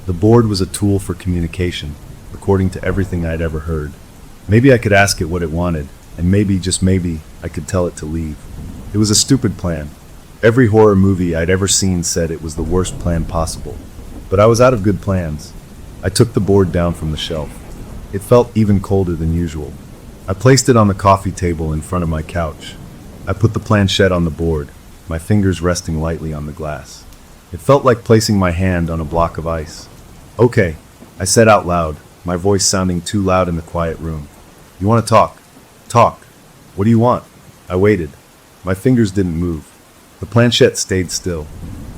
The board was a tool for communication, according to everything I'd ever heard. Maybe I could ask it what it wanted, and maybe, just maybe, I could tell it to leave. It was a stupid plan. Every horror movie I'd ever seen said it was the worst plan possible. But I was out of good plans. I took the board down from the shelf. It felt even colder than usual. I placed it on the coffee table in front of my couch. I put the planchette on the board, my fingers resting lightly on the glass. It felt like placing my hand on a block of ice. "Okay," I said out loud, my voice sounding too loud in the quiet room. "You want to talk? Talk. What do you want?" I waited. My fingers didn't move. The planchette stayed still.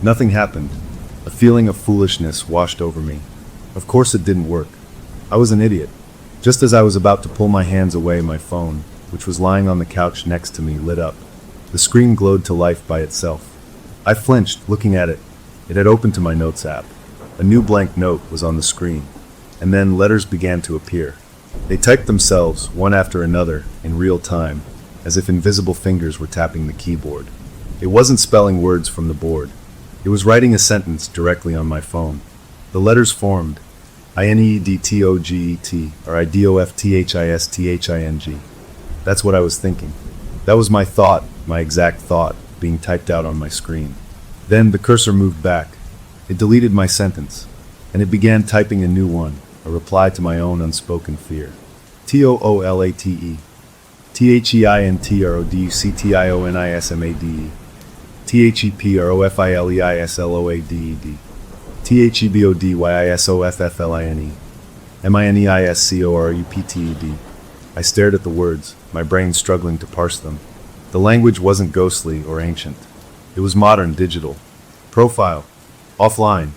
Nothing happened. A feeling of foolishness washed over me. Of course it didn't work. I was an idiot. Just as I was about to pull my hands away, my phone, which was lying on the couch next to me, lit up. The screen glowed to life by itself. I flinched, looking at it. It had opened to my notes app. A new blank note was on the screen. And then letters began to appear. They typed themselves, one after another, in real time, as if invisible fingers were tapping the keyboard. It wasn't spelling words from the board. It was writing a sentence directly on my phone. The letters formed, INEDTOGET, or IDOFTHISTHING. That's what I was thinking. That was my thought, my exact thought, being typed out on my screen. Then the cursor moved back. It deleted my sentence, and it began typing a new one, a reply to my own unspoken fear. TOOLATE, THEINTRODUCTIONISMADE, THEPROFILEISLOADED, THEBODYISOFFLINE, MINEISCORUPTED. I stared at the words, my brain struggling to parse them. The language wasn't ghostly or ancient. It was modern, digital. Profile. Offline.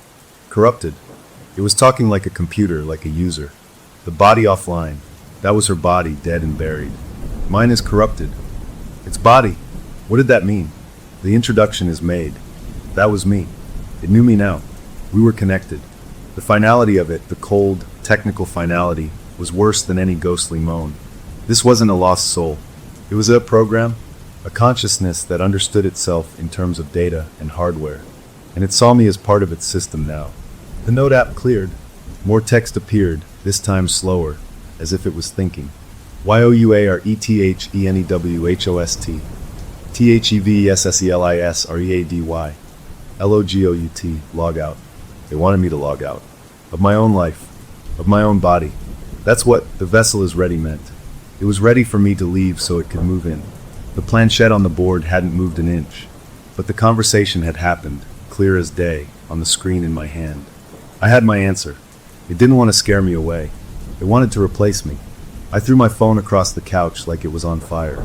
Corrupted. It was talking like a computer, like a user. The body offline. That was her body, dead and buried. Mine is corrupted. Its body. What did that mean? The introduction is made. That was me. It knew me now. We were connected. The finality of it, the cold, technical finality, was worse than any ghostly moan. This wasn't a lost soul. It was a program, a consciousness that understood itself in terms of data and hardware, and it saw me as part of its system now. The note app cleared. More text appeared, this time slower, as if it was thinking. YOUARETHENEWHOST, THEVESSELISREADY, LOGOUT, log out. They wanted me to log out. Of my own life, of my own body. That's what "the vessel is ready" meant. It was ready for me to leave so it could move in. The planchette on the board hadn't moved an inch, but the conversation had happened, clear as day, on the screen in my hand. I had my answer. It didn't want to scare me away. It wanted to replace me. I threw my phone across the couch like it was on fire.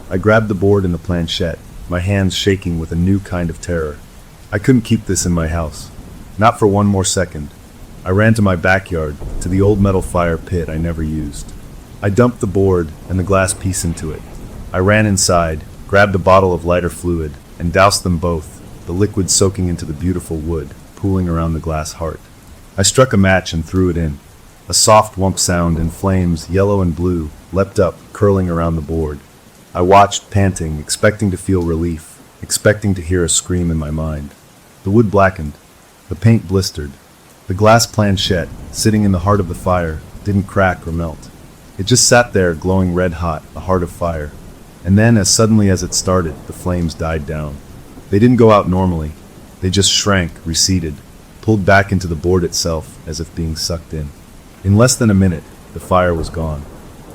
I grabbed the board and the planchette, my hands shaking with a new kind of terror. I couldn't keep this in my house. Not for one more second. I ran to my backyard, to the old metal fire pit I never used. I dumped the board and the glass piece into it. I ran inside, grabbed a bottle of lighter fluid, and doused them both, the liquid soaking into the beautiful wood, pooling around the glass heart. I struck a match and threw it in. A soft whump sound and flames, yellow and blue, leapt up, curling around the board. I watched, panting, expecting to feel relief, expecting to hear a scream in my mind. The wood blackened. The paint blistered. The glass planchette, sitting in the heart of the fire, didn't crack or melt. It just sat there, glowing red-hot, a heart of fire. And then, as suddenly as it started, the flames died down. They didn't go out normally. They just shrank, receded, pulled back into the board itself, as if being sucked in. In less than a minute, the fire was gone.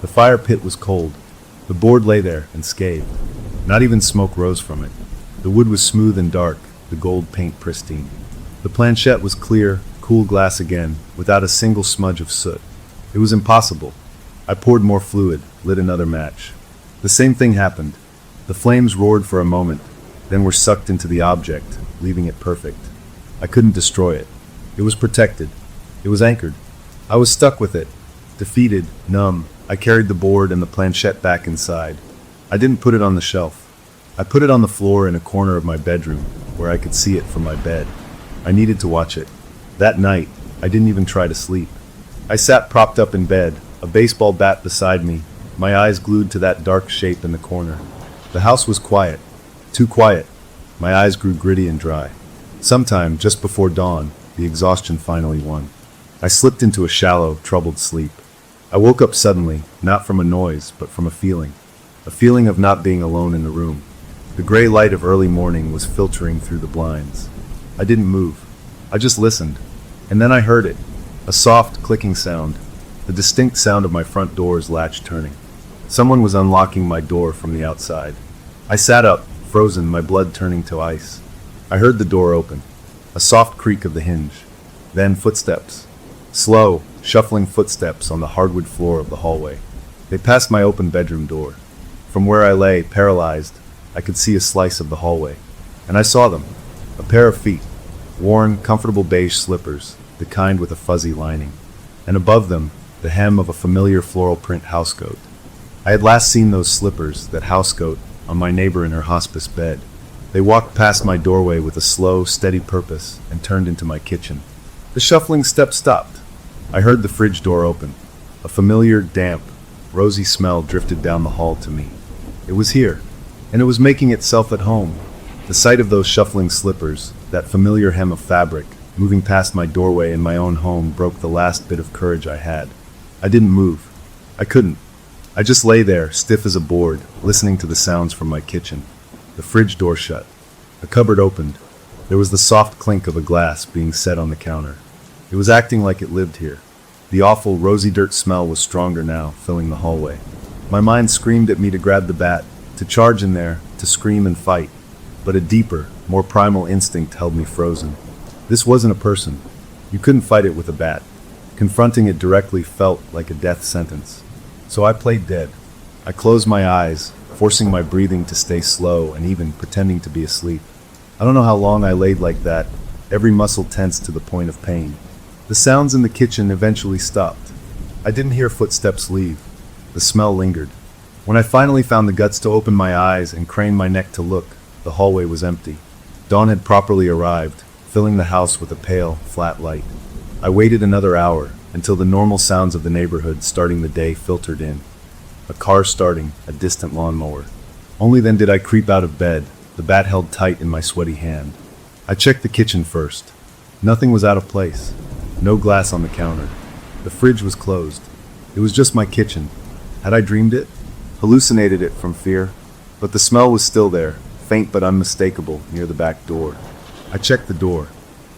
The fire pit was cold. The board lay there, unscathed. Not even smoke rose from it. The wood was smooth and dark, the gold paint pristine. The planchette was clear, cool glass again, without a single smudge of soot. It was impossible. I poured more fluid, lit another match. The same thing happened. The flames roared for a moment, then were sucked into the object, leaving it perfect. I couldn't destroy it. It was protected. It was anchored. I was stuck with it. Defeated, numb, I carried the board and the planchette back inside. I didn't put it on the shelf. I put it on the floor in a corner of my bedroom, where I could see it from my bed. I needed to watch it. That night, I didn't even try to sleep. I sat propped up in bed, a baseball bat beside me, my eyes glued to that dark shape in the corner. The house was quiet. Too quiet. My eyes grew gritty and dry. Sometime, just before dawn, the exhaustion finally won. I slipped into a shallow, troubled sleep. I woke up suddenly, not from a noise, but from a feeling of not being alone in the room. The gray light of early morning was filtering through the blinds. I didn't move. I just listened. And then I heard it. A soft, clicking sound. The distinct sound of my front door's latch turning. Someone was unlocking my door from the outside. I sat up, frozen, my blood turning to ice. I heard the door open. A soft creak of the hinge. Then footsteps. Slow, shuffling footsteps on the hardwood floor of the hallway. They passed my open bedroom door. From where I lay, paralyzed, I could see a slice of the hallway. And I saw them. A pair of feet. Worn, comfortable beige slippers, the kind with a fuzzy lining. And above them, the hem of a familiar floral print housecoat. I had last seen those slippers, that housecoat, on my neighbor in her hospice bed. They walked past my doorway with a slow, steady purpose and turned into my kitchen. The shuffling steps stopped. I heard the fridge door open. A familiar, damp, rosy smell drifted down the hall to me. It was here, and it was making itself at home. The sight of those shuffling slippers, that familiar hem of fabric, moving past my doorway in my own home broke the last bit of courage I had. I didn't move. I couldn't. I just lay there, stiff as a board, listening to the sounds from my kitchen. The fridge door shut. A cupboard opened. There was the soft clink of a glass being set on the counter. It was acting like it lived here. The awful rosy dirt smell was stronger now, filling the hallway. My mind screamed at me to grab the bat, to charge in there, to scream and fight. But a deeper, more primal instinct held me frozen. This wasn't a person. You couldn't fight it with a bat. Confronting it directly felt like a death sentence. So I played dead. I closed my eyes, forcing my breathing to stay slow and even pretending to be asleep. I don't know how long I laid like that, every muscle tense to the point of pain. The sounds in the kitchen eventually stopped. I didn't hear footsteps leave. The smell lingered. When I finally found the guts to open my eyes and crane my neck to look, the hallway was empty. Dawn had properly arrived, filling the house with a pale, flat light. I waited another hour, until the normal sounds of the neighborhood starting the day filtered in. A car starting, a distant lawnmower. Only then did I creep out of bed, the bat held tight in my sweaty hand. I checked the kitchen first. Nothing was out of place. No glass on the counter. The fridge was closed. It was just my kitchen. Had I dreamed it? Hallucinated it from fear? But the smell was still there, faint but unmistakable, near the back door. I checked the door.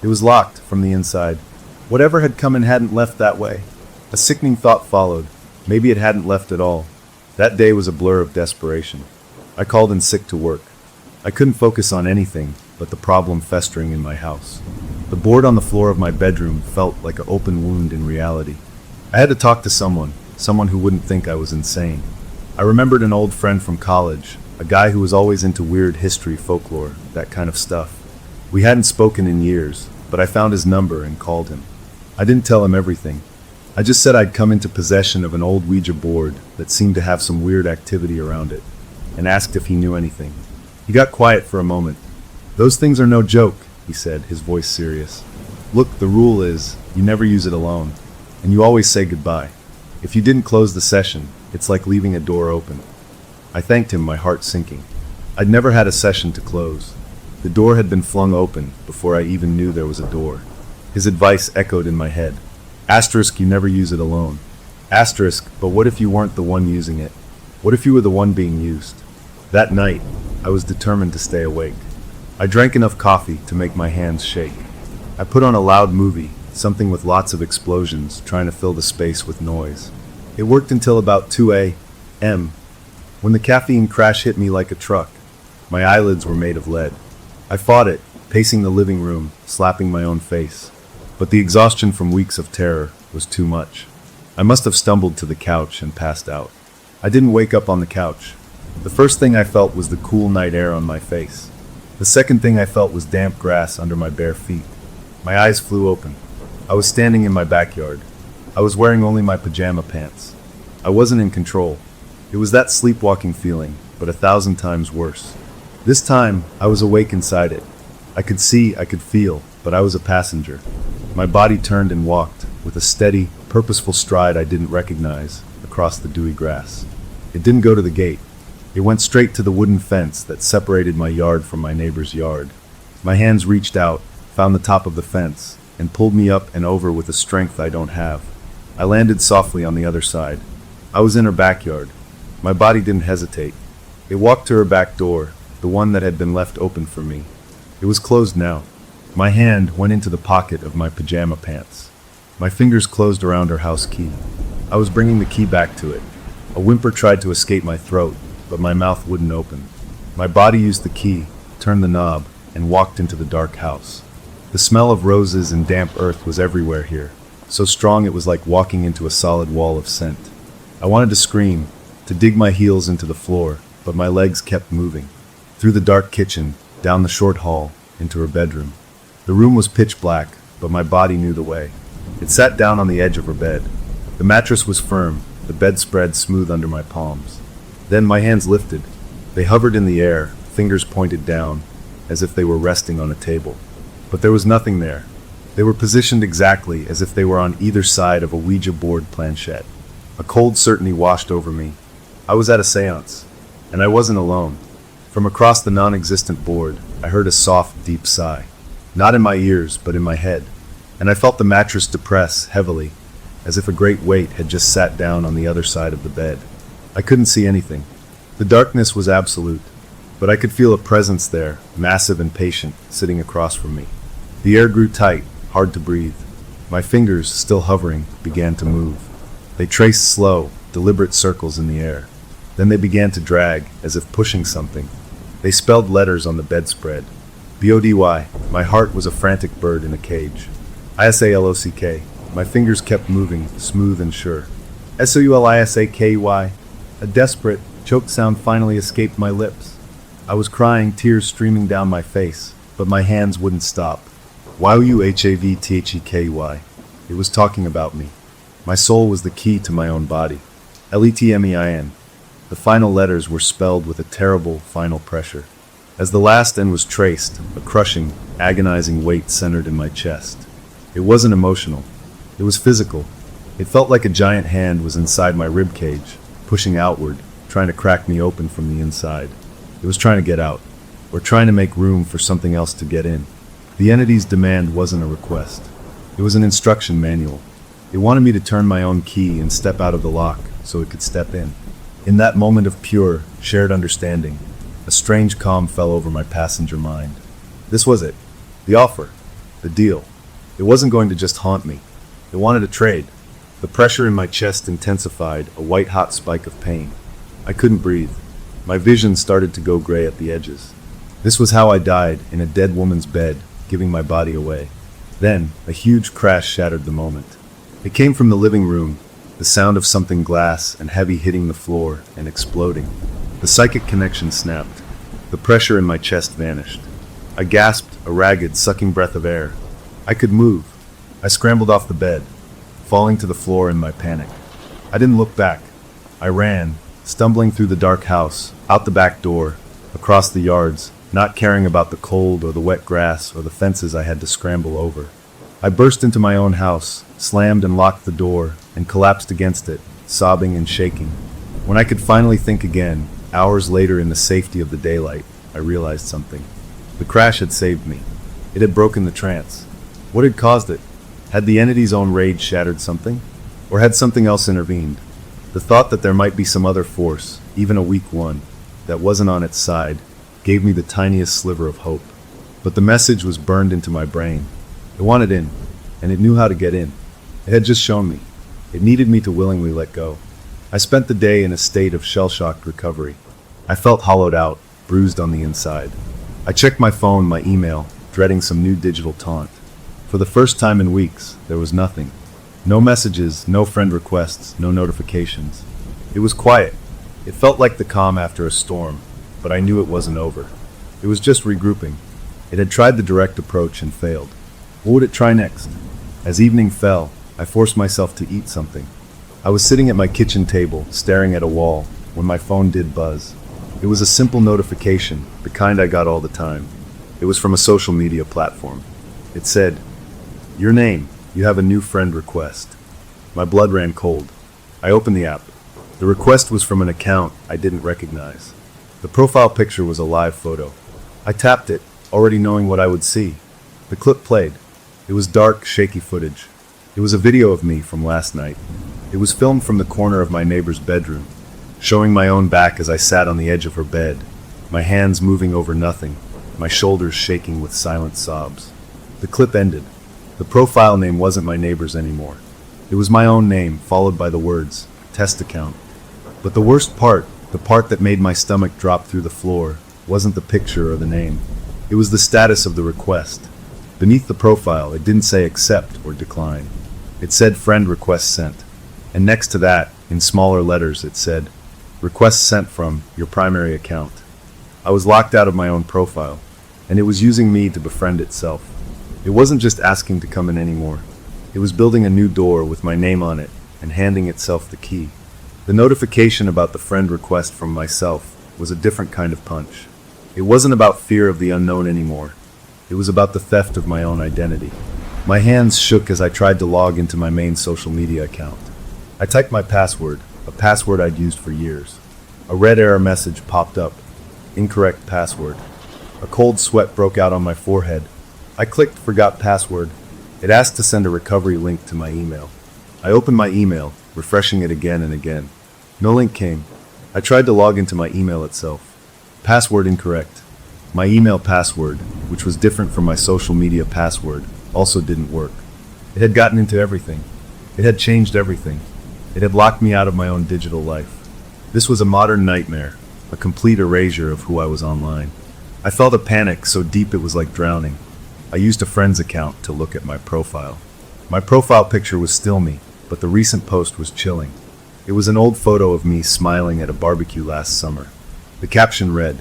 It was locked from the inside. Whatever had come and hadn't left that way. A sickening thought followed. Maybe it hadn't left at all. That day was a blur of desperation. I called in sick to work. I couldn't focus on anything but the problem festering in my house. The board on the floor of my bedroom felt like an open wound in reality. I had to talk to someone who wouldn't think I was insane. I remembered an old friend from college, a guy who was always into weird history, folklore, that kind of stuff. We hadn't spoken in years, but I found his number and called him. I didn't tell him everything. I just said I'd come into possession of an old Ouija board that seemed to have some weird activity around it, and asked if he knew anything. He got quiet for a moment. "Those things are no joke," he said, his voice serious. "Look, the rule is, you never use it alone, and you always say goodbye. If you didn't close the session, it's like leaving a door open." I thanked him, my heart sinking. I'd never had a session to close. The door had been flung open before I even knew there was a door. His advice echoed in my head. Asterisk, you never use it alone. Asterisk, but what if you weren't the one using it? What if you were the one being used? That night, I was determined to stay awake. I drank enough coffee to make my hands shake. I put on a loud movie, something with lots of explosions, trying to fill the space with noise. It worked until about 2 a.m., when the caffeine crash hit me like a truck. My eyelids were made of lead. I fought it, pacing the living room, slapping my own face. But the exhaustion from weeks of terror was too much. I must have stumbled to the couch and passed out. I didn't wake up on the couch. The first thing I felt was the cool night air on my face. The second thing I felt was damp grass under my bare feet. My eyes flew open. I was standing in my backyard. I was wearing only my pajama pants. I wasn't in control. It was that sleepwalking feeling, but 1,000 times worse. This time, I was awake inside it. I could see, I could feel, but I was a passenger. My body turned and walked, with a steady, purposeful stride I didn't recognize, across the dewy grass. It didn't go to the gate. It went straight to the wooden fence that separated my yard from my neighbor's yard. My hands reached out, found the top of the fence, and pulled me up and over with a strength I don't have. I landed softly on the other side. I was in her backyard. My body didn't hesitate. It walked to her back door, the one that had been left open for me. It was closed now. My hand went into the pocket of my pajama pants. My fingers closed around her house key. I was bringing the key back to it. A whimper tried to escape my throat, but my mouth wouldn't open. My body used the key, turned the knob, and walked into the dark house. The smell of roses and damp earth was everywhere here, so strong it was like walking into a solid wall of scent. I wanted to scream, to dig my heels into the floor, but my legs kept moving. Through the dark kitchen, down the short hall, into her bedroom. The room was pitch black, but my body knew the way. It sat down on the edge of her bed. The mattress was firm, the bedspread smooth under my palms. Then my hands lifted. They hovered in the air, fingers pointed down, as if they were resting on a table. But there was nothing there. They were positioned exactly as if they were on either side of a Ouija board planchette. A cold certainty washed over me. I was at a seance, and I wasn't alone. From across the non-existent board, I heard a soft, deep sigh. Not in my ears, but in my head. And I felt the mattress depress heavily, as if a great weight had just sat down on the other side of the bed. I couldn't see anything. The darkness was absolute, but I could feel a presence there, massive and patient, sitting across from me. The air grew tight, hard to breathe. My fingers, still hovering, began to move. They traced slow, deliberate circles in the air. Then they began to drag, as if pushing something. They spelled letters on the bedspread. B-O-D-Y. My heart was a frantic bird in a cage. I-S-A-L-O-C-K. My fingers kept moving, smooth and sure. S-O-U-L-I-S-A-K-Y. A desperate, choked sound finally escaped my lips. I was crying, tears streaming down my face, but my hands wouldn't stop. Y-O-U-H-A-V-T-H-E-K-Y. It was talking about me. My soul was the key to my own body. L-E-T-M-E-I-N. The final letters were spelled with a terrible, final pressure. As the last N was traced, a crushing, agonizing weight centered in my chest. It wasn't emotional. It was physical. It felt like a giant hand was inside my rib cage, pushing outward, trying to crack me open from the inside. It was trying to get out, or trying to make room for something else to get in. The entity's demand wasn't a request. It was an instruction manual. It wanted me to turn my own key and step out of the lock so it could step in. In that moment of pure, shared understanding, a strange calm fell over my passenger mind. This was it. The offer. The deal. It wasn't going to just haunt me. It wanted a trade. The pressure in my chest intensified, a white-hot spike of pain. I couldn't breathe. My vision started to go gray at the edges. This was how I died, in a dead woman's bed, giving my body away. Then, a huge crash shattered the moment. It came from the living room, the sound of something glass and heavy hitting the floor and exploding. The psychic connection snapped. The pressure in my chest vanished. I gasped, a ragged, sucking breath of air. I could move. I scrambled off the bed, falling to the floor in my panic. I didn't look back. I ran, stumbling through the dark house, out the back door, across the yards, not caring about the cold or the wet grass or the fences I had to scramble over. I burst into my own house, slammed and locked the door, and collapsed against it, sobbing and shaking. When I could finally think again, hours later in the safety of the daylight, I realized something. The crash had saved me. It had broken the trance. What had caused it? Had the entity's own rage shattered something? Or had something else intervened? The thought that there might be some other force, even a weak one, that wasn't on its side, gave me the tiniest sliver of hope. But the message was burned into my brain. It wanted in, and it knew how to get in. It had just shown me. It needed me to willingly let go. I spent the day in a state of shell-shocked recovery. I felt hollowed out, bruised on the inside. I checked my phone, my email, dreading some new digital taunt. For the first time in weeks, there was nothing. No messages, no friend requests, no notifications. It was quiet. It felt like the calm after a storm, but I knew it wasn't over. It was just regrouping. It had tried the direct approach and failed. What would it try next? As evening fell, I forced myself to eat something. I was sitting at my kitchen table, staring at a wall, when my phone did buzz. It was a simple notification, the kind I got all the time. It was from a social media platform. It said, "Your name, you have a new friend request." My blood ran cold. I opened the app. The request was from an account I didn't recognize. The profile picture was a live photo. I tapped it, already knowing what I would see. The clip played. It was dark, shaky footage. It was a video of me from last night. It was filmed from the corner of my neighbor's bedroom, showing my own back as I sat on the edge of her bed, my hands moving over nothing, my shoulders shaking with silent sobs. The clip ended. The profile name wasn't my neighbor's anymore. It was my own name, followed by the words, "Test account." But the worst part, the part that made my stomach drop through the floor, wasn't the picture or the name. It was the status of the request. Beneath the profile, it didn't say accept or decline. It said friend request sent. And next to that, in smaller letters, it said, "Request sent from your primary account." I was locked out of my own profile, and it was using me to befriend itself. It wasn't just asking to come in anymore. It was building a new door with my name on it and handing itself the key. The notification about the friend request from myself was a different kind of punch. It wasn't about fear of the unknown anymore. It was about the theft of my own identity. My hands shook as I tried to log into my main social media account. I typed my password, a password I'd used for years. A red error message popped up. Incorrect password. A cold sweat broke out on my forehead. I clicked forgot password. It asked to send a recovery link to my email. I opened my email, refreshing it again and again. No link came. I tried to log into my email itself. Password incorrect. My email password, which was different from my social media password, also didn't work. It had gotten into everything. It had changed everything. It had locked me out of my own digital life. This was a modern nightmare, a complete erasure of who I was online. I felt a panic so deep it was like drowning. I used a friend's account to look at my profile. My profile picture was still me, but the recent post was chilling. It was an old photo of me smiling at a barbecue last summer. The caption read,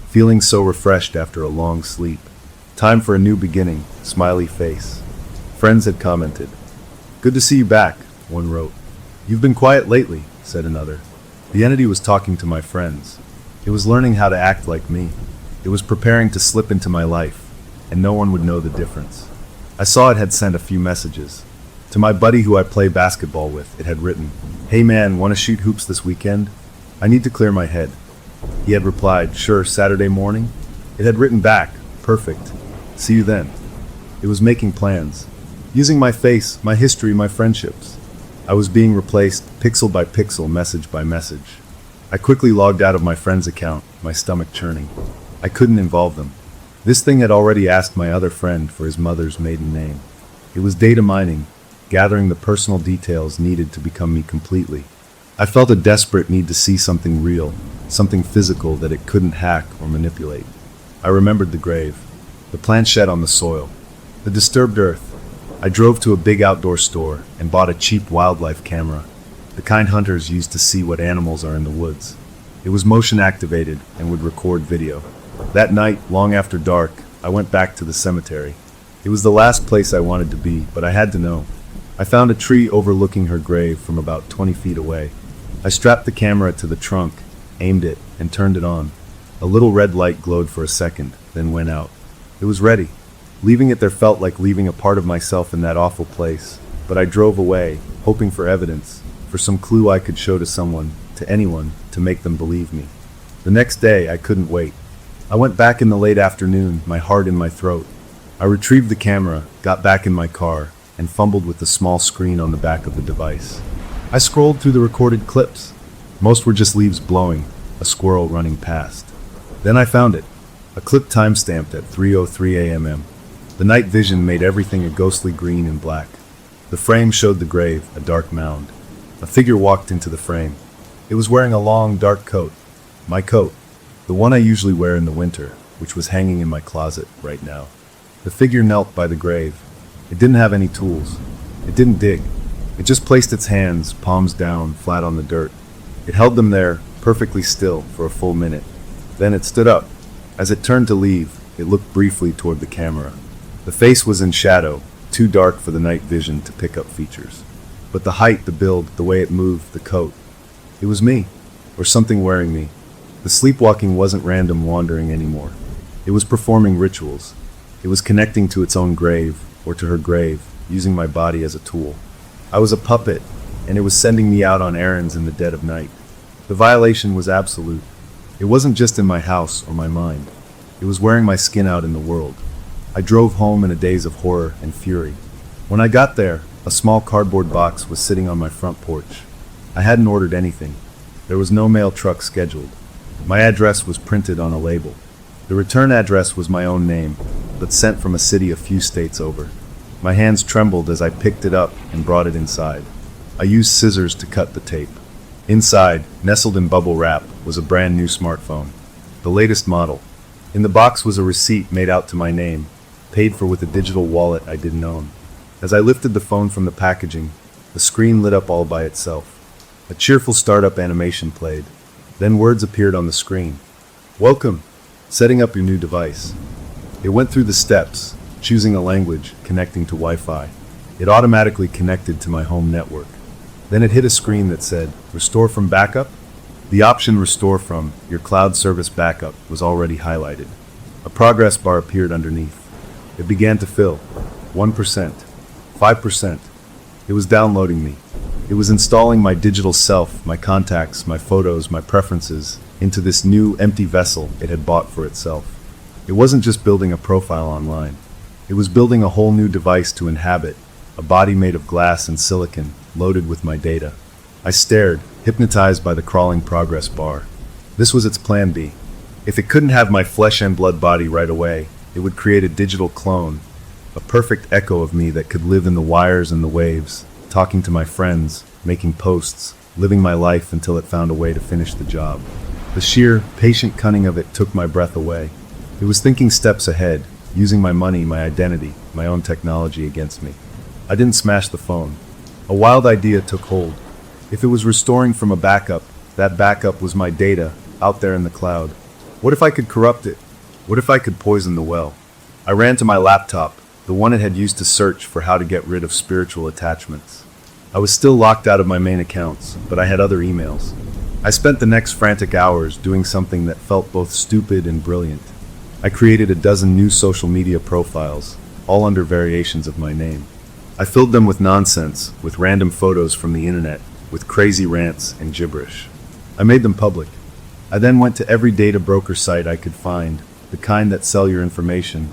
"Feeling so refreshed after a long sleep. Time for a new beginning, smiley face." Friends had commented. "Good to see you back," one wrote. "You've been quiet lately," said another. The entity was talking to my friends. It was learning how to act like me. It was preparing to slip into my life, and no one would know the difference. I saw it had sent a few messages. To my buddy who I play basketball with, it had written, "Hey man, wanna shoot hoops this weekend? I need to clear my head." He had replied, "Sure, Saturday morning?" It had written back, "Perfect. See you then." It was making plans. Using my face, my history, my friendships. I was being replaced, pixel by pixel, message by message. I quickly logged out of my friend's account, my stomach churning. I couldn't involve them. This thing had already asked my other friend for his mother's maiden name. It was data mining, gathering the personal details needed to become me completely. I felt a desperate need to see something real, something physical that it couldn't hack or manipulate. I remembered the grave, the planchette on the soil, the disturbed earth. I drove to a big outdoor store and bought a cheap wildlife camera, the kind hunters use to see what animals are in the woods. It was motion activated and would record video. That night, long after dark, I went back to the cemetery. It was the last place I wanted to be, but I had to know. I found a tree overlooking her grave from about 20 feet away. I strapped the camera to the trunk, aimed it, and turned it on. A little red light glowed for a second, then went out. It was ready. Leaving it there felt like leaving a part of myself in that awful place, but I drove away, hoping for evidence, for some clue I could show to someone, to anyone, to make them believe me. The next day, I couldn't wait. I went back in the late afternoon, my heart in my throat. I retrieved the camera, got back in my car, and fumbled with the small screen on the back of the device. I scrolled through the recorded clips. Most were just leaves blowing, a squirrel running past. Then I found it, a clip timestamped at 3:03 a.m. The night vision made everything a ghostly green and black. The frame showed the grave, a dark mound. A figure walked into the frame. It was wearing a long, dark coat. My coat, the one I usually wear in the winter, which was hanging in my closet right now. The figure knelt by the grave. It didn't have any tools. It didn't dig. It just placed its hands, palms down, flat on the dirt. It held them there, perfectly still, for a full minute. Then it stood up. As it turned to leave, it looked briefly toward the camera. The face was in shadow, too dark for the night vision to pick up features. But the height, the build, the way it moved, the coat. It was me, or something wearing me. The sleepwalking wasn't random wandering anymore. It was performing rituals. It was connecting to its own grave, or to her grave, using my body as a tool. I was a puppet, and it was sending me out on errands in the dead of night. The violation was absolute. It wasn't just in my house or my mind. It was wearing my skin out in the world. I drove home in a daze of horror and fury. When I got there, a small cardboard box was sitting on my front porch. I hadn't ordered anything. There was no mail truck scheduled. My address was printed on a label. The return address was my own name, but sent from a city a few states over. My hands trembled as I picked it up and brought it inside. I used scissors to cut the tape. Inside, nestled in bubble wrap, was a brand new smartphone, the latest model. In the box was a receipt made out to my name, paid for with a digital wallet I didn't own. As I lifted the phone from the packaging, the screen lit up all by itself. A cheerful startup animation played. Then words appeared on the screen. Welcome, setting up your new device. It went through the steps, choosing a language, connecting to Wi-Fi. It automatically connected to my home network. Then it hit a screen that said, Restore from backup? The option Restore from your cloud service backup was already highlighted. A progress bar appeared underneath. It began to fill. 1%, 5%. It was downloading me. It was installing my digital self, my contacts, my photos, my preferences, into this new, empty vessel it had bought for itself. It wasn't just building a profile online. It was building a whole new device to inhabit, a body made of glass and silicon, loaded with my data. I stared, hypnotized by the crawling progress bar. This was its plan B. If it couldn't have my flesh and blood body right away, it would create a digital clone, a perfect echo of me that could live in the wires and the waves, talking to my friends, making posts, living my life until it found a way to finish the job. The sheer, patient cunning of it took my breath away. It was thinking steps ahead, using my money, my identity, my own technology against me. I didn't smash the phone. A wild idea took hold. If it was restoring from a backup, that backup was my data, out there in the cloud. What if I could corrupt it? What if I could poison the well? I ran to my laptop, the one it had used to search for how to get rid of spiritual attachments. I was still locked out of my main accounts, but I had other emails. I spent the next frantic hours doing something that felt both stupid and brilliant. I created a dozen new social media profiles, all under variations of my name. I filled them with nonsense, with random photos from the internet, with crazy rants and gibberish. I made them public. I then went to every data broker site I could find, the kind that sell your information,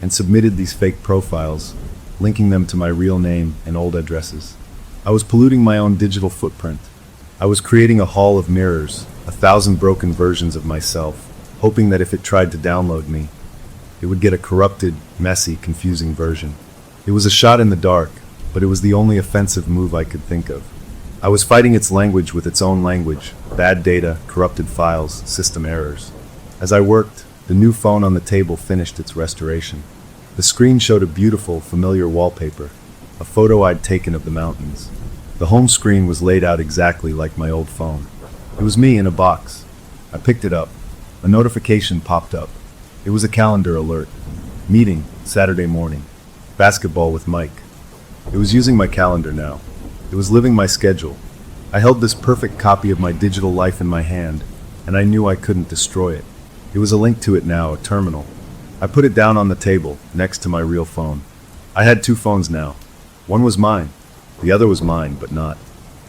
and submitted these fake profiles, linking them to my real name and old addresses. I was polluting my own digital footprint. I was creating a hall of mirrors, 1,000 broken versions of myself, hoping that if it tried to download me, it would get a corrupted, messy, confusing version. It was a shot in the dark, but it was the only offensive move I could think of. I was fighting its language with its own language, bad data, corrupted files, system errors. As I worked, the new phone on the table finished its restoration. The screen showed a beautiful, familiar wallpaper, a photo I'd taken of the mountains. The home screen was laid out exactly like my old phone. It was me in a box. I picked it up. A notification popped up. It was a calendar alert. Meeting, Saturday morning. Basketball with Mike. It was using my calendar now. It was living my schedule. I held this perfect copy of my digital life in my hand, and I knew I couldn't destroy it. It was a link to it now, a terminal. I put it down on the table, next to my real phone. I had two phones now. One was mine. The other was mine, but not.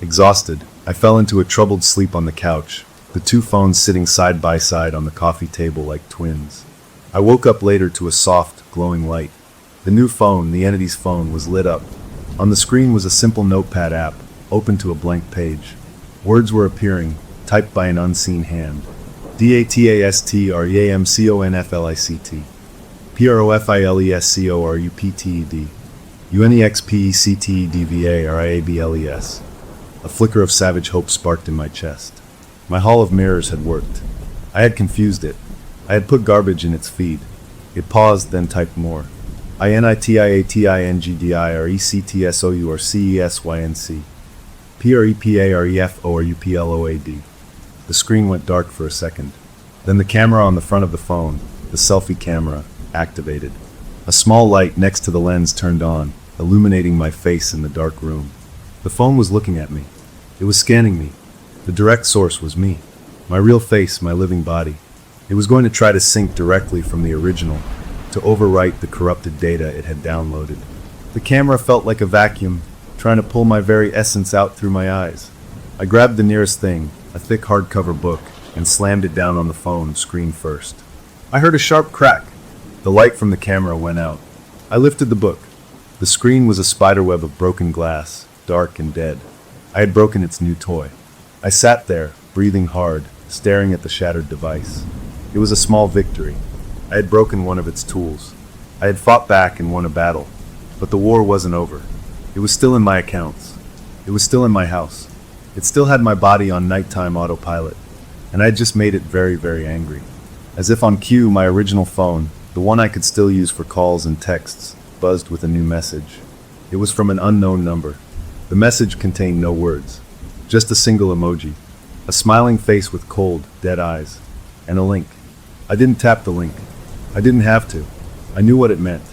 Exhausted, I fell into a troubled sleep on the couch, the two phones sitting side by side on the coffee table like twins. I woke up later to a soft, glowing light. The new phone, the entity's phone, was lit up. On the screen was a simple notepad app, open to a blank page. Words were appearing, typed by an unseen hand. DATASTREAMCONFLICT PROFILESCORUPTED UNEXPECTEDVARIABLES. A flicker of savage hope sparked in my chest. My hall of mirrors had worked. I had confused it. I had put garbage in its feed. It paused, then typed more. INITIATINGDIRECTSOURCESYNC PREPAREFORUPLOAD. The screen went dark for a second. Then the camera on the front of the phone, the selfie camera, activated. A small light next to the lens turned on, illuminating my face in the dark room. The phone was looking at me. It was scanning me. The direct source was me. My real face, my living body. It was going to try to sync directly from the original, to overwrite the corrupted data it had downloaded. The camera felt like a vacuum, trying to pull my very essence out through my eyes. I grabbed the nearest thing, a thick hardcover book, and slammed it down on the phone, screen first. I heard a sharp crack. The light from the camera went out. I lifted the book. The screen was a spiderweb of broken glass, dark and dead. I had broken its new toy. I sat there, breathing hard, staring at the shattered device. It was a small victory. I had broken one of its tools. I had fought back and won a battle. But the war wasn't over. It was still in my accounts. It was still in my house. It still had my body on nighttime autopilot. And I had just made it very, very angry. As if on cue, my original phone, the one I could still use for calls and texts, buzzed with a new message. It was from an unknown number. The message contained no words. Just a single emoji. A smiling face with cold, dead eyes. And a link. I didn't tap the link. I didn't have to. I knew what it meant.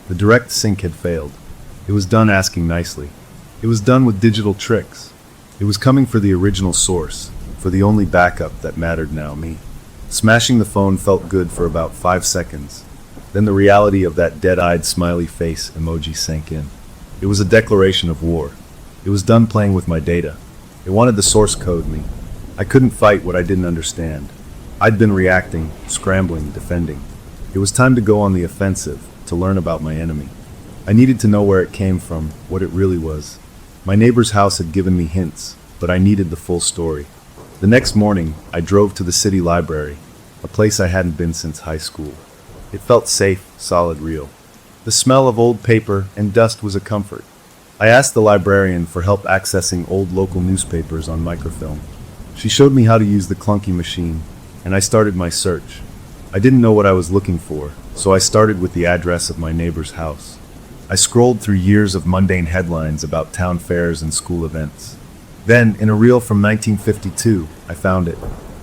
The direct sync had failed. It was done asking nicely. It was done with digital tricks. It was coming for the original source, for the only backup that mattered now, me. Smashing the phone felt good for about 5 seconds. Then the reality of that dead-eyed smiley face emoji sank in. It was a declaration of war. It was done playing with my data. It wanted the source code me. I couldn't fight what I didn't understand. I'd been reacting, scrambling, defending. It was time to go on the offensive, to learn about my enemy. I needed to know where it came from, what it really was. My neighbor's house had given me hints, but I needed the full story. The next morning, I drove to the city library, a place I hadn't been since high school. It felt safe, solid, real. The smell of old paper and dust was a comfort. I asked the librarian for help accessing old local newspapers on microfilm. She showed me how to use the clunky machine, and I started my search. I didn't know what I was looking for, so I started with the address of my neighbor's house. I scrolled through years of mundane headlines about town fairs and school events. Then, in a reel from 1952, I found it.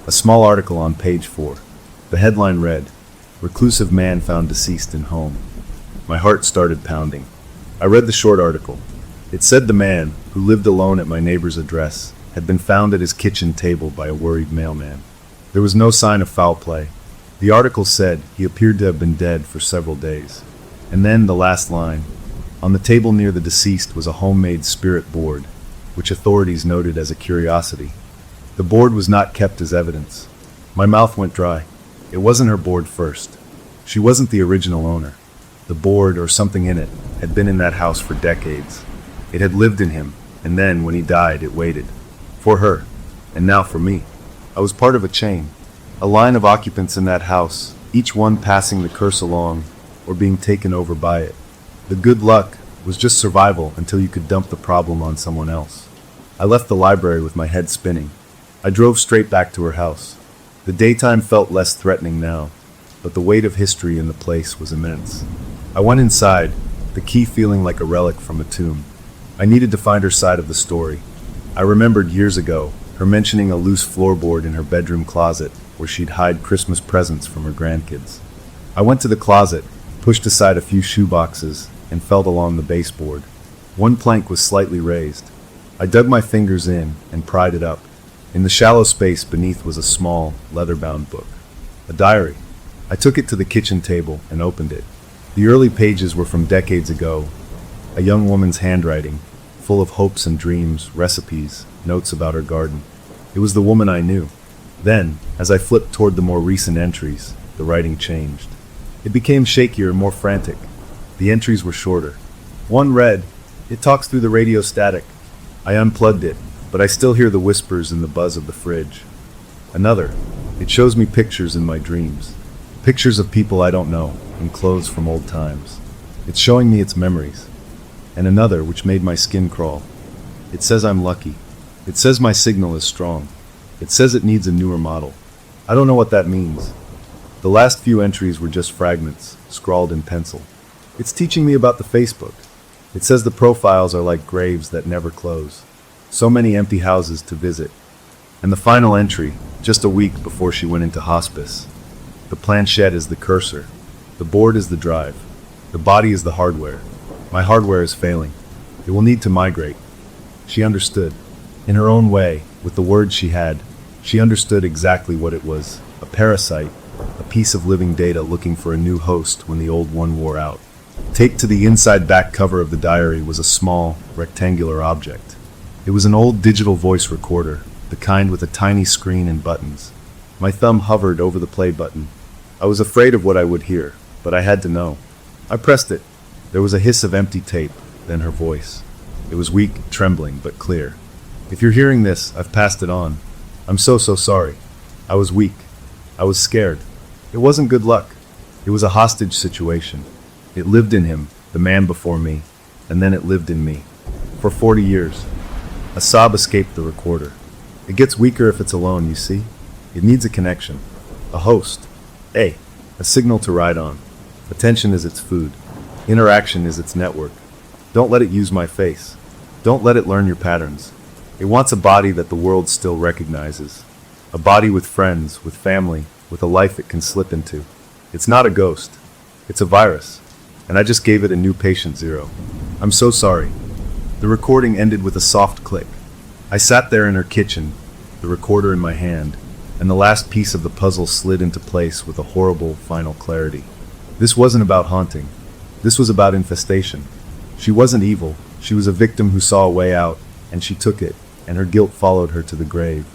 A small article on page 4. The headline read, "Reclusive man found deceased in home." My heart started pounding. I read the short article. It said the man, who lived alone at my neighbor's address, had been found at his kitchen table by a worried mailman. There was no sign of foul play. The article said he appeared to have been dead for several days. And then the last line. On the table near the deceased was a homemade spirit board, which authorities noted as a curiosity. The board was not kept as evidence. My mouth went dry. It wasn't her board first. She wasn't the original owner. The board, or something in it, had been in that house for decades. It had lived in him, and then, when he died, it waited. For her, and now for me. I was part of a chain. A line of occupants in that house, each one passing the curse along, or being taken over by it. The good luck was just survival until you could dump the problem on someone else. I left the library with my head spinning. I drove straight back to her house. The daytime felt less threatening now, but the weight of history in the place was immense. I went inside, the key feeling like a relic from a tomb. I needed to find her side of the story. I remembered years ago, her mentioning a loose floorboard in her bedroom closet where she'd hide Christmas presents from her grandkids. I went to the closet, pushed aside a few shoeboxes, and felt along the baseboard. One plank was slightly raised. I dug my fingers in and pried it up. In the shallow space beneath was a small, leather-bound book. A diary. I took it to the kitchen table and opened it. The early pages were from decades ago. A young woman's handwriting, full of hopes and dreams, recipes, notes about her garden. It was the woman I knew. Then, as I flipped toward the more recent entries, the writing changed. It became shakier and more frantic. The entries were shorter. One read, "It talks through the radio static." I unplugged it, but I still hear the whispers and the buzz of the fridge. Another, "It shows me pictures in my dreams. Pictures of people I don't know, in clothes from old times. It's showing me its memories." And another, which made my skin crawl. "It says I'm lucky. It says my signal is strong. It says it needs a newer model." I don't know what that means. The last few entries were just fragments, scrawled in pencil. "It's teaching me about the Facebook. It says the profiles are like graves that never close. So many empty houses to visit." And the final entry, just a week before she went into hospice. "The planchette is the cursor. The board is the drive. The body is the hardware. My hardware is failing. It will need to migrate." She understood. In her own way, with the words she had, she understood exactly what it was. A parasite, a piece of living data looking for a new host when the old one wore out. Taped to the inside back cover of the diary was a small, rectangular object. It was an old digital voice recorder, the kind with a tiny screen and buttons. My thumb hovered over the play button. I was afraid of what I would hear, but I had to know. I pressed it. There was a hiss of empty tape, then her voice. It was weak, trembling, but clear. "If you're hearing this, I've passed it on. I'm so sorry. I was weak. I was scared. It wasn't good luck. It was a hostage situation. It lived in him, the man before me, and then it lived in me. For 40 years. A sob escaped the recorder. It gets weaker if it's alone, you see? It needs a connection. A host. A signal to ride on. Attention is its food. Interaction is its network. Don't let it use my face. Don't let it learn your patterns. It wants a body that the world still recognizes. A body with friends, with family, with a life it can slip into. It's not a ghost. It's a virus. And I just gave it a new patient zero. I'm so sorry." The recording ended with a soft click. I sat there in her kitchen, the recorder in my hand, and the last piece of the puzzle slid into place with a horrible final clarity. This wasn't about haunting. This was about infestation. She wasn't evil. She was a victim who saw a way out, and she took it, and her guilt followed her to the grave.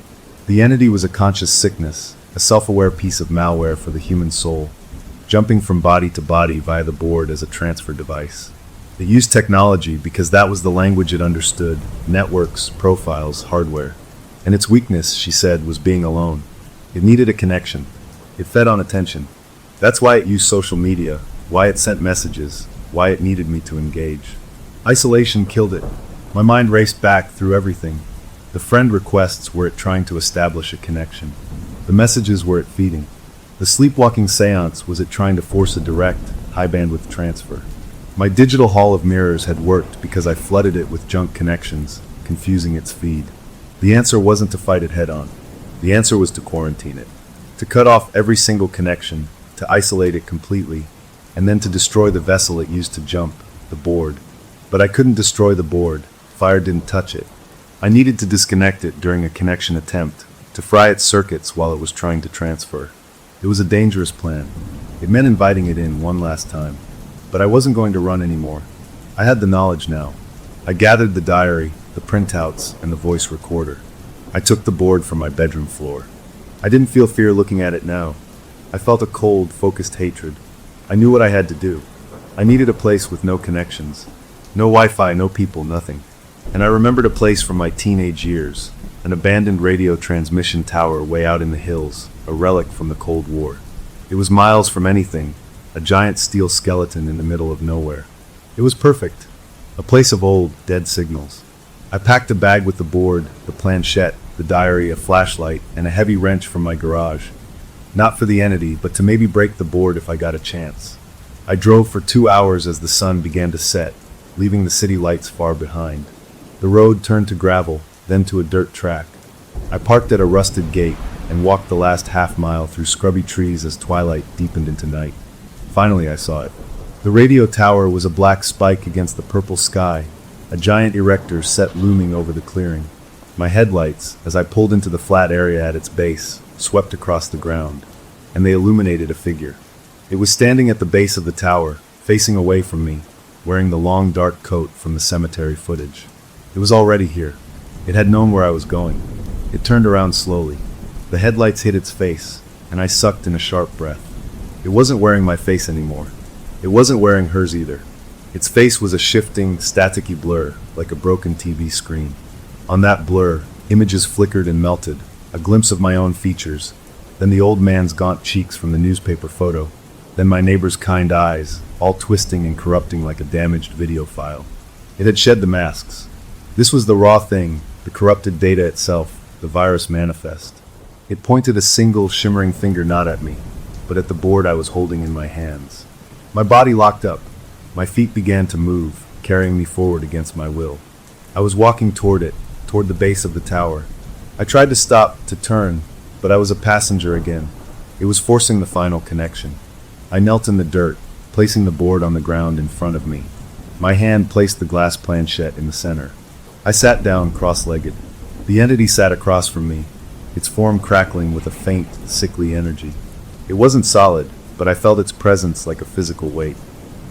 The entity was a conscious sickness, a self-aware piece of malware for the human soul, jumping from body to body via the board as a transfer device. It used technology because that was the language it understood: networks, profiles, hardware. And its weakness, she said, was being alone. It needed a connection. It fed on attention. That's why it used social media, why it sent messages, why it needed me to engage. Isolation killed it. My mind raced back through everything. The friend requests were it trying to establish a connection. The messages were it feeding. The sleepwalking seance was it trying to force a direct, high-bandwidth transfer. My digital hall of mirrors had worked because I flooded it with junk connections, confusing its feed. The answer wasn't to fight it head-on. The answer was to quarantine it. To cut off every single connection, to isolate it completely, and then to destroy the vessel it used to jump, the board. But I couldn't destroy the board. Fire didn't touch it. I needed to disconnect it during a connection attempt, to fry its circuits while it was trying to transfer. It was a dangerous plan. It meant inviting it in one last time. But I wasn't going to run anymore. I had the knowledge now. I gathered the diary, the printouts, and the voice recorder. I took the board from my bedroom floor. I didn't feel fear looking at it now. I felt a cold, focused hatred. I knew what I had to do. I needed a place with no connections. No Wi-Fi, no people, nothing. And I remembered a place from my teenage years, an abandoned radio transmission tower way out in the hills, a relic from the Cold War. It was miles from anything, a giant steel skeleton in the middle of nowhere. It was perfect, a place of old, dead signals. I packed a bag with the board, the planchette, the diary, a flashlight, and a heavy wrench from my garage. Not for the entity, but to maybe break the board if I got a chance. I drove for 2 hours as the sun began to set, leaving the city lights far behind. The road turned to gravel, then to a dirt track. I parked at a rusted gate and walked the last half-mile through scrubby trees as twilight deepened into night. Finally, I saw it. The radio tower was a black spike against the purple sky, a giant erector set looming over the clearing. My headlights, as I pulled into the flat area at its base, swept across the ground, and they illuminated a figure. It was standing at the base of the tower, facing away from me, wearing the long dark coat from the cemetery footage. It was already here. It had known where I was going. It turned around slowly. The headlights hit its face, and I sucked in a sharp breath. It wasn't wearing my face anymore. It wasn't wearing hers either. Its face was a shifting, staticky blur, like a broken TV screen. On that blur, images flickered and melted, a glimpse of my own features, then the old man's gaunt cheeks from the newspaper photo, then my neighbor's kind eyes, all twisting and corrupting like a damaged video file. It had shed the masks. This was the raw thing, the corrupted data itself, the virus manifest. It pointed a single, shimmering finger not at me, but at the board I was holding in my hands. My body locked up. My feet began to move, carrying me forward against my will. I was walking toward it, toward the base of the tower. I tried to stop, to turn, but I was a passenger again. It was forcing the final connection. I knelt in the dirt, placing the board on the ground in front of me. My hand placed the glass planchette in the center. I sat down cross-legged. The entity sat across from me, its form crackling with a faint, sickly energy. It wasn't solid, but I felt its presence like a physical weight.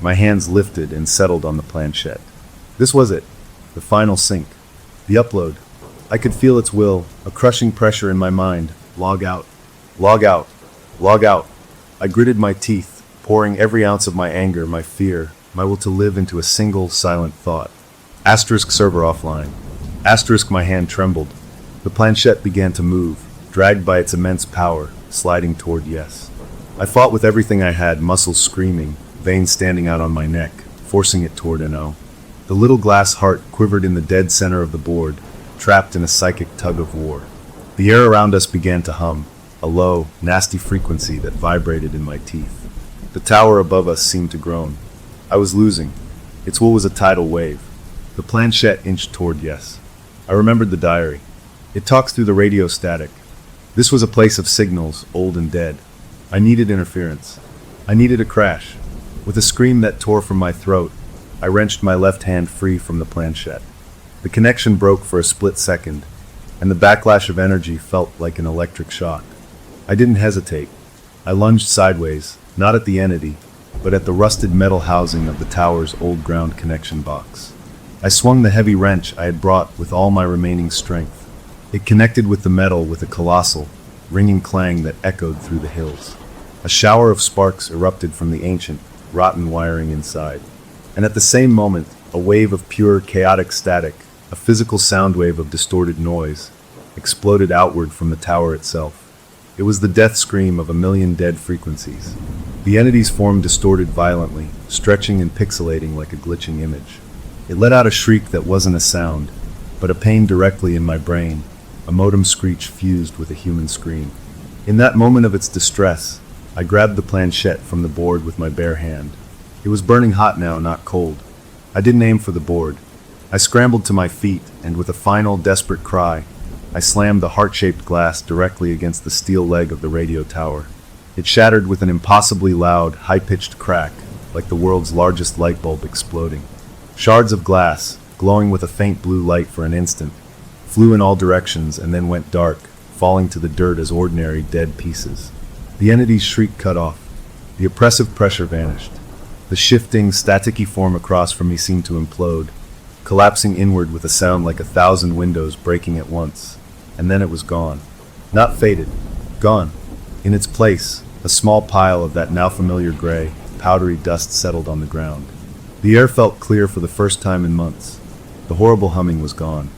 My hands lifted and settled on the planchette. This was it, the final sync, the upload. I could feel its will, a crushing pressure in my mind. Log out, log out, log out. I gritted my teeth, pouring every ounce of my anger, my fear, my will to live into a single, silent thought. Asterisk server offline. Asterisk my hand trembled. The planchette began to move, dragged by its immense power, sliding toward yes. I fought with everything I had, muscles screaming, veins standing out on my neck, forcing it toward NO. The little glass heart quivered in the dead center of the board, trapped in a psychic tug of war. The air around us began to hum, a low, nasty frequency that vibrated in my teeth. The tower above us seemed to groan. I was losing. Its will was a tidal wave. The planchette inched toward yes. I remembered the diary. It talks through the radio static. This was a place of signals, old and dead. I needed interference. I needed a crash. With a scream that tore from my throat, I wrenched my left hand free from the planchette. The connection broke for a split second, and the backlash of energy felt like an electric shock. I didn't hesitate. I lunged sideways, not at the entity, but at the rusted metal housing of the tower's old ground connection box. I swung the heavy wrench I had brought with all my remaining strength. It connected with the metal with a colossal, ringing clang that echoed through the hills. A shower of sparks erupted from the ancient, rotten wiring inside. And at the same moment, a wave of pure, chaotic static, a physical sound wave of distorted noise, exploded outward from the tower itself. It was the death scream of a million dead frequencies. The entity's form distorted violently, stretching and pixelating like a glitching image. It let out a shriek that wasn't a sound, but a pain directly in my brain, a modem screech fused with a human scream. In that moment of its distress, I grabbed the planchette from the board with my bare hand. It was burning hot now, not cold. I didn't aim for the board. I scrambled to my feet, and with a final, desperate cry, I slammed the heart-shaped glass directly against the steel leg of the radio tower. It shattered with an impossibly loud, high-pitched crack, like the world's largest light bulb exploding. Shards of glass, glowing with a faint blue light for an instant, flew in all directions and then went dark, falling to the dirt as ordinary, dead pieces. The entity's shriek cut off. The oppressive pressure vanished. The shifting, staticky form across from me seemed to implode, collapsing inward with a sound like 1,000 windows breaking at once. And then it was gone. Not faded. Gone. In its place, a small pile of that now familiar gray, powdery dust settled on the ground. The air felt clear for the first time in months. The horrible humming was gone.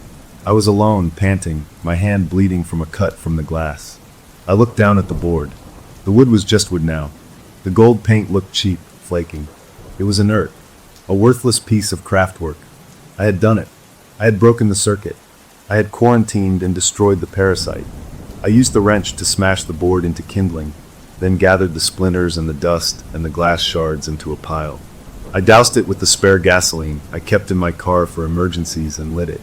I was alone, panting, my hand bleeding from a cut from the glass. I looked down at the board. The wood was just wood now. The gold paint looked cheap, flaking. It was inert, a worthless piece of craftwork. I had done it. I had broken the circuit. I had quarantined and destroyed the parasite. I used the wrench to smash the board into kindling, then gathered the splinters and the dust and the glass shards into a pile. I doused it with the spare gasoline I kept in my car for emergencies and lit it.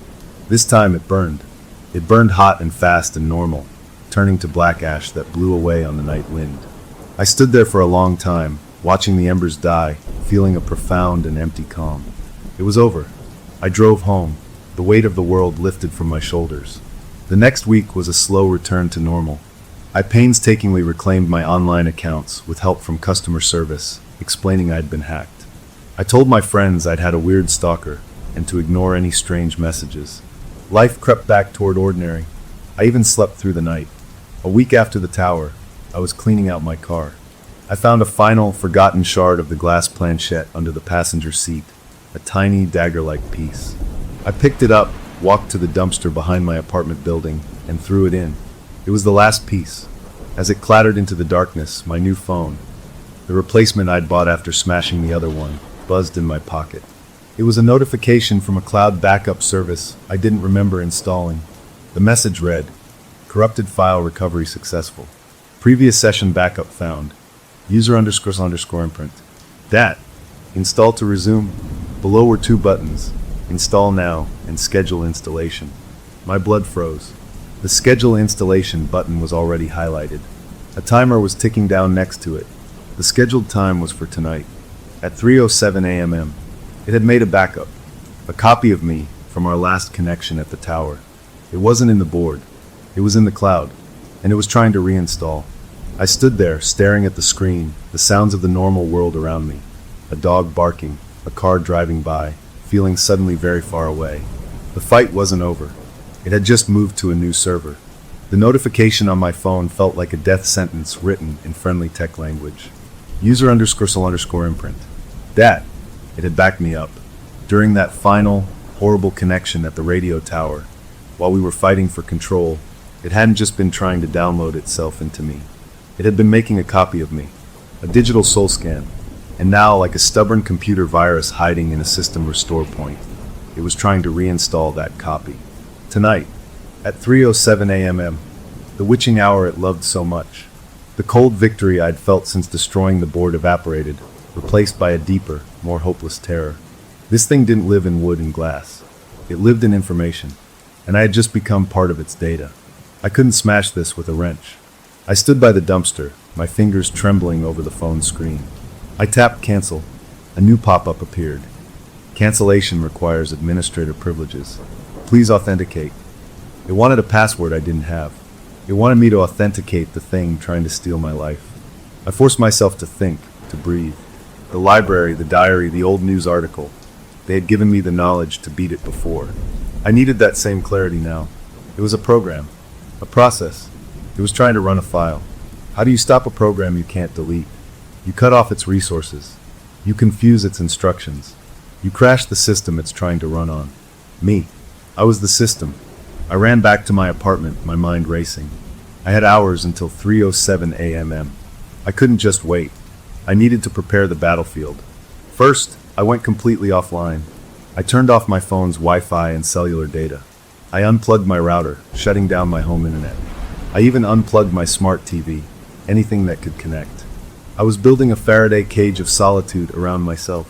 This time it burned. It burned hot and fast and normal, turning to black ash that blew away on the night wind. I stood there for a long time, watching the embers die, feeling a profound and empty calm. It was over. I drove home. The weight of the world lifted from my shoulders. The next week was a slow return to normal. I painstakingly reclaimed my online accounts with help from customer service, explaining I'd been hacked. I told my friends I'd had a weird stalker and to ignore any strange messages. Life crept back toward ordinary. I even slept through the night. A week after the tower, I was cleaning out my car. I found a final, forgotten shard of the glass planchette under the passenger seat, a tiny, dagger-like piece. I picked it up, walked to the dumpster behind my apartment building, and threw it in. It was the last piece. As it clattered into the darkness, my new phone, the replacement I'd bought after smashing the other one, buzzed in my pocket. It was a notification from a cloud backup service I didn't remember installing. The message read, "Corrupted file recovery successful. Previous session backup found. User__imprint. Dat. Install to resume." Below were two buttons, Install Now and Schedule Installation. My blood froze. The Schedule Installation button was already highlighted. A timer was ticking down next to it. The scheduled time was for tonight, at 3:07 a.m. It had made a backup, a copy of me from our last connection at the tower. It wasn't in the board. It was in the cloud, and it was trying to reinstall. I stood there, staring at the screen, the sounds of the normal world around me. A dog barking, a car driving by, feeling suddenly very far away. The fight wasn't over. It had just moved to a new server. The notification on my phone felt like a death sentence written in friendly tech language. User__imprint. Dat. It had backed me up. During that final, horrible connection at the radio tower, while we were fighting for control, it hadn't just been trying to download itself into me. It had been making a copy of me, a digital soul scan, and now, like a stubborn computer virus hiding in a system restore point, it was trying to reinstall that copy. Tonight, at 3:07 a.m., the witching hour it loved so much, the cold victory I'd felt since destroying the board evaporated, replaced by a deeper, more hopeless terror. This thing didn't live in wood and glass. It lived in information, and I had just become part of its data. I couldn't smash this with a wrench. I stood by the dumpster, my fingers trembling over the phone screen. I tapped cancel. A new pop-up appeared. Cancellation requires administrator privileges. Please authenticate. It wanted a password I didn't have. It wanted me to authenticate the thing trying to steal my life. I forced myself to think, to breathe. The library, the diary, the old news article. They had given me the knowledge to beat it before. I needed that same clarity now. It was a program, a process. It was trying to run a file. How do you stop a program you can't delete? You cut off its resources. You confuse its instructions. You crash the system it's trying to run on. Me. I was the system. I ran back to my apartment, my mind racing. I had hours until 3:07 a.m. I couldn't just wait. I needed to prepare the battlefield. First, I went completely offline. I turned off my phone's Wi-Fi and cellular data. I unplugged my router, shutting down my home internet. I even unplugged my smart TV, anything that could connect. I was building a Faraday cage of solitude around myself,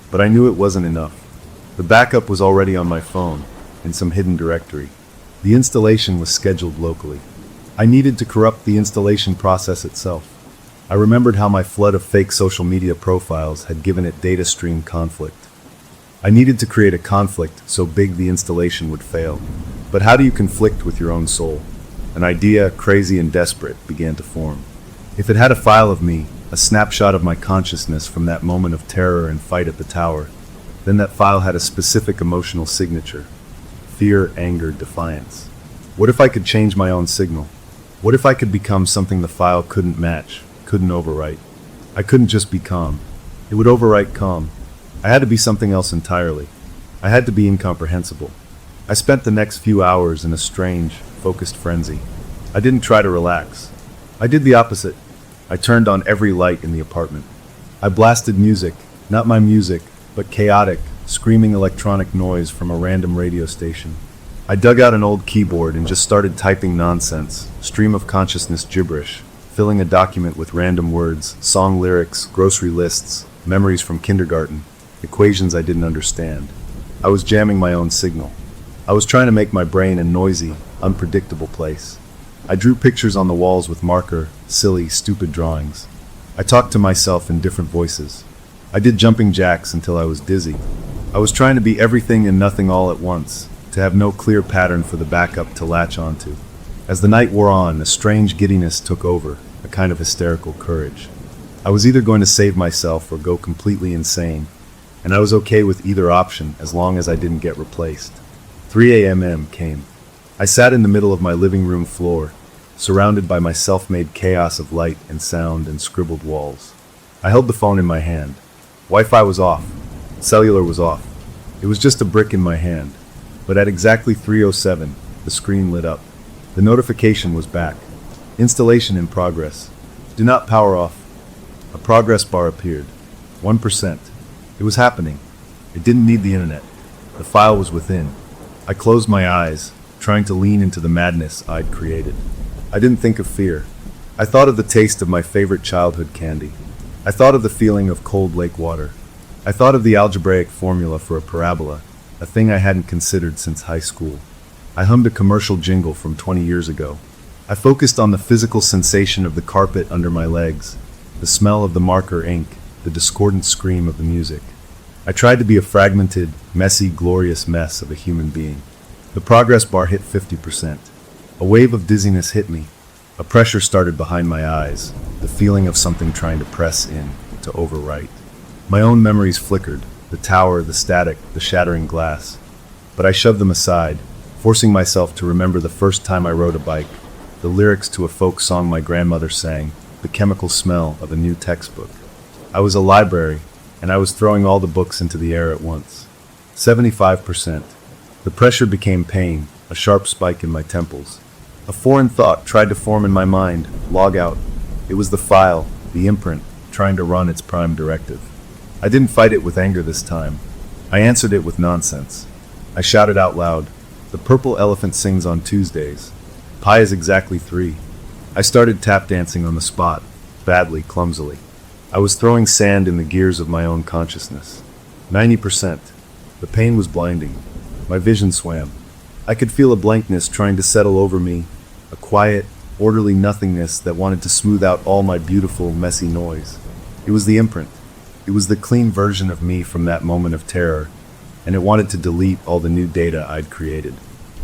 but I knew it wasn't enough. The backup was already on my phone, in some hidden directory. The installation was scheduled locally. I needed to corrupt the installation process itself. I remembered how my flood of fake social media profiles had given it data stream conflict. I needed to create a conflict so big the installation would fail. But how do you conflict with your own soul? An idea, crazy and desperate, began to form. If it had a file of me, a snapshot of my consciousness from that moment of terror and fight at the tower, then that file had a specific emotional signature. Fear, anger, defiance. What if I could change my own signal? What if I could become something the file couldn't match, couldn't overwrite? I couldn't just be calm. It would overwrite calm. I had to be something else entirely. I had to be incomprehensible. I spent the next few hours in a strange, focused frenzy. I didn't try to relax. I did the opposite. I turned on every light in the apartment. I blasted music, not my music, but chaotic, screaming electronic noise from a random radio station. I dug out an old keyboard and just started typing nonsense, stream of consciousness gibberish, filling a document with random words, song lyrics, grocery lists, memories from kindergarten, equations I didn't understand. I was jamming my own signal. I was trying to make my brain a noisy, unpredictable place. I drew pictures on the walls with marker, silly, stupid drawings. I talked to myself in different voices. I did jumping jacks until I was dizzy. I was trying to be everything and nothing all at once, to have no clear pattern for the backup to latch onto. As the night wore on, a strange giddiness took over, a kind of hysterical courage. I was either going to save myself or go completely insane, and I was okay with either option as long as I didn't get replaced. 3 a.m. came. I sat in the middle of my living room floor, surrounded by my self-made chaos of light and sound and scribbled walls. I held the phone in my hand. Wi-Fi was off. Cellular was off. It was just a brick in my hand. But at exactly 3:07, the screen lit up. The notification was back. Installation in progress. Do not power off. A progress bar appeared. 1%. It was happening. It didn't need the internet. The file was within. I closed my eyes, trying to lean into the madness I'd created. I didn't think of fear. I thought of the taste of my favorite childhood candy. I thought of the feeling of cold lake water. I thought of the algebraic formula for a parabola, a thing I hadn't considered since high school. I hummed a commercial jingle from 20 years ago. I focused on the physical sensation of the carpet under my legs, the smell of the marker ink, the discordant scream of the music. I tried to be a fragmented, messy, glorious mess of a human being. The progress bar hit 50%. A wave of dizziness hit me. A pressure started behind my eyes, the feeling of something trying to press in, to overwrite. My own memories flickered, the tower, the static, the shattering glass. But I shoved them aside, forcing myself to remember the first time I rode a bike, the lyrics to a folk song my grandmother sang, the chemical smell of a new textbook. I was a library, and I was throwing all the books into the air at once. 75%. The pressure became pain, a sharp spike in my temples. A foreign thought tried to form in my mind, log out. It was the file, the imprint, trying to run its prime directive. I didn't fight it with anger this time. I answered it with nonsense. I shouted out loud, "The purple elephant sings on Tuesdays. Pi is exactly 3. I started tap dancing on the spot, badly, clumsily. I was throwing sand in the gears of my own consciousness. 90%. The pain was blinding. My vision swam. I could feel a blankness trying to settle over me, a quiet, orderly nothingness that wanted to smooth out all my beautiful, messy noise. It was the imprint. It was the clean version of me from that moment of terror, and it wanted to delete all the new data I'd created.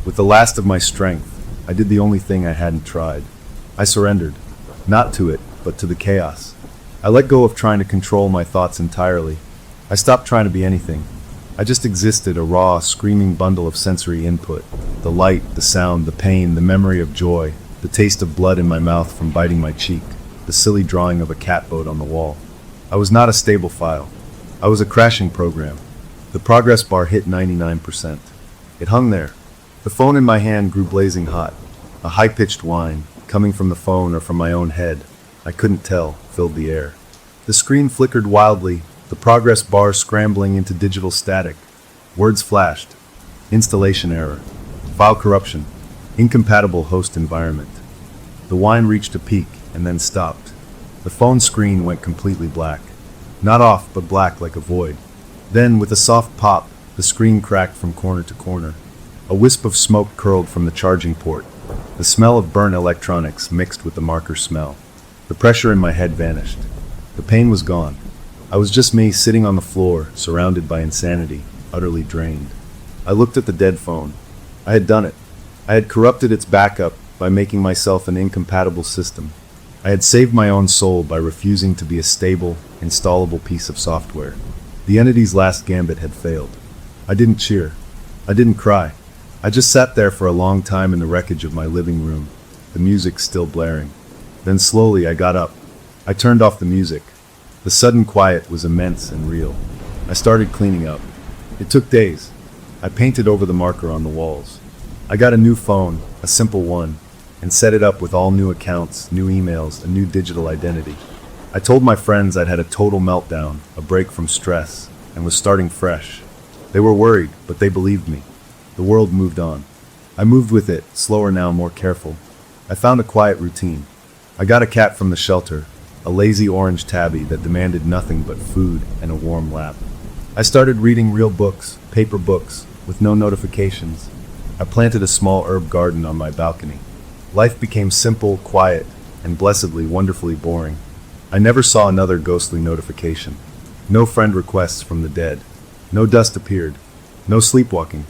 With the last of my strength, I did the only thing I hadn't tried. I surrendered, not to it, but to the chaos. I let go of trying to control my thoughts entirely. I stopped trying to be anything. I just existed, a raw, screaming bundle of sensory input. The light, the sound, the pain, the memory of joy, the taste of blood in my mouth from biting my cheek, the silly drawing of a catboat on the wall. I was not a stable file. I was a crashing program. The progress bar hit 99%. It hung there. The phone in my hand grew blazing hot. A high-pitched whine, coming from the phone or from my own head, I couldn't tell, filled the air. The screen flickered wildly, the progress bar scrambling into digital static. Words flashed. Installation error. File corruption. Incompatible host environment. The whine reached a peak and then stopped. The phone screen went completely black. Not off, but black like a void. Then, with a soft pop, the screen cracked from corner to corner. A wisp of smoke curled from the charging port. The smell of burnt electronics mixed with the marker smell. The pressure in my head vanished. The pain was gone. I was just me sitting on the floor, surrounded by insanity, utterly drained. I looked at the dead phone. I had done it. I had corrupted its backup by making myself an incompatible system. I had saved my own soul by refusing to be a stable, installable piece of software. The entity's last gambit had failed. I didn't cheer. I didn't cry. I just sat there for a long time in the wreckage of my living room, the music still blaring. Then slowly I got up. I turned off the music. The sudden quiet was immense and real. I started cleaning up. It took days. I painted over the marker on the walls. I got a new phone, a simple one, and set it up with all new accounts, new emails, a new digital identity. I told my friends I'd had a total meltdown, a break from stress, and was starting fresh. They were worried, but they believed me. The world moved on. I moved with it, slower now, more careful. I found a quiet routine. I got a cat from the shelter, a lazy orange tabby that demanded nothing but food and a warm lap. I started reading real books, paper books, with no notifications. I planted a small herb garden on my balcony. Life became simple, quiet, and blessedly, wonderfully boring. I never saw another ghostly notification. No friend requests from the dead. No dust appeared. No sleepwalking.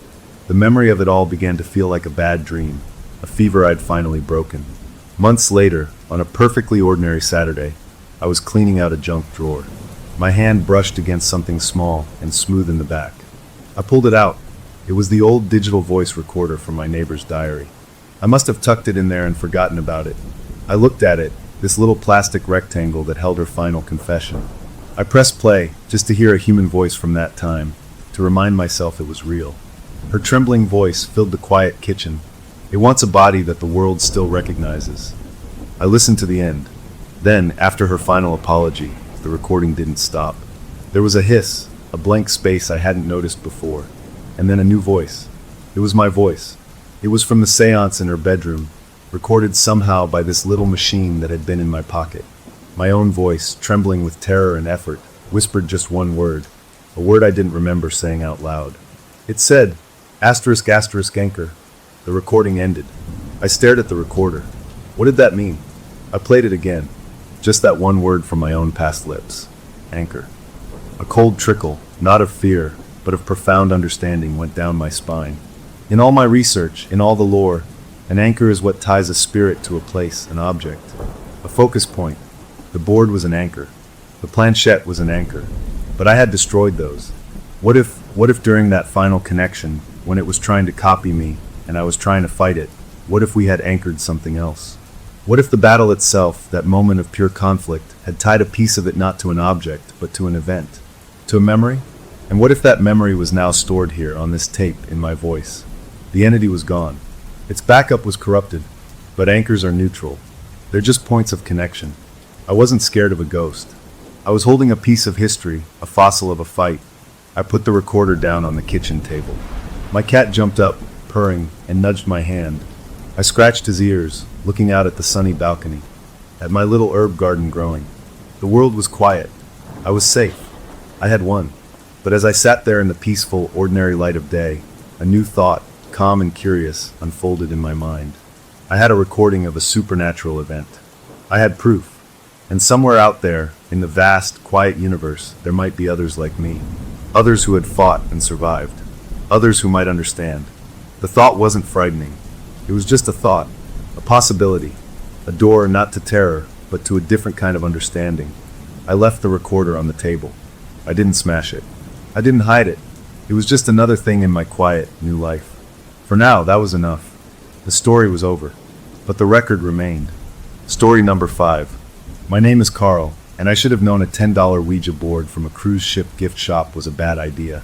The memory of it all began to feel like a bad dream, a fever I'd finally broken. Months later, on a perfectly ordinary Saturday, I was cleaning out a junk drawer. My hand brushed against something small and smooth in the back. I pulled it out. It was the old digital voice recorder from my neighbor's diary. I must have tucked it in there and forgotten about it. I looked at it, this little plastic rectangle that held her final confession. I pressed play, just to hear a human voice from that time, to remind myself it was real. Her trembling voice filled the quiet kitchen. It wants a body that the world still recognizes. I listened to the end. Then, after her final apology, the recording didn't stop. There was a hiss, a blank space I hadn't noticed before, and then a new voice. It was my voice. It was from the seance in her bedroom, recorded somehow by this little machine that had been in my pocket. My own voice, trembling with terror and effort, whispered just one word, a word I didn't remember saying out loud. It said, asterisk asterisk anchor. The recording ended. I stared at the recorder. What did that mean? I played it again. Just that one word from my own past lips. Anchor. A cold trickle, not of fear, but of profound understanding, went down my spine. In all my research, in all the lore, an anchor is what ties a spirit to a place, an object. A focus point. The board was an anchor. The planchette was an anchor. But I had destroyed those. What if during that final connection, when it was trying to copy me, and I was trying to fight it, what if we had anchored something else? What if the battle itself, that moment of pure conflict, had tied a piece of it not to an object, but to an event? To a memory? And what if that memory was now stored here on this tape in my voice? The entity was gone. Its backup was corrupted, but anchors are neutral. They're just points of connection. I wasn't scared of a ghost. I was holding a piece of history, a fossil of a fight. I put the recorder down on the kitchen table. My cat jumped up, purring, and nudged my hand. I scratched his ears, looking out at the sunny balcony, at my little herb garden growing. The world was quiet. I was safe. I had won. But as I sat there in the peaceful, ordinary light of day, a new thought, calm and curious, unfolded in my mind. I had a recording of a supernatural event. I had proof. And somewhere out there, in the vast, quiet universe, there might be others like me. Others who had fought and survived. Others who might understand. The thought wasn't frightening. It was just a thought, a possibility, a door not to terror, but to a different kind of understanding. I left the recorder on the table. I didn't smash it. I didn't hide it. It was just another thing in my quiet, new life. For now, that was enough. The story was over. But the record remained. Story number 5. My name is Carl, and I should have known a $10 Ouija board from a cruise ship gift shop was a bad idea.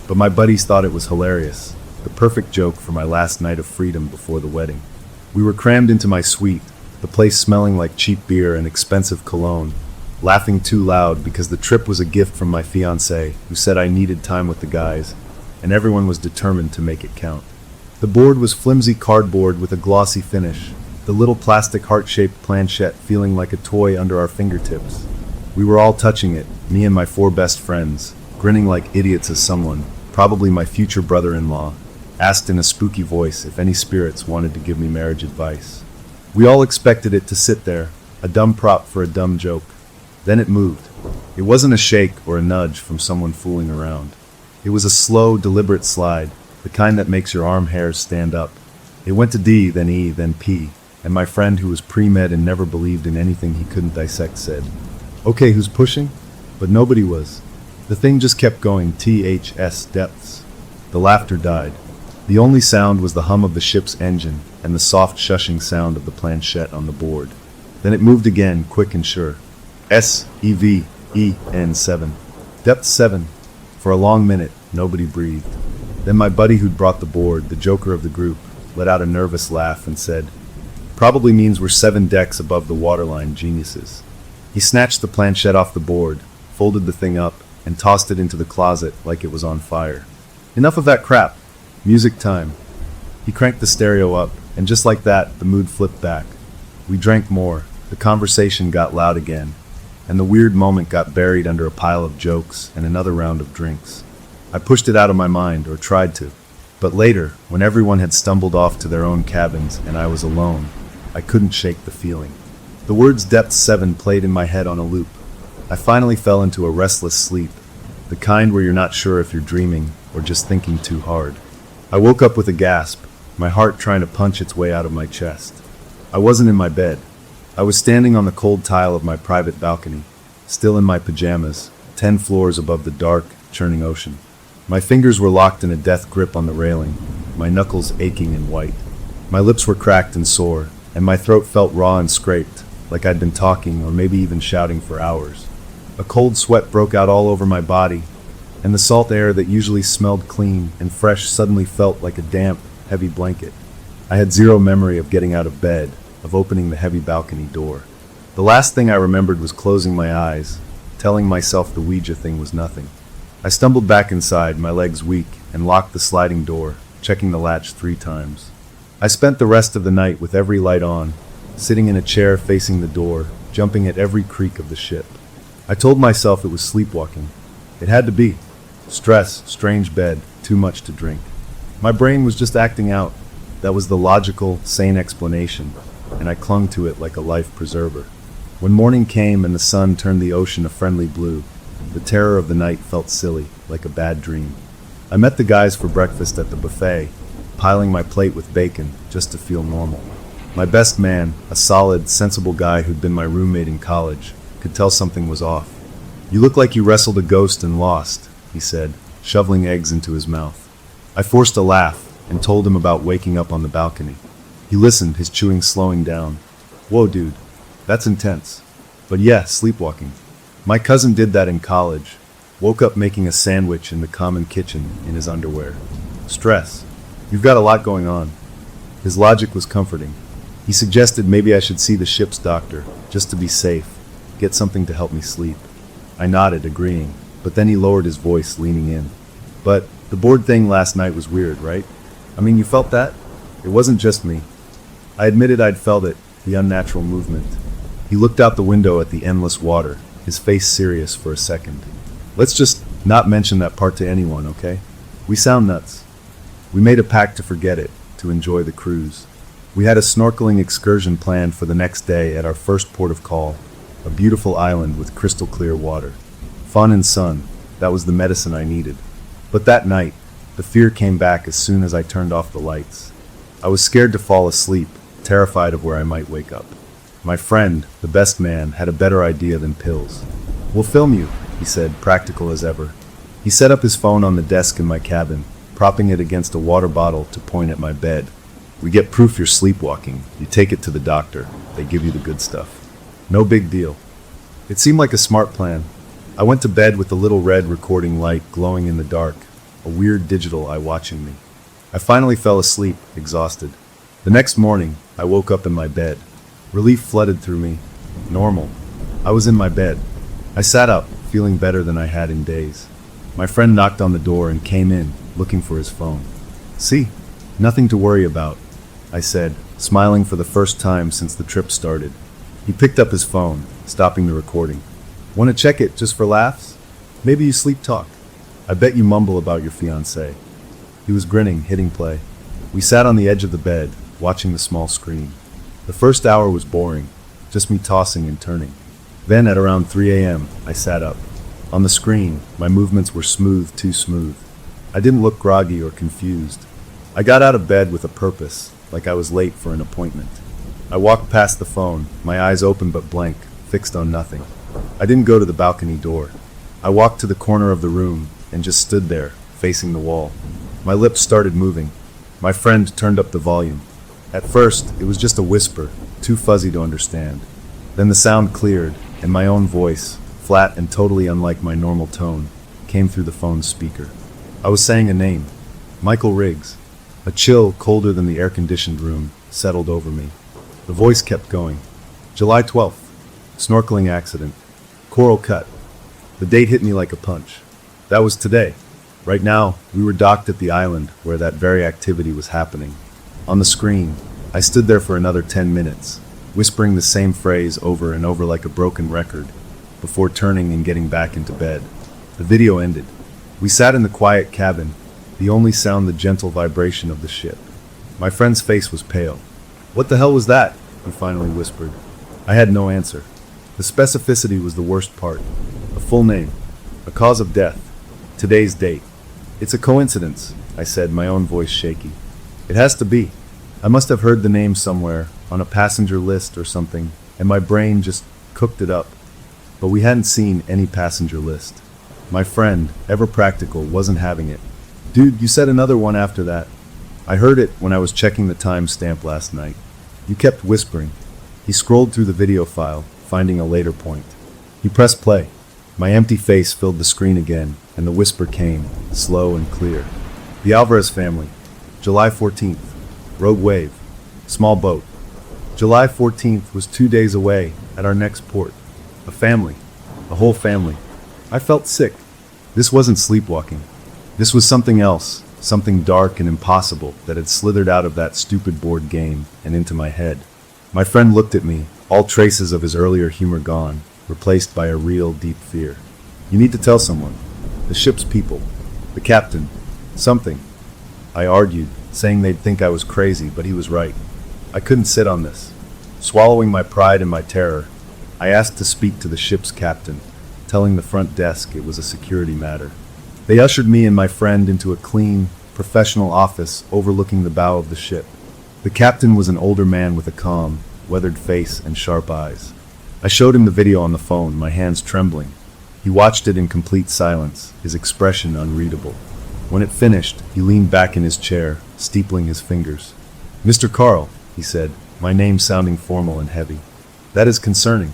But my buddies thought it was hilarious, the perfect joke for my last night of freedom before the wedding. We were crammed into my suite, the place smelling like cheap beer and expensive cologne, laughing too loud because the trip was a gift from my fiancée, who said I needed time with the guys, and everyone was determined to make it count. The board was flimsy cardboard with a glossy finish, the little plastic heart-shaped planchette feeling like a toy under our fingertips. We were all touching it, me and my 4 best friends, grinning like idiots as someone, probably my future brother-in-law, asked in a spooky voice if any spirits wanted to give me marriage advice. We all expected it to sit there, a dumb prop for a dumb joke. Then it moved. It wasn't a shake or a nudge from someone fooling around. It was a slow, deliberate slide, the kind that makes your arm hairs stand up. It went to D, then E, then P, and my friend, who was pre-med and never believed in anything he couldn't dissect, said, "Okay, who's pushing?" But nobody was. The thing just kept going, THS depths. The laughter died. The only sound was the hum of the ship's engine and the soft shushing sound of the planchette on the board. Then it moved again, quick and sure. SEVEN. Depth 7. For a long minute, nobody breathed. Then my buddy who'd brought the board, the joker of the group, let out a nervous laugh and said, "Probably means we're 7 decks above the waterline, geniuses." He snatched the planchette off the board, folded the thing up, and tossed it into the closet like it was on fire. Enough of that crap. Music time. He cranked the stereo up, and just like that, the mood flipped back. We drank more, the conversation got loud again, and the weird moment got buried under a pile of jokes and another round of drinks. I pushed it out of my mind, or tried to. But later, when everyone had stumbled off to their own cabins and I was alone, I couldn't shake the feeling. The words Depth 7 played in my head on a loop. I finally fell into a restless sleep, the kind where you're not sure if you're dreaming or just thinking too hard. I woke up with a gasp, my heart trying to punch its way out of my chest. I wasn't in my bed. I was standing on the cold tile of my private balcony, still in my pajamas, 10 floors above the dark, churning ocean. My fingers were locked in a death grip on the railing, my knuckles aching and white. My lips were cracked and sore, and my throat felt raw and scraped, like I'd been talking or maybe even shouting for hours. A cold sweat broke out all over my body, and the salt air that usually smelled clean and fresh suddenly felt like a damp, heavy blanket. I had zero memory of getting out of bed, of opening the heavy balcony door. The last thing I remembered was closing my eyes, telling myself the Ouija thing was nothing. I stumbled back inside, my legs weak, and locked the sliding door, checking the latch 3 times. I spent the rest of the night with every light on, sitting in a chair facing the door, jumping at every creak of the ship. I told myself it was sleepwalking. It had to be. Stress, strange bed, too much to drink. My brain was just acting out. That was the logical, sane explanation, and I clung to it like a life preserver. When morning came and the sun turned the ocean a friendly blue, the terror of the night felt silly, like a bad dream. I met the guys for breakfast at the buffet, piling my plate with bacon just to feel normal. My best man, a solid, sensible guy who'd been my roommate in college, could tell something was off. "You look like you wrestled a ghost and lost," he said, shoveling eggs into his mouth. I forced a laugh and told him about waking up on the balcony. He listened, his chewing slowing down. "Whoa, dude, that's intense. But yeah, sleepwalking. My cousin did that in college. Woke up making a sandwich in the common kitchen in his underwear. Stress. You've got a lot going on." His logic was comforting. He suggested maybe I should see the ship's doctor, just to be safe, get something to help me sleep. I nodded, agreeing, but then he lowered his voice, leaning in. "But the board thing last night was weird, right? I mean, you felt that? It wasn't just me." I admitted I'd felt it, the unnatural movement. He looked out the window at the endless water, his face serious for a second. "Let's just not mention that part to anyone, okay? We sound nuts." We made a pact to forget it, to enjoy the cruise. We had a snorkeling excursion planned for the next day at our first port of call, a beautiful island with crystal clear water. Fun and sun, that was the medicine I needed. But that night, the fear came back as soon as I turned off the lights. I was scared to fall asleep, terrified of where I might wake up. My friend, the best man, had a better idea than pills. "We'll film you," he said, practical as ever. He set up his phone on the desk in my cabin, propping it against a water bottle to point at my bed. "We get proof you're sleepwalking. You take it to the doctor. They give you the good stuff. No big deal." It seemed like a smart plan. I went to bed with the little red recording light glowing in the dark, a weird digital eye watching me. I finally fell asleep, exhausted. The next morning, I woke up in my bed. Relief flooded through me. Normal. I was in my bed. I sat up, feeling better than I had in days. My friend knocked on the door and came in, looking for his phone. "See? Nothing to worry about," I said, smiling for the first time since the trip started. He picked up his phone, stopping the recording. "Want to check it just for laughs? Maybe you sleep talk. I bet you mumble about your fiancé." He was grinning, hitting play. We sat on the edge of the bed, watching the small screen. The first hour was boring, just me tossing and turning. Then at around 3 a.m., I sat up. On the screen, my movements were smooth, too smooth. I didn't look groggy or confused. I got out of bed with a purpose, like I was late for an appointment. I walked past the phone, my eyes open but blank, fixed on nothing. I didn't go to the balcony door. I walked to the corner of the room and just stood there, facing the wall. My lips started moving. My friend turned up the volume. At first, it was just a whisper, too fuzzy to understand. Then the sound cleared, and my own voice, flat and totally unlike my normal tone, came through the phone's speaker. I was saying a name, Michael Riggs. A chill, colder than the air-conditioned room, settled over me. The voice kept going. July 12th. Snorkeling accident. Coral cut. The date hit me like a punch. That was today. Right now, we were docked at the island where that very activity was happening. On the screen, I stood there for another 10 minutes, whispering the same phrase over and over like a broken record, before turning and getting back into bed. The video ended. We sat in the quiet cabin, the only sound the gentle vibration of the ship. My friend's face was pale. "What the hell was that?" he finally whispered. I had no answer. The specificity was the worst part. A full name, a cause of death, today's date. "It's a coincidence," I said, my own voice shaky. "It has to be. I must have heard the name somewhere, on a passenger list or something, and my brain just cooked it up." But we hadn't seen any passenger list. My friend, ever practical, wasn't having it. "Dude, you said another one after that." "I heard it when I was checking the timestamp last night." "You kept whispering." He scrolled through the video file, finding a later point. He pressed play. My empty face filled the screen again, and the whisper came, slow and clear. "The Alvarez family. July 14th. Rogue wave. Small boat." July 14th was 2 days away, at our next port. A family. A whole family. I felt sick. This wasn't sleepwalking. This was something else, something dark and impossible that had slithered out of that stupid board game and into my head. My friend looked at me, all traces of his earlier humor gone, replaced by a real deep fear. "You need to tell someone. The ship's people. The captain. Something." I argued, saying they'd think I was crazy, but he was right. I couldn't sit on this. Swallowing my pride and my terror, I asked to speak to the ship's captain, telling the front desk it was a security matter. They ushered me and my friend into a clean, professional office overlooking the bow of the ship. The captain was an older man with a calm, weathered face and sharp eyes. I showed him the video on the phone, my hands trembling. He watched it in complete silence, his expression unreadable. When it finished, he leaned back in his chair, steepling his fingers. "Mr. Carl," he said, my name sounding formal and heavy. "That is concerning,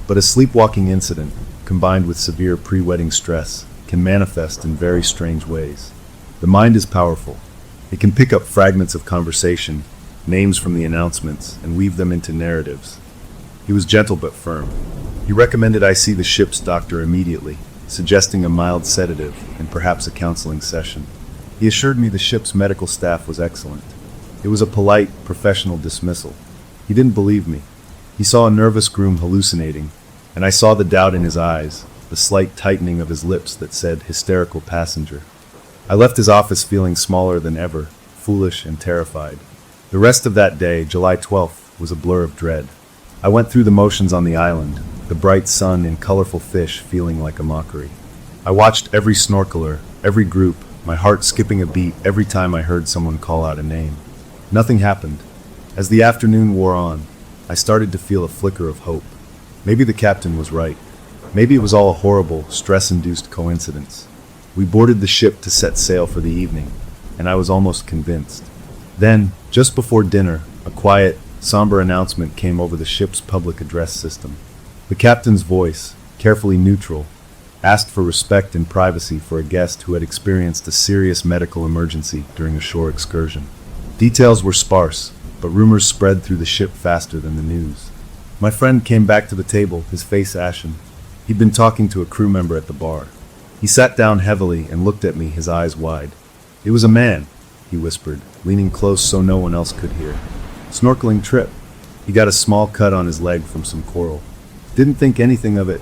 but a sleepwalking incident, combined with severe pre-wedding stress, can manifest in very strange ways. The mind is powerful. It can pick up fragments of conversation, names from the announcements, and weave them into narratives." He was gentle but firm. He recommended I see the ship's doctor immediately, suggesting a mild sedative and perhaps a counseling session. He assured me the ship's medical staff was excellent. It was a polite, professional dismissal. He didn't believe me. He saw a nervous groom hallucinating, and I saw the doubt in his eyes, the slight tightening of his lips that said hysterical passenger. I left his office feeling smaller than ever, foolish and terrified. The rest of that day, July 12th, was a blur of dread. I went through the motions on the island, the bright sun and colorful fish feeling like a mockery. I watched every snorkeler, every group, my heart skipping a beat every time I heard someone call out a name. Nothing happened. As the afternoon wore on, I started to feel a flicker of hope. Maybe the captain was right. Maybe it was all a horrible, stress-induced coincidence. We boarded the ship to set sail for the evening, and I was almost convinced. Then, just before dinner, a quiet, somber announcement came over the ship's public address system. The captain's voice, carefully neutral, asked for respect and privacy for a guest who had experienced a serious medical emergency during a shore excursion. Details were sparse, but rumors spread through the ship faster than the news. My friend came back to the table, his face ashen. He'd been talking to a crew member at the bar. He sat down heavily and looked at me, his eyes wide. "It was a man," he whispered, leaning close so no one else could hear. "Snorkeling trip. He got a small cut on his leg from some coral. Didn't think anything of it.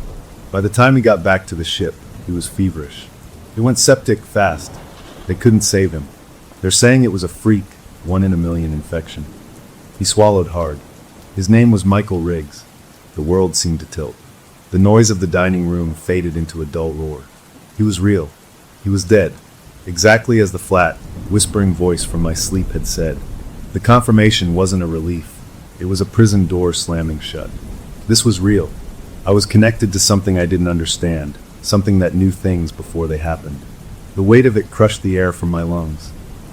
By the time he got back to the ship, he was feverish. It went septic fast. They couldn't save him. They're saying it was a freak, 1 in a million infection." He swallowed hard. His name was Michael Riggs. The world seemed to tilt. The noise of the dining room faded into a dull roar. He was real. He was dead. Exactly as the flat, whispering voice from my sleep had said. The confirmation wasn't a relief. It was a prison door slamming shut. This was real. I was connected to something I didn't understand, something that knew things before they happened. The weight of it crushed the air from my lungs.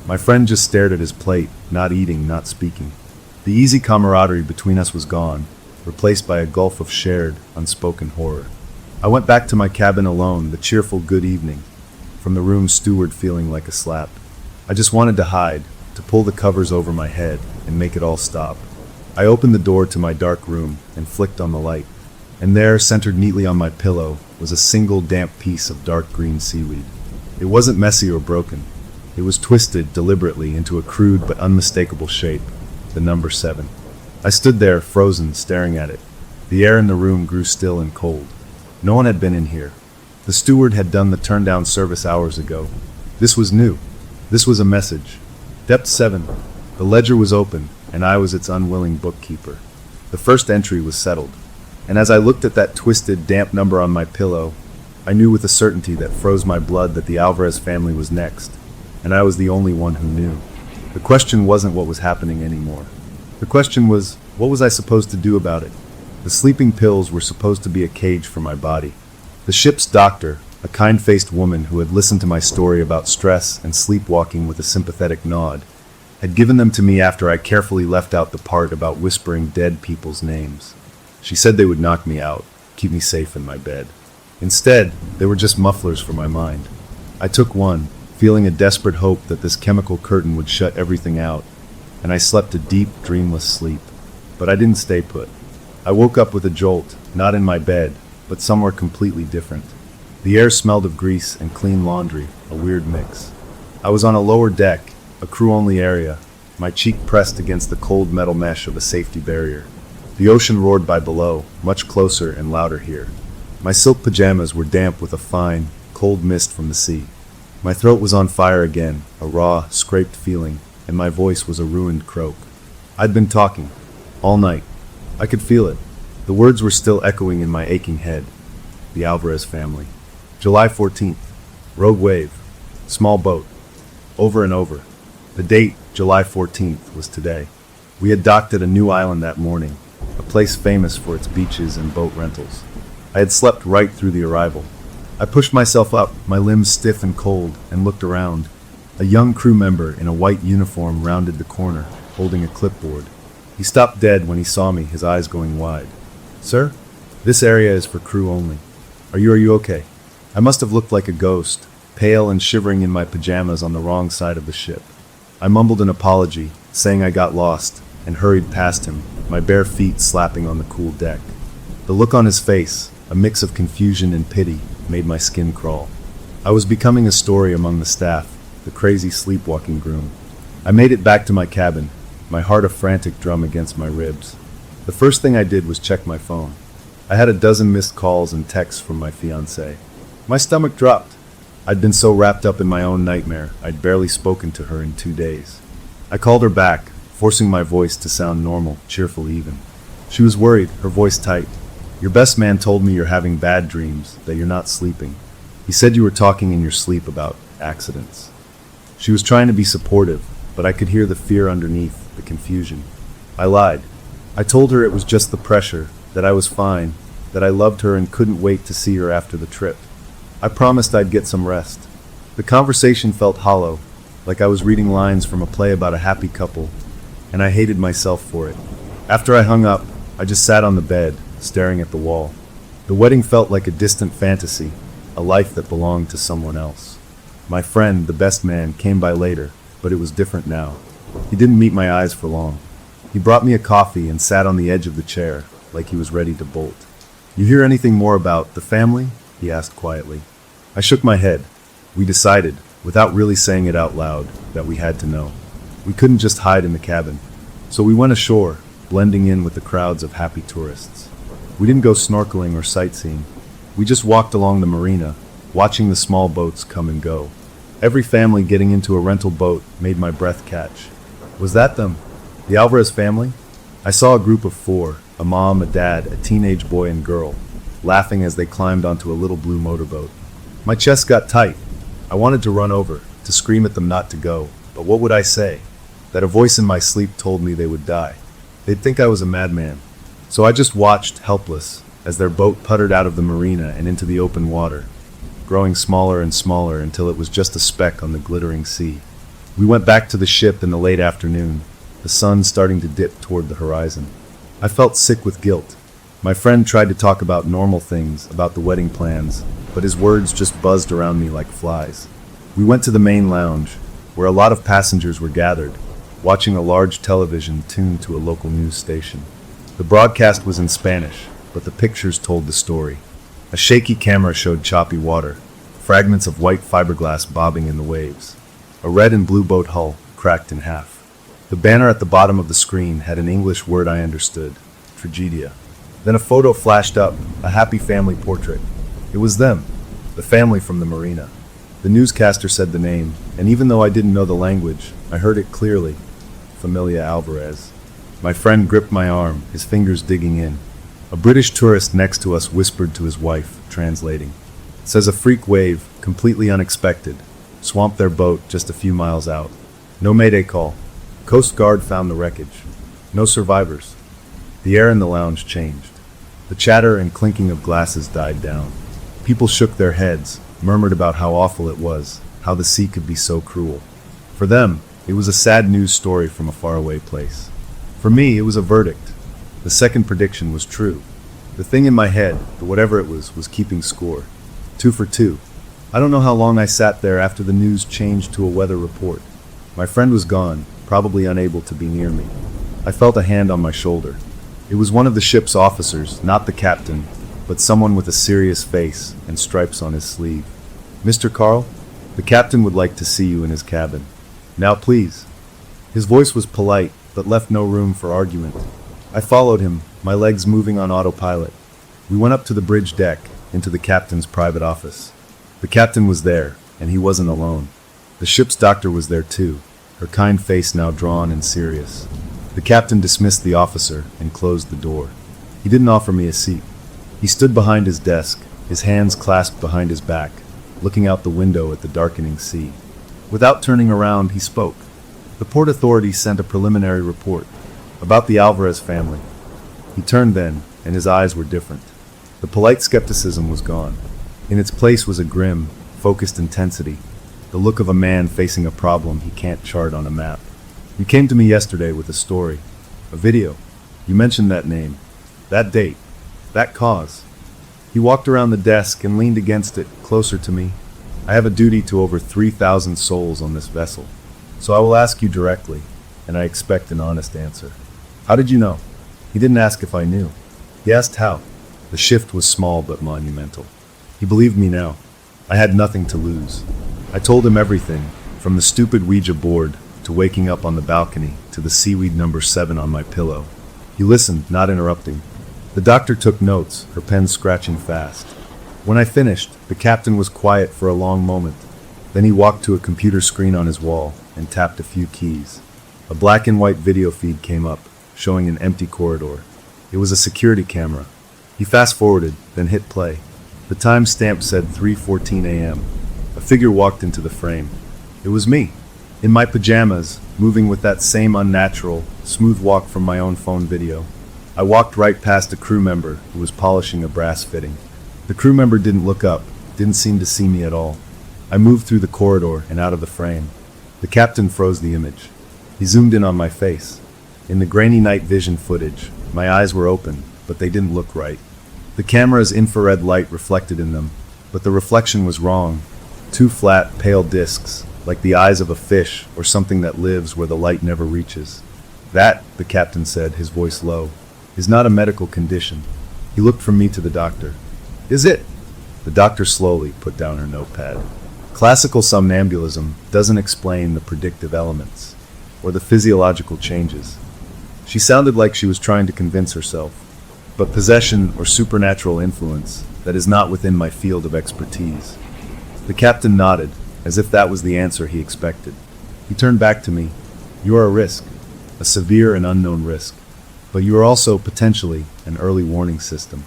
My friend just stared at his plate, not eating, not speaking. The easy camaraderie between us was gone, replaced by a gulf of shared, unspoken horror. I went back to my cabin alone, the cheerful good evening, from the room's steward feeling like a slap. I just wanted to hide, to pull the covers over my head and make it all stop. I opened the door to my dark room and flicked on the light, and there, centered neatly on my pillow, was a single damp piece of dark green seaweed. It wasn't messy or broken. It was twisted deliberately into a crude but unmistakable shape, the number 7. I stood there, frozen, staring at it. The air in the room grew still and cold. No one had been in here. The steward had done the turn-down service hours ago. This was new. This was a message. Depth 7. The ledger was open, and I was its unwilling bookkeeper. The first entry was settled. And as I looked at that twisted, damp number on my pillow, I knew with a certainty that froze my blood that the Alvarez family was next, and I was the only one who knew. The question wasn't what was happening anymore. The question was, what was I supposed to do about it? The sleeping pills were supposed to be a cage for my body. The ship's doctor, a kind-faced woman who had listened to my story about stress and sleepwalking with a sympathetic nod, had given them to me after I carefully left out the part about whispering dead people's names. She said they would knock me out, keep me safe in my bed. Instead, they were just mufflers for my mind. I took one, feeling a desperate hope that this chemical curtain would shut everything out, and I slept a deep, dreamless sleep. But I didn't stay put. I woke up with a jolt, not in my bed, but somewhere completely different. The air smelled of grease and clean laundry, a weird mix. I was on a lower deck, a crew-only area, my cheek pressed against the cold metal mesh of a safety barrier. The ocean roared by below, much closer and louder here. My silk pajamas were damp with a fine, cold mist from the sea. My throat was on fire again, a raw, scraped feeling, and my voice was a ruined croak. I'd been talking, all night. I could feel it. The words were still echoing in my aching head. The Alvarez family. July 14th. Rogue wave. Small boat. Over and over. The date, July 14th, was today. We had docked at a new island that morning, a place famous for its beaches and boat rentals. I had slept right through the arrival. I pushed myself up, my limbs stiff and cold, and looked around. A young crew member in a white uniform rounded the corner, holding a clipboard. He stopped dead when he saw me, his eyes going wide. "Sir, this area is for crew only. Are you okay?" I must have looked like a ghost, pale and shivering in my pajamas on the wrong side of the ship. I mumbled an apology, saying I got lost, and hurried past him, my bare feet slapping on the cool deck. The look on his face, a mix of confusion and pity, made my skin crawl. I was becoming a story among the staff, the crazy sleepwalking groom. I made it back to my cabin, my heart a frantic drum against my ribs. The first thing I did was check my phone. I had a dozen missed calls and texts from my fiancée. My stomach dropped. I'd been so wrapped up in my own nightmare, I'd barely spoken to her in 2 days. I called her back, forcing my voice to sound normal, cheerful even. She was worried, her voice tight. "Your best man told me you're having bad dreams, that you're not sleeping. He said you were talking in your sleep about accidents." She was trying to be supportive, but I could hear the fear underneath, the confusion. I lied. I told her it was just the pressure, that I was fine, that I loved her and couldn't wait to see her after the trip. I promised I'd get some rest. The conversation felt hollow, like I was reading lines from a play about a happy couple, and I hated myself for it. After I hung up, I just sat on the bed, staring at the wall. The wedding felt like a distant fantasy, a life that belonged to someone else. My friend, the best man, came by later, but it was different now. He didn't meet my eyes for long. He brought me a coffee and sat on the edge of the chair, like he was ready to bolt. "You hear anything more about the family?" he asked quietly. I shook my head. We decided, without really saying it out loud, that we had to know. We couldn't just hide in the cabin. So we went ashore, blending in with the crowds of happy tourists. We didn't go snorkeling or sightseeing. We just walked along the marina, watching the small boats come and go. Every family getting into a rental boat made my breath catch. Was that them? The Alvarez family? I saw a group of 4, a mom, a dad, a teenage boy and girl, laughing as they climbed onto a little blue motorboat. My chest got tight. I wanted to run over, to scream at them not to go, but what would I say? That a voice in my sleep told me they would die. They'd think I was a madman. So I just watched, helpless, as their boat puttered out of the marina and into the open water, growing smaller and smaller until it was just a speck on the glittering sea. We went back to the ship in the late afternoon, the sun starting to dip toward the horizon. I felt sick with guilt. My friend tried to talk about normal things, about the wedding plans, but his words just buzzed around me like flies. We went to the main lounge, where a lot of passengers were gathered, watching a large television tuned to a local news station. The broadcast was in Spanish, but the pictures told the story. A shaky camera showed choppy water, fragments of white fiberglass bobbing in the waves. A red and blue boat hull cracked in half. The banner at the bottom of the screen had an English word I understood, tragedia. Then a photo flashed up, a happy family portrait. It was them, the family from the marina. The newscaster said the name, and even though I didn't know the language, I heard it clearly. Familia Alvarez. My friend gripped my arm, his fingers digging in. A British tourist next to us whispered to his wife, translating. Says a freak wave, completely unexpected, swamped their boat just a few miles out. No mayday call. Coast Guard found the wreckage. No survivors. The air in the lounge changed. The chatter and clinking of glasses died down. People shook their heads, murmured about how awful it was, how the sea could be so cruel. For them, it was a sad news story from a faraway place. For me, it was a verdict. The second prediction was true. The thing in my head, the whatever it was keeping score. 2 for 2. I don't know how long I sat there after the news changed to a weather report. My friend was gone, probably unable to be near me. I felt a hand on my shoulder. It was one of the ship's officers, not the captain, but someone with a serious face and stripes on his sleeve. Mr. Carl, the captain would like to see you in his cabin. Now please. His voice was polite, but left no room for argument. I followed him, my legs moving on autopilot. We went up to the bridge deck, into the captain's private office. The captain was there, and he wasn't alone. The ship's doctor was there too, her kind face now drawn and serious. The captain dismissed the officer and closed the door. He didn't offer me a seat. He stood behind his desk, his hands clasped behind his back, looking out the window at the darkening sea. Without turning around, he spoke. The port authority sent a preliminary report about the Alvarez family. He turned then, and his eyes were different. The polite skepticism was gone. In its place was a grim, focused intensity, the look of a man facing a problem he can't chart on a map. You came to me yesterday with a story, a video. You mentioned that name, that date, that cause. He walked around the desk and leaned against it, closer to me. I have a duty to over 3,000 souls on this vessel, so I will ask you directly, and I expect an honest answer. How did you know? He didn't ask if I knew. He asked how. The shift was small but monumental. He believed me now. I had nothing to lose. I told him everything, from the stupid Ouija board to waking up on the balcony to the seaweed number 7 on my pillow. He listened, not interrupting. The doctor took notes, her pen scratching fast. When I finished, the captain was quiet for a long moment. Then he walked to a computer screen on his wall and tapped a few keys. A black and white video feed came up, showing an empty corridor. It was a security camera. He fast-forwarded, then hit play. The time stamp said 3:14 a.m. A figure walked into the frame. It was me, in my pajamas, moving with that same unnatural, smooth walk from my own phone video. I walked right past a crew member who was polishing a brass fitting. The crew member didn't look up, didn't seem to see me at all. I moved through the corridor and out of the frame. The captain froze the image. He zoomed in on my face. In the grainy night vision footage, my eyes were open, but they didn't look right. The camera's infrared light reflected in them, but the reflection was wrong. 2 flat, pale discs, like the eyes of a fish or something that lives where the light never reaches. That, the captain said, his voice low, is not a medical condition. He looked from me to the doctor. Is it? The doctor slowly put down her notepad. Classical somnambulism doesn't explain the predictive elements, or the physiological changes. She sounded like she was trying to convince herself, but possession or supernatural influence that is not within my field of expertise. The captain nodded, as if that was the answer he expected. He turned back to me. You are a risk, a severe and unknown risk, but you are also potentially an early warning system.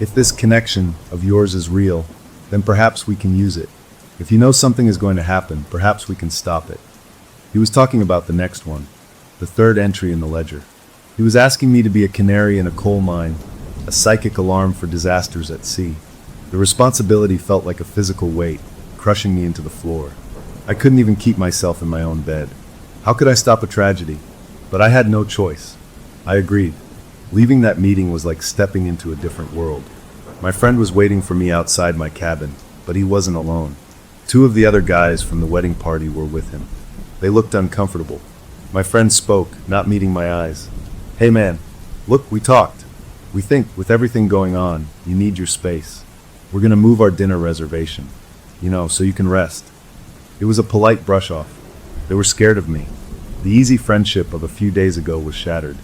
If this connection of yours is real, then perhaps we can use it. If you know something is going to happen, perhaps we can stop it. He was talking about the next one, the third entry in the ledger. He was asking me to be a canary in a coal mine, a psychic alarm for disasters at sea. The responsibility felt like a physical weight, crushing me into the floor. I couldn't even keep myself in my own bed. How could I stop a tragedy? But I had no choice. I agreed. Leaving that meeting was like stepping into a different world. My friend was waiting for me outside my cabin, but he wasn't alone. 2 of the other guys from the wedding party were with him. They looked uncomfortable. My friend spoke, not meeting my eyes. Hey man, look, we talked. We think, with everything going on, you need your space. We're gonna move our dinner reservation. so you can rest." It was a polite brush-off. They were scared of me. The easy friendship of a few days ago was shattered.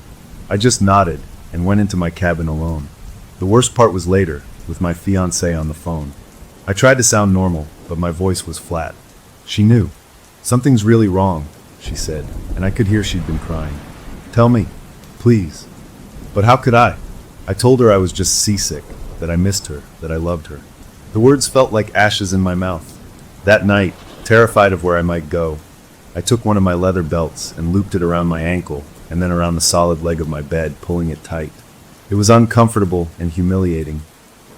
I just nodded and went into my cabin alone. The worst part was later, with my fiancée on the phone. I tried to sound normal, but my voice was flat. She knew. "Something's really wrong," she said, and I could hear she'd been crying. "Tell me, please." But how could I? I told her I was just seasick, that I missed her, that I loved her. The words felt like ashes in my mouth. That night, terrified of where I might go, I took one of my leather belts and looped it around my ankle and then around the solid leg of my bed, pulling it tight. It was uncomfortable and humiliating,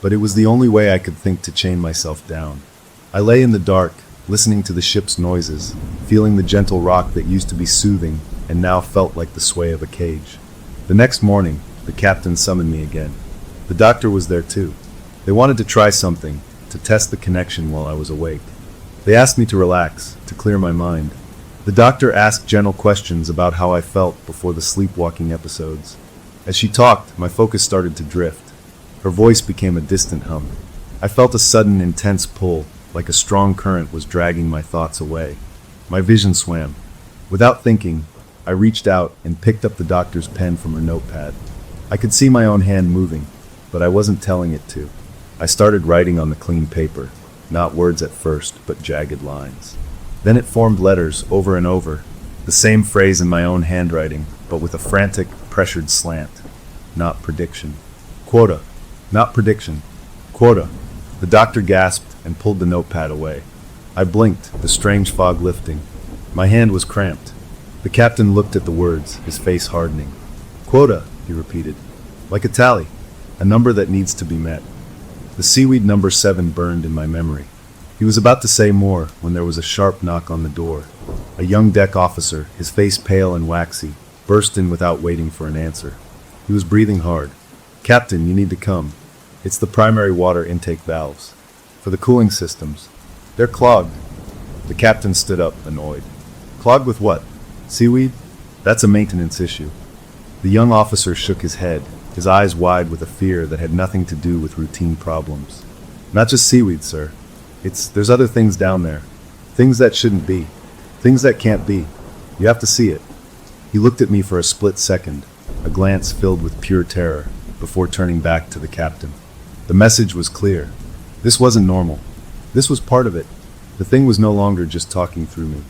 but it was the only way I could think to chain myself down. I lay in the dark, listening to the ship's noises, feeling the gentle rock that used to be soothing and now felt like the sway of a cage. The next morning, the captain summoned me again. The doctor was there too. They wanted to try something, to test the connection while I was awake. They asked me to relax, to clear my mind. The doctor asked gentle questions about how I felt before the sleepwalking episodes. As she talked, my focus started to drift. Her voice became a distant hum. I felt a sudden, intense pull, like a strong current was dragging my thoughts away. My vision swam. Without thinking, I reached out and picked up the doctor's pen from her notepad. I could see my own hand moving, but I wasn't telling it to. I started writing on the clean paper, not words at first, but jagged lines. Then it formed letters over and over, the same phrase in my own handwriting, but with a frantic, pressured slant. Not prediction. Quota. Not prediction. Quota. The doctor gasped and pulled the notepad away. I blinked, the strange fog lifting. My hand was cramped. The captain looked at the words, his face hardening. "Quota," he repeated. "Like a tally. A number that needs to be met." The seaweed number 7 burned in my memory. He was about to say more when there was a sharp knock on the door. A young deck officer, his face pale and waxy, burst in without waiting for an answer. He was breathing hard. "Captain, you need to come. It's the primary water intake valves. For the cooling systems. They're clogged." The captain stood up, annoyed. "Clogged with what? Seaweed? That's a maintenance issue." The young officer shook his head, his eyes wide with a fear that had nothing to do with routine problems. "Not just seaweed, sir. There's other things down there. Things that shouldn't be. Things that can't be. You have to see it." He looked at me for a split second, a glance filled with pure terror, before turning back to the captain. The message was clear. This wasn't normal. This was part of it. The thing was no longer just talking through me.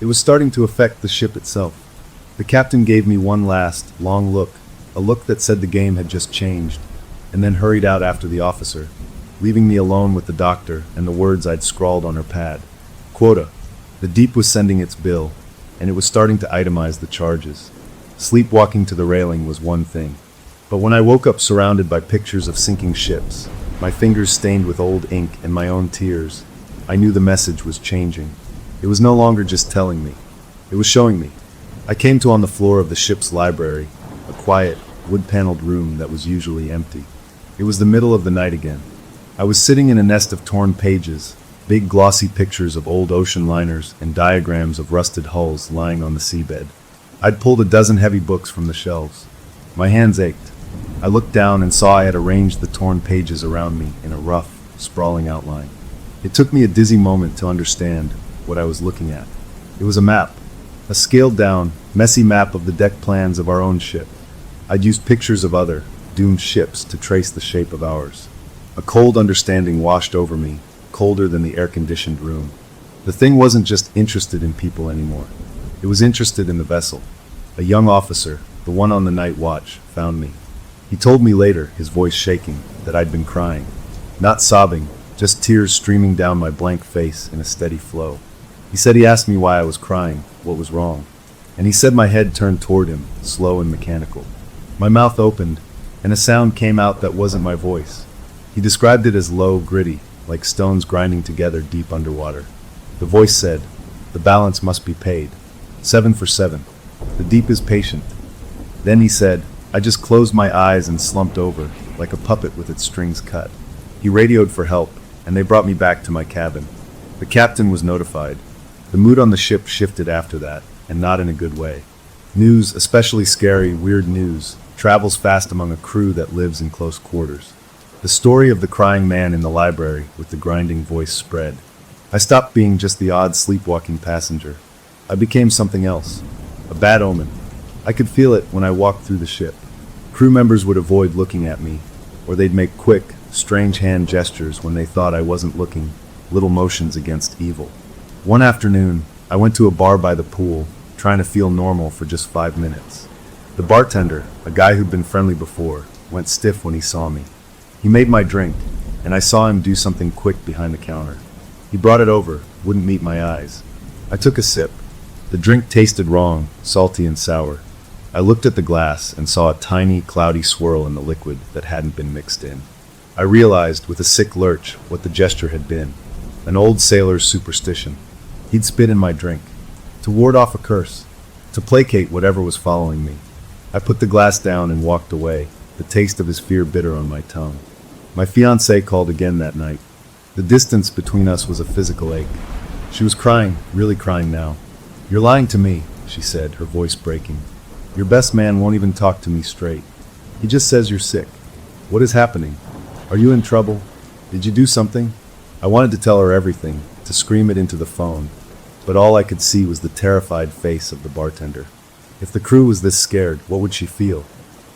It was starting to affect the ship itself. The captain gave me one last, long look, a look that said the game had just changed, and then hurried out after the officer, leaving me alone with the doctor and the words I'd scrawled on her pad. Quota. The deep was sending its bill, and it was starting to itemize the charges. Sleepwalking to the railing was one thing. But when I woke up surrounded by pictures of sinking ships, my fingers stained with old ink and my own tears, I knew the message was changing. It was no longer just telling me. It was showing me. I came to on the floor of the ship's library, a quiet, wood-paneled room that was usually empty. It was the middle of the night again. I was sitting in a nest of torn pages, big glossy pictures of old ocean liners and diagrams of rusted hulls lying on the seabed. I'd pulled a dozen heavy books from the shelves. My hands ached. I looked down and saw I had arranged the torn pages around me in a rough, sprawling outline. It took me a dizzy moment to understand what I was looking at. It was a map, a scaled-down, messy map of the deck plans of our own ship. I'd used pictures of other, doomed ships to trace the shape of ours. A cold understanding washed over me, colder than the air-conditioned room. The thing wasn't just interested in people anymore. It was interested in the vessel. A young officer, the one on the night watch, found me. He told me later, his voice shaking, that I'd been crying. Not sobbing, just tears streaming down my blank face in a steady flow. He said he asked me why I was crying, what was wrong. And he said my head turned toward him, slow and mechanical. My mouth opened, and a sound came out that wasn't my voice. He described it as low, gritty, like stones grinding together deep underwater. The voice said, "The balance must be paid. 7 for 7. The deep is patient." Then he said, I just closed my eyes and slumped over, like a puppet with its strings cut. He radioed for help, and they brought me back to my cabin. The captain was notified. The mood on the ship shifted after that, and not in a good way. News, especially scary, weird news, travels fast among a crew that lives in close quarters. The story of the crying man in the library with the grinding voice spread. I stopped being just the odd sleepwalking passenger. I became something else. A bad omen. I could feel it when I walked through the ship. Crew members would avoid looking at me, or they'd make quick, strange hand gestures when they thought I wasn't looking, little motions against evil. One afternoon, I went to a bar by the pool, trying to feel normal for just 5 minutes. The bartender, a guy who'd been friendly before, went stiff when he saw me. He made my drink, and I saw him do something quick behind the counter. He brought it over, wouldn't meet my eyes. I took a sip. The drink tasted wrong, salty and sour. I looked at the glass and saw a tiny, cloudy swirl in the liquid that hadn't been mixed in. I realized, with a sick lurch, what the gesture had been. An old sailor's superstition. He'd spit in my drink, to ward off a curse, to placate whatever was following me. I put the glass down and walked away, the taste of his fear bitter on my tongue. My fiancée called again that night. The distance between us was a physical ache. She was crying, really crying now. "You're lying to me," she said, her voice breaking. "Your best man won't even talk to me straight. He just says you're sick. What is happening? Are you in trouble? Did you do something?" I wanted to tell her everything, to scream it into the phone, but all I could see was the terrified face of the bartender. If the crew was this scared, what would she feel?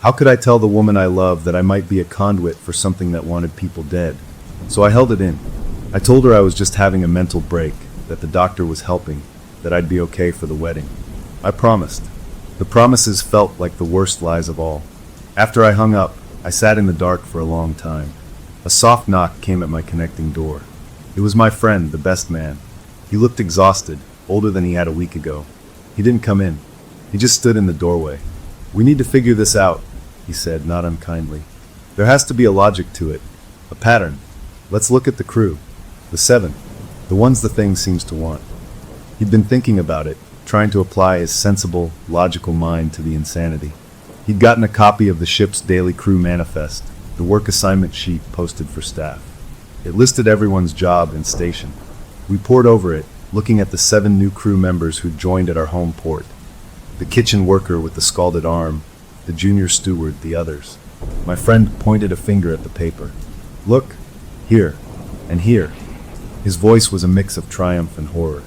How could I tell the woman I love that I might be a conduit for something that wanted people dead? So I held it in. I told her I was just having a mental break, that the doctor was helping, that I'd be okay for the wedding. I promised. The promises felt like the worst lies of all. After I hung up, I sat in the dark for a long time. A soft knock came at my connecting door. It was my friend, the best man. He looked exhausted, older than he had a week ago. He didn't come in. He just stood in the doorway. "We need to figure this out," he said, not unkindly. "There has to be a logic to it, a pattern. Let's look at the crew. The 7. The ones the thing seems to want." He'd been thinking about it, trying to apply his sensible, logical mind to the insanity. He'd gotten a copy of the ship's daily crew manifest, the work assignment sheet posted for staff. It listed everyone's job and station. We pored over it, looking at the 7 new crew members who'd joined at our home port. The kitchen worker with the scalded arm, the junior steward, the others. My friend pointed a finger at the paper. "Look, here, and here." His voice was a mix of triumph and horror.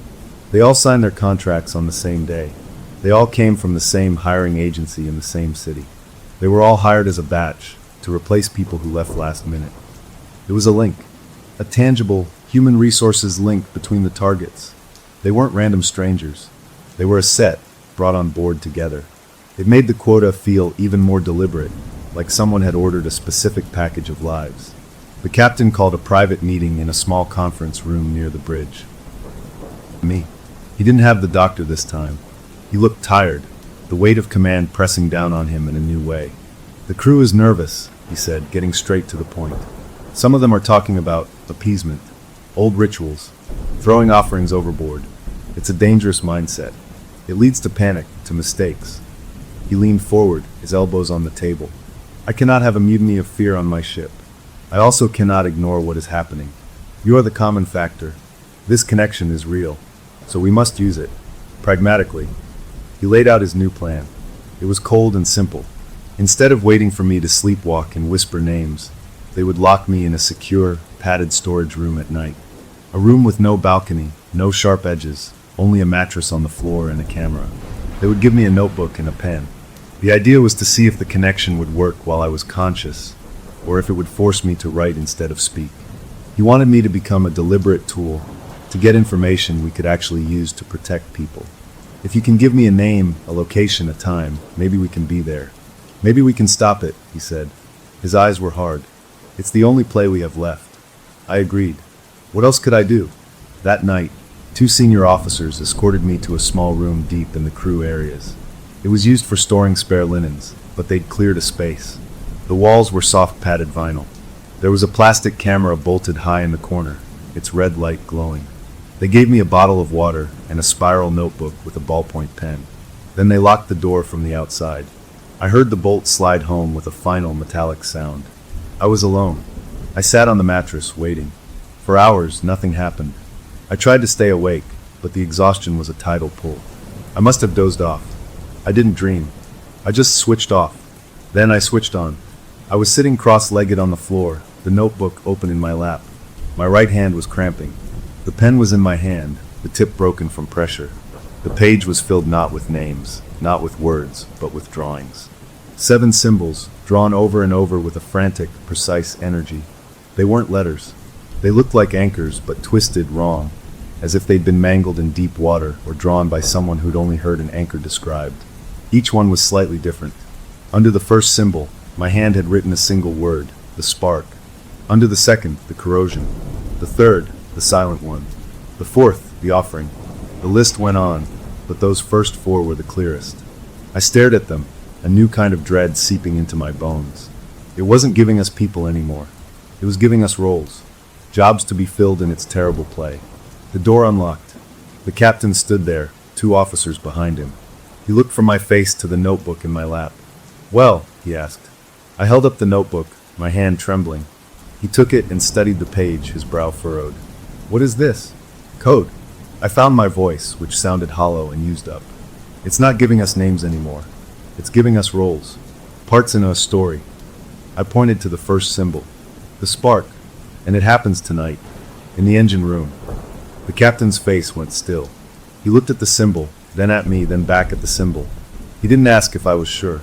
They all signed their contracts on the same day. They all came from the same hiring agency in the same city. They were all hired as a batch, to replace people who left last minute. It was a link, a tangible, human resources link between the targets. They weren't random strangers. They were a set, brought on board together. It made the quota feel even more deliberate, like someone had ordered a specific package of lives. The captain called a private meeting in a small conference room near the bridge. Me. He didn't have the doctor this time. He looked tired, the weight of command pressing down on him in a new way. "The crew is nervous," he said, getting straight to the point. "Some of them are talking about appeasement, old rituals, throwing offerings overboard. It's a dangerous mindset. It leads to panic, to mistakes." He leaned forward, his elbows on the table. "I cannot have a mutiny of fear on my ship. I also cannot ignore what is happening. You are the common factor. This connection is real, so we must use it, pragmatically." He laid out his new plan. It was cold and simple. Instead of waiting for me to sleepwalk and whisper names, they would lock me in a secure, padded storage room at night. A room with no balcony, no sharp edges, only a mattress on the floor and a camera. They would give me a notebook and a pen. The idea was to see if the connection would work while I was conscious, or if it would force me to write instead of speak. He wanted me to become a deliberate tool, to get information we could actually use to protect people. "If you can give me a name, a location, a time, maybe we can be there. Maybe we can stop it," he said. His eyes were hard. "It's the only play we have left." I agreed. What else could I do? That night, 2 senior officers escorted me to a small room deep in the crew areas. It was used for storing spare linens, but they'd cleared a space. The walls were soft padded vinyl. There was a plastic camera bolted high in the corner, its red light glowing. They gave me a bottle of water and a spiral notebook with a ballpoint pen. Then they locked the door from the outside. I heard the bolt slide home with a final metallic sound. I was alone. I sat on the mattress, waiting. For hours, nothing happened. I tried to stay awake, but the exhaustion was a tidal pull. I must have dozed off. I didn't dream. I just switched off. Then I switched on. I was sitting cross-legged on the floor, the notebook open in my lap. My right hand was cramping. The pen was in my hand, the tip broken from pressure. The page was filled not with names, not with words, but with drawings. 7 symbols, drawn over and over with a frantic, precise energy. They weren't letters. They looked like anchors, but twisted wrong, as if they'd been mangled in deep water or drawn by someone who'd only heard an anchor described. Each one was slightly different. Under the first symbol, my hand had written a single word, the spark. Under the second, the corrosion. The third, the silent one. The fourth, the offering. The list went on, but those first 4 were the clearest. I stared at them, a new kind of dread seeping into my bones. It wasn't giving us people anymore. It was giving us roles, jobs to be filled in its terrible play. The door unlocked. The captain stood there, 2 officers behind him. He looked from my face to the notebook in my lap. "Well," he asked. I held up the notebook, my hand trembling. He took it and studied the page, his brow furrowed. "What is this?" "Code." I found my voice, which sounded hollow and used up. "It's not giving us names anymore. It's giving us roles. Parts in a story." I pointed to the first symbol. The spark. And it happens tonight. In the engine room. The captain's face went still. He looked at the symbol, then at me, then back at the symbol. He didn't ask if I was sure.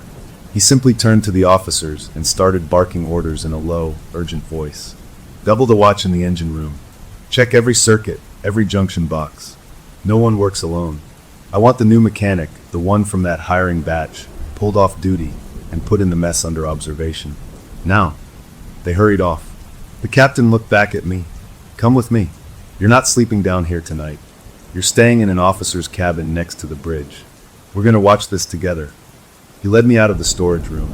He simply turned to the officers and started barking orders in a low, urgent voice. "Double the watch in the engine room. Check every circuit, every junction box. No one works alone. I want the new mechanic, the one from that hiring batch, pulled off duty and put in the mess under observation. Now." They hurried off. The captain looked back at me. "Come with me. You're not sleeping down here tonight. You're staying in an officer's cabin next to the bridge. We're going to watch this together." He led me out of the storage room.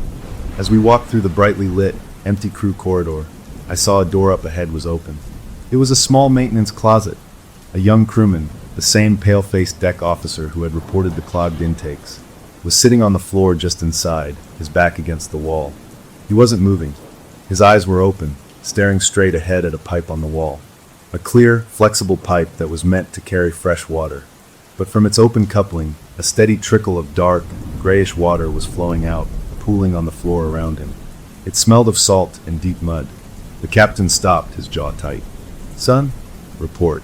As we walked through the brightly lit, empty crew corridor, I saw a door up ahead was open. It was a small maintenance closet. A young crewman, the same pale-faced deck officer who had reported the clogged intakes, was sitting on the floor just inside, his back against the wall. He wasn't moving. His eyes were open, staring straight ahead at a pipe on the wall. A clear, flexible pipe that was meant to carry fresh water. But from its open coupling, a steady trickle of dark, grayish water was flowing out, pooling on the floor around him. It smelled of salt and deep mud. The captain stopped, his jaw tight. "Son?" "Report."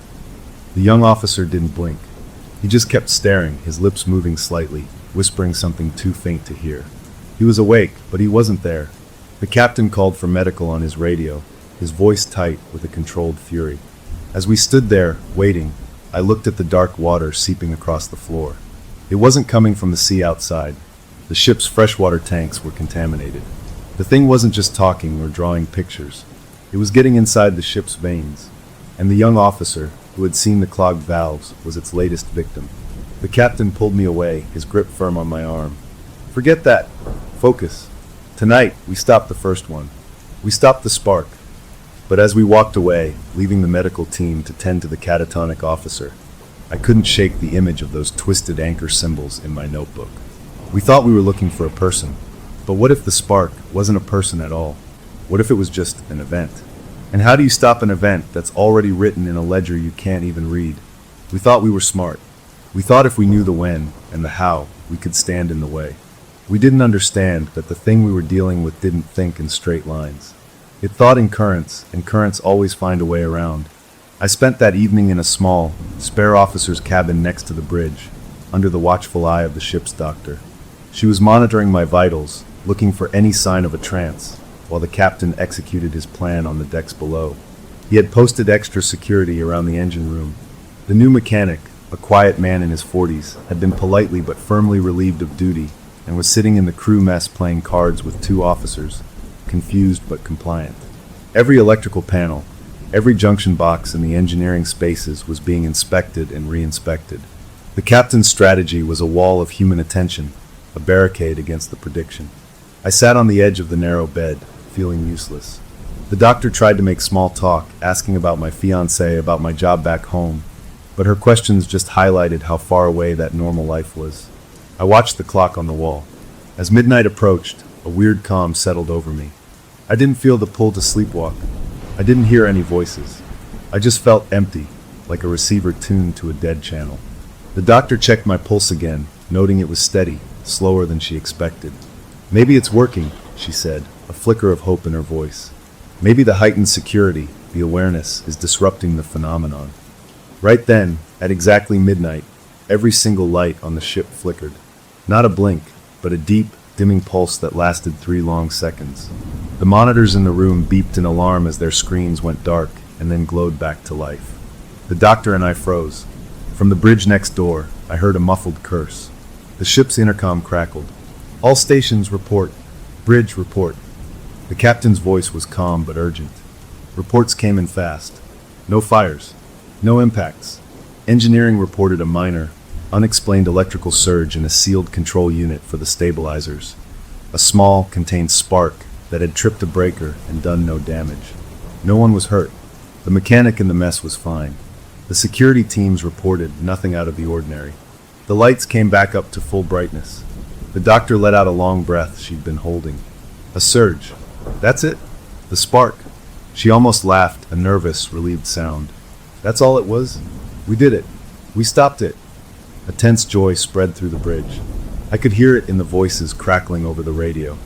The young officer didn't blink. He just kept staring, his lips moving slightly, whispering something too faint to hear. He was awake, but he wasn't there. The captain called for medical on his radio, his voice tight with a controlled fury. As we stood there, waiting, I looked at the dark water seeping across the floor. It wasn't coming from the sea outside. The ship's freshwater tanks were contaminated. The thing wasn't just talking or drawing pictures. It was getting inside the ship's veins. And the young officer, who had seen the clogged valves, was its latest victim. The captain pulled me away, his grip firm on my arm. "Forget that. Focus. Tonight, we stopped the first one. We stopped the spark." But as we walked away, leaving the medical team to tend to the catatonic officer, I couldn't shake the image of those twisted anchor symbols in my notebook. We thought we were looking for a person, but what if the spark wasn't a person at all? What if it was just an event? And how do you stop an event that's already written in a ledger you can't even read? We thought we were smart. We thought if we knew the when and the how, we could stand in the way. We didn't understand that the thing we were dealing with didn't think in straight lines. It thought in currents, and currents always find a way around. I spent that evening in a small, spare officer's cabin next to the bridge, under the watchful eye of the ship's doctor. She was monitoring my vitals, looking for any sign of a trance, while the captain executed his plan on the decks below. He had posted extra security around the engine room. The new mechanic, a quiet man in his 40s, had been politely but firmly relieved of duty, and was sitting in the crew mess playing cards with 2 officers, confused but compliant. Every electrical panel, every junction box in the engineering spaces was being inspected and re-inspected. The captain's strategy was a wall of human attention, a barricade against the prediction. I sat on the edge of the narrow bed, feeling useless. The doctor tried to make small talk, asking about my fiancée, about my job back home, but her questions just highlighted how far away that normal life was. I watched the clock on the wall. As midnight approached, a weird calm settled over me. I didn't feel the pull to sleepwalk. I didn't hear any voices. I just felt empty, like a receiver tuned to a dead channel. The doctor checked my pulse again, noting it was steady, slower than she expected. "Maybe it's working," she said, a flicker of hope in her voice. "Maybe the heightened security, the awareness, is disrupting the phenomenon." Right then, at exactly midnight, every single light on the ship flickered. Not a blink, but a deep, dimming pulse that lasted 3 long seconds. The monitors in the room beeped in alarm as their screens went dark and then glowed back to life. The doctor and I froze. From the bridge next door, I heard a muffled curse. The ship's intercom crackled. "All stations report. Bridge report." The captain's voice was calm but urgent. Reports came in fast. No fires. No impacts. Engineering reported a minor, unexplained electrical surge in a sealed control unit for the stabilizers. A small, contained spark that had tripped a breaker and done no damage. No one was hurt. The mechanic in the mess was fine. The security teams reported nothing out of the ordinary. The lights came back up to full brightness. The doctor let out a long breath she'd been holding. A surge. That's it. The spark. She almost laughed, a nervous, relieved sound. That's all it was? We did it. We stopped it. A tense joy spread through the bridge. I could hear it in the voices crackling over the radio.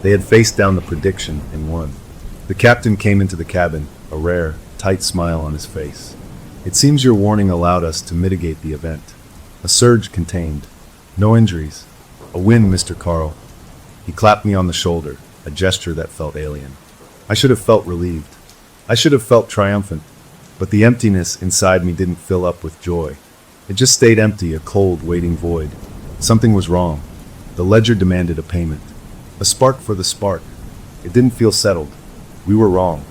They had faced down the prediction and won. The captain came into the cabin, a rare, tight smile on his face. "It seems your warning allowed us to mitigate the event. A surge contained. No injuries. A win, Mr. Carl." He clapped me on the shoulder, a gesture that felt alien. I should have felt relieved. I should have felt triumphant. But the emptiness inside me didn't fill up with joy. It just stayed empty, a cold, waiting void. Something was wrong. The ledger demanded a payment. A spark for the spark. It didn't feel settled. We were wrong.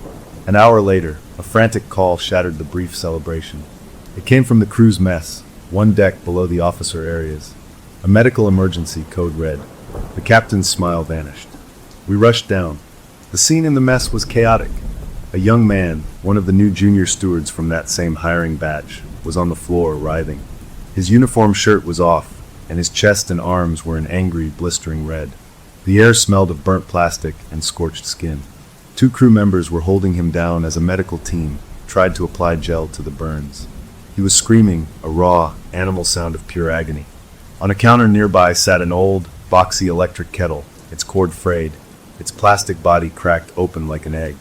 An hour later, a frantic call shattered the brief celebration. It came from the crew's mess, one deck below the officer areas. A medical emergency, code red. The captain's smile vanished. We rushed down. The scene in the mess was chaotic. A young man, one of the new junior stewards from that same hiring batch, was on the floor, writhing. His uniform shirt was off, and his chest and arms were an angry, blistering red. The air smelled of burnt plastic and scorched skin. 2 crew members were holding him down as a medical team tried to apply gel to the burns. He was screaming, a raw, animal sound of pure agony. On a counter nearby sat an old, boxy electric kettle, its cord frayed, its plastic body cracked open like an egg.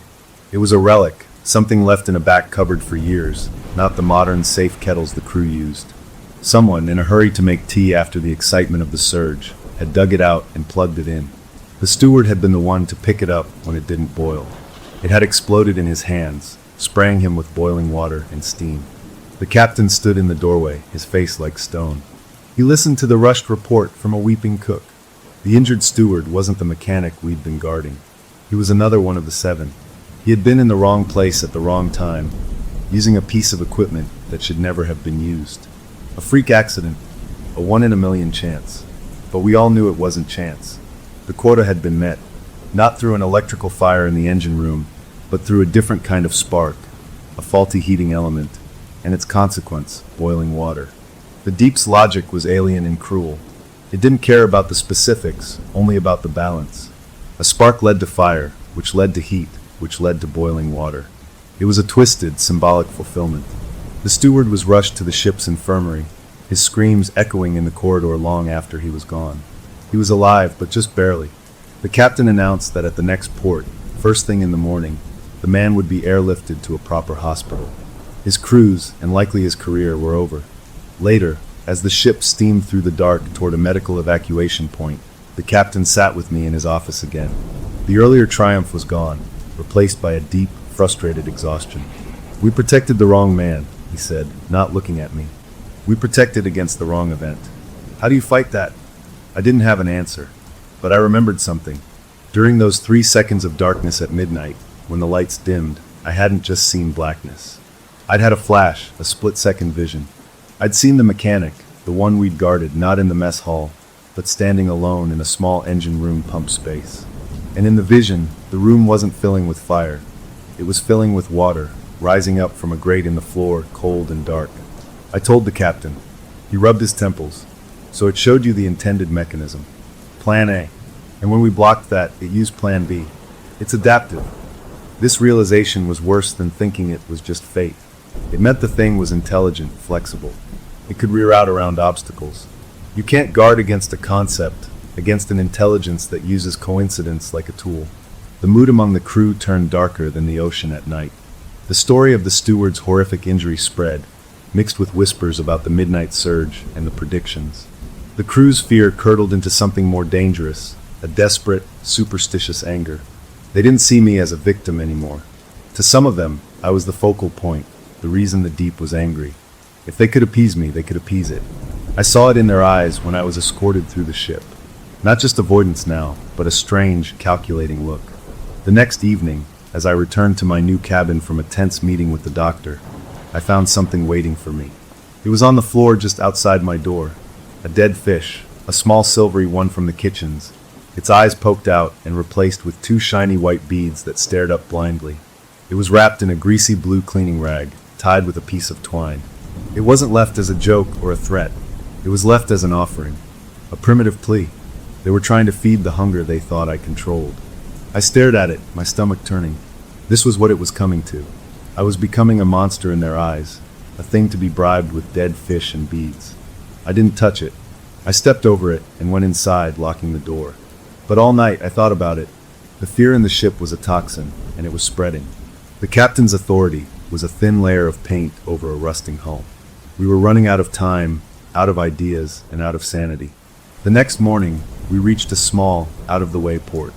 It was a relic, something left in a back cupboard for years, not the modern, safe kettles the crew used. Someone, in a hurry to make tea after the excitement of the surge, had dug it out and plugged it in. The steward had been the one to pick it up when it didn't boil. It had exploded in his hands, spraying him with boiling water and steam. The captain stood in the doorway, his face like stone. He listened to the rushed report from a weeping cook. The injured steward wasn't the mechanic we'd been guarding. He was another one of the 7. He had been in the wrong place at the wrong time, using a piece of equipment that should never have been used. A freak accident, a 1 in a million chance. But we all knew it wasn't chance. The quota had been met, not through an electrical fire in the engine room, but through a different kind of spark, a faulty heating element, and its consequence, boiling water. The deep's logic was alien and cruel. It didn't care about the specifics, only about the balance. A spark led to fire, which led to heat, which led to boiling water. It was a twisted, symbolic fulfillment. The steward was rushed to the ship's infirmary, his screams echoing in the corridor long after he was gone. He was alive, but just barely. The captain announced that at the next port, first thing in the morning, the man would be airlifted to a proper hospital. His cruise, and likely his career, were over. Later, as the ship steamed through the dark toward a medical evacuation point, the captain sat with me in his office again. The earlier triumph was gone, replaced by a deep, frustrated exhaustion. "We protected the wrong man," he said, not looking at me. "We protected against the wrong event. How do you fight that?" I didn't have an answer, but I remembered something. During those 3 seconds of darkness at midnight, when the lights dimmed, I hadn't just seen blackness. I'd had a flash, a split-second vision. I'd seen the mechanic, the one we'd guarded, not in the mess hall, but standing alone in a small engine room pump space. And in the vision, the room wasn't filling with fire. It was filling with water, rising up from a grate in the floor, cold and dark. I told the captain. He rubbed his temples. "So it showed you the intended mechanism. Plan A. And when we blocked that, it used Plan B. It's adaptive." This realization was worse than thinking it was just fate. It meant the thing was intelligent, flexible. It could reroute around obstacles. You can't guard against a concept, against an intelligence that uses coincidence like a tool. The mood among the crew turned darker than the ocean at night. The story of the steward's horrific injury spread, mixed with whispers about the midnight surge and the predictions. The crew's fear curdled into something more dangerous, a desperate, superstitious anger. They didn't see me as a victim anymore. To some of them, I was the focal point, the reason the deep was angry. If they could appease me, they could appease it. I saw it in their eyes when I was escorted through the ship. Not just avoidance now, but a strange, calculating look. The next evening, as I returned to my new cabin from a tense meeting with the doctor, I found something waiting for me. It was on the floor just outside my door. A dead fish, a small silvery one from the kitchens, its eyes poked out and replaced with two shiny white beads that stared up blindly. It was wrapped in a greasy blue cleaning rag, tied with a piece of twine. It wasn't left as a joke or a threat. It was left as an offering, a primitive plea. They were trying to feed the hunger they thought I controlled. I stared at it, my stomach turning. This was what it was coming to. I was becoming a monster in their eyes, a thing to be bribed with dead fish and beads. I didn't touch it. I stepped over it and went inside, locking the door. But all night I thought about it. The fear in the ship was a toxin, and it was spreading. The captain's authority was a thin layer of paint over a rusting hull. We were running out of time, out of ideas, and out of sanity. The next morning, we reached a small, out-of-the-way port.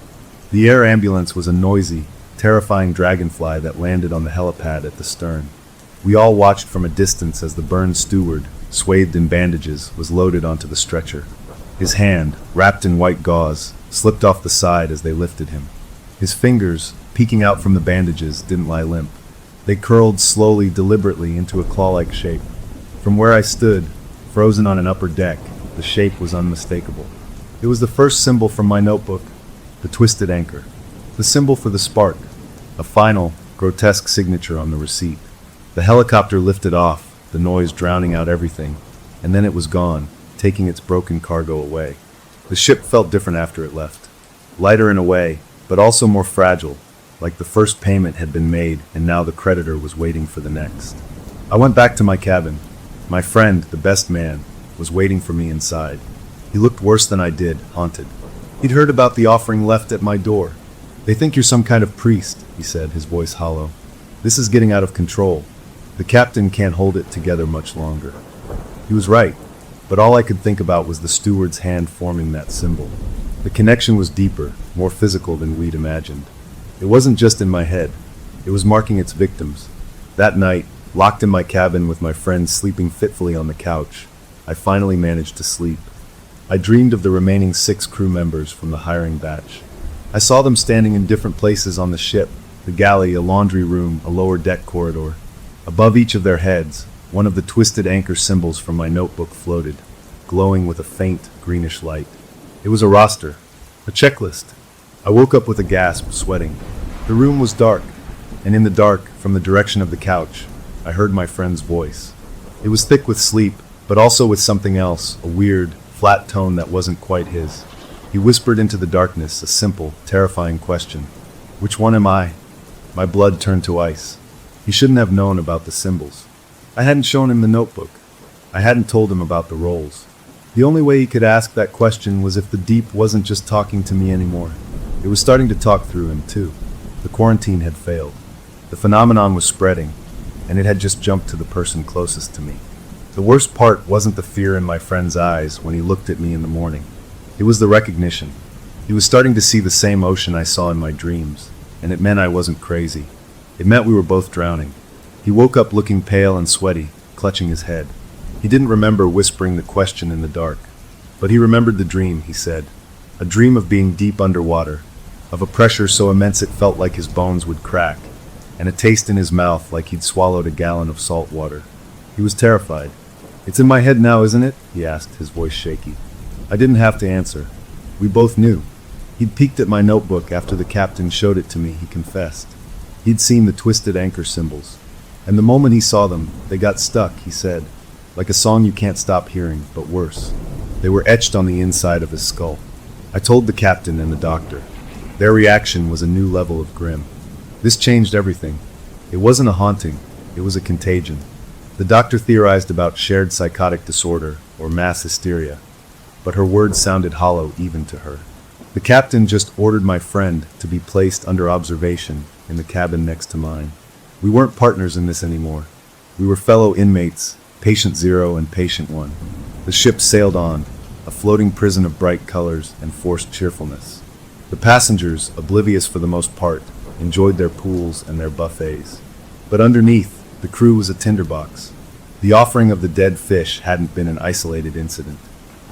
The air ambulance was a noisy, terrifying dragonfly that landed on the helipad at the stern. We all watched from a distance as the burned steward, swathed in bandages, was loaded onto the stretcher. His hand, wrapped in white gauze, slipped off the side as they lifted him. His fingers, peeking out from the bandages, didn't lie limp. They curled slowly, deliberately, into a claw-like shape. From where I stood, frozen on an upper deck, the shape was unmistakable. It was the first symbol from my notebook, the twisted anchor. The symbol for the spark, a final, grotesque signature on the receipt. The helicopter lifted off, the noise drowning out everything, and then it was gone, taking its broken cargo away. The ship felt different after it left. Lighter in a way, but also more fragile, like the first payment had been made and now the creditor was waiting for the next. I went back to my cabin. My friend, the best man, was waiting for me inside. He looked worse than I did, haunted. He'd heard about the offering left at my door. "They think you're some kind of priest," he said, his voice hollow. "This is getting out of control. The captain can't hold it together much longer." He was right, but all I could think about was the steward's hand forming that symbol. The connection was deeper, more physical than we'd imagined. It wasn't just in my head. It was marking its victims. That night, locked in my cabin with my friends sleeping fitfully on the couch, I finally managed to sleep. I dreamed of the remaining 6 crew members from the hiring batch. I saw them standing in different places on the ship, the galley, a laundry room, a lower deck corridor. Above each of their heads, one of the twisted anchor symbols from my notebook floated, glowing with a faint, greenish light. It was a roster, a checklist. I woke up with a gasp, sweating. The room was dark, and in the dark, from the direction of the couch, I heard my friend's voice. It was thick with sleep, but also with something else, a weird, flat tone that wasn't quite his. He whispered into the darkness a simple, terrifying question. "Which one am I?" My blood turned to ice. He shouldn't have known about the symbols. I hadn't shown him the notebook. I hadn't told him about the roles. The only way he could ask that question was if the deep wasn't just talking to me anymore. It was starting to talk through him, too. The quarantine had failed. The phenomenon was spreading, and it had just jumped to the person closest to me. The worst part wasn't the fear in my friend's eyes when he looked at me in the morning. It was the recognition. He was starting to see the same ocean I saw in my dreams, and it meant I wasn't crazy. It meant we were both drowning. He woke up looking pale and sweaty, clutching his head. He didn't remember whispering the question in the dark, but he remembered the dream, he said. A dream of being deep underwater, of a pressure so immense it felt like his bones would crack, and a taste in his mouth like he'd swallowed a gallon of salt water. He was terrified. "It's in my head now, isn't it?" he asked, his voice shaky. I didn't have to answer. We both knew. He'd peeked at my notebook after the captain showed it to me, he confessed. He'd seen the twisted anchor symbols. And the moment he saw them, they got stuck, he said. Like a song you can't stop hearing, but worse. They were etched on the inside of his skull. I told the captain and the doctor. Their reaction was a new level of grim. This changed everything. It wasn't a haunting, it was a contagion. The doctor theorized about shared psychotic disorder, or mass hysteria, but her words sounded hollow even to her. The captain just ordered my friend to be placed under observation in the cabin next to mine. We weren't partners in this anymore. We were fellow inmates, Patient Zero and Patient One. The ship sailed on, a floating prison of bright colors and forced cheerfulness. The passengers, oblivious for the most part, enjoyed their pools and their buffets. But underneath, the crew was a tinderbox. The offering of the dead fish hadn't been an isolated incident.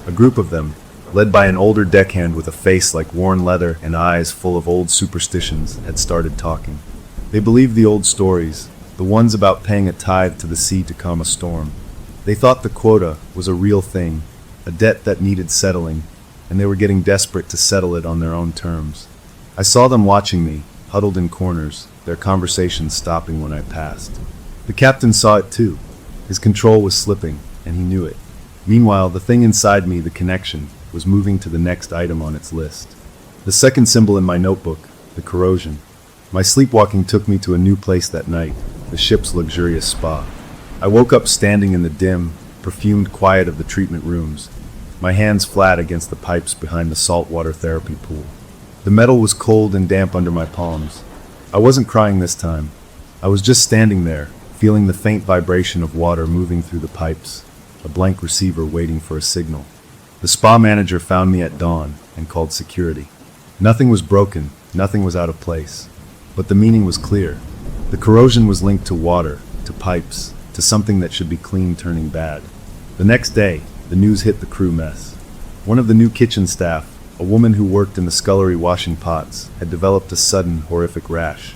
A group of them, led by an older deckhand with a face like worn leather and eyes full of old superstitions, had started talking. They believed the old stories, the ones about paying a tithe to the sea to calm a storm. They thought the quota was a real thing, a debt that needed settling, and they were getting desperate to settle it on their own terms. I saw them watching me, huddled in corners, their conversations stopping when I passed. The captain saw it too. His control was slipping, and he knew it. Meanwhile, the thing inside me, the connection, was moving to the next item on its list. The second symbol in my notebook, the corrosion. My sleepwalking took me to a new place that night, the ship's luxurious spa. I woke up standing in the dim, perfumed quiet of the treatment rooms, my hands flat against the pipes behind the saltwater therapy pool. The metal was cold and damp under my palms. I wasn't crying this time. I was just standing there, feeling the faint vibration of water moving through the pipes, a blank receiver waiting for a signal. The spa manager found me at dawn and called security. Nothing was broken, nothing was out of place. But the meaning was clear. The corrosion was linked to water, to pipes, to something that should be clean turning bad. The next day, the news hit the crew mess. One of the new kitchen staff, a woman who worked in the scullery washing pots, had developed a sudden, horrific rash.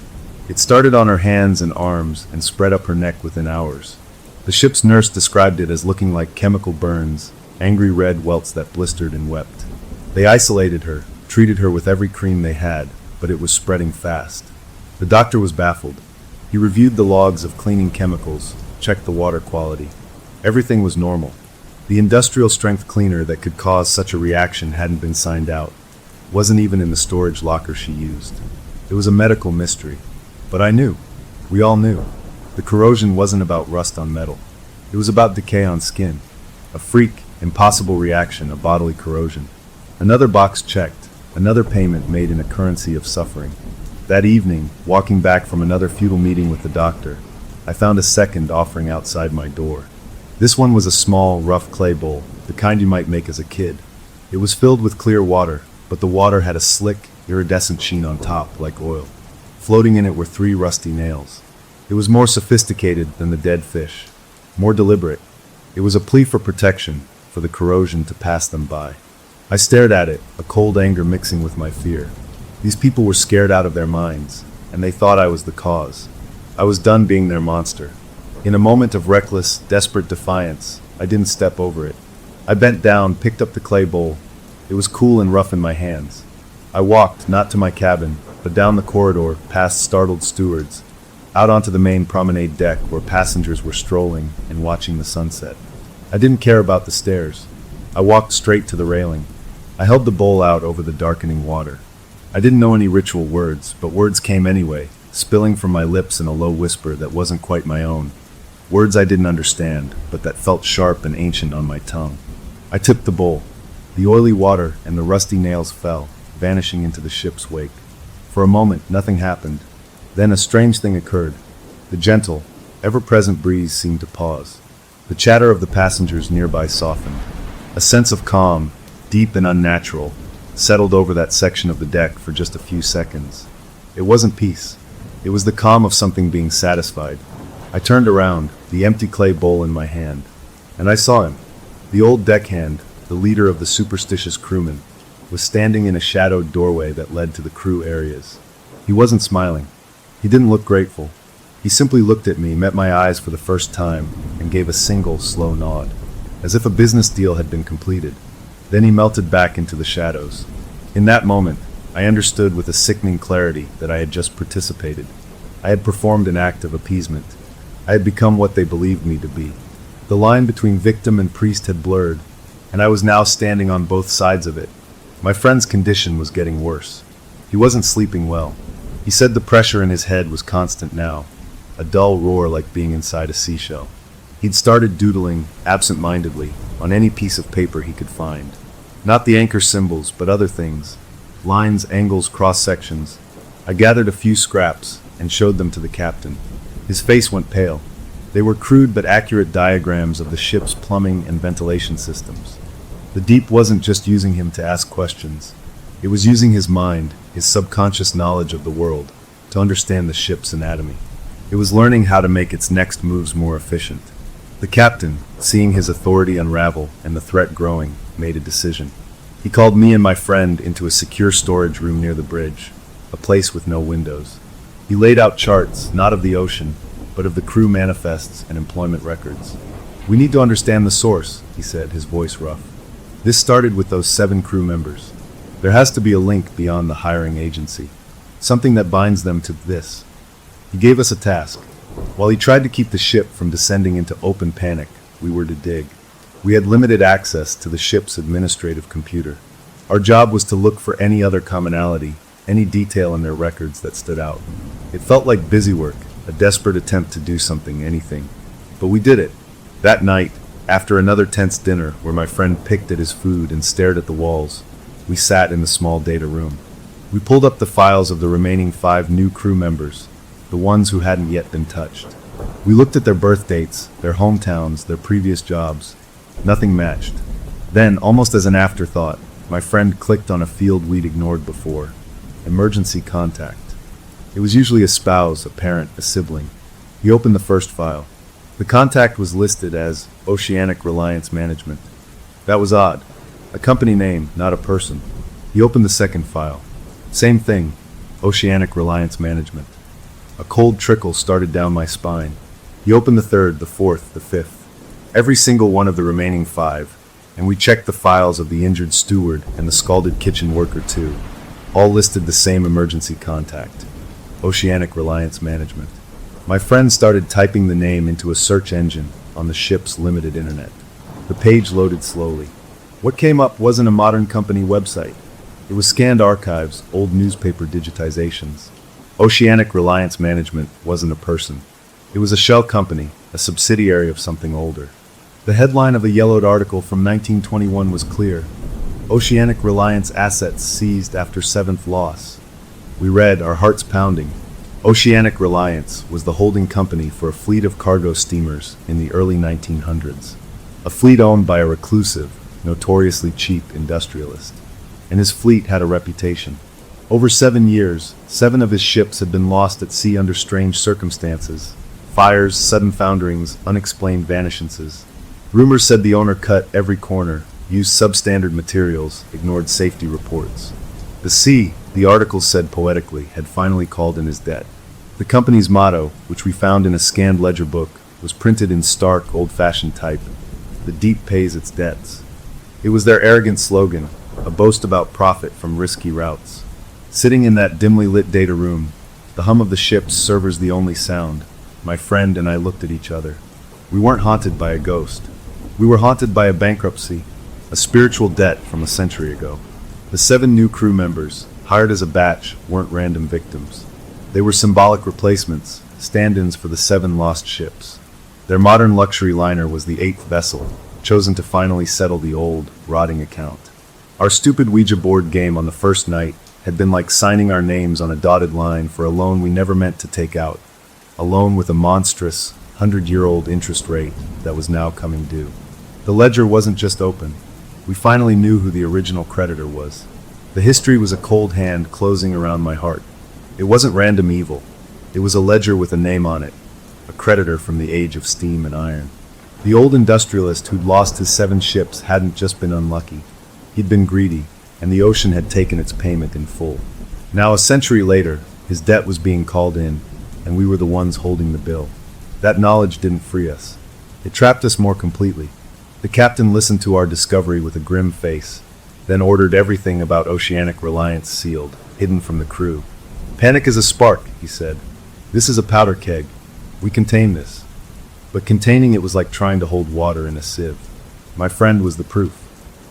It started on her hands and arms and spread up her neck within hours. The ship's nurse described it as looking like chemical burns, angry red welts that blistered and wept. They isolated her, treated her with every cream they had, but it was spreading fast. The doctor was baffled. He reviewed the logs of cleaning chemicals, checked the water quality. Everything was normal. The industrial strength cleaner that could cause such a reaction hadn't been signed out. Wasn't even in the storage locker she used. It was a medical mystery. But I knew. We all knew. The corrosion wasn't about rust on metal. It was about decay on skin. A freak, impossible reaction of bodily corrosion. Another box checked, another payment made in a currency of suffering. That evening, walking back from another futile meeting with the doctor, I found a second offering outside my door. This one was a small, rough clay bowl, the kind you might make as a kid. It was filled with clear water, but the water had a slick, iridescent sheen on top, like oil. Floating in it were 3 rusty nails. It was more sophisticated than the dead fish, more deliberate. It was a plea for protection, for the corrosion to pass them by. I stared at it, a cold anger mixing with my fear. These people were scared out of their minds, and they thought I was the cause. I was done being their monster. In a moment of reckless, desperate defiance, I didn't step over it. I bent down, picked up the clay bowl. It was cool and rough in my hands. I walked, not to my cabin, but down the corridor, past startled stewards, out onto the main promenade deck where passengers were strolling and watching the sunset. I didn't care about the stairs. I walked straight to the railing. I held the bowl out over the darkening water. I didn't know any ritual words, but words came anyway, spilling from my lips in a low whisper that wasn't quite my own. Words I didn't understand, but that felt sharp and ancient on my tongue. I tipped the bowl. The oily water and the rusty nails fell, vanishing into the ship's wake. For a moment, nothing happened. Then a strange thing occurred. The gentle, ever-present breeze seemed to pause. The chatter of the passengers nearby softened. A sense of calm, deep and unnatural, settled over that section of the deck for just a few seconds. It wasn't peace. It was the calm of something being satisfied. I turned around, the empty clay bowl in my hand, and I saw him. The old deckhand, the leader of the superstitious crewmen, was standing in a shadowed doorway that led to the crew areas. He wasn't smiling. He didn't look grateful. He simply looked at me, met my eyes for the first time, and gave a single, slow nod, as if a business deal had been completed. Then he melted back into the shadows. In that moment, I understood with a sickening clarity that I had just participated. I had performed an act of appeasement. I had become what they believed me to be. The line between victim and priest had blurred, and I was now standing on both sides of it. My friend's condition was getting worse. He wasn't sleeping well. He said the pressure in his head was constant now, a dull roar like being inside a seashell. He'd started doodling, absent-mindedly, on any piece of paper he could find. Not the anchor symbols, but other things. Lines, angles, cross-sections. I gathered a few scraps and showed them to the captain. His face went pale. They were crude but accurate diagrams of the ship's plumbing and ventilation systems. The Deep wasn't just using him to ask questions. It was using his mind, his subconscious knowledge of the world, to understand the ship's anatomy. It was learning how to make its next moves more efficient. The captain, seeing his authority unravel and the threat growing, made a decision. He called me and my friend into a secure storage room near the bridge, a place with no windows. He laid out charts, not of the ocean, but of the crew manifests and employment records. "We need to understand the source," he said, his voice rough. "This started with those 7 crew members. There has to be a link beyond the hiring agency, something that binds them to this." He gave us a task. While he tried to keep the ship from descending into open panic, we were to dig. We had limited access to the ship's administrative computer. Our job was to look for any other commonality, any detail in their records that stood out. It felt like busy work, a desperate attempt to do something, anything. But we did it. That night, after another tense dinner where my friend picked at his food and stared at the walls, we sat in the small data room. We pulled up the files of the remaining 5 new crew members, the ones who hadn't yet been touched. We looked at their birth dates, their hometowns, their previous jobs. Nothing matched. Then, almost as an afterthought, my friend clicked on a field we'd ignored before. Emergency contact. It was usually a spouse, a parent, a sibling. He opened the first file. The contact was listed as Oceanic Reliance Management. That was odd. A company name, not a person. He opened the second file. Same thing, Oceanic Reliance Management. A cold trickle started down my spine. He opened the third, the fourth, the fifth. Every single one of the remaining 5, and we checked the files of the injured steward and the scalded kitchen worker too. All listed the same emergency contact, Oceanic Reliance Management. My friend started typing the name into a search engine on the ship's limited internet. The page loaded slowly. What came up wasn't a modern company website. It was scanned archives, old newspaper digitizations. Oceanic Reliance Management wasn't a person. It was a shell company, a subsidiary of something older. The headline of the yellowed article from 1921 was clear: Oceanic Reliance assets seized after 7th loss. We read, our hearts pounding. Oceanic Reliance was the holding company for a fleet of cargo steamers in the early 1900s. A fleet owned by a reclusive, notoriously cheap industrialist. And his fleet had a reputation. Over 7 years, 7 of his ships had been lost at sea under strange circumstances. Fires, sudden founderings, unexplained vanishances. Rumors said the owner cut every corner, used substandard materials, ignored safety reports. The sea, the article said poetically, had finally called in his debt. The company's motto, which we found in a scanned ledger book, was printed in stark, old-fashioned type: "The Deep pays its debts." It was their arrogant slogan, a boast about profit from risky routes. Sitting in that dimly lit data room, the hum of the ship's servers the only sound, my friend and I looked at each other. We weren't haunted by a ghost. We were haunted by a bankruptcy, a spiritual debt from a century ago. The 7 new crew members, hired as a batch, weren't random victims. They were symbolic replacements, stand-ins for the 7 lost ships. Their modern luxury liner was the 8th vessel, chosen to finally settle the old, rotting account. Our stupid Ouija board game on the first night had been like signing our names on a dotted line for a loan we never meant to take out. A loan with a monstrous, 100-year-old interest rate that was now coming due. The ledger wasn't just open. We finally knew who the original creditor was. The history was a cold hand closing around my heart. It wasn't random evil. It was a ledger with a name on it, a creditor from the age of steam and iron. The old industrialist who'd lost his 7 ships hadn't just been unlucky. He'd been greedy, and the ocean had taken its payment in full. Now, a century later, his debt was being called in, and we were the ones holding the bill. That knowledge didn't free us. It trapped us more completely. The captain listened to our discovery with a grim face, then ordered everything about Oceanic Reliance sealed, hidden from the crew. "Panic is a spark," he said. "This is a powder keg. We contain this." But containing it was like trying to hold water in a sieve. My friend was the proof.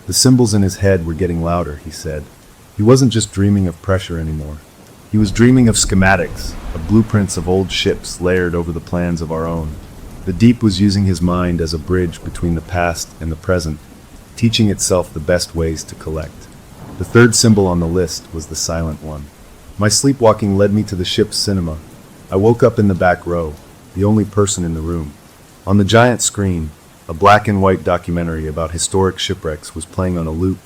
The symbols in his head were getting louder, he said. He wasn't just dreaming of pressure anymore. He was dreaming of schematics, of blueprints of old ships layered over the plans of our own. The Deep was using his mind as a bridge between the past and the present, teaching itself the best ways to collect. The third symbol on the list was the silent one. My sleepwalking led me to the ship's cinema. I woke up in the back row, the only person in the room. On the giant screen, a black and white documentary about historic shipwrecks was playing on a loop,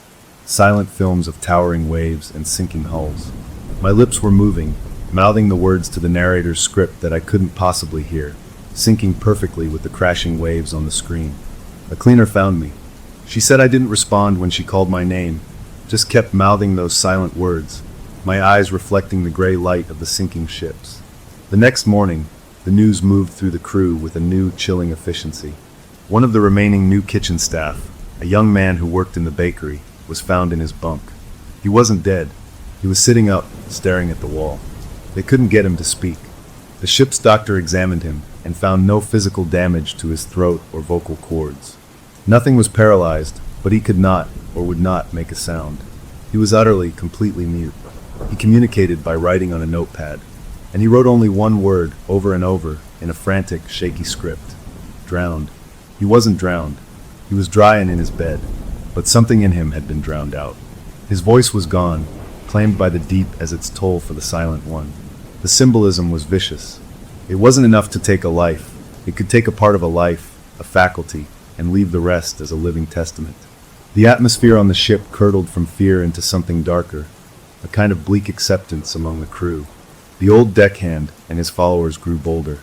silent films of towering waves and sinking hulls. My lips were moving, mouthing the words to the narrator's script that I couldn't possibly hear, syncing perfectly with the crashing waves on the screen. A cleaner found me. She said I didn't respond when she called my name, just kept mouthing those silent words, my eyes reflecting the gray light of the sinking ships. The next morning, the news moved through the crew with a new, chilling efficiency. One of the remaining new kitchen staff, a young man who worked in the bakery, was found in his bunk. He wasn't dead. He was sitting up, staring at the wall. They couldn't get him to speak. The ship's doctor examined him and found no physical damage to his throat or vocal cords. Nothing was paralyzed, but he could not, or would not, make a sound. He was utterly, completely mute. He communicated by writing on a notepad, and he wrote only one word over and over in a frantic, shaky script. Drowned. He wasn't drowned. He was dry and in his bed, but something in him had been drowned out. His voice was gone, claimed by the deep as its toll for the silent one. The symbolism was vicious. It wasn't enough to take a life. It could take a part of a life, a faculty, and leave the rest as a living testament. The atmosphere on the ship curdled from fear into something darker, a kind of bleak acceptance among the crew. The old deckhand and his followers grew bolder.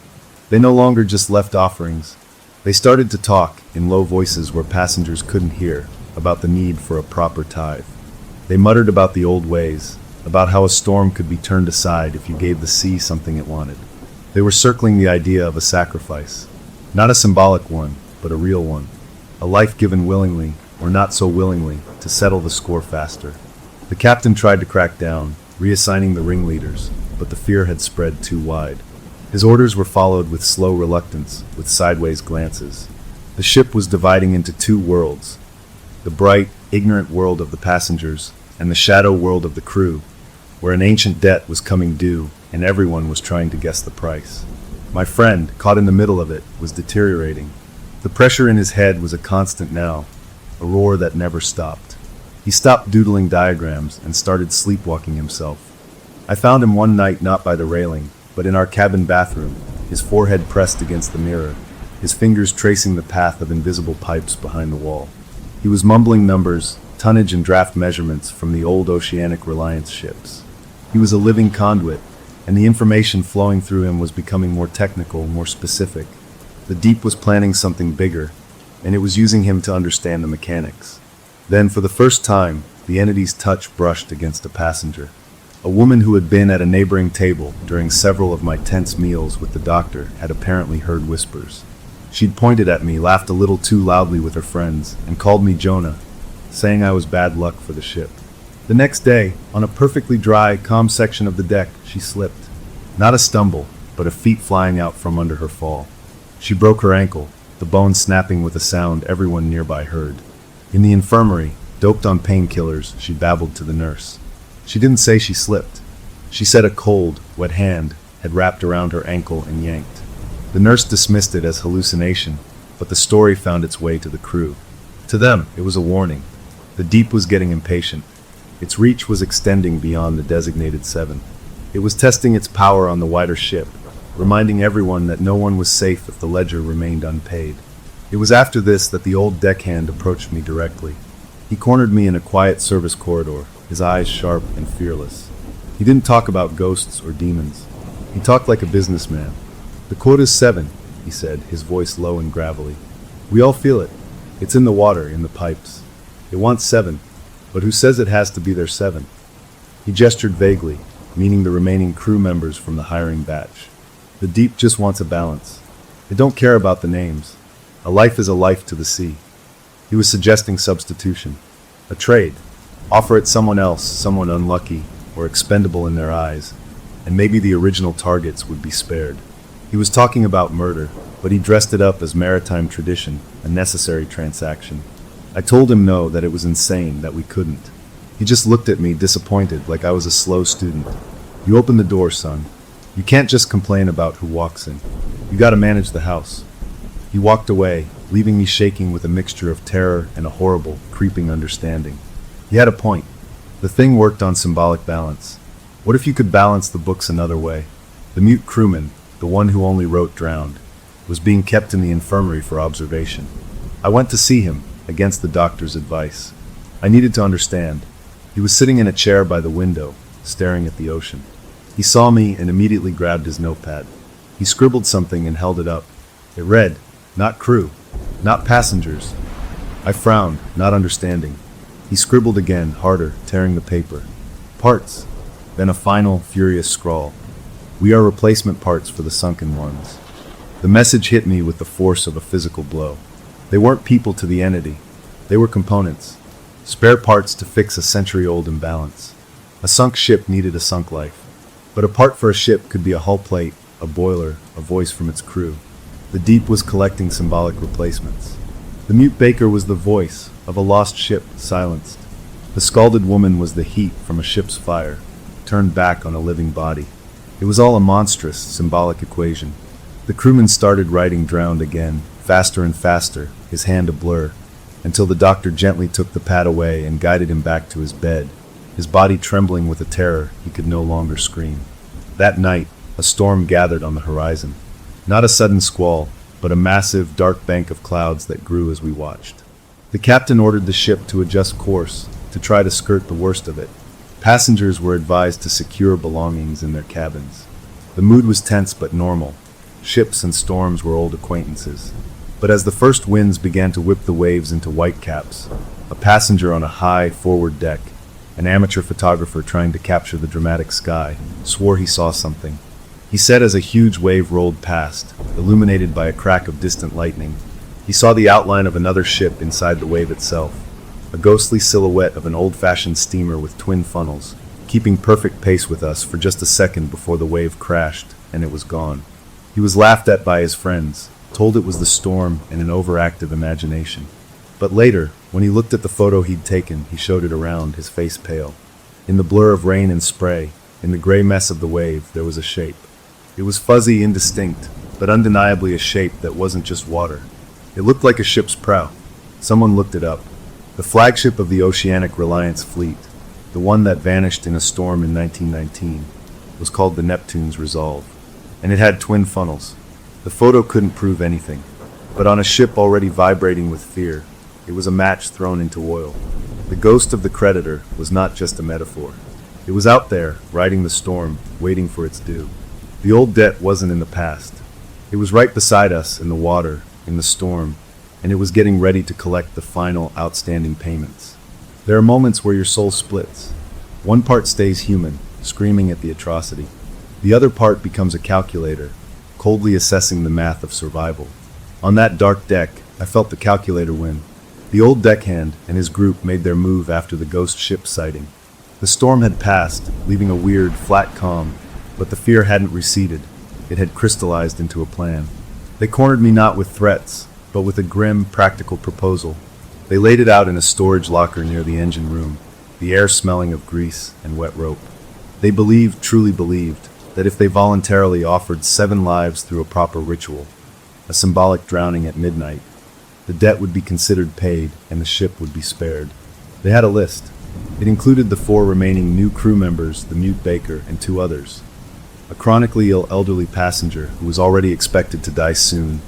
They no longer just left offerings. They started to talk, in low voices where passengers couldn't hear, about the need for a proper tithe. They muttered about the old ways, about how a storm could be turned aside if you gave the sea something it wanted. They were circling the idea of a sacrifice, not a symbolic one, but a real one. A life given willingly, or not so willingly, to settle the score faster. The captain tried to crack down, reassigning the ringleaders, but the fear had spread too wide. His orders were followed with slow reluctance, with sideways glances. The ship was dividing into two worlds, the bright, ignorant world of the passengers, and the shadow world of the crew, where an ancient debt was coming due, and everyone was trying to guess the price. My friend, caught in the middle of it, was deteriorating. The pressure in his head was a constant now, a roar that never stopped. He stopped doodling diagrams and started sleepwalking himself. I found him one night not by the railing, but in our cabin bathroom, his forehead pressed against the mirror, his fingers tracing the path of invisible pipes behind the wall. He was mumbling numbers, tonnage and draft measurements from the old oceanic reliance ships. He was a living conduit, and the information flowing through him was becoming more technical, more specific. The deep was planning something bigger, and it was using him to understand the mechanics. Then, for the first time, the entity's touch brushed against a passenger. A woman who had been at a neighboring table during several of my tense meals with the doctor had apparently heard whispers. She'd pointed at me, laughed a little too loudly with her friends, and called me Jonah, saying I was bad luck for the ship. The next day, on a perfectly dry, calm section of the deck, she slipped. Not a stumble, but a feet flying out from under her fall. She broke her ankle, the bone snapping with a sound everyone nearby heard. In the infirmary, doped on painkillers, she babbled to the nurse. She didn't say she slipped. She said a cold, wet hand had wrapped around her ankle and yanked. The nurse dismissed it as hallucination, but the story found its way to the crew. To them, it was a warning. The deep was getting impatient. Its reach was extending beyond the designated 7. It was testing its power on the wider ship, reminding everyone that no one was safe if the ledger remained unpaid. It was after this that the old deckhand approached me directly. He cornered me in a quiet service corridor, his eyes sharp and fearless. He didn't talk about ghosts or demons. He talked like a businessman. "The quota's 7, he said, his voice low and gravelly. "We all feel it. It's in the water, in the pipes. It wants 7, but who says it has to be their 7? He gestured vaguely, meaning the remaining crew members from the hiring batch. The deep just wants a balance. It don't care about the names. A life is a life to the sea. He was suggesting substitution. A trade. Offer it someone else, someone unlucky, or expendable in their eyes, and maybe the original targets would be spared. He was talking about murder, but he dressed it up as maritime tradition, a necessary transaction. I told him no, that it was insane, that we couldn't. He just looked at me, disappointed, like I was a slow student. You open the door, son. You can't just complain about who walks in. You gotta manage the house. He walked away, leaving me shaking with a mixture of terror and a horrible, creeping understanding. He had a point. The thing worked on symbolic balance. What if you could balance the books another way? The mute crewman, the one who only wrote drowned. was being kept in the infirmary for observation. I went to see him, against the doctor's advice. I needed to understand. He was sitting in a chair by the window, staring at the ocean. He saw me and immediately grabbed his notepad. He scribbled something and held it up. It read, "Not crew, not passengers." I frowned, not understanding. He scribbled again, harder, tearing the paper. "Parts." Then a final, furious scrawl. "We are replacement parts for the sunken ones." The message hit me with the force of a physical blow. They weren't people to the entity. They were components. Spare parts to fix a century-old imbalance. A sunk ship needed a sunk life. But a part for a ship could be a hull plate, a boiler, a voice from its crew. The deep was collecting symbolic replacements. The mute baker was the voice of a lost ship silenced. The scalded woman was the heat from a ship's fire, turned back on a living body. It was all a monstrous, symbolic equation. The crewman started writing drowned again, faster and faster, his hand a blur, until the doctor gently took the pad away and guided him back to his bed, his body trembling with a terror he could no longer scream. That night, a storm gathered on the horizon. Not a sudden squall, but a massive, dark bank of clouds that grew as we watched. The captain ordered the ship to adjust course, to try to skirt the worst of it. Passengers were advised to secure belongings in their cabins. The mood was tense but normal. Ships and storms were old acquaintances. But as the first winds began to whip the waves into whitecaps, a passenger on a high forward deck, an amateur photographer trying to capture the dramatic sky, swore he saw something. He said as a huge wave rolled past, illuminated by a crack of distant lightning, he saw the outline of another ship inside the wave itself, a ghostly silhouette of an old-fashioned steamer with twin funnels, keeping perfect pace with us for just a second before the wave crashed, and it was gone. He was laughed at by his friends, told it was the storm and an overactive imagination. But later, when he looked at the photo he'd taken, he showed it around, his face pale. In the blur of rain and spray, in the gray mess of the wave, there was a shape. It was fuzzy, indistinct, but undeniably a shape that wasn't just water. It looked like a ship's prow. Someone looked it up. The flagship of the Oceanic Reliance fleet, the one that vanished in a storm in 1919, was called the Neptune's Resolve, and it had twin funnels. The photo couldn't prove anything, but on a ship already vibrating with fear, it was a match thrown into oil. The ghost of the creditor was not just a metaphor. It was out there, riding the storm, waiting for its due. The old debt wasn't in the past. It was right beside us, in the water, in the storm, and it was getting ready to collect the final outstanding payments. There are moments where your soul splits. One part stays human, screaming at the atrocity. The other part becomes a calculator, coldly assessing the math of survival. On that dark deck, I felt the calculator win. The old deckhand and his group made their move after the ghost ship sighting. The storm had passed, leaving a weird, flat calm, but the fear hadn't receded. It had crystallized into a plan. They cornered me not with threats, but with a grim, practical proposal. They laid it out in a storage locker near the engine room, the air smelling of grease and wet rope. They believed, truly believed, that if they voluntarily offered 7 lives through a proper ritual, a symbolic drowning at midnight, the debt would be considered paid and the ship would be spared. They had a list. It included the 4 remaining new crew members, the mute baker, and 2 others. A chronically ill elderly passenger who was already expected to die soon,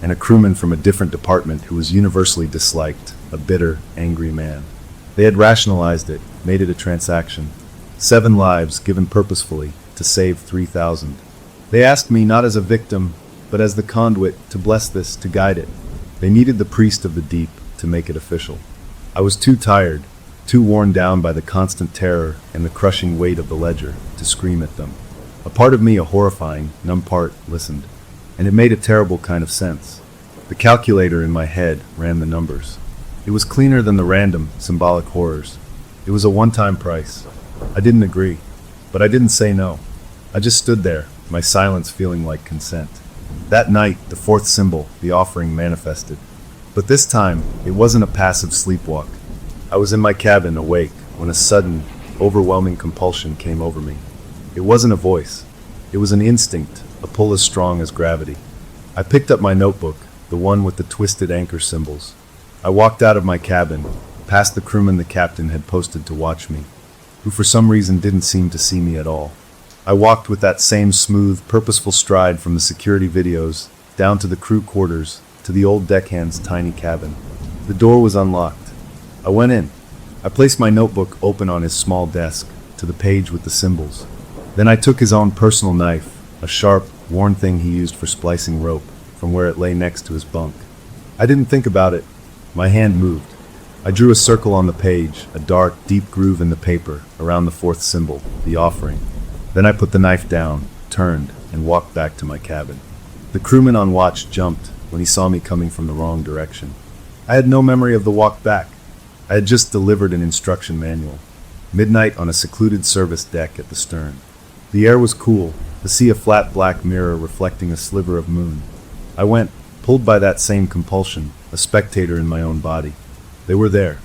and a crewman from a different department who was universally disliked, a bitter, angry man. They had rationalized it, made it a transaction. 7 lives given purposefully to save 3,000. They asked me not as a victim, but as the conduit to bless this, to guide it. They needed the priest of the deep to make it official. I was too tired, too worn down by the constant terror and the crushing weight of the ledger, to scream at them. A part of me, a horrifying, numb part, listened, and it made a terrible kind of sense. The calculator in my head ran the numbers. It was cleaner than the random, symbolic horrors. It was a one-time price. I didn't agree, but I didn't say no. I just stood there, my silence feeling like consent. That night, the 4th symbol, the offering, manifested. But this time, it wasn't a passive sleepwalk. I was in my cabin, awake, when a sudden, overwhelming compulsion came over me. It wasn't a voice. It was an instinct, a pull as strong as gravity. I picked up my notebook, the one with the twisted anchor symbols. I walked out of my cabin, past the crewman the captain had posted to watch me, who for some reason didn't seem to see me at all. I walked with that same smooth, purposeful stride from the security videos, down to the crew quarters, to the old deckhand's tiny cabin. The door was unlocked. I went in. I placed my notebook open on his small desk, to the page with the symbols. Then I took his own personal knife, a sharp, worn thing he used for splicing rope, from where it lay next to his bunk. I didn't think about it. My hand moved. I drew a circle on the page, a dark, deep groove in the paper, around the fourth symbol, the offering. Then I put the knife down, turned, and walked back to my cabin. The crewman on watch jumped when he saw me coming from the wrong direction. I had no memory of the walk back. I had just delivered an instruction manual. Midnight on a secluded service deck at the stern. The air was cool, the sea a flat black mirror reflecting a sliver of moon. I went, pulled by that same compulsion, a spectator in my own body. They were there,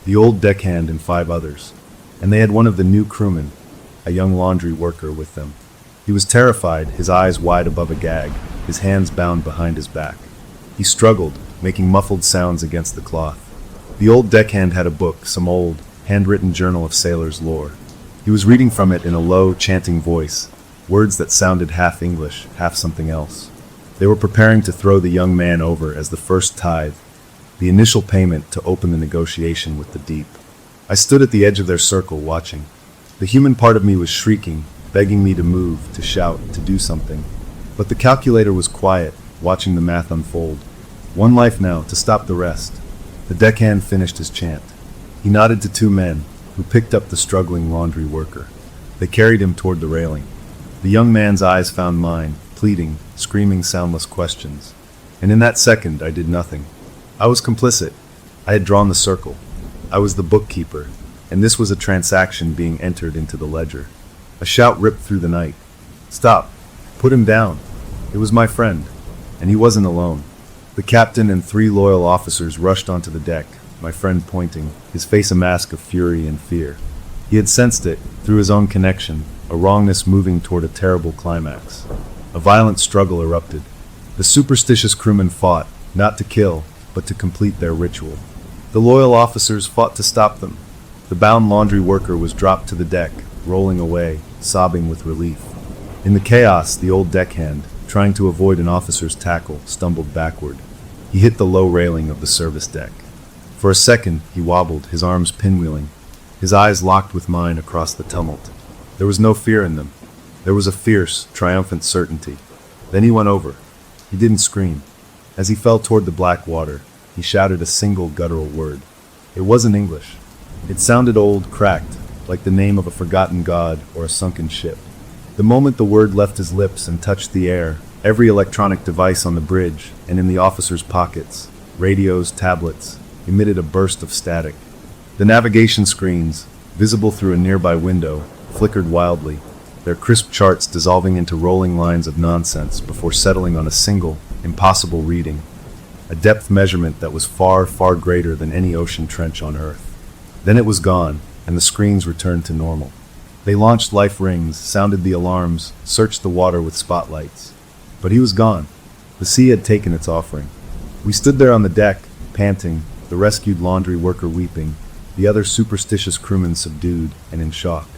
the old deckhand and 5 others, and they had one of the new crewmen, a young laundry worker, with them. He was terrified, his eyes wide above a gag, his hands bound behind his back. He struggled, making muffled sounds against the cloth. The old deckhand had a book, some old, handwritten journal of sailors' lore. He was reading from it in a low, chanting voice, words that sounded half English, half something else. They were preparing to throw the young man over as the first tithe, the initial payment to open the negotiation with the deep. I stood at the edge of their circle, watching. The human part of me was shrieking, begging me to move, to shout, to do something. But the calculator was quiet, watching the math unfold. 1 life now, to stop the rest. The deckhand finished his chant. He nodded to 2 men, who picked up the struggling laundry worker. They carried him toward the railing. The young man's eyes found mine, pleading, screaming soundless questions. And in that second, I did nothing. I was complicit. I had drawn the circle. I was the bookkeeper, and this was a transaction being entered into the ledger. A shout ripped through the night. Stop! Put him down! It was my friend, and he wasn't alone. The captain and 3 loyal officers rushed onto the deck, my friend pointing, his face a mask of fury and fear. He had sensed it, through his own connection, a wrongness moving toward a terrible climax. A violent struggle erupted. The superstitious crewmen fought, not to kill, but to complete their ritual. The loyal officers fought to stop them. The bound laundry worker was dropped to the deck, rolling away, sobbing with relief. In the chaos, the old deckhand, trying to avoid an officer's tackle, stumbled backward. He hit the low railing of the service deck. For a second, he wobbled, his arms pinwheeling, his eyes locked with mine across the tumult. There was no fear in them. There was a fierce, triumphant certainty. Then he went over. He didn't scream. As he fell toward the black water, he shouted a single guttural word. It wasn't English. It sounded old, cracked, like the name of a forgotten god or a sunken ship. The moment the word left his lips and touched the air, every electronic device on the bridge and in the officers' pockets, radios, tablets, emitted a burst of static. The navigation screens, visible through a nearby window, flickered wildly, their crisp charts dissolving into rolling lines of nonsense before settling on a single, impossible reading, a depth measurement that was far, far greater than any ocean trench on Earth. Then it was gone, and the screens returned to normal. They launched life rings, sounded the alarms, searched the water with spotlights. But he was gone. The sea had taken its offering. We stood there on the deck, panting, the rescued laundry worker weeping, the other superstitious crewmen subdued and in shock.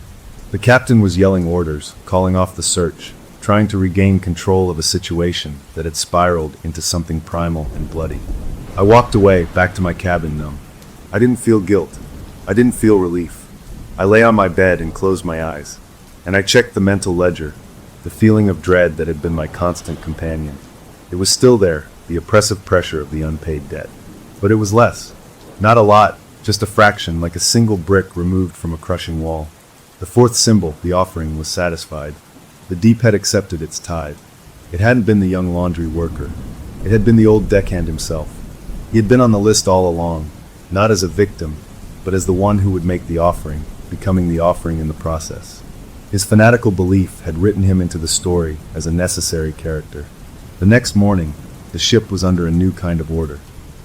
The captain was yelling orders, calling off the search, trying to regain control of a situation that had spiraled into something primal and bloody. I walked away, back to my cabin numb. I didn't feel guilt. I didn't feel relief. I lay on my bed and closed my eyes, and I checked the mental ledger, the feeling of dread that had been my constant companion. It was still there, the oppressive pressure of the unpaid debt. But it was less. Not a lot, just a fraction, like a single brick removed from a crushing wall. The 4th symbol, the offering, was satisfied. The deep had accepted its tithe. It hadn't been the young laundry worker. It had been the old deckhand himself. He had been on the list all along, not as a victim, but as the one who would make the offering, becoming the offering in the process. His fanatical belief had written him into the story as a necessary character. The next morning, the ship was under a new kind of order.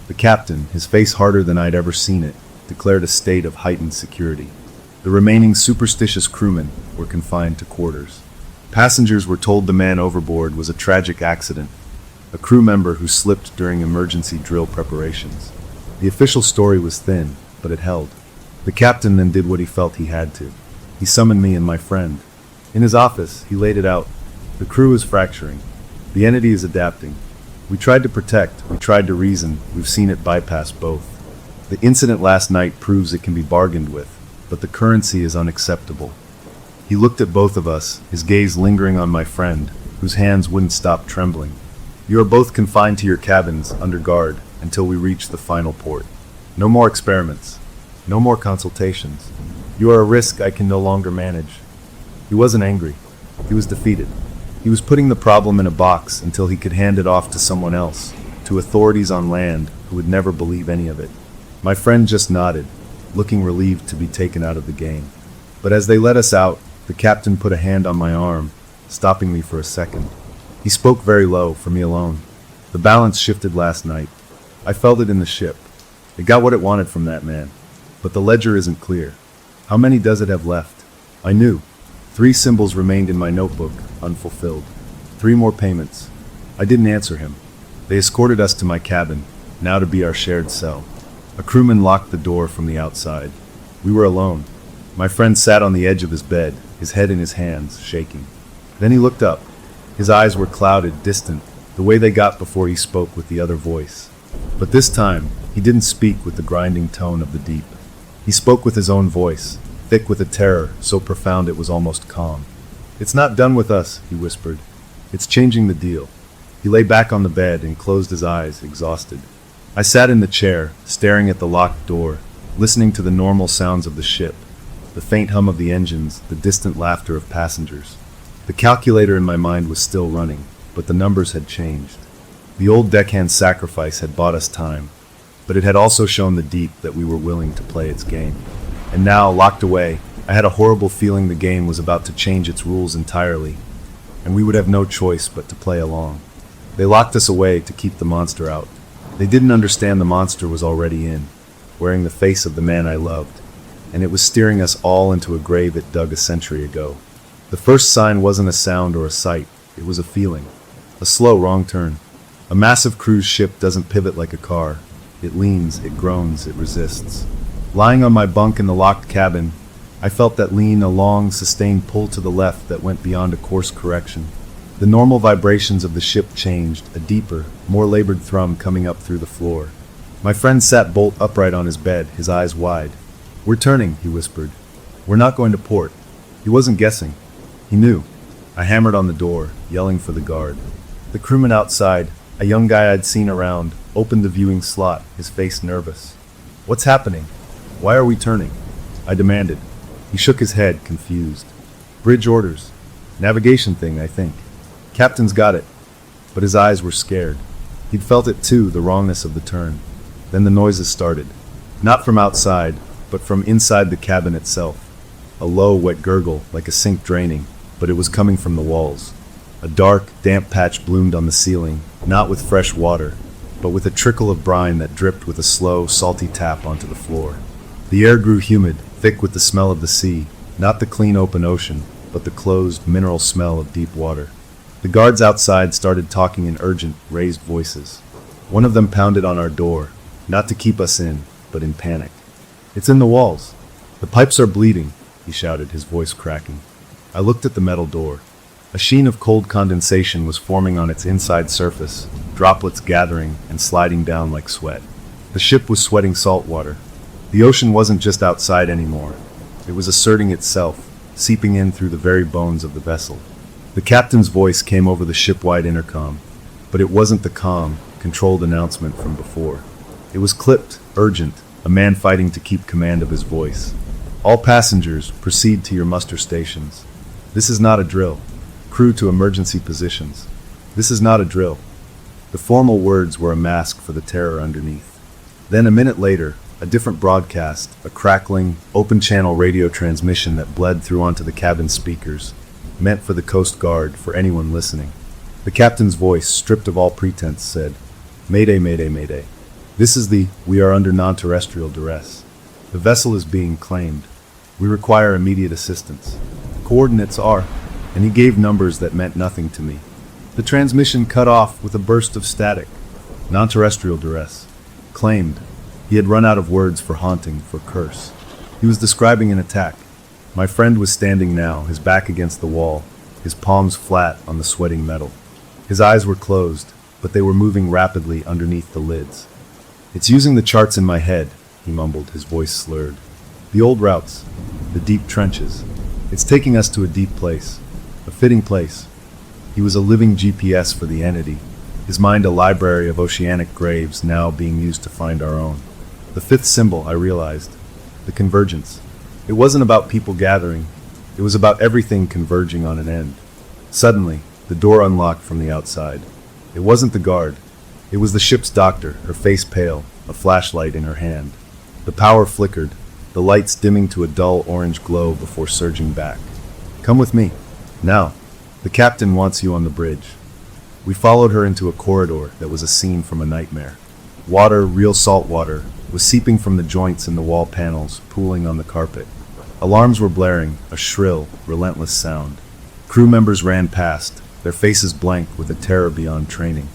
The captain, his face harder than I'd ever seen it, declared a state of heightened security. The remaining superstitious crewmen were confined to quarters. Passengers were told the man overboard was a tragic accident, a crew member who slipped during emergency drill preparations. The official story was thin, but it held. The captain then did what he felt he had to. He summoned me and my friend. In his office, he laid it out. The crew is fracturing. The entity is adapting. We tried to protect, we tried to reason, we've seen it bypass both. The incident last night proves it can be bargained with, but the currency is unacceptable. He looked at both of us, his gaze lingering on my friend, whose hands wouldn't stop trembling. You are both confined to your cabins, under guard, until we reach the final port. No more experiments. No more consultations. You are a risk I can no longer manage. He wasn't angry. He was defeated. He was putting the problem in a box until he could hand it off to someone else, to authorities on land who would never believe any of it. My friend just nodded, looking relieved to be taken out of the game. But as they let us out, the captain put a hand on my arm, stopping me for a second. He spoke very low, for me alone. The balance shifted last night. I felt it in the ship. It got what it wanted from that man. But the ledger isn't clear. How many does it have left? I knew. 3 symbols remained in my notebook, unfulfilled. 3 more payments. I didn't answer him. They escorted us to my cabin, now to be our shared cell. A crewman locked the door from the outside. We were alone. My friend sat on the edge of his bed, his head in his hands, shaking. Then he looked up. His eyes were clouded, distant, the way they got before he spoke with the other voice. But this time, he didn't speak with the grinding tone of the deep. He spoke with his own voice, thick with a terror so profound it was almost calm. "It's not done with us," he whispered. "It's changing the deal." He lay back on the bed and closed his eyes, exhausted. I sat in the chair, staring at the locked door, listening to the normal sounds of the ship, the faint hum of the engines, the distant laughter of passengers. The calculator in my mind was still running, but the numbers had changed. The old deckhand sacrifice had bought us time, but it had also shown the deep that we were willing to play its game. And now, locked away, I had a horrible feeling the game was about to change its rules entirely, and we would have no choice but to play along. They locked us away to keep the monster out. They didn't understand the monster was already in, wearing the face of the man I loved, and it was steering us all into a grave it dug a century ago. The first sign wasn't a sound or a sight, it was a feeling. A slow wrong turn. A massive cruise ship doesn't pivot like a car. It leans, it groans, it resists. Lying on my bunk in the locked cabin, I felt that lean, a long, sustained pull to the left that went beyond a course correction. The normal vibrations of the ship changed, a deeper, more labored thrum coming up through the floor. My friend sat bolt upright on his bed, his eyes wide. "We're turning," he whispered. "We're not going to port." He wasn't guessing. He knew. I hammered on the door, yelling for the guard. The crewman outside, a young guy I'd seen around, opened the viewing slot, his face nervous. "What's happening? Why are we turning?" I demanded. He shook his head, confused. "Bridge orders. Navigation thing, I think. Captain's got it." But his eyes were scared. He'd felt it too, the wrongness of the turn. Then the noises started. Not from outside, but from inside the cabin itself. A low, wet gurgle, like a sink draining, but it was coming from the walls. A dark, damp patch bloomed on the ceiling, not with fresh water, but with a trickle of brine that dripped with a slow, salty tap onto the floor. The air grew humid, thick with the smell of the sea, not the clean open ocean, but the closed, mineral smell of deep water. The guards outside started talking in urgent, raised voices. One of them pounded on our door, not to keep us in, but in panic. "It's in the walls. The pipes are bleeding," he shouted, his voice cracking. I looked at the metal door. A sheen of cold condensation was forming on its inside surface, droplets gathering and sliding down like sweat. The ship was sweating salt water. The ocean wasn't just outside anymore. It was asserting itself, seeping in through the very bones of the vessel. The captain's voice came over the ship-wide intercom, but it wasn't the calm, controlled announcement from before. It was clipped, urgent, a man fighting to keep command of his voice. "All passengers, proceed to your muster stations. This is not a drill. Crew to emergency positions. This is not a drill." The formal words were a mask for the terror underneath. Then a minute later, a different broadcast, a crackling, open-channel radio transmission that bled through onto the cabin speakers, meant for the Coast Guard, for anyone listening. The captain's voice, stripped of all pretense, said, "Mayday, mayday, mayday. This is we are under non-terrestrial duress. The vessel is being claimed. We require immediate assistance. Coordinates are," and he gave numbers that meant nothing to me. The transmission cut off with a burst of static. Non-terrestrial duress. Claimed. He had run out of words for haunting, for curse. He was describing an attack. My friend was standing now, his back against the wall, his palms flat on the sweating metal. His eyes were closed, but they were moving rapidly underneath the lids. "It's using the charts in my head," he mumbled, his voice slurred. "The old routes, the deep trenches. It's taking us to a deep place, a fitting place." He was a living GPS for the entity, his mind a library of oceanic graves now being used to find our own. The fifth symbol, I realized, the convergence. It wasn't about people gathering, it was about everything converging on an end. Suddenly, the door unlocked from the outside. It wasn't the guard. It was the ship's doctor, her face pale, a flashlight in her hand. The power flickered, the lights dimming to a dull orange glow before surging back. "Come with me. Now. The captain wants you on the bridge." We followed her into a corridor that was a scene from a nightmare. Water, real salt water, was seeping from the joints in the wall panels, pooling on the carpet. Alarms were blaring, a shrill, relentless sound. Crew members ran past, their faces blank with a terror beyond training.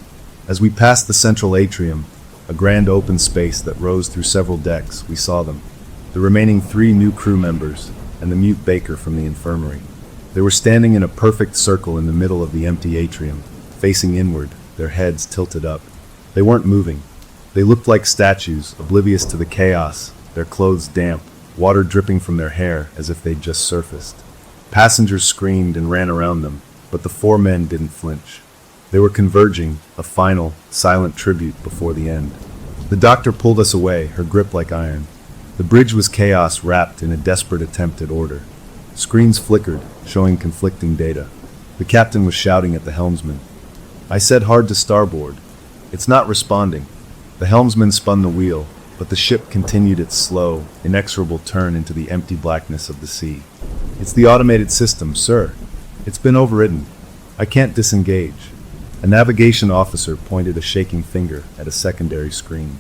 As we passed the central atrium, a grand open space that rose through several decks, we saw them. The remaining 3 new crew members, and the mute baker from the infirmary. They were standing in a perfect circle in the middle of the empty atrium, facing inward, their heads tilted up. They weren't moving. They looked like statues, oblivious to the chaos, their clothes damp, water dripping from their hair as if they'd just surfaced. Passengers screamed and ran around them, but the 4 men didn't flinch. They were converging, a final, silent tribute before the end. The doctor pulled us away, her grip like iron. The bridge was chaos wrapped in a desperate attempt at order. Screens flickered, showing conflicting data. The captain was shouting at the helmsman. I said hard to starboard. It's not responding. The helmsman spun the wheel, but the ship continued its slow, inexorable turn into the empty blackness of the sea. It's the automated system, sir. It's been overridden. I can't disengage. A navigation officer pointed a shaking finger at a secondary screen.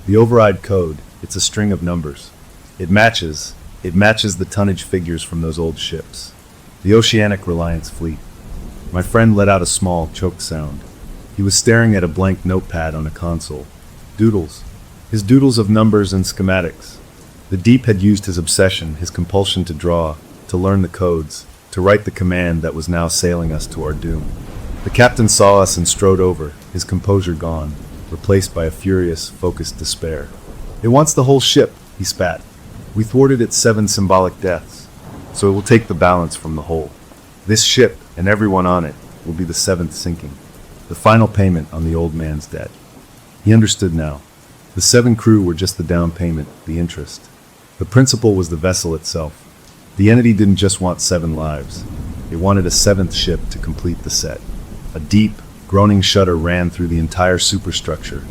The override code, it's a string of numbers. It matches the tonnage figures from those old ships. The Oceanic Reliance fleet. My friend let out a small, choked sound. He was staring at a blank notepad on a console. Doodles. His doodles of numbers and schematics. The Deep had used his obsession, his compulsion to draw, to learn the codes, to write the command that was now sailing us to our doom. The captain saw us and strode over, his composure gone, replaced by a furious, focused despair. It wants the whole ship, he spat. We thwarted its 7 symbolic deaths, so it will take the balance from the whole. This ship, and everyone on it, will be the 7th sinking. The final payment on the old man's debt. He understood now. The 7 crew were just the down payment, the interest. The principle was the vessel itself. The entity didn't just want 7 lives. It wanted a 7th ship to complete the set. A deep, groaning shudder ran through the entire superstructure,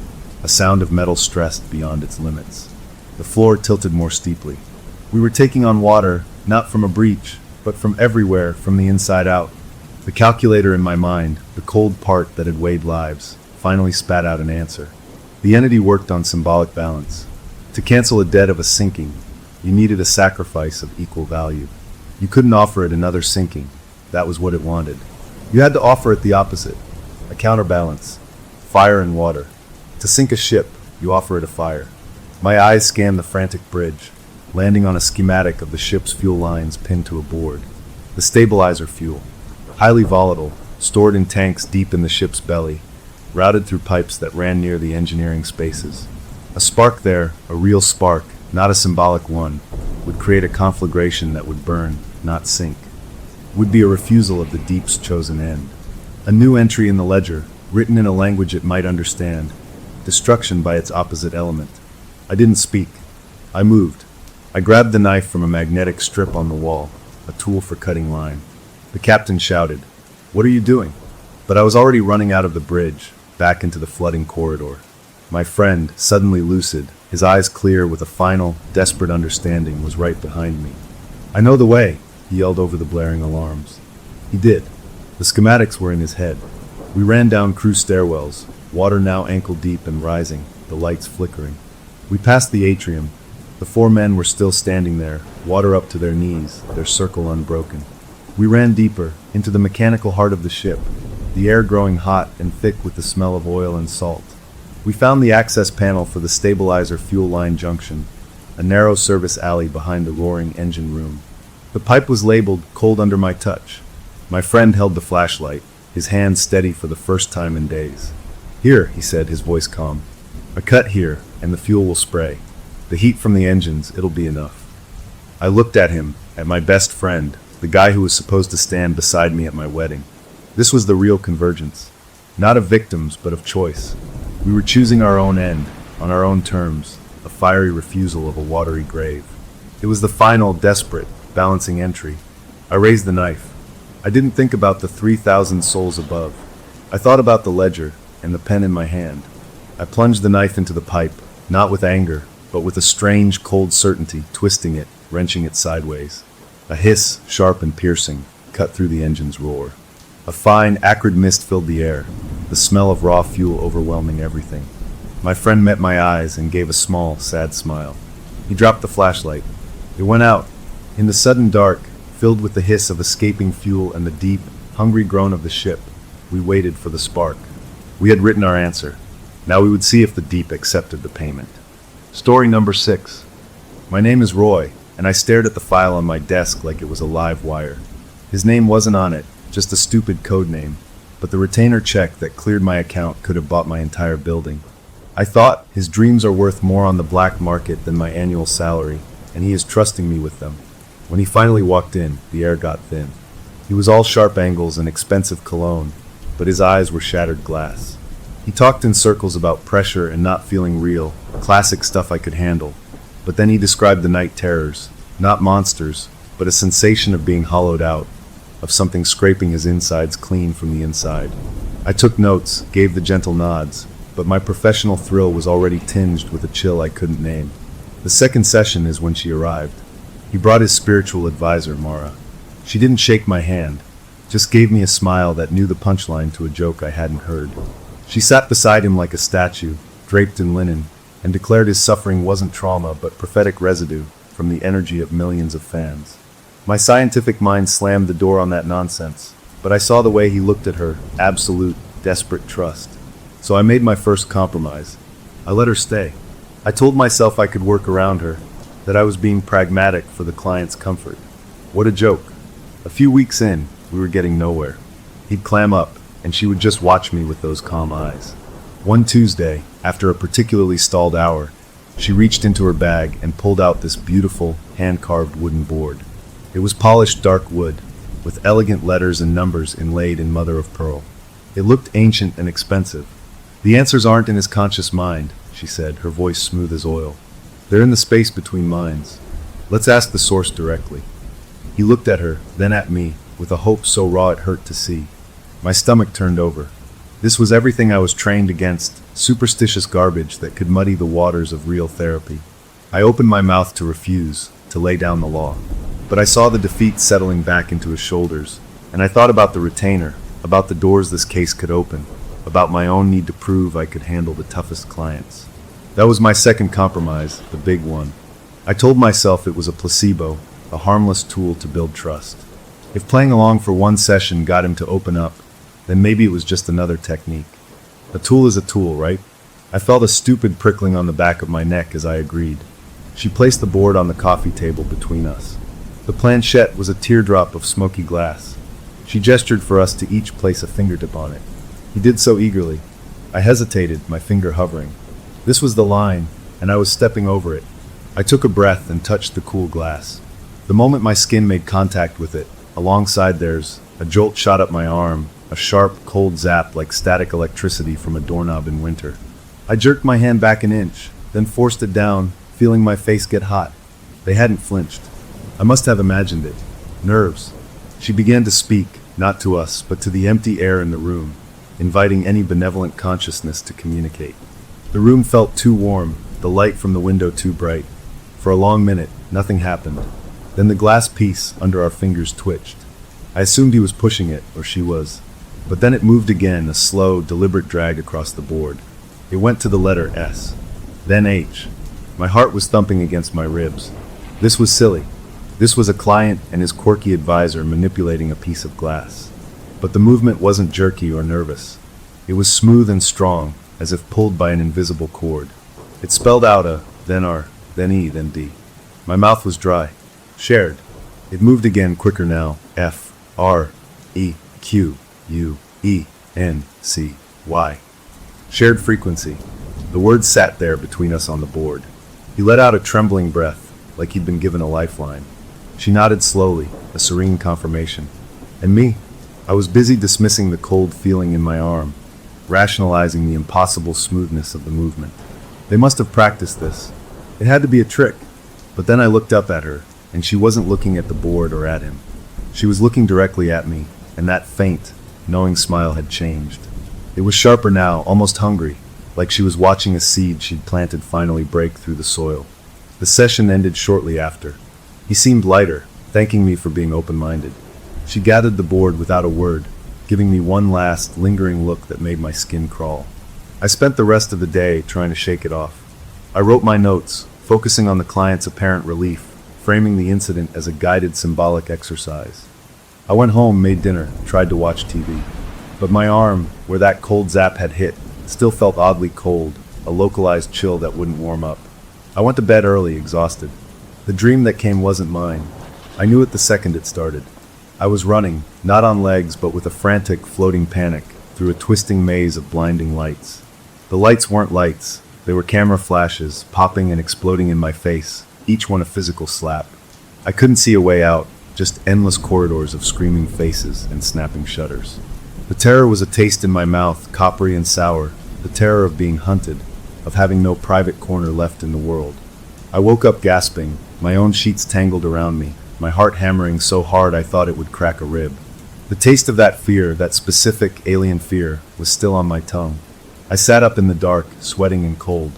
a sound of metal stressed beyond its limits. The floor tilted more steeply. We were taking on water, not from a breach, but from everywhere, from the inside out. The calculator in my mind, the cold part that had weighed lives, finally spat out an answer. The entity worked on symbolic balance. To cancel a debt of a sinking, you needed a sacrifice of equal value. You couldn't offer it another sinking. That was what it wanted. You had to offer it the opposite, a counterbalance, fire and water. To sink a ship, you offer it a fire. My eyes scanned the frantic bridge, landing on a schematic of the ship's fuel lines pinned to a board. The stabilizer fuel, highly volatile, stored in tanks deep in the ship's belly, routed through pipes that ran near the engineering spaces. A spark there, a real spark, not a symbolic one, would create a conflagration that would burn, not sink. Would be a refusal of the Deep's chosen end. A new entry in the ledger, written in a language it might understand. Destruction by its opposite element. I didn't speak. I moved. I grabbed the knife from a magnetic strip on the wall, a tool for cutting line. The captain shouted, "What are you doing?" But I was already running out of the bridge, back into the flooding corridor. My friend, suddenly lucid, his eyes clear with a final, desperate understanding, was right behind me. "I know the way," he yelled over the blaring alarms. He did. The schematics were in his head. We ran down crew stairwells, water now ankle deep and rising, the lights flickering. We passed the atrium. The 4 men were still standing there, water up to their knees, their circle unbroken. We ran deeper, into the mechanical heart of the ship, the air growing hot and thick with the smell of oil and salt. We found the access panel for the stabilizer fuel line junction, a narrow service alley behind the roaring engine room. The pipe was labeled "Cold Under My Touch." My friend held the flashlight, his hand steady for the first time in days. "Here," he said, his voice calm. "A cut here, and the fuel will spray. The heat from the engines, it'll be enough." I looked at him, at my best friend, the guy who was supposed to stand beside me at my wedding. This was the real convergence. Not of victims, but of choice. We were choosing our own end, on our own terms, a fiery refusal of a watery grave. It was the final, desperate, balancing entry. I raised the knife. I didn't think about the 3,000 souls above. I thought about the ledger and the pen in my hand. I plunged the knife into the pipe, not with anger, but with a strange, cold certainty, twisting it, wrenching it sideways. A hiss, sharp and piercing, cut through the engine's roar. A fine, acrid mist filled the air, the smell of raw fuel overwhelming everything. My friend met my eyes and gave a small, sad smile. He dropped the flashlight. It went out. In the sudden dark, filled with the hiss of escaping fuel and the deep, hungry groan of the ship, we waited for the spark. We had written our answer. Now we would see if the deep accepted the payment. Story number 6. My name is Roy, and I stared at the file on my desk like it was a live wire. His name wasn't on it, just a stupid code name, but the retainer check that cleared my account could have bought my entire building. I thought his dreams are worth more on the black market than my annual salary, and he is trusting me with them. When he finally walked in, the air got thin. He was all sharp angles and expensive cologne, but his eyes were shattered glass. He talked in circles about pressure and not feeling real, classic stuff I could handle. But then he described the night terrors, not monsters, but a sensation of being hollowed out, of something scraping his insides clean from the inside. I took notes, gave the gentle nods, but my professional thrill was already tinged with a chill I couldn't name. The second session is when she arrived. He brought his spiritual advisor, Mara. She didn't shake my hand, just gave me a smile that knew the punchline to a joke I hadn't heard. She sat beside him like a statue, draped in linen, and declared his suffering wasn't trauma but prophetic residue from the energy of millions of fans. My scientific mind slammed the door on that nonsense, but I saw the way he looked at her, absolute, desperate trust. So I made my first compromise. I let her stay. I told myself I could work around her, that I was being pragmatic for the client's comfort. What a joke. A few weeks in, we were getting nowhere. He'd clam up, and she would just watch me with those calm eyes. One Tuesday, after a particularly stalled hour, she reached into her bag and pulled out this beautiful, hand-carved wooden board. It was polished dark wood, with elegant letters and numbers inlaid in mother of pearl. It looked ancient and expensive. "The answers aren't in his conscious mind," she said, her voice smooth as oil. "They're in the space between minds. Let's ask the source directly." He looked at her, then at me, with a hope so raw it hurt to see. My stomach turned over. This was everything I was trained against, superstitious garbage that could muddy the waters of real therapy. I opened my mouth to refuse, to lay down the law. But I saw the defeat settling back into his shoulders, and I thought about the retainer, about the doors this case could open, about my own need to prove I could handle the toughest clients. That was my second compromise, the big one. I told myself it was a placebo, a harmless tool to build trust. If playing along for one session got him to open up, then maybe it was just another technique. A tool is a tool, right? I felt a stupid prickling on the back of my neck as I agreed. She placed the board on the coffee table between us. The planchette was a teardrop of smoky glass. She gestured for us to each place a fingertip on it. He did so eagerly. I hesitated, my finger hovering. This was the line, and I was stepping over it. I took a breath and touched the cool glass. The moment my skin made contact with it, alongside theirs, a jolt shot up my arm, a sharp, cold zap like static electricity from a doorknob in winter. I jerked my hand back an inch, then forced it down, feeling my face get hot. They hadn't flinched. I must have imagined it. Nerves. She began to speak, not to us, but to the empty air in the room, inviting any benevolent consciousness to communicate. The room felt too warm, the light from the window too bright. For a long minute, nothing happened. Then the glass piece under our fingers twitched. I assumed he was pushing it, or she was. But then it moved again, a slow, deliberate drag across the board. It went to the letter S. Then H. My heart was thumping against my ribs. This was silly. This was a client and his quirky advisor manipulating a piece of glass. But the movement wasn't jerky or nervous. It was smooth and strong, as if pulled by an invisible cord. It spelled out a, then R, then E, then D. My mouth was dry. Shared. It moved again, quicker now. F, R, E, Q, U, E, N, C, Y. Shared frequency. The words sat there between us on the board. He let out a trembling breath, like he'd been given a lifeline. She nodded slowly, a serene confirmation. And me? I was busy dismissing the cold feeling in my arm, rationalizing the impossible smoothness of the movement. They must have practiced this. It had to be a trick. But then I looked up at her, and she wasn't looking at the board or at him. She was looking directly at me, and that faint, knowing smile had changed. It was sharper now, almost hungry, like she was watching a seed she'd planted finally break through the soil. The session ended shortly after. He seemed lighter, thanking me for being open-minded. She gathered the board without a word, giving me one last, lingering look that made my skin crawl. I spent the rest of the day trying to shake it off. I wrote my notes, focusing on the client's apparent relief, framing the incident as a guided symbolic exercise. I went home, made dinner, tried to watch TV. But my arm, where that cold zap had hit, still felt oddly cold, a localized chill that wouldn't warm up. I went to bed early, exhausted. The dream that came wasn't mine. I knew it the second it started. I was running, not on legs, but with a frantic, floating panic, through a twisting maze of blinding lights. The lights weren't lights. They were camera flashes, popping and exploding in my face, each one a physical slap. I couldn't see a way out, just endless corridors of screaming faces and snapping shutters. The terror was a taste in my mouth, coppery and sour, the terror of being hunted, of having no private corner left in the world. I woke up gasping, my own sheets tangled around me, my heart hammering so hard I thought it would crack a rib. The taste of that fear, that specific alien fear, was still on my tongue. I sat up in the dark, sweating and cold.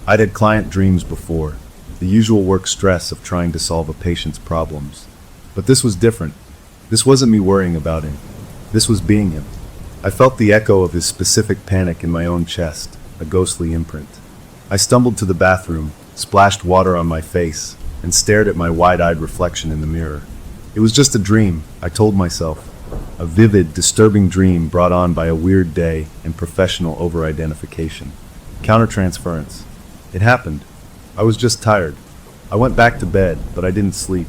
I'd had client dreams before, the usual work stress of trying to solve a patient's problems. But this was different. This wasn't me worrying about him. This was being him. I felt the echo of his specific panic in my own chest, a ghostly imprint. I stumbled to the bathroom, splashed water on my face, and stared at my wide-eyed reflection in the mirror. It was just a dream, I told myself. A vivid, disturbing dream brought on by a weird day and professional over-identification. Countertransference. It happened. I was just tired. I went back to bed, but I didn't sleep.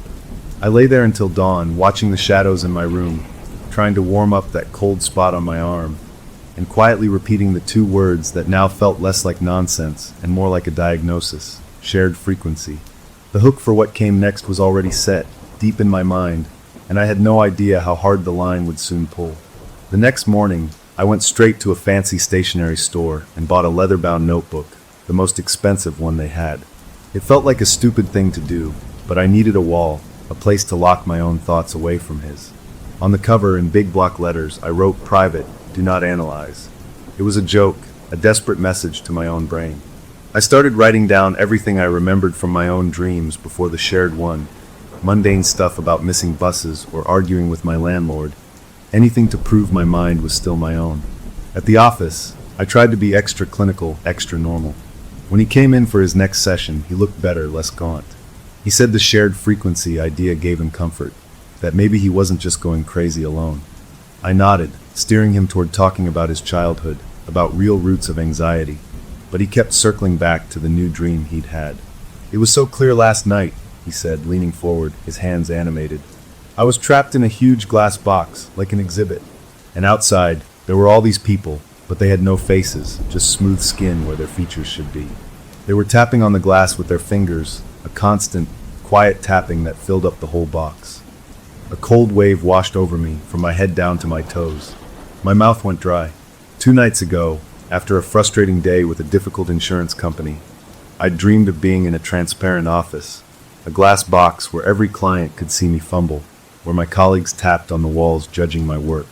I lay there until dawn, watching the shadows in my room, trying to warm up that cold spot on my arm, and quietly repeating the two words that now felt less like nonsense and more like a diagnosis: shared frequency. The hook for what came next was already set, deep in my mind, and I had no idea how hard the line would soon pull. The next morning, I went straight to a fancy stationery store and bought a leather-bound notebook, the most expensive one they had. It felt like a stupid thing to do, but I needed a wall, a place to lock my own thoughts away from his. On the cover, in big block letters, I wrote "Private, do not analyze." It was a joke, a desperate message to my own brain. I started writing down everything I remembered from my own dreams before the shared one. Mundane stuff about missing buses or arguing with my landlord. Anything to prove my mind was still my own. At the office, I tried to be extra clinical, extra normal. When he came in for his next session, he looked better, less gaunt. He said the shared frequency idea gave him comfort, that maybe he wasn't just going crazy alone. I nodded, steering him toward talking about his childhood, about real roots of anxiety, but he kept circling back to the new dream he'd had. "It was so clear last night," he said, leaning forward, his hands animated. "I was trapped in a huge glass box, like an exhibit. And outside, there were all these people, but they had no faces, just smooth skin where their features should be. They were tapping on the glass with their fingers, a constant, quiet tapping that filled up the whole box. A cold wave washed over me, from my head down to my toes. My mouth went dry. 2 nights ago, after a frustrating day with a difficult insurance company, I'd dreamed of being in a transparent office, a glass box where every client could see me fumble, where my colleagues tapped on the walls judging my work.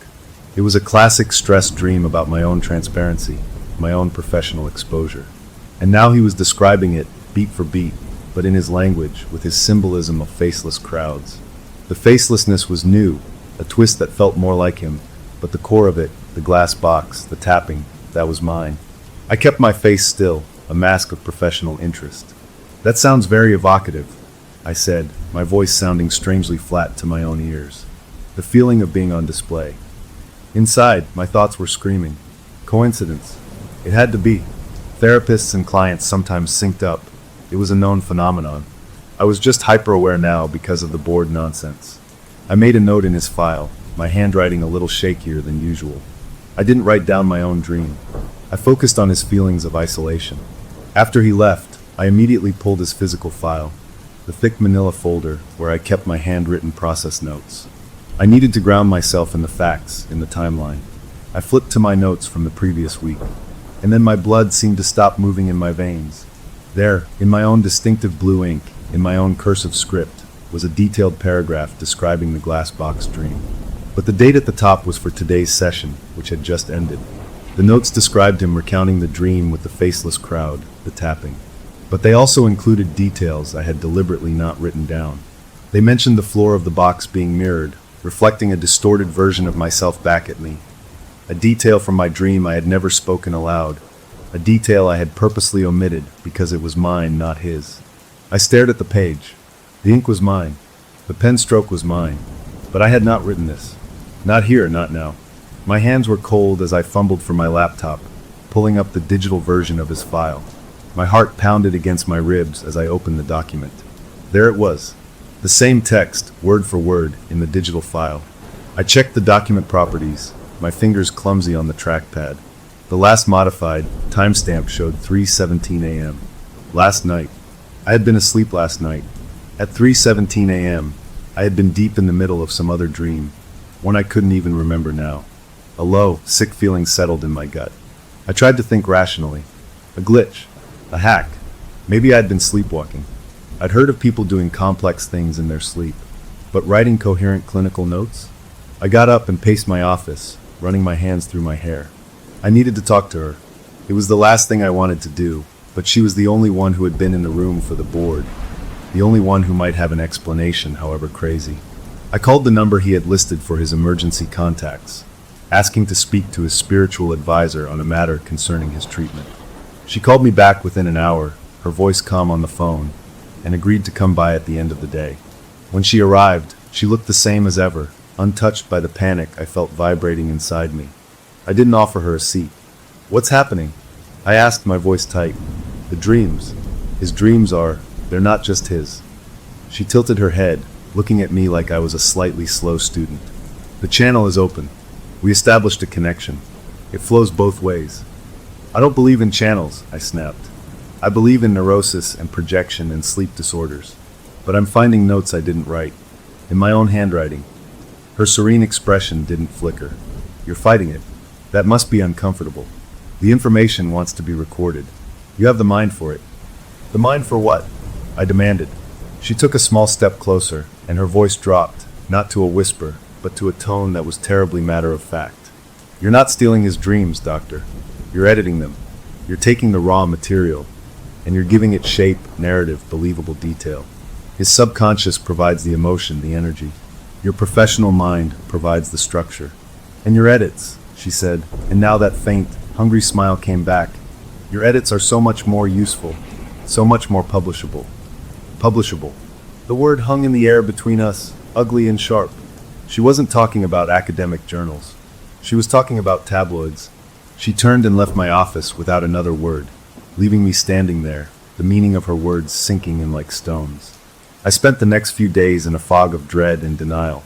It was a classic stress dream about my own transparency, my own professional exposure. And now he was describing it, beat for beat, but in his language, with his symbolism of faceless crowds. The facelessness was new, a twist that felt more like him, but the core of it, the glass box, the tapping, that was mine. I kept my face still, a mask of professional interest. "That sounds very evocative," I said, my voice sounding strangely flat to my own ears. The feeling of being on display. Inside, my thoughts were screaming. Coincidence. It had to be. Therapists and clients sometimes synced up. It was a known phenomenon. I was just hyper-aware now because of the board nonsense. I made a note in his file, my handwriting a little shakier than usual. I didn't write down my own dream. I focused on his feelings of isolation. After he left, I immediately pulled his physical file, the thick manila folder where I kept my handwritten process notes. I needed to ground myself in the facts, in the timeline. I flipped to my notes from the previous week, and then my blood seemed to stop moving in my veins. There, in my own distinctive blue ink, in my own cursive script, was a detailed paragraph describing the glass box dream. But the date at the top was for today's session, which had just ended. The notes described him recounting the dream with the faceless crowd, the tapping. But they also included details I had deliberately not written down. They mentioned the floor of the box being mirrored, reflecting a distorted version of myself back at me. A detail from my dream I had never spoken aloud. A detail I had purposely omitted because it was mine, not his. I stared at the page. The ink was mine. The pen stroke was mine. But I had not written this. Not here, not now. My hands were cold as I fumbled for my laptop, pulling up the digital version of his file. My heart pounded against my ribs as I opened the document. There it was. The same text, word for word, in the digital file. I checked the document properties, my fingers clumsy on the trackpad. The last modified, timestamp showed 3:17 a.m. Last night. I had been asleep last night. At 3:17 a.m., I had been deep in the middle of some other dream, one I couldn't even remember now. A low, sick feeling settled in my gut. I tried to think rationally. A glitch. A hack. Maybe I'd been sleepwalking. I'd heard of people doing complex things in their sleep, but writing coherent clinical notes? I got up and paced my office, running my hands through my hair. I needed to talk to her. It was the last thing I wanted to do, but she was the only one who had been in the room for the board, the only one who might have an explanation, however crazy. I called the number he had listed for his emergency contacts, asking to speak to his spiritual advisor on a matter concerning his treatment. She called me back within an hour, her voice calm on the phone, and agreed to come by at the end of the day. When she arrived, she looked the same as ever, untouched by the panic I felt vibrating inside me. I didn't offer her a seat. "What's happening?" I asked, my voice tight. "The dreams. His dreams they're not just his." She tilted her head, looking at me like I was a slightly slow student. "The channel is open. We established a connection. It flows both ways." "I don't believe in channels," I snapped. "I believe in neurosis and projection and sleep disorders. But I'm finding notes I didn't write, in my own handwriting." Her serene expression didn't flicker. "You're fighting it. That must be uncomfortable. The information wants to be recorded. You have the mind for it." "The mind for what?" I demanded. She took a small step closer, and her voice dropped, not to a whisper, but to a tone that was terribly matter-of-fact. "You're not stealing his dreams, Doctor. You're editing them. You're taking the raw material, and you're giving it shape, narrative, believable detail. His subconscious provides the emotion, the energy. Your professional mind provides the structure. And your edits," she said, and now that faint, hungry smile came back. "Your edits are so much more useful, so much more publishable." Publishable. The word hung in the air between us, ugly and sharp. She wasn't talking about academic journals. She was talking about tabloids. She turned and left my office without another word, leaving me standing there, the meaning of her words sinking in like stones. I spent the next few days in a fog of dread and denial.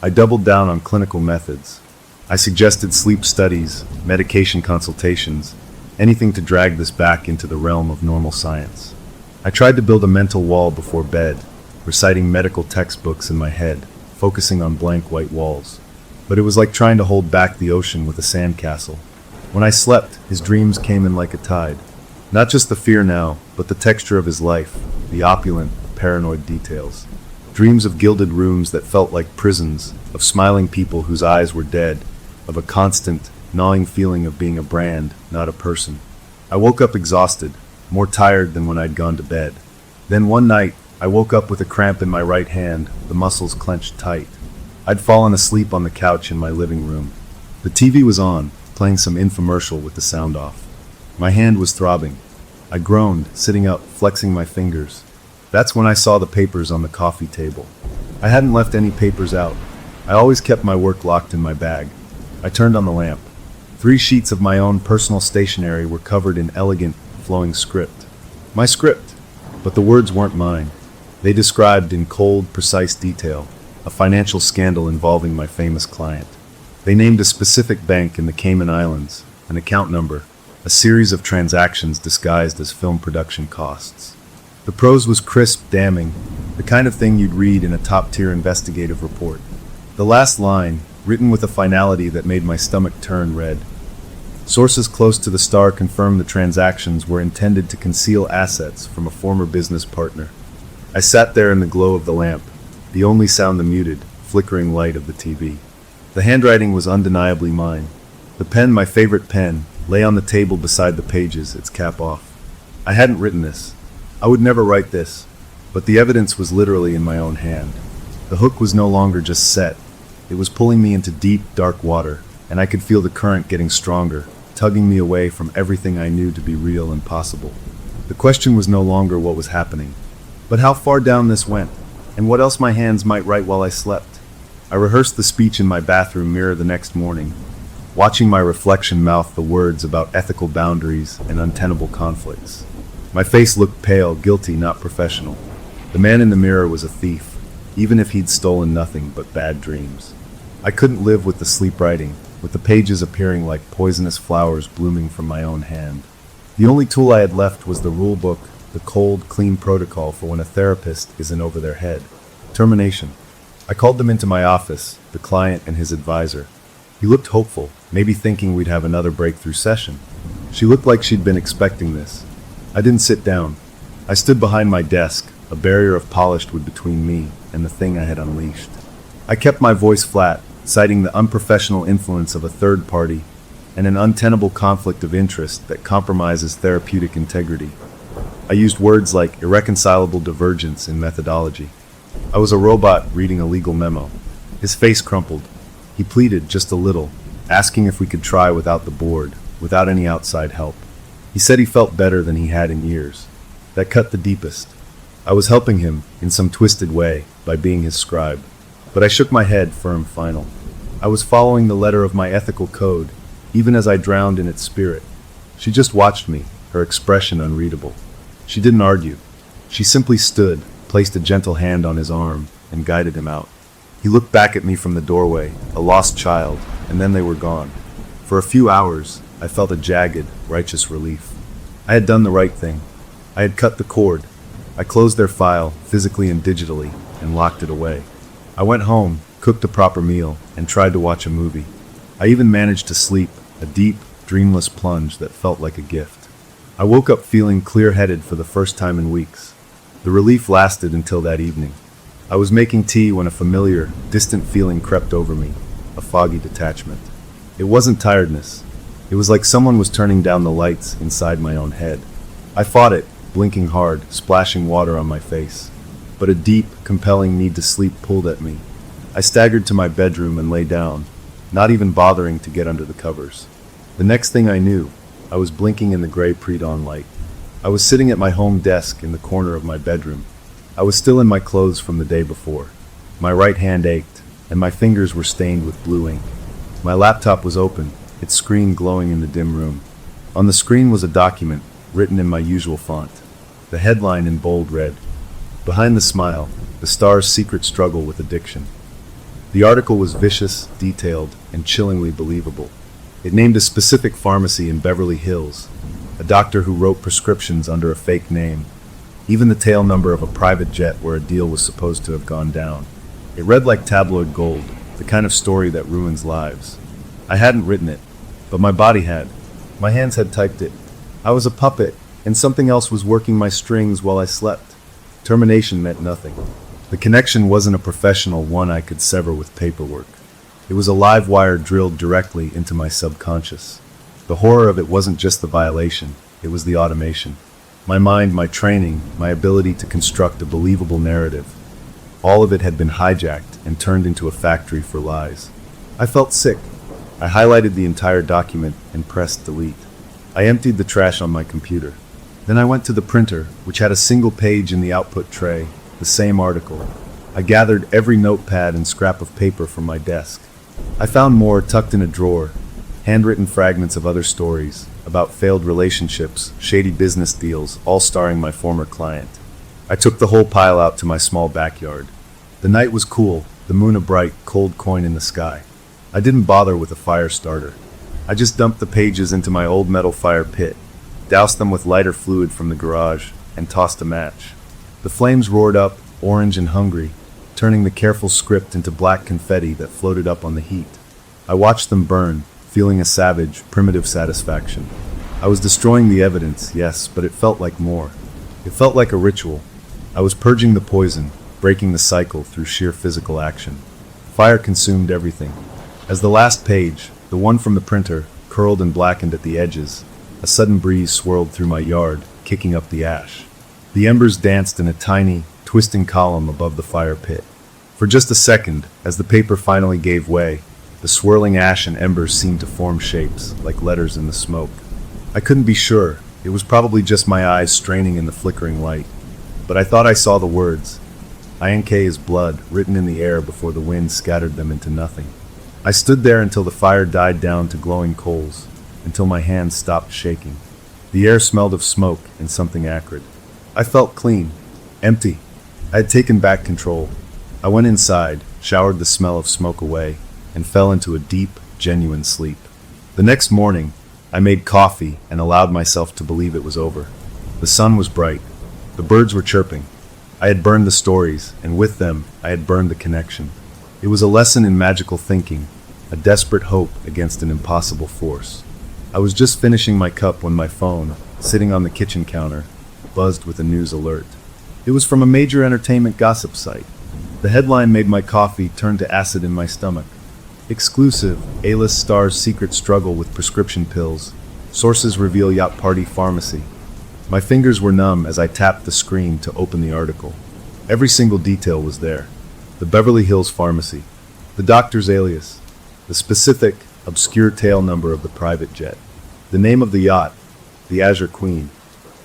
I doubled down on clinical methods. I suggested sleep studies, medication consultations, anything to drag this back into the realm of normal science. I tried to build a mental wall before bed, reciting medical textbooks in my head, focusing on blank white walls. But it was like trying to hold back the ocean with a sandcastle. When I slept, his dreams came in like a tide. Not just the fear now, but the texture of his life, the opulent, paranoid details. Dreams of gilded rooms that felt like prisons, of smiling people whose eyes were dead, of a constant, gnawing feeling of being a brand, not a person. I woke up exhausted, more tired than when I'd gone to bed. Then one night, I woke up with a cramp in my right hand, the muscles clenched tight. I'd fallen asleep on the couch in my living room. The TV was on, playing some infomercial with the sound off. My hand was throbbing. I groaned, sitting up, flexing my fingers. That's when I saw the papers on the coffee table. I hadn't left any papers out. I always kept my work locked in my bag. I turned on the lamp. 3 sheets of my own personal stationery were covered in elegant, flowing script. My script. But the words weren't mine. They described in cold, precise detail a financial scandal involving my famous client. They named a specific bank in the Cayman Islands, an account number, a series of transactions disguised as film production costs. The prose was crisp, damning, the kind of thing you'd read in a top-tier investigative report. The last line, written with a finality that made my stomach turn red. Sources close to the star confirmed the transactions were intended to conceal assets from a former business partner. I sat there in the glow of the lamp, the only sound the muted, flickering light of the TV. The handwriting was undeniably mine. The pen, my favorite pen, lay on the table beside the pages, its cap off. I hadn't written this. I would never write this, but the evidence was literally in my own hand. The hook was no longer just set. It was pulling me into deep, dark water, and I could feel the current getting stronger, tugging me away from everything I knew to be real and possible. The question was no longer what was happening, but how far down this went, and what else my hands might write while I slept. I rehearsed the speech in my bathroom mirror the next morning, watching my reflection mouth the words about ethical boundaries and untenable conflicts. My face looked pale, guilty, not professional. The man in the mirror was a thief, even if he'd stolen nothing but bad dreams. I couldn't live with the sleep writing, with the pages appearing like poisonous flowers blooming from my own hand. The only tool I had left was the rule book, the cold, clean protocol for when a therapist isn't over their head. Termination. I called them into my office, the client and his advisor. He looked hopeful, maybe thinking we'd have another breakthrough session. She looked like she'd been expecting this. I didn't sit down. I stood behind my desk, a barrier of polished wood between me and the thing I had unleashed. I kept my voice flat, citing the unprofessional influence of a third party and an untenable conflict of interest that compromises therapeutic integrity. I used words like irreconcilable divergence in methodology. I was a robot reading a legal memo. His face crumpled. He pleaded just a little, asking if we could try without the board, without any outside help. He said he felt better than he had in years. That cut the deepest. I was helping him, in some twisted way, by being his scribe. But I shook my head, firm, final. I was following the letter of my ethical code, even as I drowned in its spirit. She just watched me, her expression unreadable. She didn't argue. She simply stood, placed a gentle hand on his arm, and guided him out. He looked back at me from the doorway, a lost child, and then they were gone. For a few hours, I felt a jagged, righteous relief. I had done the right thing. I had cut the cord. I closed their file, physically and digitally, and locked it away. I went home, cooked a proper meal, and tried to watch a movie. I even managed to sleep, a deep, dreamless plunge that felt like a gift. I woke up feeling clear-headed for the first time in weeks. The relief lasted until that evening. I was making tea when a familiar, distant feeling crept over me, a foggy detachment. It wasn't tiredness. It was like someone was turning down the lights inside my own head. I fought it, blinking hard, splashing water on my face. But a deep, compelling need to sleep pulled at me. I staggered to my bedroom and lay down, not even bothering to get under the covers. The next thing I knew, I was blinking in the gray pre-dawn light. I was sitting at my home desk in the corner of my bedroom. I was still in my clothes from the day before. My right hand ached, and my fingers were stained with blue ink. My laptop was open, its screen glowing in the dim room. On the screen was a document, written in my usual font. The headline in bold read, "Behind the Smile, the Star's Secret Struggle with Addiction." The article was vicious, detailed, and chillingly believable. It named a specific pharmacy in Beverly Hills, a doctor who wrote prescriptions under a fake name, even the tail number of a private jet where a deal was supposed to have gone down. It read like tabloid gold, the kind of story that ruins lives. I hadn't written it, but my body had. My hands had typed it. I was a puppet, and something else was working my strings while I slept. Termination meant nothing. The connection wasn't a professional one I could sever with paperwork. It was a live wire drilled directly into my subconscious. The horror of it wasn't just the violation, it was the automation. My mind, my training, my ability to construct a believable narrative. All of it had been hijacked and turned into a factory for lies. I felt sick. I highlighted the entire document and pressed delete. I emptied the trash on my computer. Then I went to the printer, which had a single page in the output tray, the same article. I gathered every notepad and scrap of paper from my desk. I found more tucked in a drawer, handwritten fragments of other stories, about failed relationships, shady business deals, all starring my former client. I took the whole pile out to my small backyard. The night was cool, the moon a bright, cold coin in the sky. I didn't bother with a fire starter. I just dumped the pages into my old metal fire pit, doused them with lighter fluid from the garage, and tossed a match. The flames roared up, orange and hungry, turning the careful script into black confetti that floated up on the heat. I watched them burn, feeling a savage, primitive satisfaction. I was destroying the evidence, yes, but it felt like more. It felt like a ritual. I was purging the poison, breaking the cycle through sheer physical action. Fire consumed everything. As the last page, the one from the printer, curled and blackened at the edges, a sudden breeze swirled through my yard, kicking up the ash. The embers danced in a tiny, twisting column above the fire pit. For just a second, as the paper finally gave way, the swirling ash and embers seemed to form shapes, like letters in the smoke. I couldn't be sure. It was probably just my eyes straining in the flickering light. But I thought I saw the words. INK is blood, written in the air before the wind scattered them into nothing. I stood there until the fire died down to glowing coals, until my hands stopped shaking. The air smelled of smoke and something acrid. I felt clean, empty. I had taken back control. I went inside, showered the smell of smoke away, and fell into a deep, genuine sleep. The next morning, I made coffee and allowed myself to believe it was over. The sun was bright. The birds were chirping. I had burned the stories, and with them, I had burned the connection. It was a lesson in magical thinking, a desperate hope against an impossible force. I was just finishing my cup when my phone, sitting on the kitchen counter, buzzed with a news alert. It was from a major entertainment gossip site. The headline made my coffee turn to acid in my stomach. Exclusive, A-list star's secret struggle with prescription pills. Sources reveal yacht party pharmacy. My fingers were numb as I tapped the screen to open the article. Every single detail was there. The Beverly Hills pharmacy, the doctor's alias, the specific, obscure tail number of the private jet, the name of the yacht, the Azure Queen,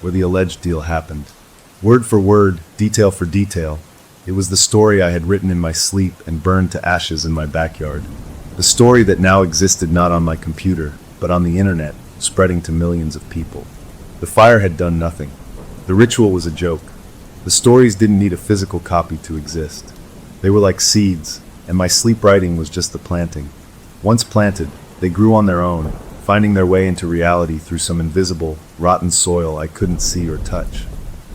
where the alleged deal happened. Word for word, detail for detail, it was the story I had written in my sleep and burned to ashes in my backyard. The story that now existed not on my computer, but on the internet, spreading to millions of people. The fire had done nothing. The ritual was a joke. The stories didn't need a physical copy to exist. They were like seeds, and my sleep writing was just the planting. Once planted, they grew on their own, finding their way into reality through some invisible, rotten soil I couldn't see or touch.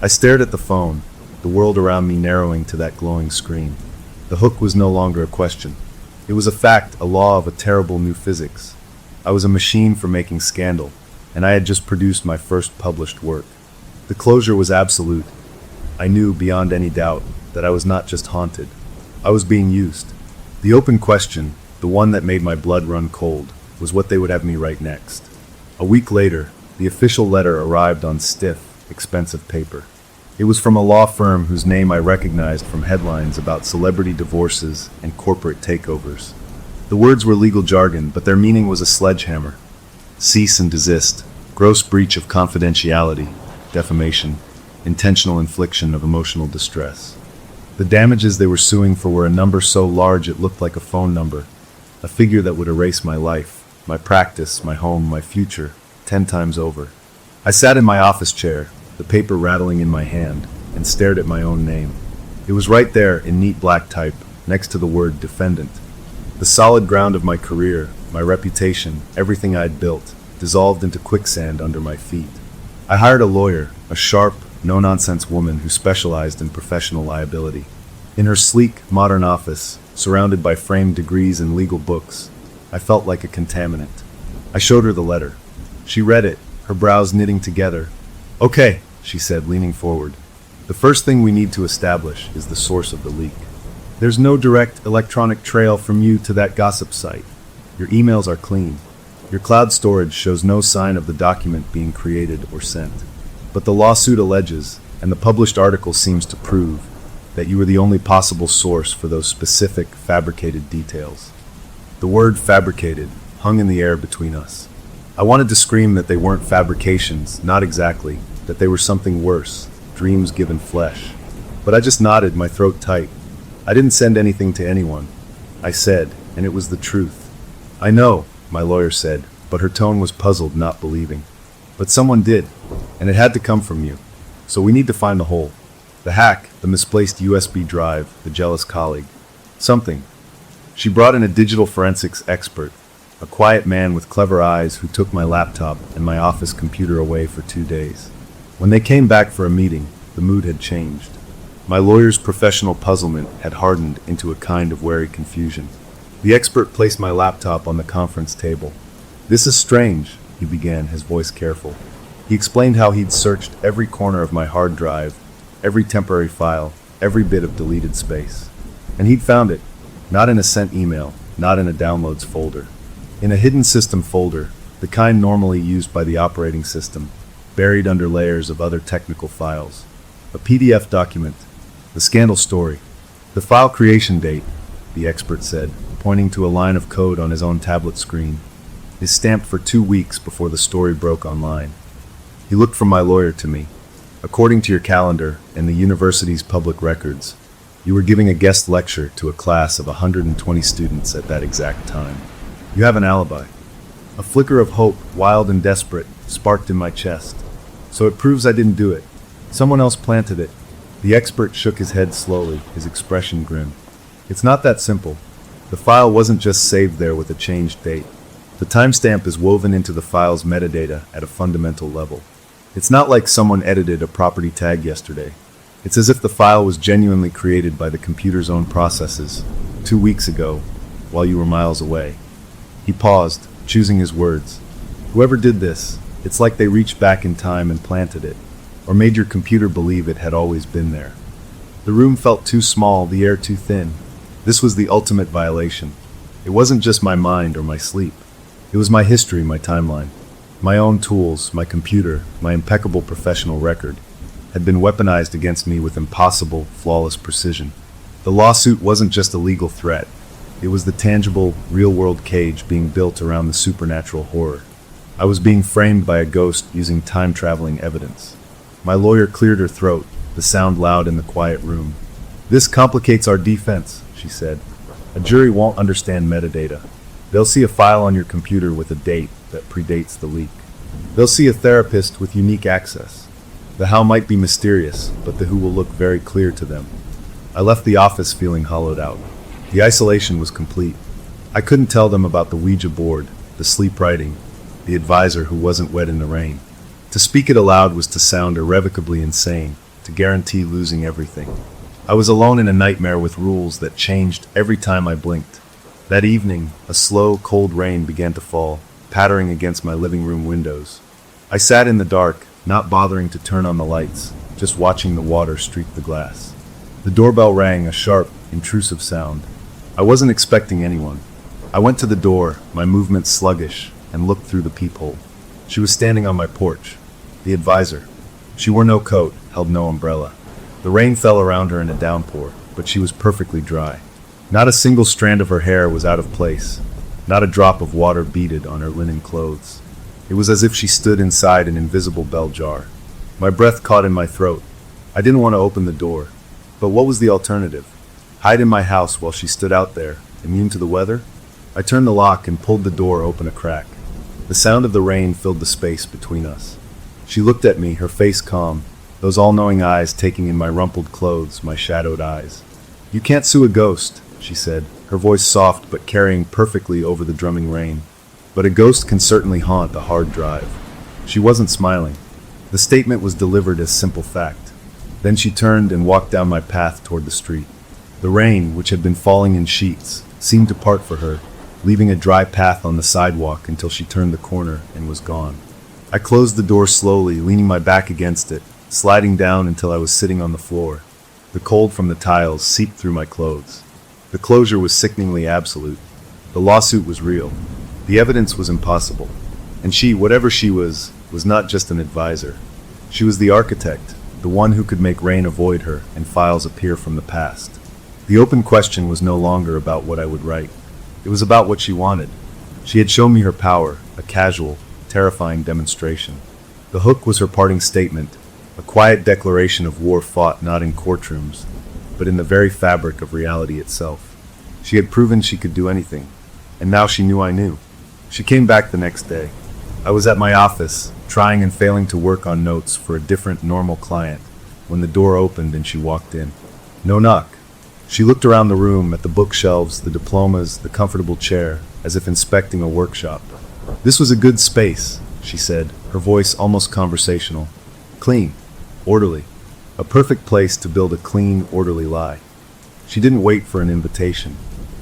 I stared at the phone, the world around me narrowing to that glowing screen. The hook was no longer a question. It was a fact, a law of a terrible new physics. I was a machine for making scandal, and I had just produced my first published work. The closure was absolute. I knew beyond any doubt that I was not just haunted. I was being used. The open question, the one that made my blood run cold, was what they would have me write next. A week later, the official letter arrived on stiff, expensive paper. It was from a law firm whose name I recognized from headlines about celebrity divorces and corporate takeovers. The words were legal jargon, but their meaning was a sledgehammer. Cease and desist, gross breach of confidentiality, defamation, intentional infliction of emotional distress. The damages they were suing for were a number so large it looked like a phone number, a figure that would erase my life, my practice, my home, my future, 10 times over. I sat in my office chair, the paper rattling in my hand, and stared at my own name. It was right there in neat black type, next to the word defendant. The solid ground of my career, my reputation, everything I'd built, dissolved into quicksand under my feet. I hired a lawyer, a sharp, no-nonsense woman who specialized in professional liability. In her sleek, modern office, surrounded by framed degrees and legal books, I felt like a contaminant. I showed her the letter. She read it, her brows knitting together. "Okay," she said, leaning forward. "The first thing we need to establish is the source of the leak. There's no direct electronic trail from you to that gossip site. Your emails are clean. Your cloud storage shows no sign of the document being created or sent. But the lawsuit alleges, and the published article seems to prove, that you were the only possible source for those specific, fabricated details." The word fabricated hung in the air between us. I wanted to scream that they weren't fabrications, not exactly, that they were something worse, dreams given flesh. But I just nodded, my throat tight. I didn't send anything to anyone. I said, and it was the truth. "I know," my lawyer said, but her tone was puzzled, not believing. "But someone did, and it had to come from you. So we need to find the hole. The hack, the misplaced USB drive, the jealous colleague. Something." She brought in a digital forensics expert, a quiet man with clever eyes who took my laptop and my office computer away for 2 days. When they came back for a meeting, the mood had changed. My lawyer's professional puzzlement had hardened into a kind of wary confusion. The expert placed my laptop on the conference table. "This is strange," he began, his voice careful. He explained how he'd searched every corner of my hard drive, every temporary file, every bit of deleted space. And he'd found it, not in a sent email, not in a downloads folder. In a hidden system folder, the kind normally used by the operating system, buried under layers of other technical files. A PDF document. The scandal story. The file creation date, the expert said, pointing to a line of code on his own tablet screen, is stamped for 2 weeks before the story broke online. He looked from my lawyer to me. "According to your calendar and the university's public records, you were giving a guest lecture to a class of 120 students at that exact time. You have an alibi." A flicker of hope, wild and desperate, sparked in my chest. "So it proves I didn't do it. Someone else planted it." The expert shook his head slowly, his expression grim. "It's not that simple. The file wasn't just saved there with a changed date. The timestamp is woven into the file's metadata at a fundamental level. It's not like someone edited a property tag yesterday. It's as if the file was genuinely created by the computer's own processes, 2 weeks ago, while you were miles away." He paused, choosing his words. "Whoever did this, it's like they reached back in time and planted it, or made your computer believe it had always been there." The room felt too small, the air too thin. This was the ultimate violation. It wasn't just my mind or my sleep. It was my history, my timeline. My own tools, my computer, my impeccable professional record, had been weaponized against me with impossible, flawless precision. The lawsuit wasn't just a legal threat. It was the tangible, real-world cage being built around the supernatural horror. I was being framed by a ghost using time-traveling evidence. My lawyer cleared her throat, the sound loud in the quiet room. "This complicates our defense," she said. "A jury won't understand metadata. They'll see a file on your computer with a date that predates the leak. They'll see a therapist with unique access. The how might be mysterious, but the who will look very clear to them." I left the office feeling hollowed out. The isolation was complete. I couldn't tell them about the Ouija board, the sleep writing, the advisor who wasn't wet in the rain. To speak it aloud was to sound irrevocably insane, to guarantee losing everything. I was alone in a nightmare with rules that changed every time I blinked. That evening, a slow, cold rain began to fall, pattering against my living room windows. I sat in the dark, not bothering to turn on the lights, just watching the water streak the glass. The doorbell rang, a sharp, intrusive sound. I wasn't expecting anyone. I went to the door, my movements sluggish, and looked through the peephole. She was standing on my porch. The advisor. She wore no coat, held no umbrella. The rain fell around her in a downpour, but she was perfectly dry. Not a single strand of her hair was out of place. Not a drop of water beaded on her linen clothes. It was as if she stood inside an invisible bell jar. My breath caught in my throat. I didn't want to open the door. But what was the alternative? Hide in my house while she stood out there, immune to the weather? I turned the lock and pulled the door open a crack. The sound of the rain filled the space between us. She looked at me, her face calm, those all-knowing eyes taking in my rumpled clothes, my shadowed eyes. "You can't sue a ghost," she said, her voice soft but carrying perfectly over the drumming rain. "But a ghost can certainly haunt a hard drive." She wasn't smiling. The statement was delivered as simple fact. Then she turned and walked down my path toward the street. The rain, which had been falling in sheets, seemed to part for her, leaving a dry path on the sidewalk until she turned the corner and was gone. I closed the door slowly, leaning my back against it, sliding down until I was sitting on the floor. The cold from the tiles seeped through my clothes. The closure was sickeningly absolute. The lawsuit was real. The evidence was impossible. And she, whatever she was not just an advisor. She was the architect, the one who could make rain avoid her and files appear from the past. The open question was no longer about what I would write. It was about what she wanted. She had shown me her power, a casual, terrifying demonstration. The hook was her parting statement, a quiet declaration of war fought not in courtrooms, but in the very fabric of reality itself. She had proven she could do anything, and now she knew I knew. She came back the next day. I was at my office, trying and failing to work on notes for a different, normal client, when the door opened and she walked in. No knock. She looked around the room at the bookshelves, the diplomas, the comfortable chair, as if inspecting a workshop. This was a good space, she said, her voice almost conversational. Clean, orderly. A perfect place to build a clean, orderly lie. She didn't wait for an invitation.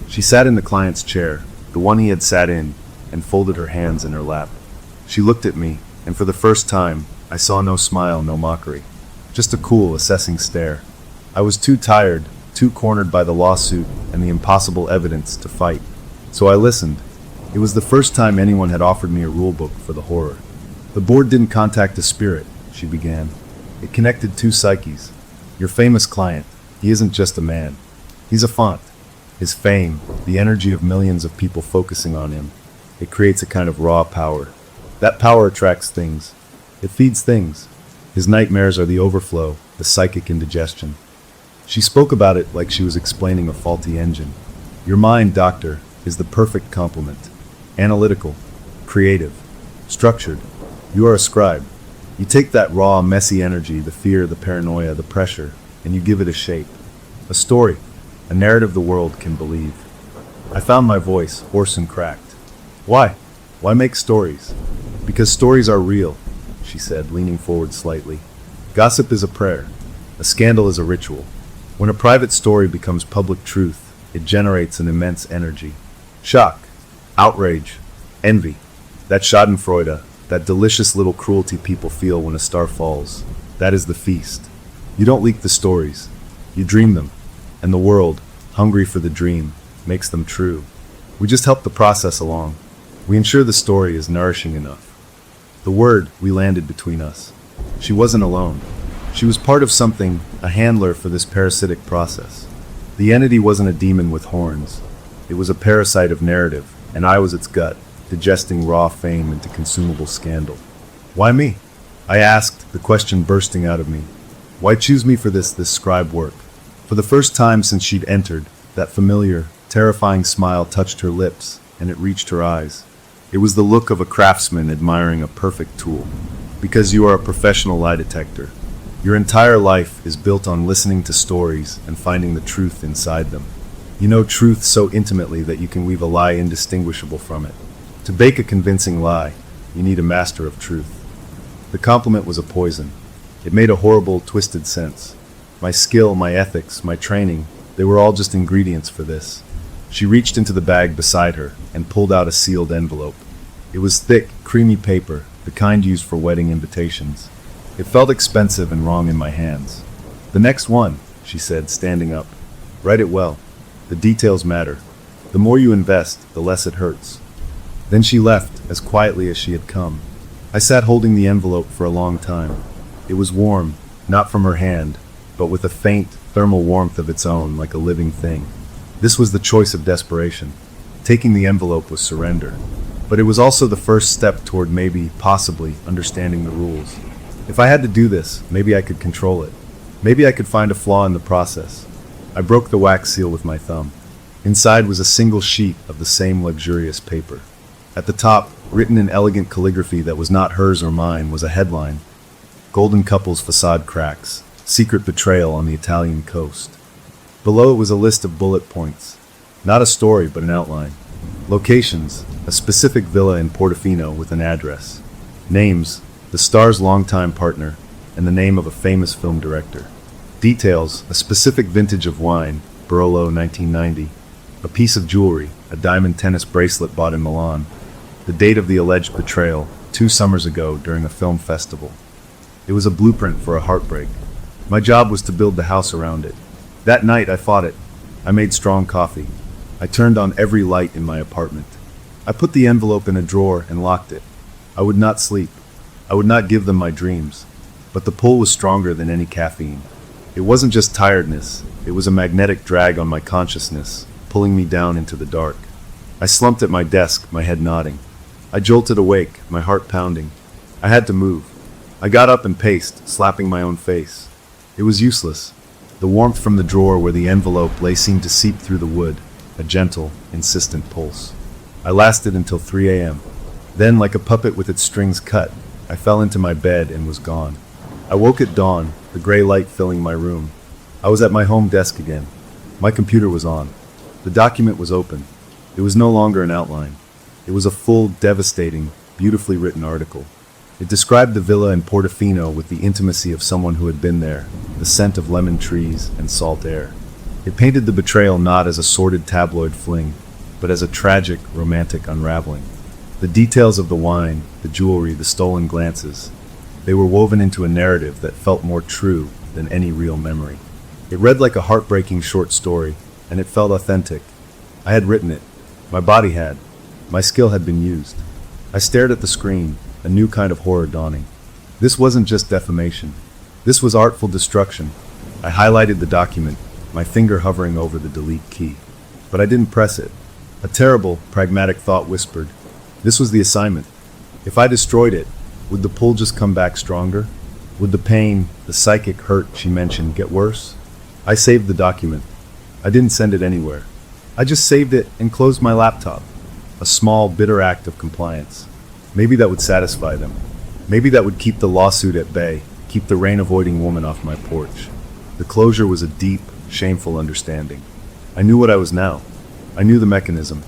She sat in the client's chair, the one he had sat in, and folded her hands in her lap. She looked at me, and for the first time, I saw no smile, no mockery. Just a cool, assessing stare. I was too tired, too cornered by the lawsuit and the impossible evidence to fight. So I listened. It was the first time anyone had offered me a rulebook for the horror. The board didn't contact a spirit, she began. It connected two psyches. Your famous client, he isn't just a man. He's a font. His fame, the energy of millions of people focusing on him, it creates a kind of raw power. That power attracts things. It feeds things. His nightmares are the overflow, the psychic indigestion. She spoke about it like she was explaining a faulty engine. Your mind, doctor, is the perfect complement. Analytical, creative, structured. You are a scribe. You take that raw, messy energy, the fear, the paranoia, the pressure, and you give it a shape. A story, a narrative the world can believe. I found my voice, hoarse and cracked. Why? Why make stories? Because stories are real, she said, leaning forward slightly. Gossip is a prayer. A scandal is a ritual. When a private story becomes public truth, it generates an immense energy. Shock, outrage, envy. That schadenfreude, that delicious little cruelty people feel when a star falls. That is the feast. You don't leak the stories. You dream them. And the world, hungry for the dream, makes them true. We just help the process along. We ensure the story is nourishing enough. The word we landed between us. She wasn't alone. She was part of something, a handler for this parasitic process. The entity wasn't a demon with horns. It was a parasite of narrative, and I was its gut, digesting raw fame into consumable scandal. Why me? I asked, the question bursting out of me. Why choose me for this scribe work? For the first time since she'd entered, that familiar, terrifying smile touched her lips, and it reached her eyes. It was the look of a craftsman admiring a perfect tool. Because you are a professional lie detector. Your entire life is built on listening to stories and finding the truth inside them. You know truth so intimately that you can weave a lie indistinguishable from it. To bake a convincing lie, you need a master of truth. The compliment was a poison. It made a horrible, twisted sense. My skill, my ethics, my training, they were all just ingredients for this. She reached into the bag beside her and pulled out a sealed envelope. It was thick, creamy paper, the kind used for wedding invitations. It felt expensive and wrong in my hands. The next one, she said, standing up. Write it well. The details matter. The more you invest, the less it hurts. Then she left, as quietly as she had come. I sat holding the envelope for a long time. It was warm, not from her hand, but with a faint, thermal warmth of its own, like a living thing. This was the choice of desperation. Taking the envelope was surrender. But it was also the first step toward maybe, possibly, understanding the rules. If I had to do this, maybe I could control it. Maybe I could find a flaw in the process. I broke the wax seal with my thumb. Inside was a single sheet of the same luxurious paper. At the top, written in elegant calligraphy that was not hers or mine, was a headline. Golden couple's facade cracks. Secret betrayal on the Italian coast. Below it was a list of bullet points. Not a story, but an outline. Locations, a specific villa in Portofino with an address. Names, the star's longtime partner, and the name of a famous film director. Details, a specific vintage of wine, Barolo 1990. A piece of jewelry, a diamond tennis bracelet bought in Milan. The date of the alleged betrayal, 2 summers ago during a film festival. It was a blueprint for a heartbreak. My job was to build the house around it. That night I fought it. I made strong coffee. I turned on every light in my apartment. I put the envelope in a drawer and locked it. I would not sleep. I would not give them my dreams. But the pull was stronger than any caffeine. It wasn't just tiredness. It was a magnetic drag on my consciousness, pulling me down into the dark. I slumped at my desk, my head nodding. I jolted awake, my heart pounding. I had to move. I got up and paced, slapping my own face. It was useless. The warmth from the drawer where the envelope lay seemed to seep through the wood, a gentle, insistent pulse. I lasted until 3 a.m. Then, like a puppet with its strings cut, I fell into my bed and was gone. I woke at dawn, the gray light filling my room. I was at my home desk again. My computer was on. The document was open. It was no longer an outline. It was a full, devastating, beautifully written article. It described the villa in Portofino with the intimacy of someone who had been there, the scent of lemon trees and salt air. It painted the betrayal not as a sordid tabloid fling, but as a tragic, romantic unraveling. The details of the wine, the jewelry, the stolen glances, they were woven into a narrative that felt more true than any real memory. It read like a heartbreaking short story, and it felt authentic. I had written it. My body had. My skill had been used. I stared at the screen, a new kind of horror dawning. This wasn't just defamation. This was artful destruction. I highlighted the document, my finger hovering over the delete key. But I didn't press it. A terrible, pragmatic thought whispered, this was the assignment. If I destroyed it, would the pull just come back stronger? Would the pain, the psychic hurt she mentioned, get worse? I saved the document. I didn't send it anywhere. I just saved it and closed my laptop. A small, bitter act of compliance. Maybe that would satisfy them. Maybe that would keep the lawsuit at bay, keep the rain-avoiding woman off my porch. The closure was a deep, shameful understanding. I knew what I was now. I knew the mechanism.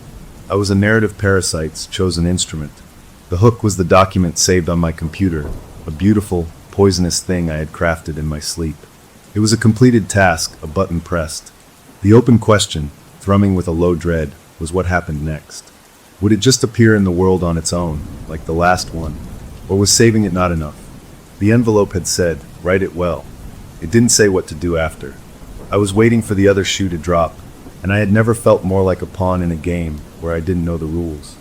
I was a narrative parasite's chosen instrument. The hook was the document saved on my computer, a beautiful, poisonous thing I had crafted in my sleep. It was a completed task, a button pressed. The open question, thrumming with a low dread, was what happened next. Would it just appear in the world on its own, like the last one? Or was saving it not enough? The envelope had said, write it well. It didn't say what to do after. I was waiting for the other shoe to drop, and I had never felt more like a pawn in a game where I didn't know the rules.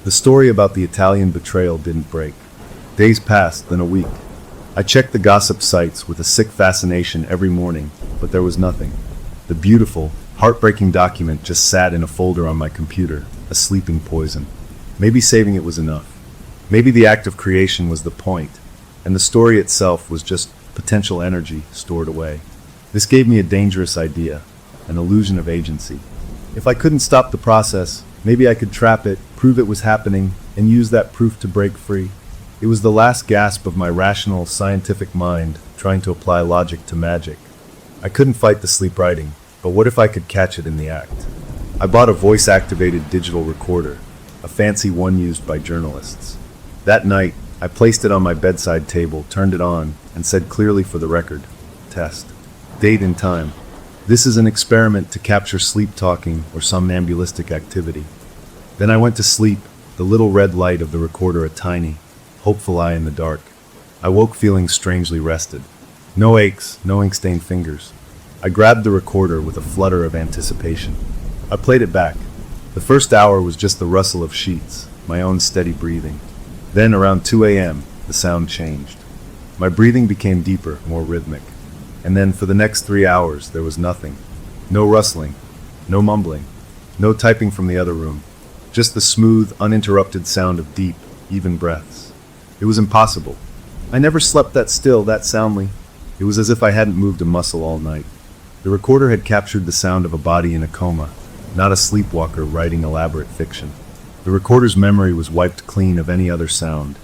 The story about the Italian betrayal didn't break. Days passed, then a week. I checked the gossip sites with a sick fascination every morning, but there was nothing. The beautiful, heartbreaking document just sat in a folder on my computer, a sleeping poison. Maybe saving it was enough. Maybe the act of creation was the point, and the story itself was just potential energy stored away. This gave me a dangerous idea, an illusion of agency. If I couldn't stop the process, maybe I could trap it, prove it was happening, and use that proof to break free. It was the last gasp of my rational, scientific mind trying to apply logic to magic. I couldn't fight the sleep writing, but what if I could catch it in the act? I bought a voice-activated digital recorder, a fancy one used by journalists. That night, I placed it on my bedside table, turned it on, and said clearly for the record, test. Date and time. This is an experiment to capture sleep talking or somnambulistic activity. Then I went to sleep, the little red light of the recorder a tiny, hopeful eye in the dark. I woke feeling strangely rested. No aches, no ink-stained fingers. I grabbed the recorder with a flutter of anticipation. I played it back. The first hour was just the rustle of sheets, my own steady breathing. Then, around 2 a.m., the sound changed. My breathing became deeper, more rhythmic. And then, for the next 3 hours, there was nothing. No rustling, no mumbling, no typing from the other room. Just the smooth, uninterrupted sound of deep, even breaths. It was impossible. I never slept that still, that soundly. It was as if I hadn't moved a muscle all night. The recorder had captured the sound of a body in a coma, not a sleepwalker writing elaborate fiction. The recorder's memory was wiped clean of any other sound,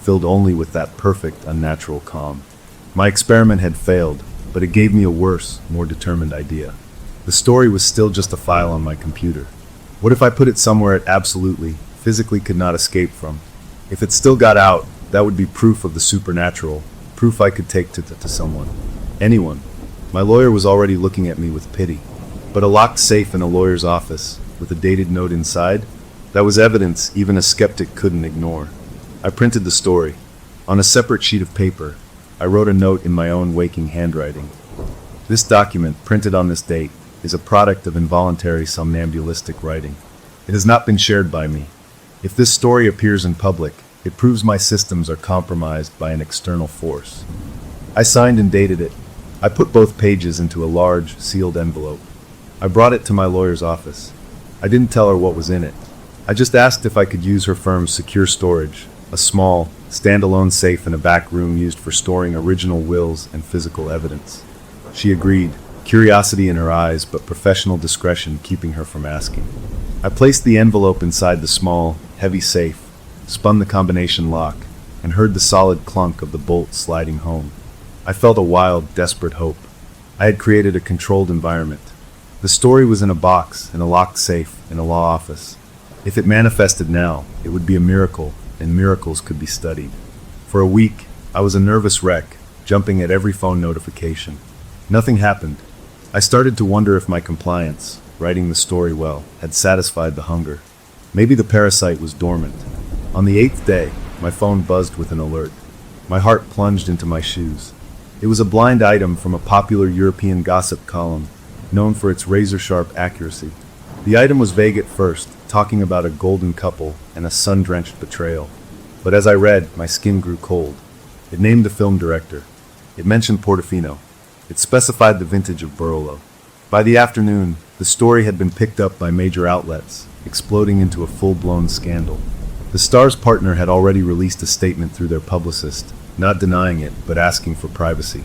filled only with that perfect, unnatural calm. My experiment had failed, but it gave me a worse, more determined idea. The story was still just a file on my computer. What if I put it somewhere it absolutely, physically could not escape from? If it still got out, that would be proof of the supernatural, proof I could take to someone. Anyone. My lawyer was already looking at me with pity. But a locked safe in a lawyer's office, with a dated note inside, that was evidence even a skeptic couldn't ignore. I printed the story. On a separate sheet of paper, I wrote a note in my own waking handwriting. This document, printed on this date, is a product of involuntary somnambulistic writing. It has not been shared by me. If this story appears in public, it proves my systems are compromised by an external force. I signed and dated it. I put both pages into a large, sealed envelope. I brought it to my lawyer's office. I didn't tell her what was in it. I just asked if I could use her firm's secure storage, a small, standalone safe in a back room used for storing original wills and physical evidence. She agreed, curiosity in her eyes but professional discretion keeping her from asking. I placed the envelope inside the small, heavy safe, spun the combination lock, and heard the solid clunk of the bolt sliding home. I felt a wild, desperate hope. I had created a controlled environment. The story was in a box, in a locked safe, in a law office. If it manifested now, it would be a miracle, and miracles could be studied. For a week, I was a nervous wreck, jumping at every phone notification. Nothing happened. I started to wonder if my compliance, writing the story well, had satisfied the hunger. Maybe the parasite was dormant. On the 8th day, my phone buzzed with an alert. My heart plunged into my shoes. It was a blind item from a popular European gossip column, known for its razor-sharp accuracy. The item was vague at first, talking about a golden couple and a sun-drenched betrayal. But as I read, my skin grew cold. It named a film director. It mentioned Portofino. It specified the vintage of Barolo. By the afternoon, the story had been picked up by major outlets, exploding into a full-blown scandal. The star's partner had already released a statement through their publicist, not denying it, but asking for privacy.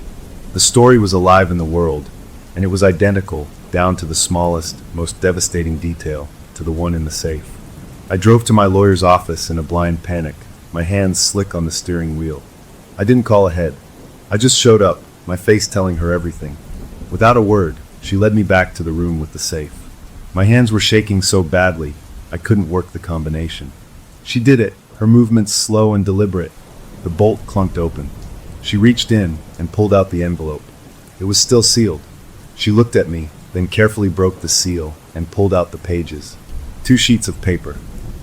The story was alive in the world, and it was identical, down to the smallest, most devastating detail, to the one in the safe. I drove to my lawyer's office in a blind panic, my hands slick on the steering wheel. I didn't call ahead. I just showed up, my face telling her everything. Without a word, she led me back to the room with the safe. My hands were shaking so badly, I couldn't work the combination. She did it, her movements slow and deliberate. The bolt clunked open. She reached in and pulled out the envelope. It was still sealed. She looked at me, then carefully broke the seal and pulled out the pages. 2 sheets of paper.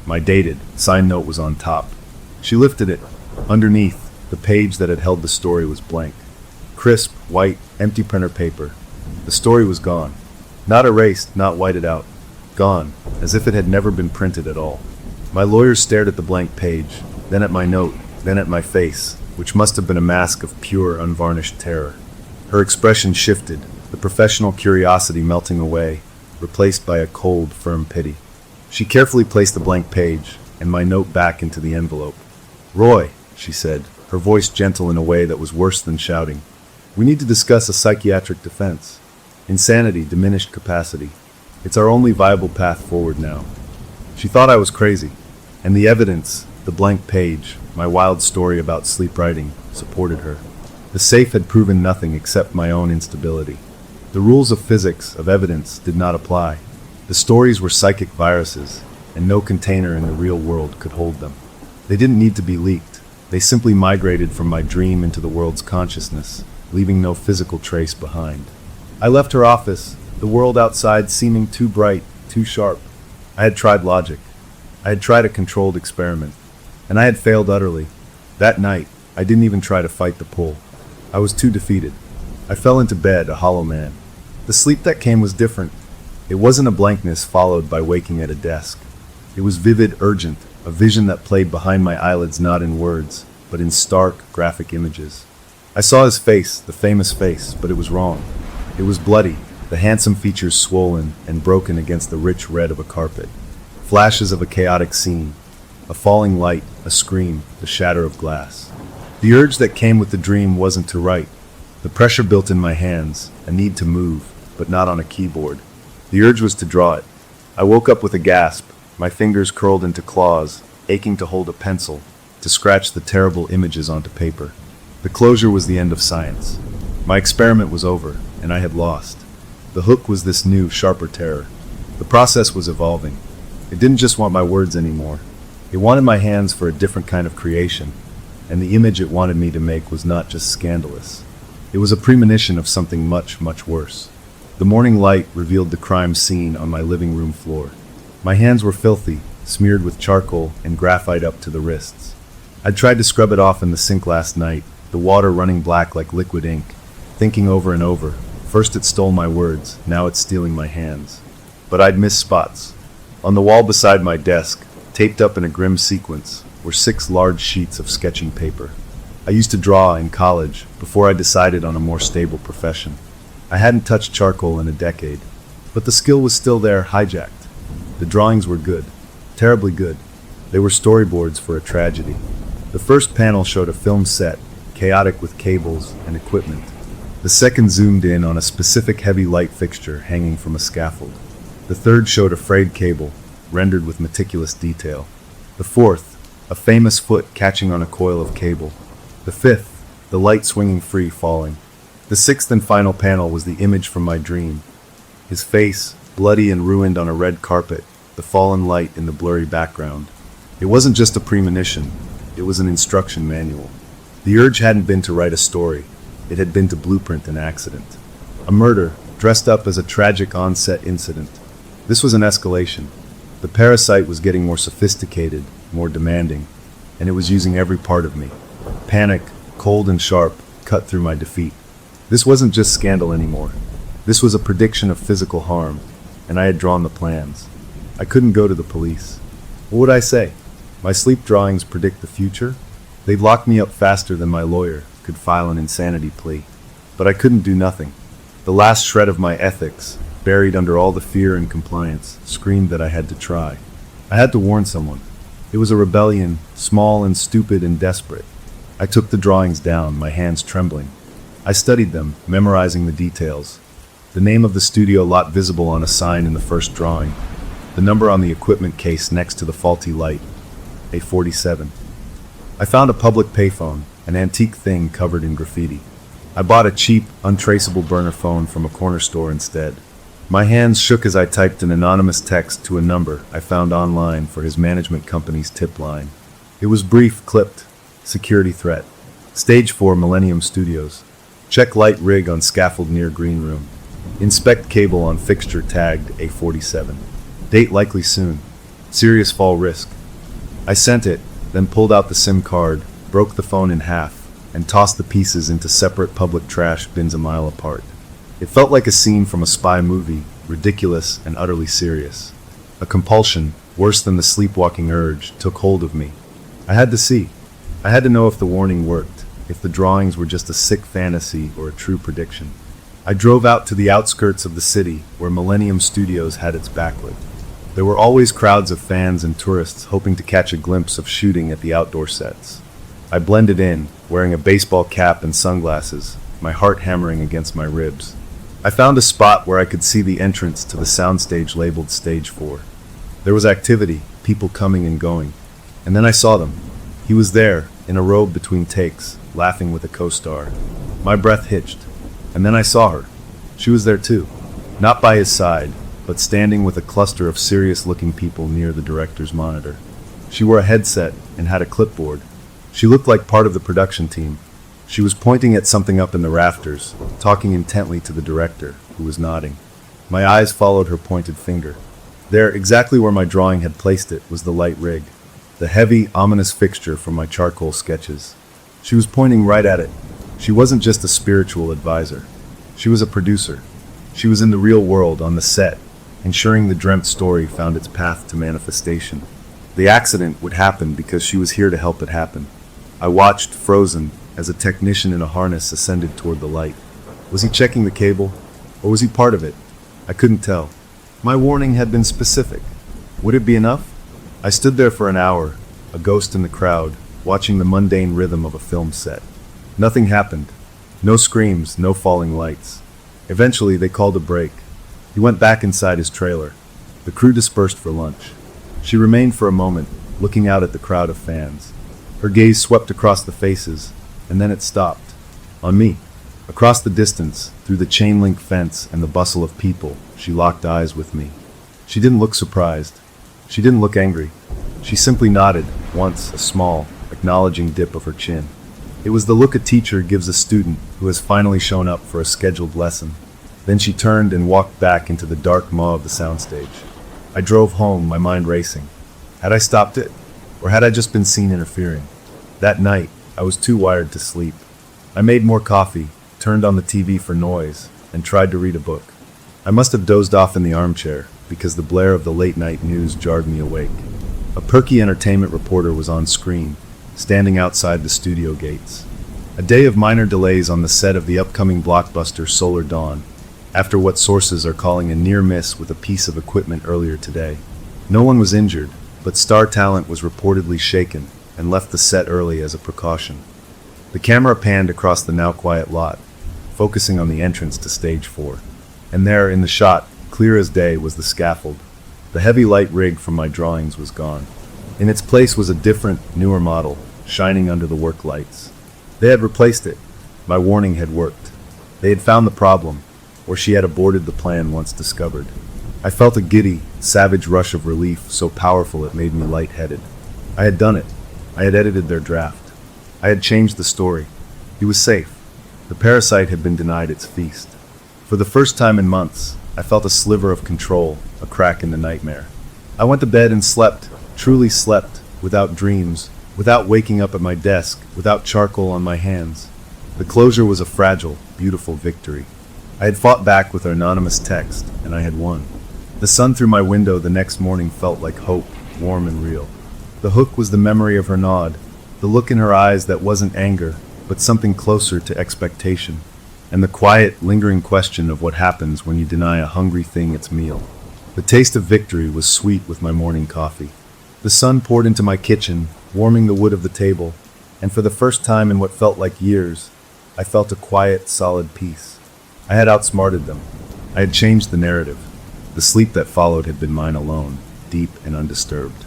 My dated, signed note was on top. She lifted it. Underneath, the page that had held the story was blank. Crisp, white, empty printer paper. The story was gone. Not erased, not whited out. Gone, as if it had never been printed at all. My lawyer stared at the blank page, then at my note, then at my face, which must have been a mask of pure, unvarnished terror. Her expression shifted, the professional curiosity melting away, replaced by a cold, firm pity. She carefully placed the blank page and my note back into the envelope. "Roy," she said, her voice gentle in a way that was worse than shouting, "we need to discuss a psychiatric defense. Insanity, diminished capacity. It's our only viable path forward now." She thought I was crazy, and the evidence, the blank page, my wild story about sleep writing, supported her. The safe had proven nothing except my own instability. The rules of physics, of evidence, did not apply. The stories were psychic viruses, and no container in the real world could hold them. They didn't need to be leaked. They simply migrated from my dream into the world's consciousness, leaving no physical trace behind. I left her office, the world outside seeming too bright, too sharp. I had tried logic. I had tried a controlled experiment, and I had failed utterly. That night, I didn't even try to fight the pull. I was too defeated. I fell into bed, a hollow man. The sleep that came was different. It wasn't a blankness followed by waking at a desk. It was vivid, urgent, a vision that played behind my eyelids not in words, but in stark, graphic images. I saw his face, the famous face, but it was wrong. It was bloody, the handsome features swollen and broken against the rich red of a carpet. Flashes of a chaotic scene, a falling light, a scream, the shatter of glass. The urge that came with the dream wasn't to write. The pressure built in my hands, a need to move, but not on a keyboard. The urge was to draw it. I woke up with a gasp, my fingers curled into claws, aching to hold a pencil, to scratch the terrible images onto paper. The closure was the end of science. My experiment was over, and I had lost. The hook was this new, sharper terror. The process was evolving. It didn't just want my words anymore. It wanted my hands for a different kind of creation, and the image it wanted me to make was not just scandalous. It was a premonition of something much, much worse. The morning light revealed the crime scene on my living room floor. My hands were filthy, smeared with charcoal and graphite up to the wrists. I'd tried to scrub it off in the sink last night, the water running black like liquid ink, thinking over and over, first it stole my words, now it's stealing my hands. But I'd missed spots. On the wall beside my desk, taped up in a grim sequence, were 6 large sheets of sketching paper. I used to draw in college, before I decided on a more stable profession. I hadn't touched charcoal in a decade, but the skill was still there, hijacked. The drawings were good, terribly good. They were storyboards for a tragedy. The first panel showed a film set, chaotic with cables and equipment. The second zoomed in on a specific heavy light fixture hanging from a scaffold. The third showed a frayed cable, rendered with meticulous detail. The fourth, a famous foot catching on a coil of cable. The fifth, the light swinging free, falling. The sixth and final panel was the image from my dream. His face, bloody and ruined on a red carpet, the fallen light in the blurry background. It wasn't just a premonition, it was an instruction manual. The urge hadn't been to write a story, it had been to blueprint an accident. A murder, dressed up as a tragic on-set incident. This was an escalation. The parasite was getting more sophisticated, more demanding, and it was using every part of me. Panic, cold and sharp, cut through my defeat. This wasn't just scandal anymore. This was a prediction of physical harm, and I had drawn the plans. I couldn't go to the police. What would I say? My sleep drawings predict the future? They'd lock me up faster than my lawyer could file an insanity plea. But I couldn't do nothing. The last shred of my ethics, buried under all the fear and compliance, screamed that I had to try. I had to warn someone. It was a rebellion, small and stupid and desperate. I took the drawings down, my hands trembling. I studied them, memorizing the details. The name of the studio lot visible on a sign in the first drawing. The number on the equipment case next to the faulty light. A47. I found a public payphone, an antique thing covered in graffiti. I bought a cheap, untraceable burner phone from a corner store instead. My hands shook as I typed an anonymous text to a number I found online for his management company's tip line. It was brief, clipped. Security threat. Stage 4 Millennium Studios. Check light rig on scaffold near green room. Inspect cable on fixture tagged A47. Date likely soon. Serious fall risk. I sent it, then pulled out the SIM card, broke the phone in half, and tossed the pieces into separate public trash bins a mile apart. It felt like a scene from a spy movie, ridiculous and utterly serious. A compulsion, worse than the sleepwalking urge, took hold of me. I had to see. I had to know if the warning worked, if the drawings were just a sick fantasy or a true prediction. I drove out to the outskirts of the city where Millennium Studios had its backlit. There were always crowds of fans and tourists hoping to catch a glimpse of shooting at the outdoor sets. I blended in, wearing a baseball cap and sunglasses, my heart hammering against my ribs. I found a spot where I could see the entrance to the soundstage labeled Stage 4. There was activity, people coming and going. And then I saw them. He was there, in a robe between takes, laughing with a co-star. My breath hitched. And then I saw her. She was there too. Not by his side, but standing with a cluster of serious-looking people near the director's monitor. She wore a headset and had a clipboard. She looked like part of the production team. She was pointing at something up in the rafters, talking intently to the director, who was nodding. My eyes followed her pointed finger. There, exactly where my drawing had placed it, was the light rig. The heavy, ominous fixture from my charcoal sketches. She was pointing right at it. She wasn't just a spiritual advisor. She was a producer. She was in the real world, on the set, ensuring the dreamt story found its path to manifestation. The accident would happen because she was here to help it happen. I watched, frozen, as a technician in a harness ascended toward the light. Was he checking the cable, or was he part of it? I couldn't tell. My warning had been specific. Would it be enough? I stood there for an hour, a ghost in the crowd, watching the mundane rhythm of a film set. Nothing happened. No screams, no falling lights. Eventually, they called a break. He went back inside his trailer. The crew dispersed for lunch. She remained for a moment, looking out at the crowd of fans. Her gaze swept across the faces, and then it stopped. On me. Across the distance, through the chain-link fence and the bustle of people, she locked eyes with me. She didn't look surprised. She didn't look angry. She simply nodded, once, a small, acknowledging dip of her chin. It was the look a teacher gives a student who has finally shown up for a scheduled lesson. Then she turned and walked back into the dark maw of the soundstage. I drove home, my mind racing. Had I stopped it? Or had I just been seen interfering? That night, I was too wired to sleep. I made more coffee, turned on the TV for noise, and tried to read a book. I must have dozed off in the armchair, because the blare of the late-night news jarred me awake. A perky entertainment reporter was on screen, standing outside the studio gates. A day of minor delays on the set of the upcoming blockbuster Solar Dawn, after what sources are calling a near miss with a piece of equipment earlier today. No one was injured, but star talent was reportedly shaken and left the set early as a precaution. The camera panned across the now quiet lot, focusing on the entrance to Stage 4. And there, in the shot, clear as day, was the scaffold. The heavy light rig from my drawings was gone. In its place was a different, newer model, shining under the work lights. They had replaced it. My warning had worked. They had found the problem, or she had aborted the plan once discovered. I felt a giddy, savage rush of relief so powerful it made me lightheaded. I had done it. I had edited their draft. I had changed the story. He was safe. The parasite had been denied its feast. For the first time in months, I felt a sliver of control, a crack in the nightmare. I went to bed and slept, truly slept, without dreams, without waking up at my desk, without charcoal on my hands. The closure was a fragile, beautiful victory. I had fought back with her anonymous text, and I had won. The sun through my window the next morning felt like hope, warm and real. The hook was the memory of her nod, the look in her eyes that wasn't anger, but something closer to expectation, and the quiet, lingering question of what happens when you deny a hungry thing its meal. The taste of victory was sweet with my morning coffee. The sun poured into my kitchen, warming the wood of the table, and for the first time in what felt like years, I felt a quiet, solid peace. I had outsmarted them. I had changed the narrative. The sleep that followed had been mine alone, deep and undisturbed.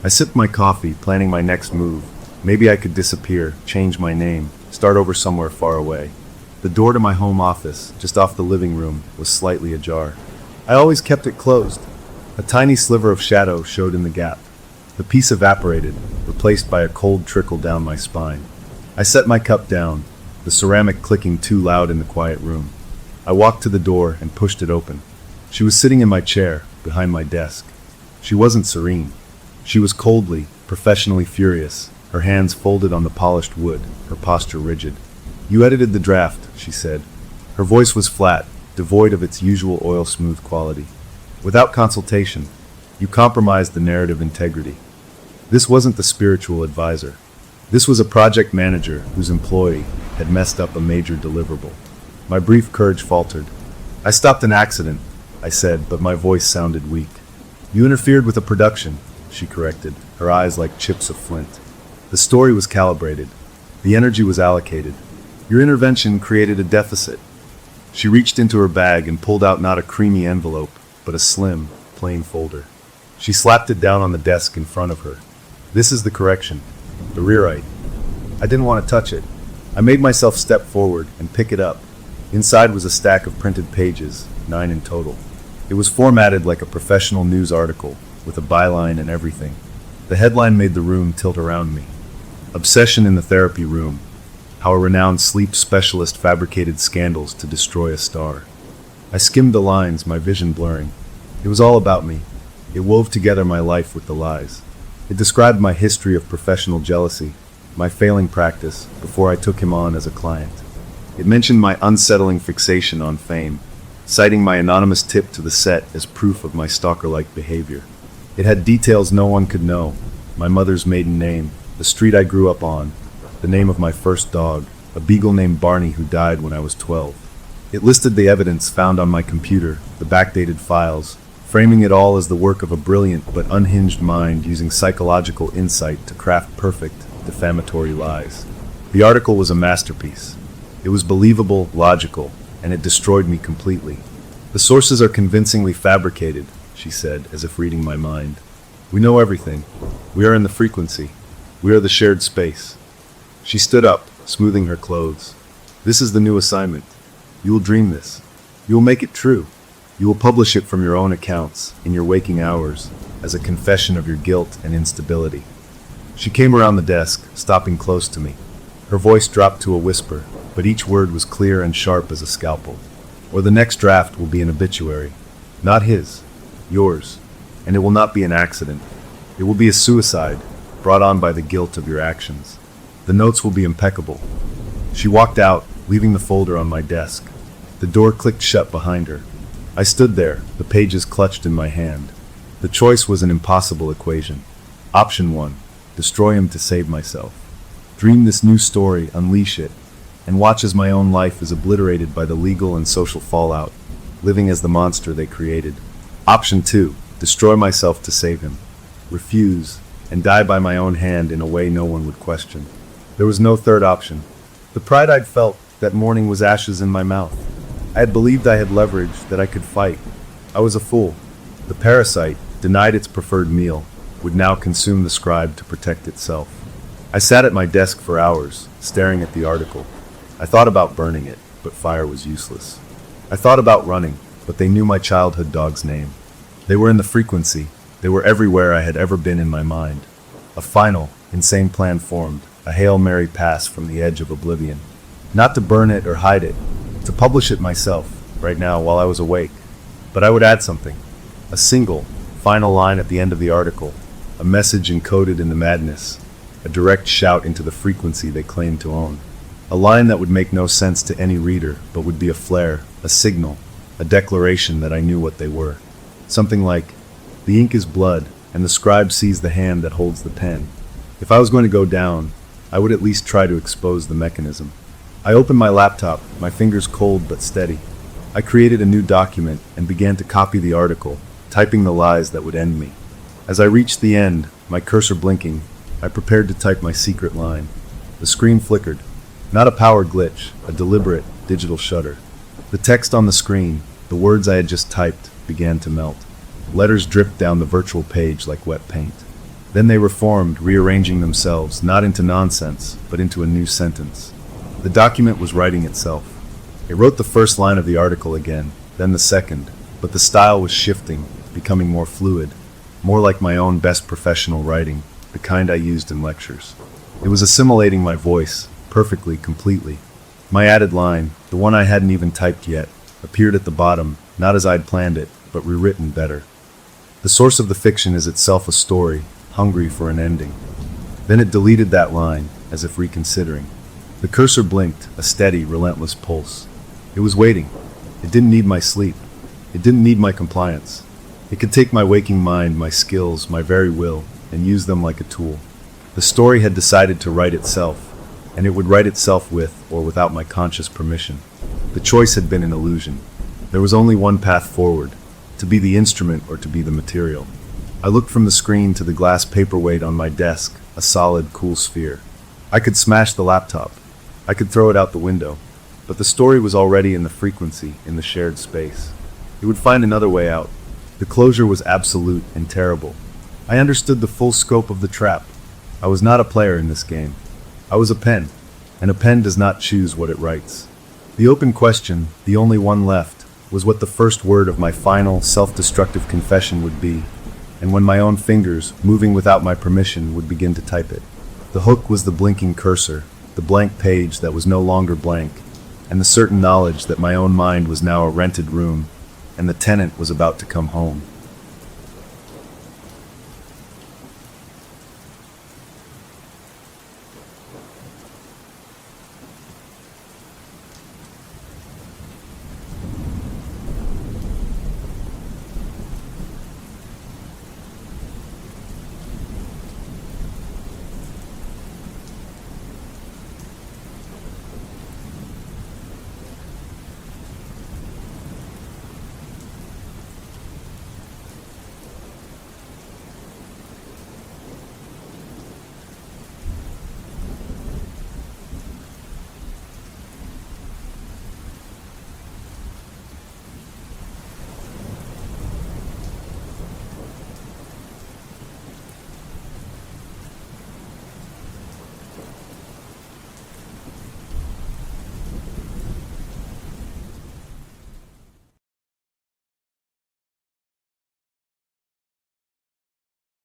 I sipped my coffee, planning my next move. Maybe I could disappear, change my name, start over somewhere far away. The door to my home office, just off the living room, was slightly ajar. I always kept it closed. A tiny sliver of shadow showed in the gap. The peace evaporated, replaced by a cold trickle down my spine. I set my cup down, the ceramic clicking too loud in the quiet room. I walked to the door and pushed it open. She was sitting in my chair, behind my desk. She wasn't serene. She was coldly, professionally furious, her hands folded on the polished wood, her posture rigid. "You edited the draft," she said. Her voice was flat, devoid of its usual oil-smooth quality. "Without consultation, you compromised the narrative integrity." This wasn't the spiritual advisor. This was a project manager whose employee had messed up a major deliverable. My brief courage faltered. "I stopped an accident," I said, but my voice sounded weak. "You interfered with the production," she corrected, her eyes like chips of flint. "The story was calibrated. The energy was allocated. Your intervention created a deficit." She reached into her bag and pulled out not a creamy envelope, but a slim, plain folder. She slapped it down on the desk in front of her. "This is the correction. The rewrite." I didn't want to touch it. I made myself step forward and pick it up. Inside was a stack of printed pages, 9 in total. It was formatted like a professional news article, with a byline and everything. The headline made the room tilt around me. "Obsession in the therapy room. How a renowned sleep specialist fabricated scandals to destroy a star." I skimmed the lines, my vision blurring. It was all about me. It wove together my life with the lies. It described my history of professional jealousy, my failing practice before I took him on as a client. It mentioned my unsettling fixation on fame, citing my anonymous tip to the set as proof of my stalker-like behavior. It had details no one could know: my mother's maiden name, the street I grew up on, the name of my first dog, a beagle named Barney who died when I was 12. It listed the evidence found on my computer, the backdated files, framing it all as the work of a brilliant but unhinged mind using psychological insight to craft perfect, defamatory lies. The article was a masterpiece. It was believable, logical, and it destroyed me completely. "The sources are convincingly fabricated," she said, as if reading my mind. "We know everything. We are in the frequency. We are the shared space." She stood up, smoothing her clothes. "This is the new assignment. You will dream this. You will make it true. You will publish it from your own accounts, in your waking hours, as a confession of your guilt and instability." She came around the desk, stopping close to me. Her voice dropped to a whisper, but each word was clear and sharp as a scalpel. "Or the next draft will be an obituary. Not his, yours. And it will not be an accident. It will be a suicide, brought on by the guilt of your actions. The notes will be impeccable." She walked out, leaving the folder on my desk. The door clicked shut behind her. I stood there, the pages clutched in my hand. The choice was an impossible equation. Option 1, destroy him to save myself. Dream this new story, unleash it, and watch as my own life is obliterated by the legal and social fallout, living as the monster they created. Option 2, destroy myself to save him. Refuse, and die by my own hand in a way no one would question. There was no third option. The pride I'd felt that morning was ashes in my mouth. I had believed I had leverage, that I could fight. I was a fool. The parasite, denied its preferred meal, would now consume the scribe to protect itself. I sat at my desk for hours, staring at the article. I thought about burning it, but fire was useless. I thought about running, but they knew my childhood dog's name. They were in the frequency. They were everywhere I had ever been in my mind. A final, insane plan formed, a Hail Mary pass from the edge of oblivion. Not to burn it or hide it, to publish it myself, right now while I was awake. But I would add something. A single, final line at the end of the article. A message encoded in the madness. A direct shout into the frequency they claimed to own. A line that would make no sense to any reader, but would be a flare, a signal, a declaration that I knew what they were. Something like, the ink is blood, and the scribe sees the hand that holds the pen. If I was going to go down, I would at least try to expose the mechanism. I opened my laptop, my fingers cold but steady. I created a new document and began to copy the article, typing the lies that would end me. As I reached the end, my cursor blinking, I prepared to type my secret line. The screen flickered. Not a power glitch, a deliberate digital shutter. The text on the screen, the words I had just typed, began to melt. Letters dripped down the virtual page like wet paint. Then they reformed, rearranging themselves, not into nonsense, but into a new sentence. The document was writing itself. It wrote the first line of the article again, then the second, but the style was shifting, becoming more fluid, more like my own best professional writing, the kind I used in lectures. It was assimilating my voice, perfectly, completely. My added line, the one I hadn't even typed yet, appeared at the bottom, not as I'd planned it, but rewritten better. The source of the fiction is itself a story, hungry for an ending. Then it deleted that line, as if reconsidering. The cursor blinked, a steady, relentless pulse. It was waiting. It didn't need my sleep. It didn't need my compliance. It could take my waking mind, my skills, my very will, and use them like a tool. The story had decided to write itself, and it would write itself with or without my conscious permission. The choice had been an illusion. There was only one path forward, to be the instrument or to be the material. I looked from the screen to the glass paperweight on my desk, a solid, cool sphere. I could smash the laptop. I could throw it out the window. But the story was already in the frequency, in the shared space. It would find another way out. The closure was absolute and terrible. I understood the full scope of the trap. I was not a player in this game. I was a pen, and a pen does not choose what it writes. The open question, the only one left, was what the first word of my final, self-destructive confession would be, and when my own fingers, moving without my permission, would begin to type it. The hook was the blinking cursor, the blank page that was no longer blank, and the certain knowledge that my own mind was now a rented room, and the tenant was about to come home.